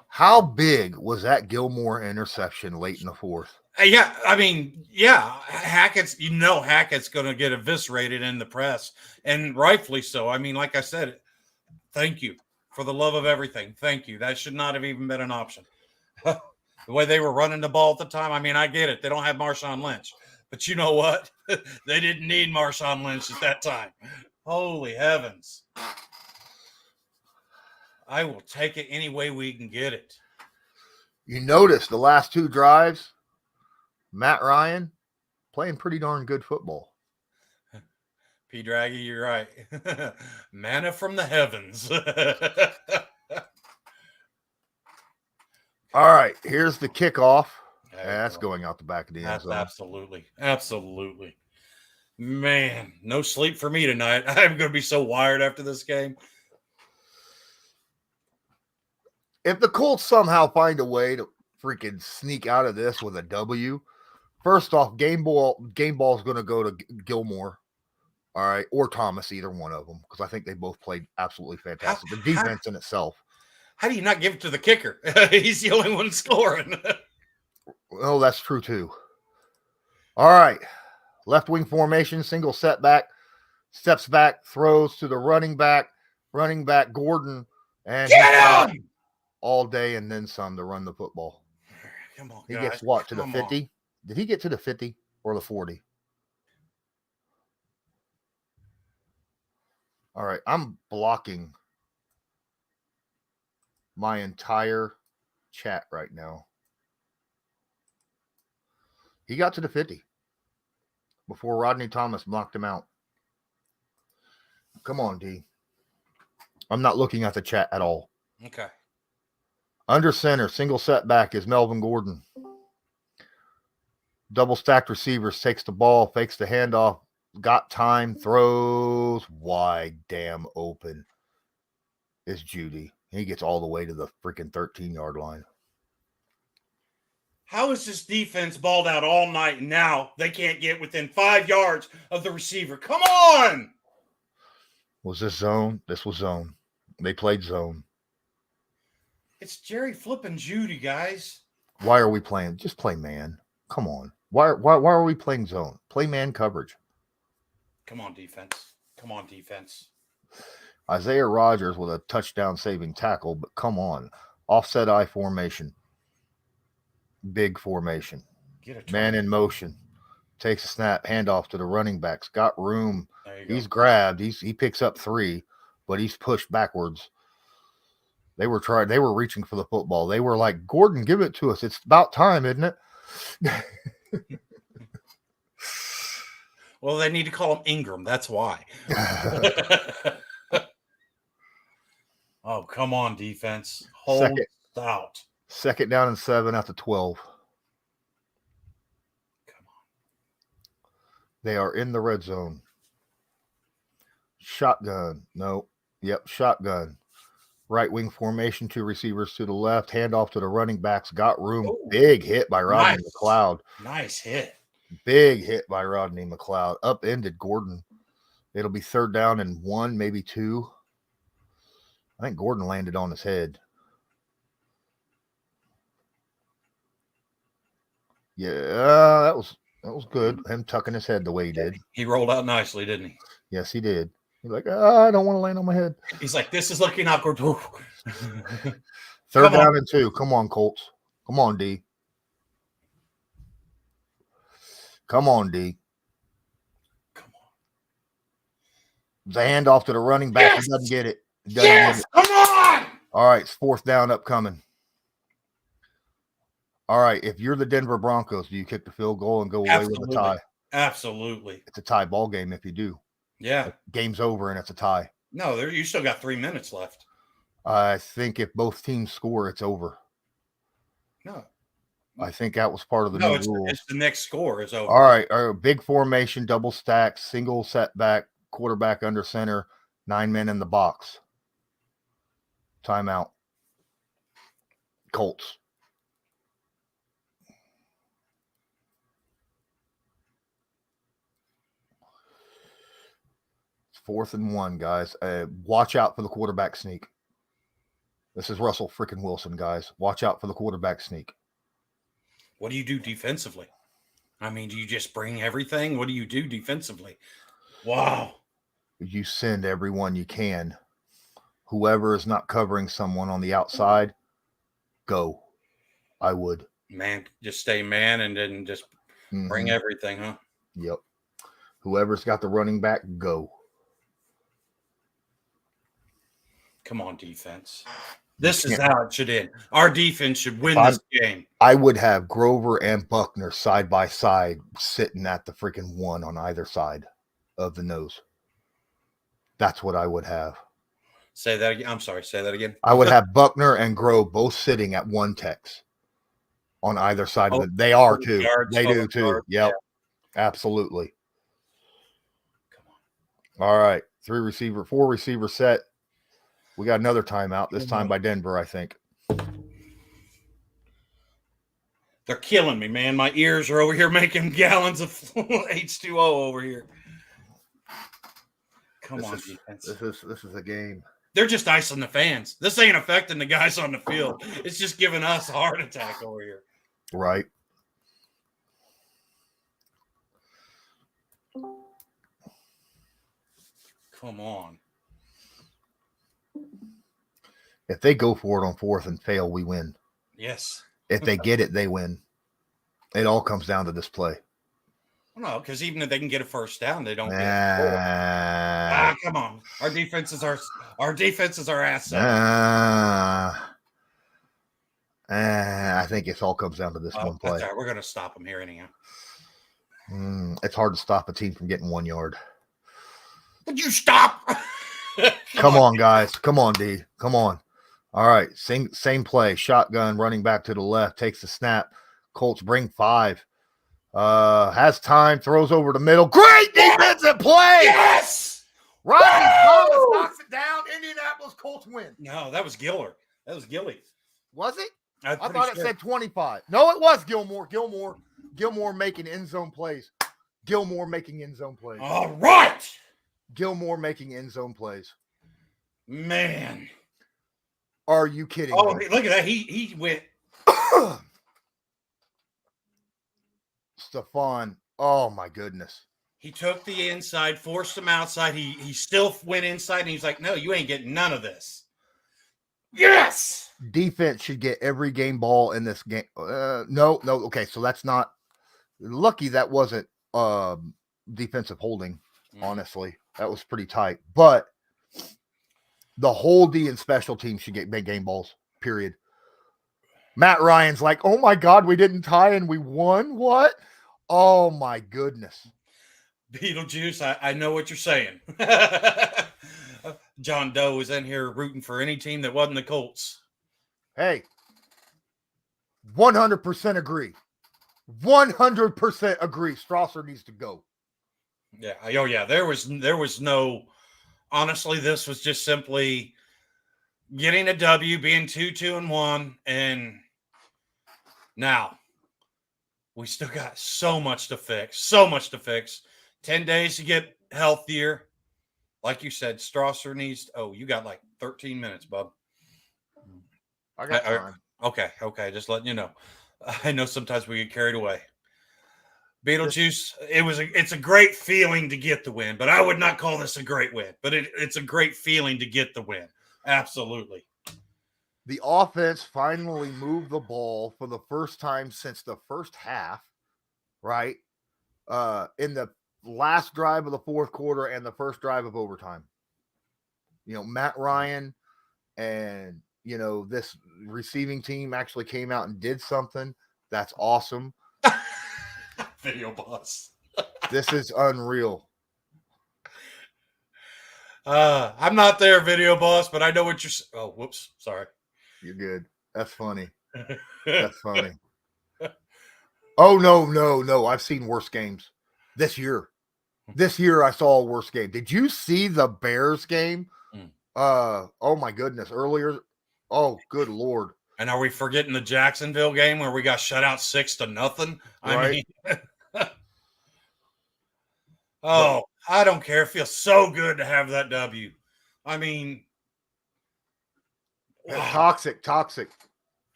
How big was that Gilmore interception late in the 4th? Yeah, I mean, Hackett's going to get eviscerated in the press, and rightfully so. I mean, like I said, thank you for the love of everything. Thank you. That should not have even been an option. The way they were running the ball at the time, I mean, I get it. They don't have Marshawn Lynch, but you know what? They didn't need Marshawn Lynch at that time. Holy heavens. I will take it any way we can get it. You notice the last 2 drives, Matt Ryan playing pretty darn good football. P. Draggy, you're right. Manna from the heavens. All right, here's the kickoff. That's going out the back of the end zone. Absolutely. Absolutely. Man, no sleep for me tonight. I'm going to be so wired after this game. If the Colts somehow find a way to freaking sneak out of this with a W, first off, game ball is going to go to Gilmore, all right, or Thomas, either one of them, because I think they both played absolutely fantastic. The defense in itself. How do you not give it to the kicker? He's the only one scoring. Well, that's true too. All right, left wing formation, single setback, steps back, throws to the running back Gordon, and get him! All day and then some to run the football. Come on, he guys. gets what, to the 50? Did he get to the 50 or the 40? All right, I'm blocking my entire chat right now. He got to the 50 before Rodney Thomas blocked him out. Come on, D. I'm not looking at the chat at all. Okay. Under center, single setback is Melvin Gordon. Double stacked receivers, takes the ball, fakes the handoff, got time, throws wide, damn open is Judy. He gets all the way to the freaking 13-yard line. How is this defense balled out all night and now they can't get within 5 yards of the receiver? Come on! Was this zone? This was zone. They played zone. It's Jerry flipping Judy, guys. Why are we playing? Just play man. Come on. Why are we playing zone? Play man coverage. Come on, defense. Come on, defense. Isaiah Rodgers with a touchdown saving tackle, but come on. Offset I formation. Big formation. Get a Man in motion. Takes a snap, handoff to the running backs. Got room. There you go. He's grabbed. He picks up 3, but he's pushed backwards. They were reaching for the football. They were like, Gordon, give it to us. It's about time, isn't it? Well, they need to call him Ingram. That's why. Oh, come on, defense. Hold out. 2nd down and 7 at the 12. Come on. They are in the red zone. Shotgun. No. Yep, shotgun. Right wing formation, 2 receivers to the left. Handoff to the running backs. Got room. Ooh. Big hit by Rodney Nice. McLeod. Nice hit. Big hit by Rodney McLeod. Upended Gordon. It'll be 3rd down and 1, maybe 2. I think Gordon landed on his head. Yeah, that was good. Him tucking his head the way he did. He rolled out nicely, didn't he? Yes, he did. He's like, I don't want to land on my head. He's like, this is looking awkward. 3rd Come down on. and 2. Come on, Colts. Come on, D. Come on, D. Come on. The handoff to the running back. Yes! He doesn't get it. He doesn't Yes! get it. Come on! All right, it's 4th down upcoming. All right, if you're the Denver Broncos, do you kick the field goal and go away with a tie? Absolutely. It's a tie ball game if you do. Yeah. Game's over and it's a tie. No, you still got 3 minutes left. I think if both teams score, it's over. No. I think that was part of the No, new it's rules. the next score is over. All right, big formation, double stack, single setback, quarterback under center, 9 men in the box. Timeout. Colts. It's 4th and 1, guys. Watch out for the quarterback sneak. This is Russell freaking Wilson, guys. Watch out for the quarterback sneak. What do you do defensively? I mean, do you just bring everything? What do you do defensively? Wow. You send everyone you can. Whoever is not covering someone on the outside, go. I would. Man, just stay man and then just bring everything, huh? Yep. Whoever's got the running back, go. Come on, defense. This is how it should end. Our defense should win this game. I would have Grover and Buckner side by side sitting at the freaking 1 on either side of the nose. That's what I would have. Say that again. I'm sorry. Say that again. I would have Buckner and Grove both sitting at 1 tex on either side of it. They are too. Yards, They do too. yards, Yep. yeah. Absolutely. Come on. All right. 4 receiver set. We got another timeout, this time by Denver, I think. They're killing me, man. My ears are over here making gallons of H2O over here. Come on, defense. This is a game. They're just icing the fans. This ain't affecting the guys on the field. It's just giving us a heart attack over here. Right. Come on. If they go for it on 4th and fail, we win. Yes. If they get it, they win. It all comes down to this play. No, because even if they can get a first down, they don't get it. Nah. Come on. Our defense is our asset. I think it all comes down to this one play. That's all right. We're going to stop them here anyhow. It's hard to stop a team from getting 1 yard. Would you stop? Come on, guys. Come on, D. Come on. All right. Same play. Shotgun, running back to the left, takes the snap. Colts bring 5. Has time, throws over the middle. Great defensive play. Yes! Rodney Thomas knocks it down. Indianapolis Colts win. No, that was Giller. That was Gilly. Was it? I thought it said 25. No, it was Gilmore. Gilmore making end zone plays. Gilmore making end zone plays. All right. Gilmore making end zone plays. Man. Are you kidding Oh, me? look at that. He went. Stephon. Oh, my goodness. He took the inside, forced him outside. He still went inside, and he's like, no, you ain't getting none of this. Yes! Defense should get every game ball in this game. No. Okay, so that's not – lucky that wasn't defensive holding, honestly. That was pretty tight. But the whole D and special teams should get big game balls, period. Matt Ryan's like, oh, my God, we didn't tie and we won? What? Oh, my goodness. Beetlejuice, I know what you're saying. John Doe is in here rooting for any team that wasn't the Colts. Hey, 100% agree. 100% agree. Strasser needs to go. Yeah. Oh, yeah. There was no. Honestly, this was just simply getting a W, being 2-2-1, and now we still got so much to fix. 10 days to get healthier. Like you said, Strasser needs. Oh, you got like 13 minutes, bub. I got time. Okay. Just letting you know. I know sometimes we get carried away. Beetlejuice, it's a great feeling to get the win, but I would not call this a great win. But it's a great feeling to get the win. Absolutely. The offense finally moved the ball for the first time since the first half, right? In the last drive of the fourth quarter and the first drive of overtime. Matt Ryan and, this receiving team actually came out and did something. That's awesome. Video boss. This is unreal. I'm not there, video boss, but I know what you're saying. Oh, whoops. Sorry. You're good. That's funny. That's funny. Oh, no. I've seen worse games this year. This year I saw a worse game. Did you see the Bears game? Oh my goodness. Earlier. Oh, good Lord. And are we forgetting the Jacksonville game where we got shut out 6-0? Right. I don't care. It feels so good to have that W. I mean, wow. Toxic.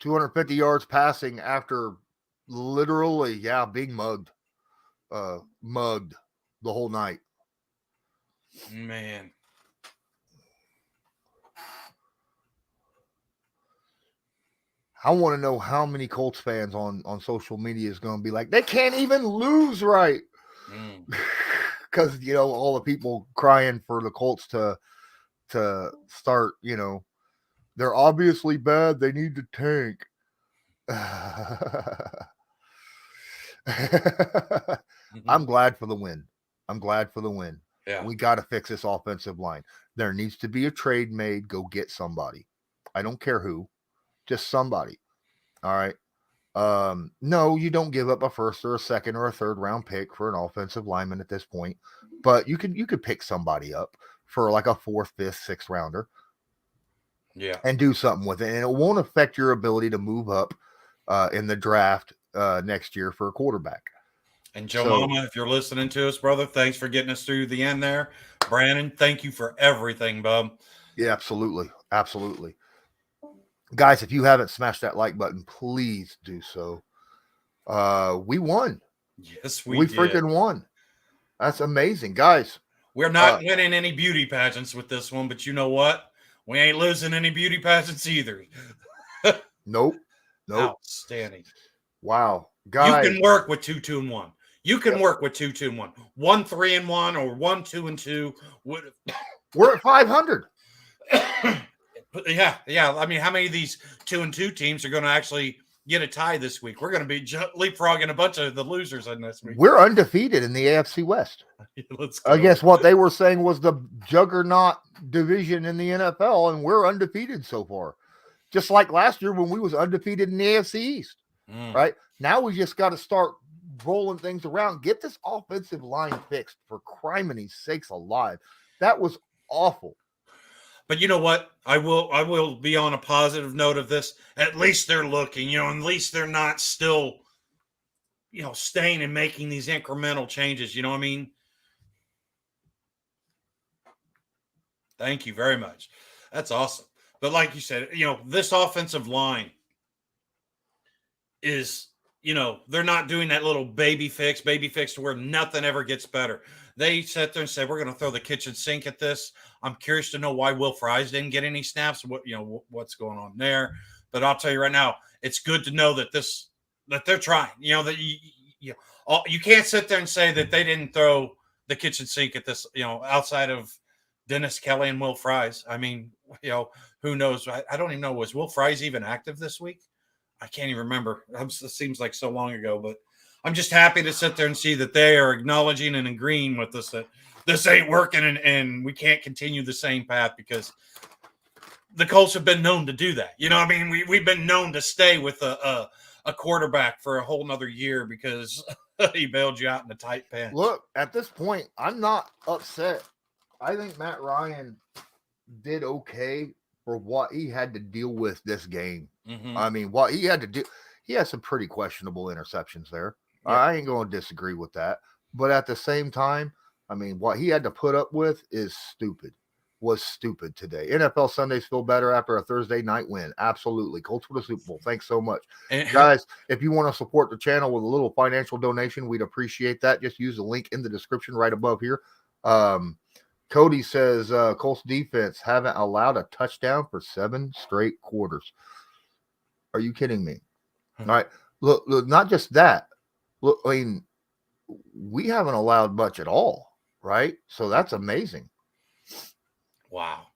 250 yards passing after literally, being mugged. Mugged the whole night. Man. I want to know how many Colts fans on social media is going to be like, they can't even lose right. Because, all the people crying for the Colts to start, they're obviously bad. They need to tank. I'm glad for the win. Yeah. We got to fix this offensive line. There needs to be a trade made. Go get somebody. I don't care who. Just somebody. All right. No, you don't give up a first or a second or a third round pick for an offensive lineman at this point, but you could pick somebody up for like a 4th, 5th, 6th rounder. Yeah. And do something with it. And it won't affect your ability to move up in the draft next year for a quarterback. And Joe Mama, if you're listening to us, brother, thanks for getting us through the end there. Brandon, thank you for everything, bub. Yeah, absolutely. Absolutely. Guys, if you haven't smashed that like button, please do so. We won. Yes, we did. Freaking won. That's amazing, guys. We're not winning any beauty pageants with this one, but you know what? We ain't losing any beauty pageants either. Nope. Outstanding. Wow. Guys. You can work with 2-2-1. You can work with 2-2-1. 1-3-1 or 1-2-2. We're at 500. Yeah. I mean, how many of these 2-2 teams are going to actually get a tie this week? We're going to be leapfrogging a bunch of the losers in this week. We're undefeated in the AFC West. Let's go. I guess what they were saying was the juggernaut division in the NFL, and we're undefeated so far. Just like last year when we was undefeated in the AFC East. Right? Now we just got to start rolling things around. Get this offensive line fixed, for criminy sakes alive. That was awful. But you know what? I will be on a positive note of this. At least they're looking, at least they're not still, staying and making these incremental changes. You know what I mean? Thank you very much. That's awesome. But like you said, this offensive line is, they're not doing that little baby fix to where nothing ever gets better. They sat there and said, we're going to throw the kitchen sink at this. I'm curious to know why Will Fries didn't get any snaps. What's going on there? But I'll tell you right now, it's good to know that they're trying. That you can't sit there and say that they didn't throw the kitchen sink at this. Outside of Dennis Kelly and Will Fries. I mean, who knows? I don't even know. Was Will Fries even active this week? I can't even remember. It seems like so long ago, but I'm just happy to sit there and see that they are acknowledging and agreeing with us that this ain't working and we can't continue the same path, because the Colts have been known to do that. We've been known to stay with a quarterback for a whole nother year because he bailed you out in a tight pinch. Look, at this point, I'm not upset. I think Matt Ryan did okay for what he had to deal with this game. Mm-hmm. I mean, what he had to do, he had some pretty questionable interceptions there. Yeah. I ain't going to disagree with that. But at the same time, I mean, what he had to put up with was stupid today. NFL Sundays feel better after a Thursday night win. Absolutely. Colts for the Super Bowl. Thanks so much. And guys, if you want to support the channel with a little financial donation, we'd appreciate that. Just use the link in the description right above here. Cody says Colts defense haven't allowed a touchdown for 7 straight quarters. Are you kidding me? All right. Look, not just that. Look, I mean, we haven't allowed much at all, right? So that's amazing. Wow.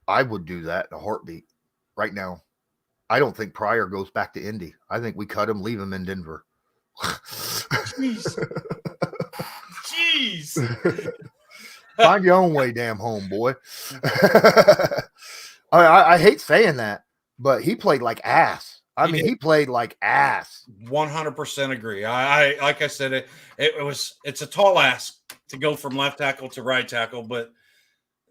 I would do that in a heartbeat right now. I don't think Pryor goes back to Indy. I think we cut him, leave him in Denver. Jeez. Find your own way, damn home, boy. I hate saying that, but he played like ass. He played like ass. 100% agree. I like I said, it's a tall ask to go from left tackle to right tackle, but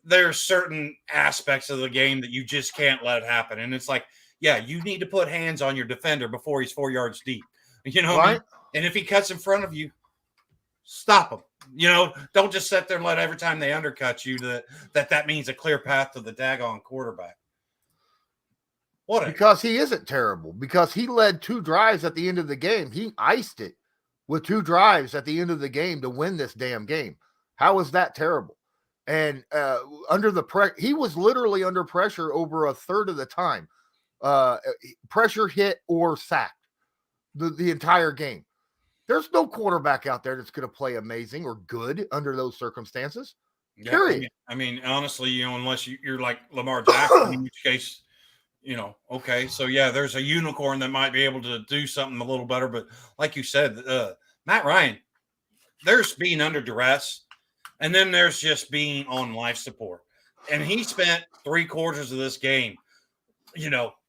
there are certain aspects of the game that you just can't let happen. And it's like, yeah, you need to put hands on your defender before he's 4 yards deep. Right? I mean? And if he cuts in front of you, stop him. Don't just sit there and let every time they undercut you that means a clear path to the daggone quarterback. Because he isn't terrible. Because he led 2 drives at the end of the game. He iced it with 2 drives at the end of the game to win this damn game. How is that terrible? And under the he was literally under pressure over a third of the time. Pressure hit or sacked the entire game. There's no quarterback out there that's going to play amazing or good under those circumstances. Yeah, period. I mean, honestly, unless you're like Lamar Jackson, in which case, okay. So, yeah, there's a unicorn that might be able to do something a little better. But like you said, Matt Ryan, there's being under duress, and then there's just being on life support. And he spent 3 quarters of this game,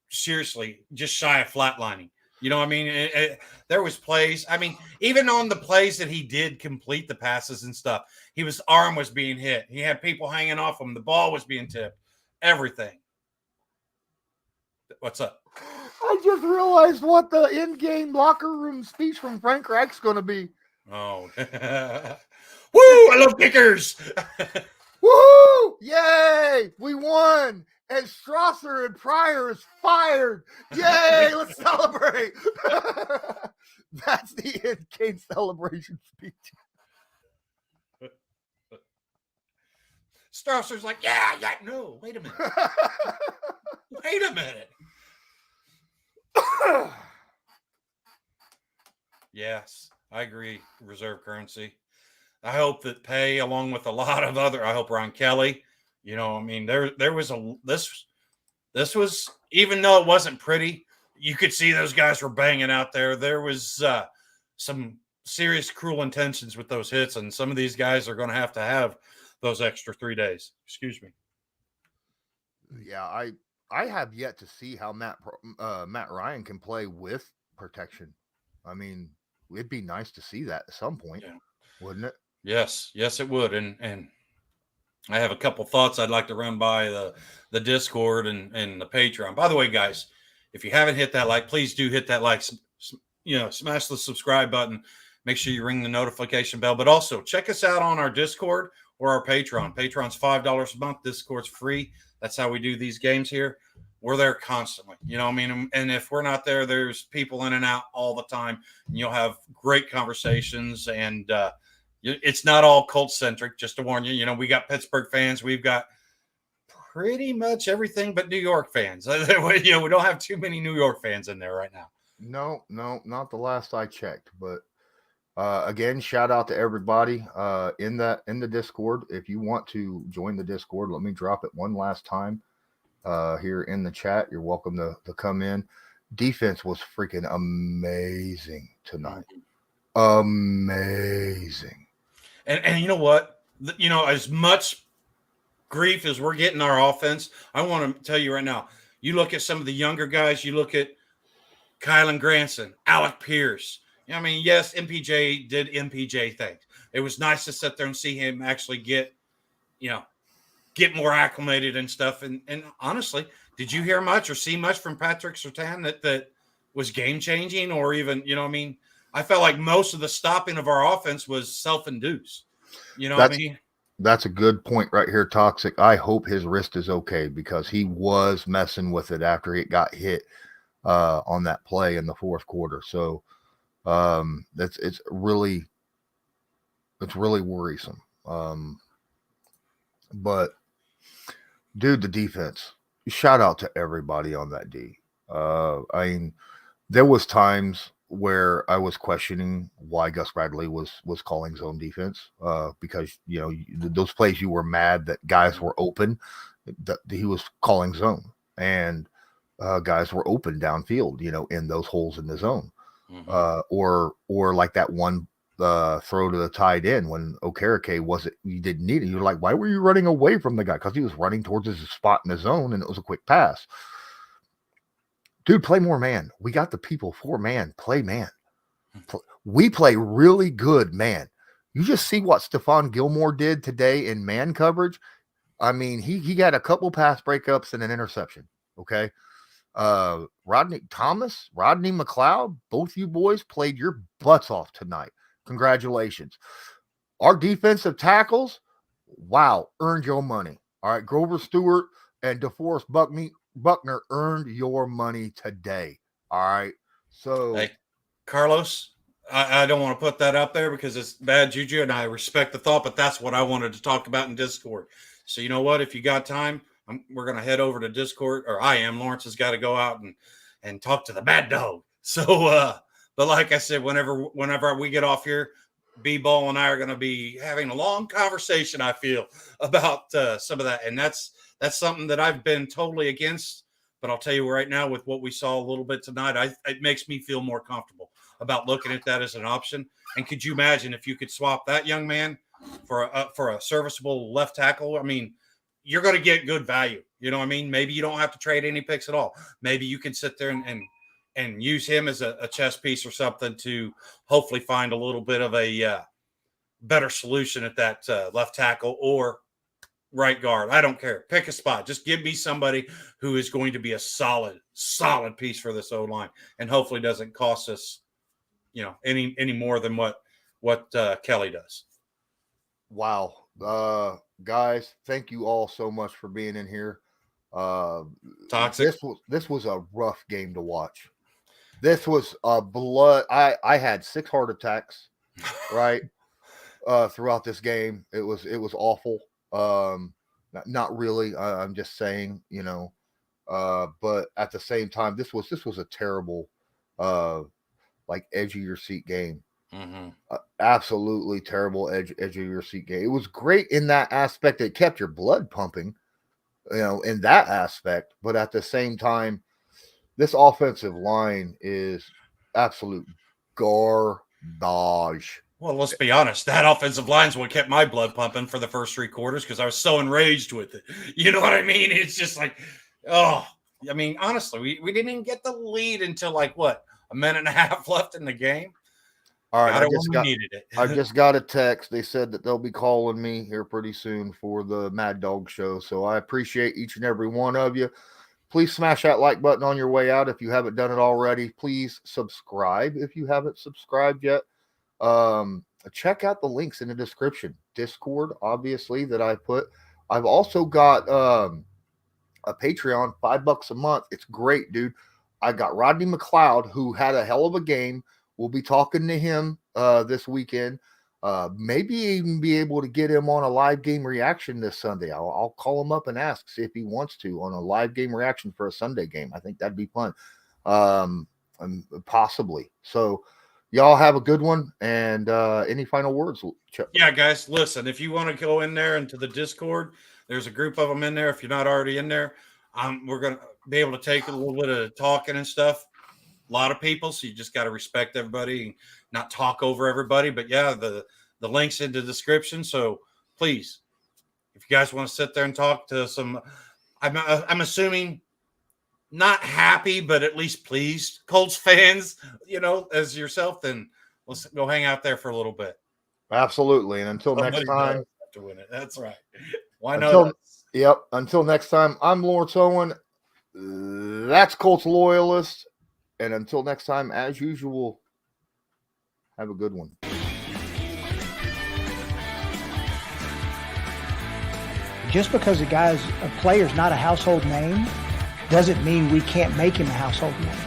seriously, just shy of flatlining. There was plays. I mean, even on the plays that he did complete the passes and stuff, his arm was being hit. He had people hanging off him. The ball was being tipped. Everything. What's up? I just realized what the in-game locker room speech from Frank Reich's going to be. Oh. Woo! I love kickers. Woo! Yay! We won. And Strasser and Pryor is fired. Yay! Let's celebrate. That's the in-game celebration speech. Strasser's like, yeah, no, wait a minute. Wait a minute. Yes, I agree. Reserve currency. I hope that Pay, along with a lot of other, I hope Ron Kelly, there was this was, even though it wasn't pretty, you could see those guys were banging out there. There was some serious cruel intentions with those hits, and some of these guys are going to have those extra 3 days. Excuse me. Yeah, I have yet to see how Matt Ryan can play with protection. I mean, it'd be nice to see that at some point, wouldn't it? Yes, it would. And I have a couple thoughts I'd like to run by the Discord and the Patreon. By the way, guys, if you haven't hit that like, please do hit that like. Smash the subscribe button. Make sure you ring the notification bell. But also check us out on our Discord or our Patreon. Patreon's $5 a month. Discord's free. That's how we do these games here. We're there constantly. You know what I mean? And if we're not there, there's people in and out all the time. And you'll have great conversations. And it's not all Colts-centric, just to warn you. You know, we got Pittsburgh fans. We've got pretty much everything but New York fans. We don't have too many New York fans in there right now. No, not the last I checked. But again, shout out to everybody in the Discord. If you want to join the Discord, let me drop it one last time here in the chat. You're welcome to come in. Defense was freaking amazing tonight. Amazing. And you know what? As much grief as we're getting our offense, I want to tell you right now, you look at some of the younger guys, you look at Kylan Granson, Alec Pierce. I mean, yes, MPJ did MPJ things. It was nice to sit there and see him actually get more acclimated and stuff. And honestly, did you hear much or see much from Patrick Surtain that was game-changing or even, I felt like most of the stopping of our offense was self-induced. What I mean? That's a good point right here, Toxic. I hope his wrist is okay because he was messing with it after it got hit on that play in the fourth quarter. So it's really worrisome. But dude, the defense, shout out to everybody on that D. I mean, there was times where I was questioning why Gus Bradley was calling zone defense because, those plays you were mad that guys were open, that he was calling zone, and guys were open downfield, in those holes in the zone. Mm-hmm. Or like that one throw to the tight end when Okereke you didn't need it. You're like, why were you running away from the guy? Because he was running towards his spot in the zone and it was a quick pass. Dude, play more man. We got the people for man. Play man. We play really good man. You just see what Stephon Gilmore did today in man coverage. I mean, he got a couple pass breakups and an interception. Okay. Rodney McLeod, both you boys played your butts off tonight. Congratulations. Our defensive tackles, wow, earned your money. All right, Grover Stewart and DeForest Buckner earned your money today. All right. So, hey, Carlos, I don't want to put that up there because it's bad juju, and I respect the thought, but that's what I wanted to talk about in Discord. So you know what? If you got time, we're going to head over to Discord, or I am. Lawrence has got to go out and talk to the bad dog. So, but like I said, whenever we get off here, B-Ball and I are going to be having a long conversation, I feel, about some of that. And that's something that I've been totally against. But I'll tell you right now, with what we saw a little bit tonight, it makes me feel more comfortable about looking at that as an option. And could you imagine if you could swap that young man for a serviceable left tackle? I mean, you're going to get good value. You know what I mean? Maybe you don't have to trade any picks at all. Maybe you can sit there and use him as a chess piece or something to hopefully find a little bit of a better solution at that left tackle or right guard. I don't care. Pick a spot. Just give me somebody who is going to be a solid piece for this O-line and hopefully doesn't cost us, any more than what Kelly does. Wow. Guys, thank you all so much for being in here. Toxic. This was a rough game to watch. This was blood. I had 6 heart attacks, right? Throughout this game. It was awful. Not really. I'm just saying, but at the same time, this was a terrible, edge of your seat game. Mm-hmm. Absolutely terrible edge of your seat game. It was great in that aspect. It kept your blood pumping, in that aspect. But at the same time, this offensive line is absolute garbage. Well, let's be honest. That offensive line's what kept my blood pumping for the first 3 quarters because I was so enraged with it. You know what I mean? It's just like, honestly, we didn't even get the lead until a minute and a half left in the game. All right, Got it when we needed it. I just got a text. They said that they'll be calling me here pretty soon for the Mad Dog show. So I appreciate each and every one of you. Please smash that like button on your way out if you haven't done it already. Please subscribe if you haven't subscribed yet. Check out the links in the description. Discord, obviously, that I put. I've also got a Patreon, $5 a month. It's great, dude. I got Rodney McLeod, who had a hell of a game. We'll be talking to him this weekend. Maybe even be able to get him on a live game reaction this Sunday. I'll call him up and ask, see if he wants to on a live game reaction for a Sunday game. I think that'd be fun. Possibly. So y'all have a good one. And any final words? Yeah, guys, listen, if you want to go in there into the Discord, there's a group of them in there. If you're not already in there, we're going to be able to take a little bit of talking and stuff. A lot of people, so you just got to respect everybody and not talk over everybody. But yeah, the link's in the description. So please, if you guys want to sit there and talk to some, I'm assuming not happy, but at least pleased Colts fans, as yourself, then let's go hang out there for a little bit. Absolutely. And until next time, to win it. That's right. Why not? Until next time, I'm Lawrence Owen. That's Colts Loyalist. And until next time, as usual, have a good one. Just because a player's not a household name doesn't mean we can't make him a household name.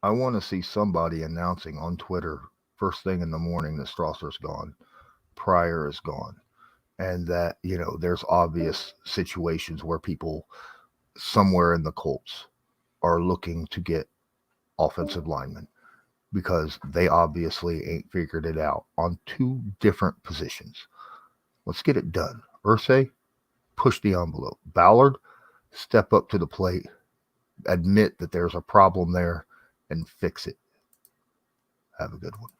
I want to see somebody announcing on Twitter first thing in the morning that Strasser's gone, Pryor is gone. And that, there's obvious situations where people somewhere in the Colts are looking to get offensive linemen because they obviously ain't figured it out on two different positions. Let's get it done. Irsay, push the envelope. Ballard, step up to the plate, admit that there's a problem there, and fix it. Have a good one.